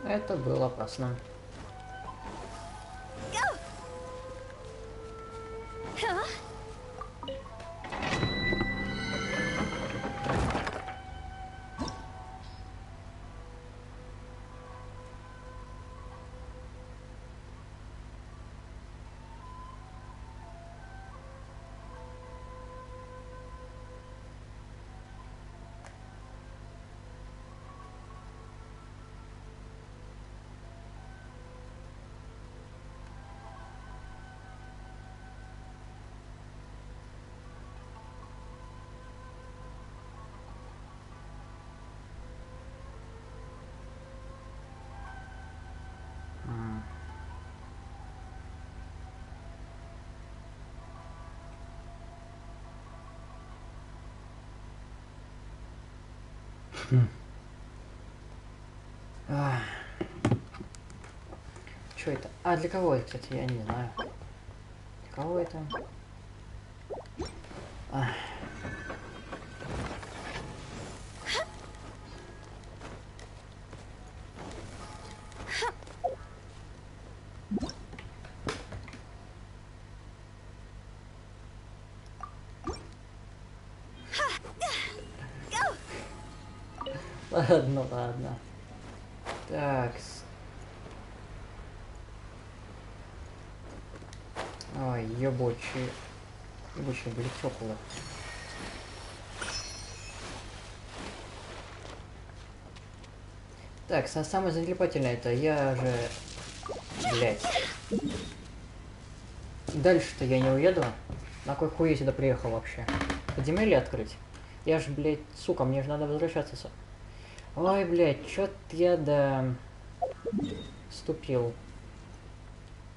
Это было опасно. Что это? А, для кого это, кстати, я не знаю. Для кого это? Ладно, ладно. Так. Ой, ебучий. Ебучий, блин, около. Так, самое залипательное это я же... Блять. Дальше-то я не уеду. На какой хуй я сюда приехал вообще? Подземелье открыть? Я ж, блять, сука, мне же надо возвращаться. Ой, блять, чё-то я, да... Ступил.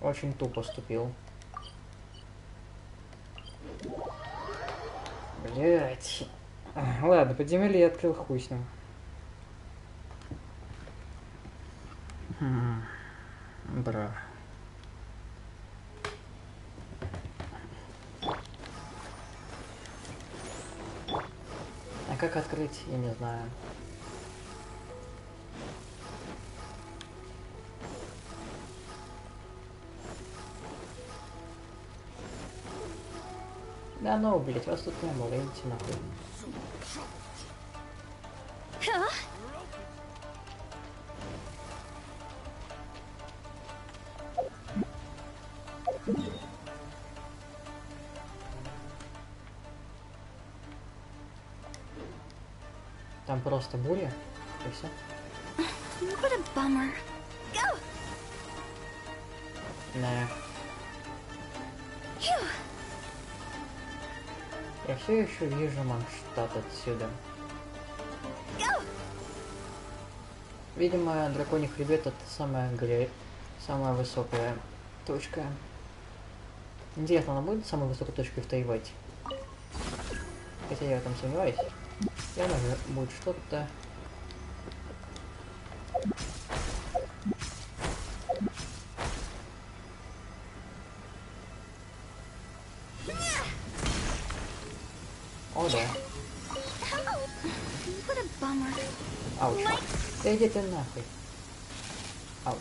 Очень тупо ступил. Блять. Ладно, подземелье я открыл, хуй с ним. Бра. А как открыть, я не знаю. Да ну, блять, вас тут не было, идите нахуй. Там просто буря, и все. What a bummer. Да. Я все еще вижу Манштадт отсюда. Видимо, драконий хребет это самая высокая точка. Интересно, она будет самой высокой точкой в Тайвате? Хотя я в этом сомневаюсь. Явно же будет что-то. О, да. Ауч. Да иди ты нахуй. Ауч.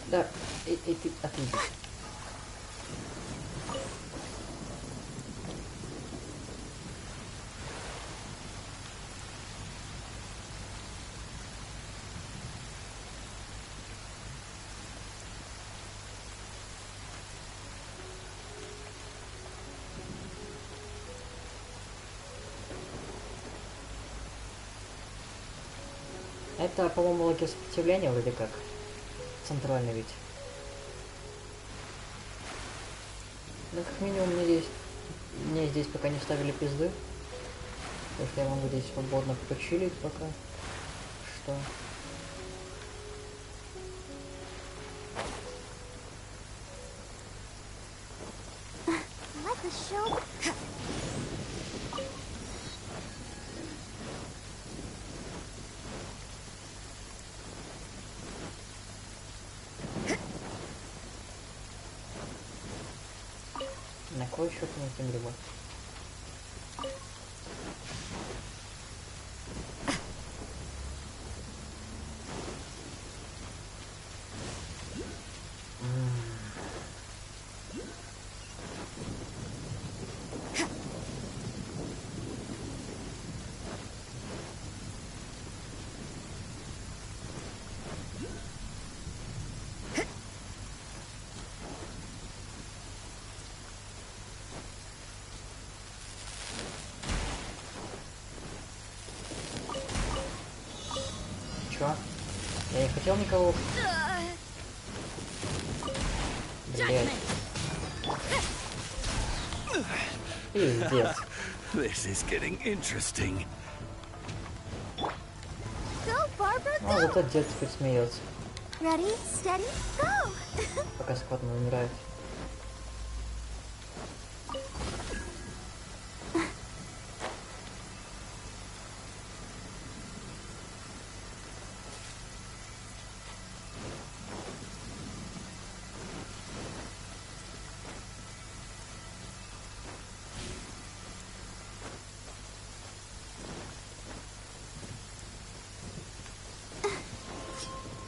Да, и ты отойди. Это, по-моему, лагерь сопротивления вроде как. Центральный ведь. Ну, как минимум, мне здесь пока не ставили пизды. Потому что я могу здесь свободно почилить пока что. На кой счет мне это грибы? Я не хотел никого. Блять. Пиздец. This is getting interesting. А, зато дед теперь смеется. Ready, steady, go! Пока скотно умирает.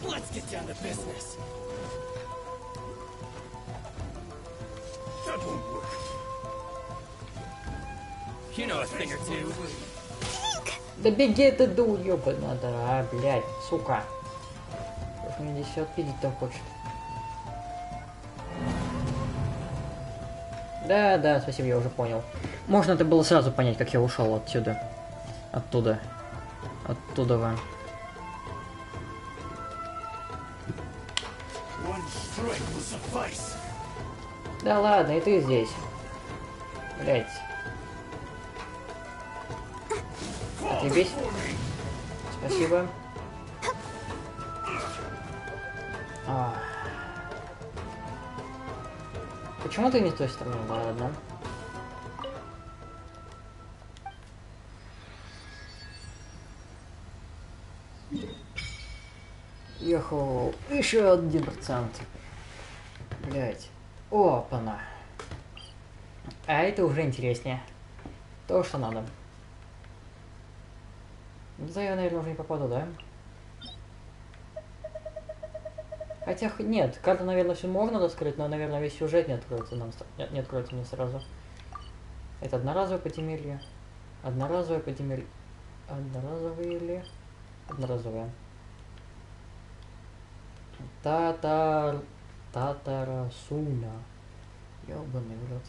Let's get down to business. That won't work. You know a thing or two. Да беги ты, дул, ёбать надо, а, блядь, сука. Уж мне здесь все отпидеть-то хочет. Да, спасибо, я уже понял. Можно это было сразу понять, как я ушел отсюда. Оттуда вам. Да ладно, и ты здесь. Блять. Отъебись. Спасибо. Почему ты не с той стороны? Ладно. Ехал еще 1%. Блять. Опа-на. А это уже интереснее. То, что надо. Да, я, наверное, уже не попаду, да? Хотя, нет, карту, наверное, все можно раскрыть, но, наверное, весь сюжет не откроется нам, не откроется мне сразу. Это одноразовое подземелье. Одноразовое подземелье. Одноразовое или... Одноразовое. Татарасуна. Ёбаный в рот.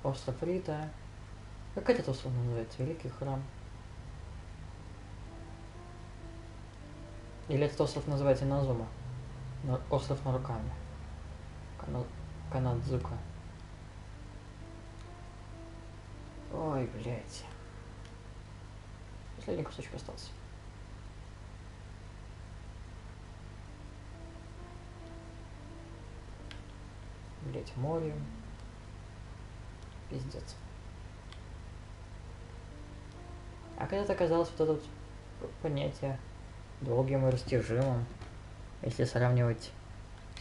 Остров Рита. Как этот остров называется? Великий храм. Или этот остров называется Инадзуме? Остров на руками. Канадзука. Ой, блядь. Последний кусочек остался. Блять, море. Пиздец. А когда-то оказалось вот это вот понятие долгим и растяжимым. Если сравнивать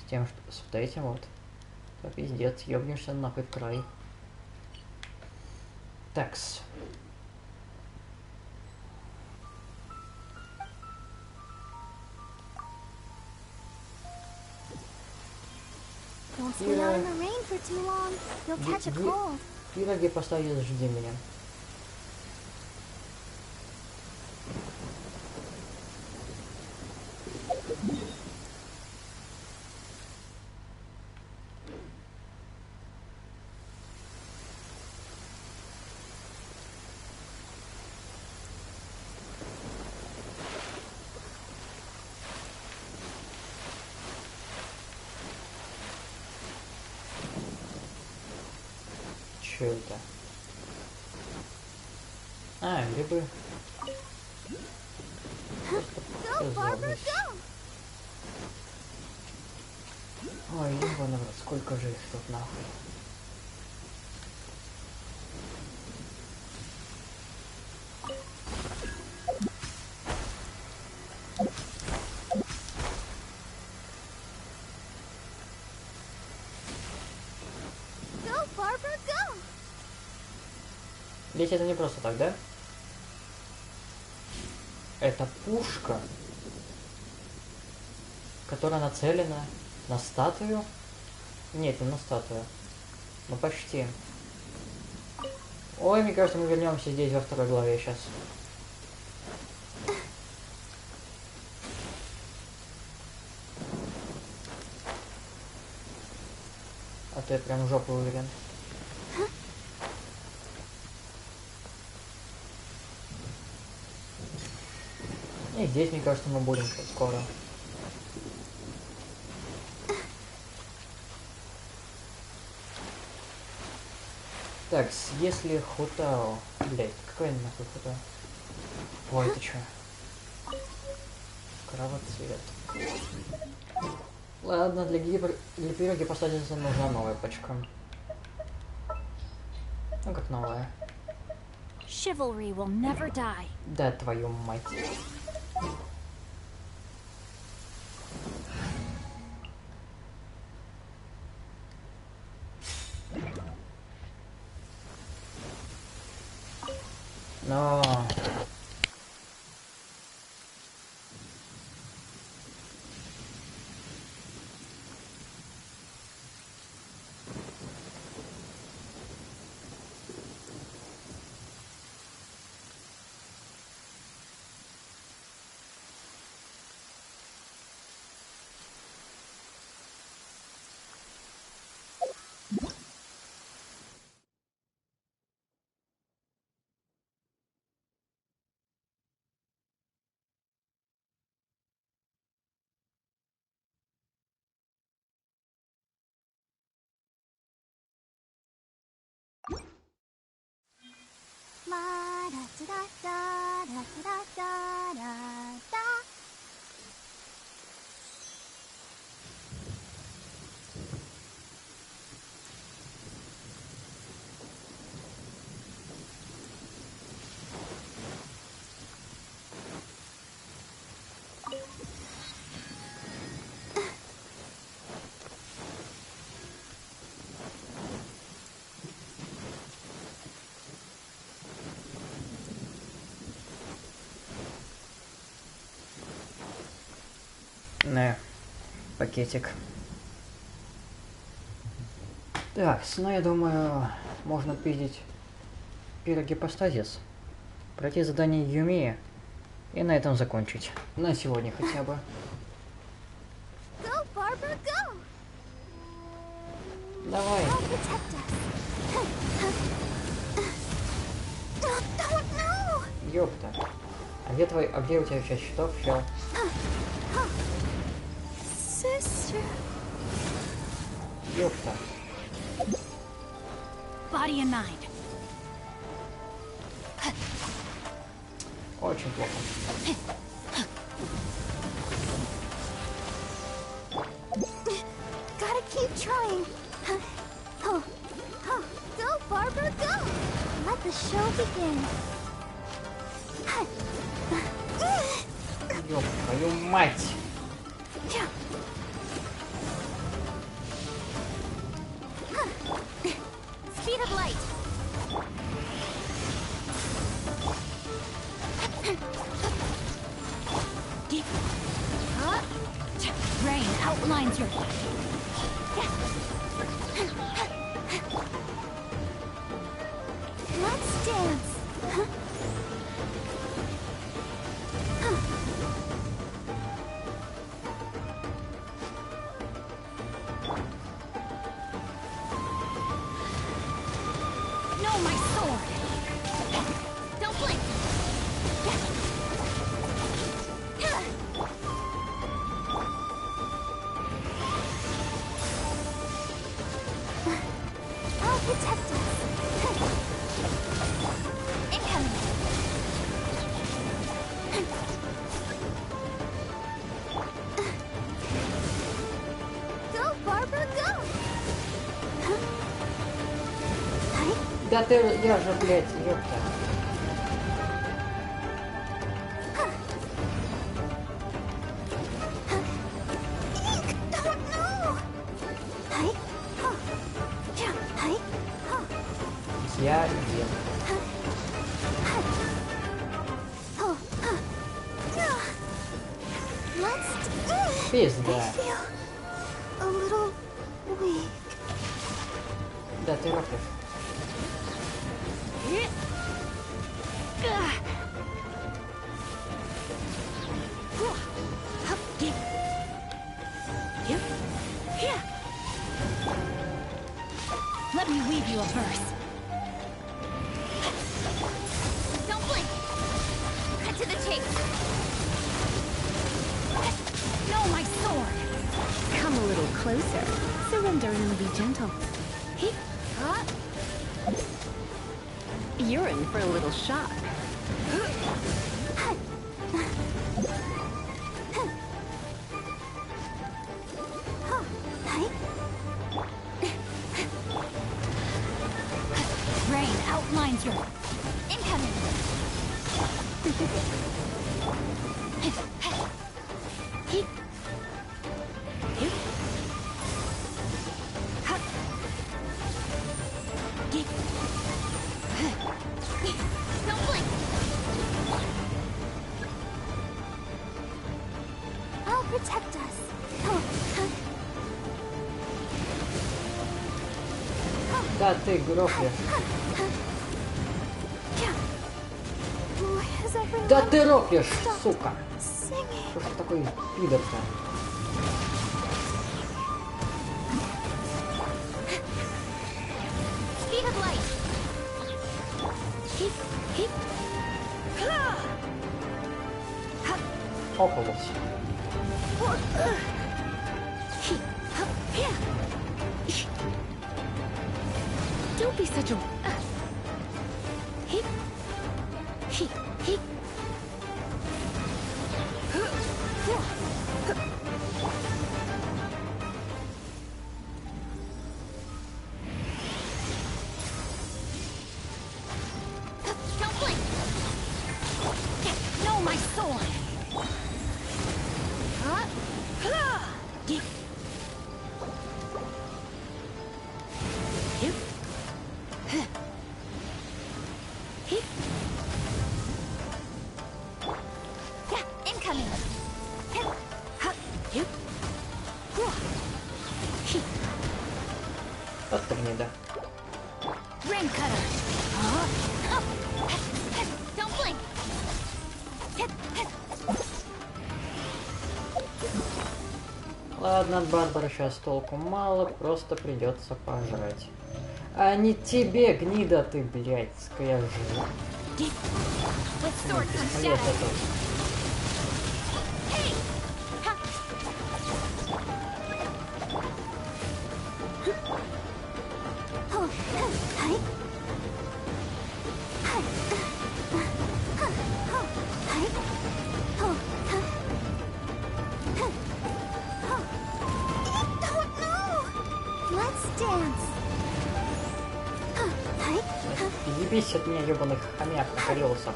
с тем, что с вот этим вот, то пиздец, ёбнешься нахуй в край. Такс. Don't stay out in the rain for too long. You'll catch a cold. Пироги поставили, жди меня. Чё это? А, грибы. Ой, ебаный в рот, сколько же их тут нахуй. Ведь это не просто так, да? Это пушка, которая нацелена на статую? Нет, не на статую. Ну почти. Ой, мне кажется, мы вернемся здесь во второй главе сейчас. А то я прям в жопу уверен. И здесь, мне кажется, мы будем скоро. Так, если Хутао... Блять, какой нахуй Хутао? Ой, это чё? Кровоцвет. Ладно, для пироги посадиться нужна новая пачка. Ну как новая? Chivalry will never die. Да, твою мать. Но... Не, пакетик. Так, ну я думаю, можно пиздить пирогипостазис, пройти задание Юми и на этом закончить. На сегодня хотя бы. Go, Barbara, go! Давай. Ёпта. А где твой, а где у тебя часть щитов? Всё. Sister. Ёпта. Body and mind. Очень плохо. Gotta keep trying. Oh, go, Barbara, go! Let the show begin. Ёб твою мать! Speed of light. Rain outlines your... Let's dance. No, my sword! Don't blink! I'll protect us. Incoming! Go, Barbara, go! Да ты, я же, блядь, ёпта. Я ем. Пизда. A little weak. Да ты рофлишь. Let me weave you a verse. Don't blink. Cut to the chase. No, my sword. Come a little closer. Surrender and be gentle. You're in for a little shock. Rain outlines your... Incoming! Don't blink! I'll protect us. Да ты грофлишь. Да ты рофлишь, сука. Что ж такой пидор-то? Speed of light. Околось. Don't be such a... Don't blink! No, my sword! Incoming! Вот ты гнида. Rain cutter! Don't blink! Ладно, от Барбары сейчас толку мало, просто придется пожрать. А не тебе, гнида ты, блядь, скажи. Пистолет это. Ебись от меня, ёбаных хомяк на колесах.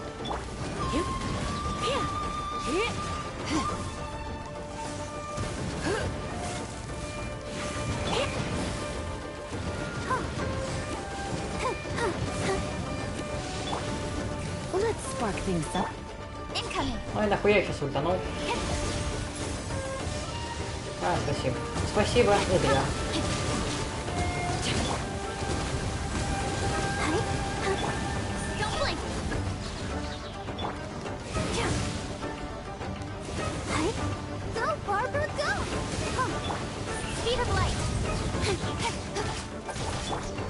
Ой, нахуя я сейчас ультанул? А, спасибо. Спасибо, не зря.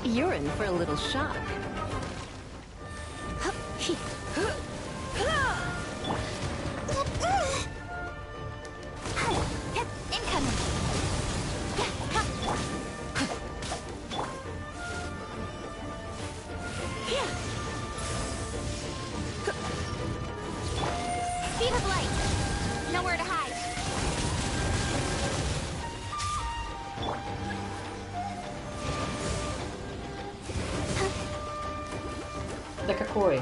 You're in for a little shock. Да какой?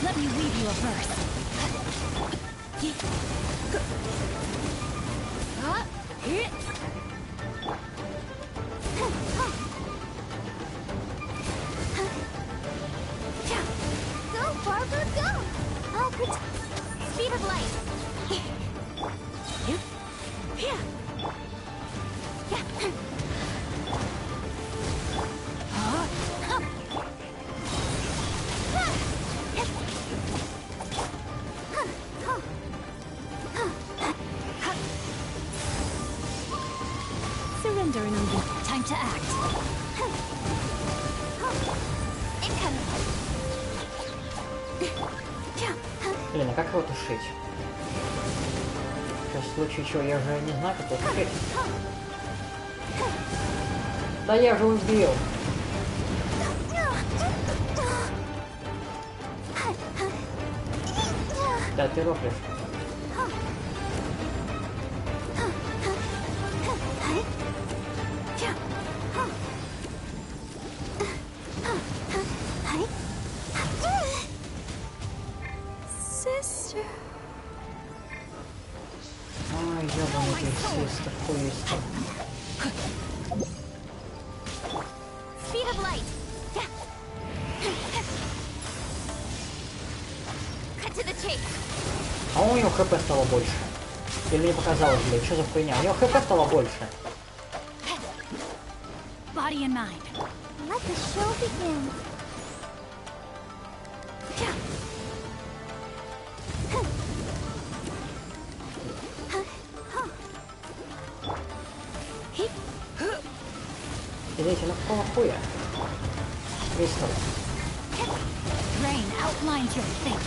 Let me read you a verse. Go, Barbara, go! I'll protect. Speed of light. Surrender and unleash. Time to act. Incoming. Блин, а как его тушить? Сейчас в случае чего, я же не знаю, как его тушить. Да я же убил. Да ты рофлишь. Sister. Ой, ёбаный ты, систер, хуистер. Speed of light. Cut to the chase. А у него хп стало больше. Или мне показалось, блядь, что за хуйня? У него хп стало больше. Body and mind. Let the show begin. Идите, ну какого хуя? Мистер. Rain outlines your fate.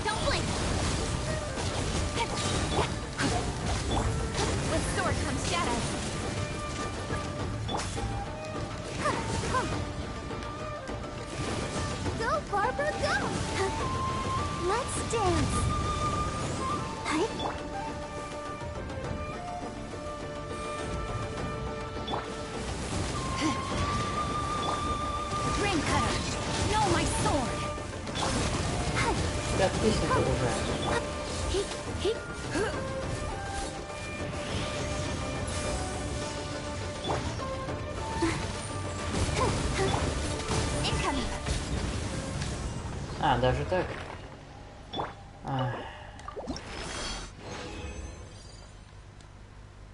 Don't blink. With sword comes shadow. Go, Barbara, go! Let's dance. Ring cutter. Know my sword. Да отлично ты уже. Incoming. А, даже так? А.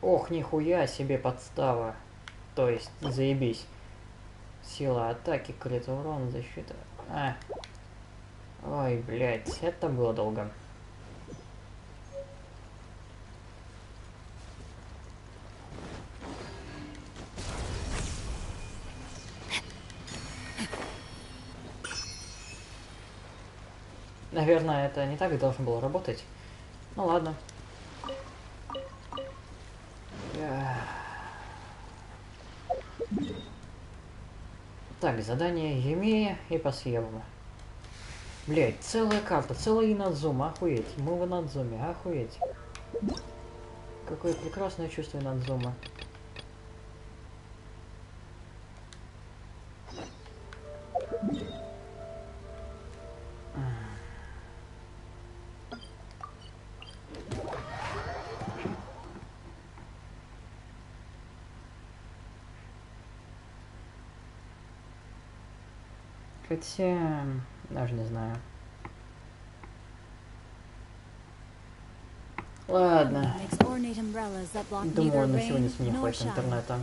Ох, нихуя себе подстава. То есть, заебись. Сила атаки, крит урон, защита. Ой, блядь, это было долго. Наверное, это не так должно было работать. Ну ладно. Так, задание Емея и по съемам. Блять, целая карта, целая Инадзуме, охуеть. Мы в Инадзуме, охуеть. Какое прекрасное чувство Инадзуме. Хотя, даже не знаю. Ладно. Думаю, на сегодня сменю хватит интернета.